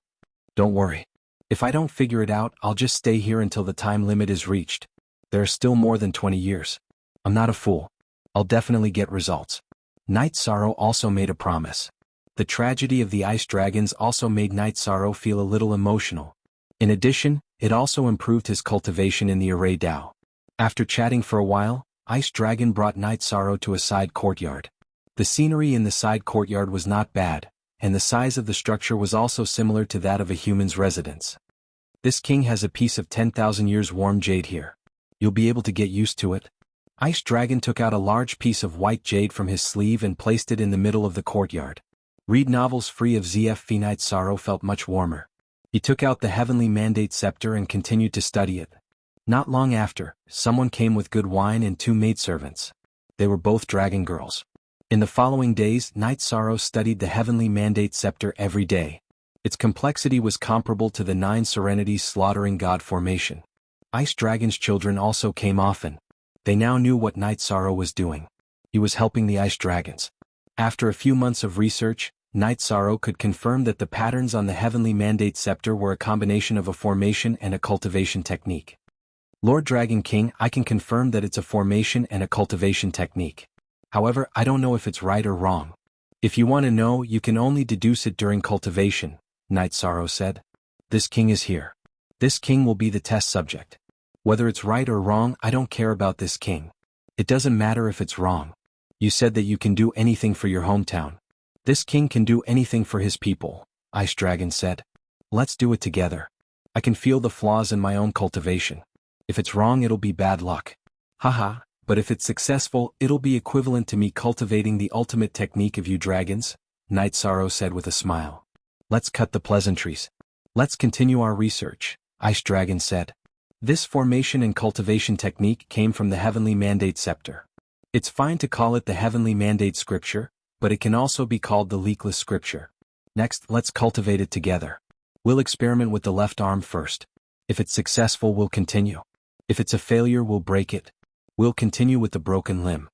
Don't worry. If I don't figure it out, I'll just stay here until the time limit is reached. There are still more than 20 years. I'm not a fool. I'll definitely get results. Night Sorrow also made a promise. The tragedy of the Ice Dragons also made Night Sorrow feel a little emotional. In addition, it also improved his cultivation in the Array Dao. After chatting for a while, Ice Dragon brought Night Sorrow to a side courtyard. The scenery in the side courtyard was not bad, and the size of the structure was also similar to that of a human's residence. This king has a piece of 10,000 years warm jade here. You'll be able to get used to it. Ice Dragon took out a large piece of white jade from his sleeve and placed it in the middle of the courtyard. Read novels free of ZF. Night Sorrow felt much warmer. He took out the Heavenly Mandate Scepter and continued to study it. Not long after, someone came with good wine and 2 maidservants. They were both dragon girls. In the following days, Night Sorrow studied the Heavenly Mandate Scepter every day. Its complexity was comparable to the 9 Serenities slaughtering God formation. Ice Dragon's children also came often. They now knew what Night Sorrow was doing. He was helping the Ice Dragons. After a few months of research, Night Sorrow could confirm that the patterns on the Heavenly Mandate Scepter were a combination of a formation and a cultivation technique. Lord Dragon King, I can confirm that it's a formation and a cultivation technique. However, I don't know if it's right or wrong. If you want to know, you can only deduce it during cultivation, Night Sorrow said. This king is here. This king will be the test subject. Whether it's right or wrong, I don't care about this king. It doesn't matter if it's wrong. You said that you can do anything for your hometown. This king can do anything for his people, Ice Dragon said. Let's do it together. I can feel the flaws in my own cultivation. If it's wrong, it'll be bad luck. Haha, But if it's successful, it'll be equivalent to me cultivating the ultimate technique of you dragons, Night Sorrow said with a smile. Let's cut the pleasantries. Let's continue our research, Ice Dragon said. This formation and cultivation technique came from the Heavenly Mandate Scepter. It's fine to call it the Heavenly Mandate Scripture, but it can also be called the Leakless Scripture. Next, let's cultivate it together. We'll experiment with the left arm first. If it's successful, we'll continue. If it's a failure, we'll break it. We'll continue with the broken limb.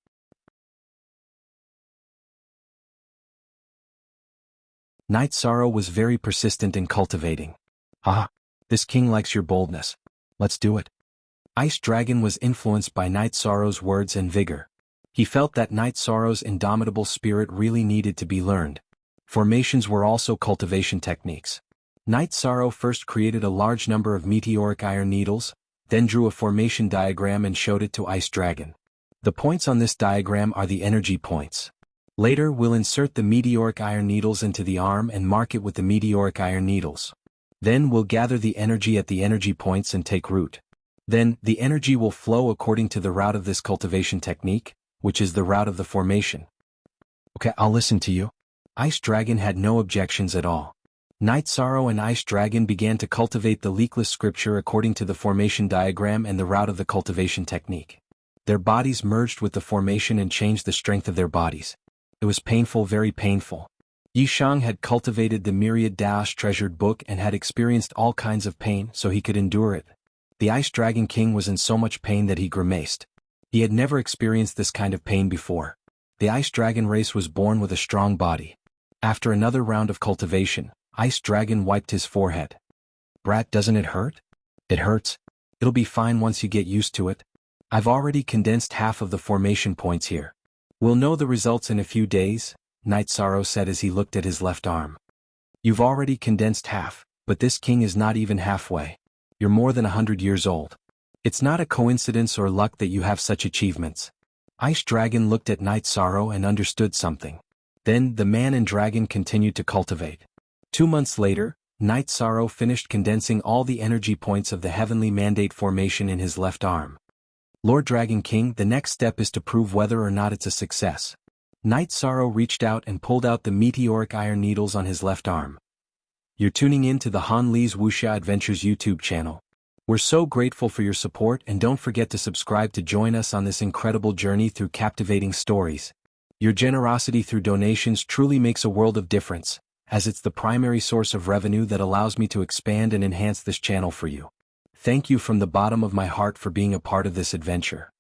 Night Sorrow was very persistent in cultivating. Ah, this king likes your boldness. Let's do it. Ice Dragon was influenced by Night Sorrow's words and vigor. He felt that Night Sorrow's indomitable spirit really needed to be learned. Formations were also cultivation techniques. Night Sorrow first created a large number of meteoric iron needles, then drew a formation diagram and showed it to Ice Dragon. The points on this diagram are the energy points. Later, we'll insert the meteoric iron needles into the arm and mark it with the meteoric iron needles. Then we'll gather the energy at the energy points and take root. Then, the energy will flow according to the route of this cultivation technique, which is the route of the formation. Okay, I'll listen to you. Ice Dragon had no objections at all. Night Sorrow and Ice Dragon began to cultivate the Leakless Scripture according to the formation diagram and the route of the cultivation technique. Their bodies merged with the formation and changed the strength of their bodies. It was painful, very painful. Yishang had cultivated the myriad Daosh treasured book and had experienced all kinds of pain, so he could endure it. The Ice Dragon King was in so much pain that he grimaced. He had never experienced this kind of pain before. The Ice Dragon race was born with a strong body. After another round of cultivation, Ice Dragon wiped his forehead. Brat, doesn't it hurt? It hurts. It'll be fine once you get used to it. I've already condensed half of the formation points here. We'll know the results in a few days, Night Sorrow said as he looked at his left arm. You've already condensed half, but this king is not even halfway. You're more than 100 years old. It's not a coincidence or luck that you have such achievements. Ice Dragon looked at Night Sorrow and understood something. Then, the man and dragon continued to cultivate. 2 months later, Night Sorrow finished condensing all the energy points of the Heavenly Mandate formation in his left arm. Lord Dragon King, the next step is to prove whether or not it's a success. Night Sorrow reached out and pulled out the meteoric iron needles on his left arm. You're tuning in to the Han Li's Wuxia Adventures YouTube channel. We're so grateful for your support, and don't forget to subscribe to join us on this incredible journey through captivating stories. Your generosity through donations truly makes a world of difference, as it's the primary source of revenue that allows me to expand and enhance this channel for you. Thank you from the bottom of my heart for being a part of this adventure.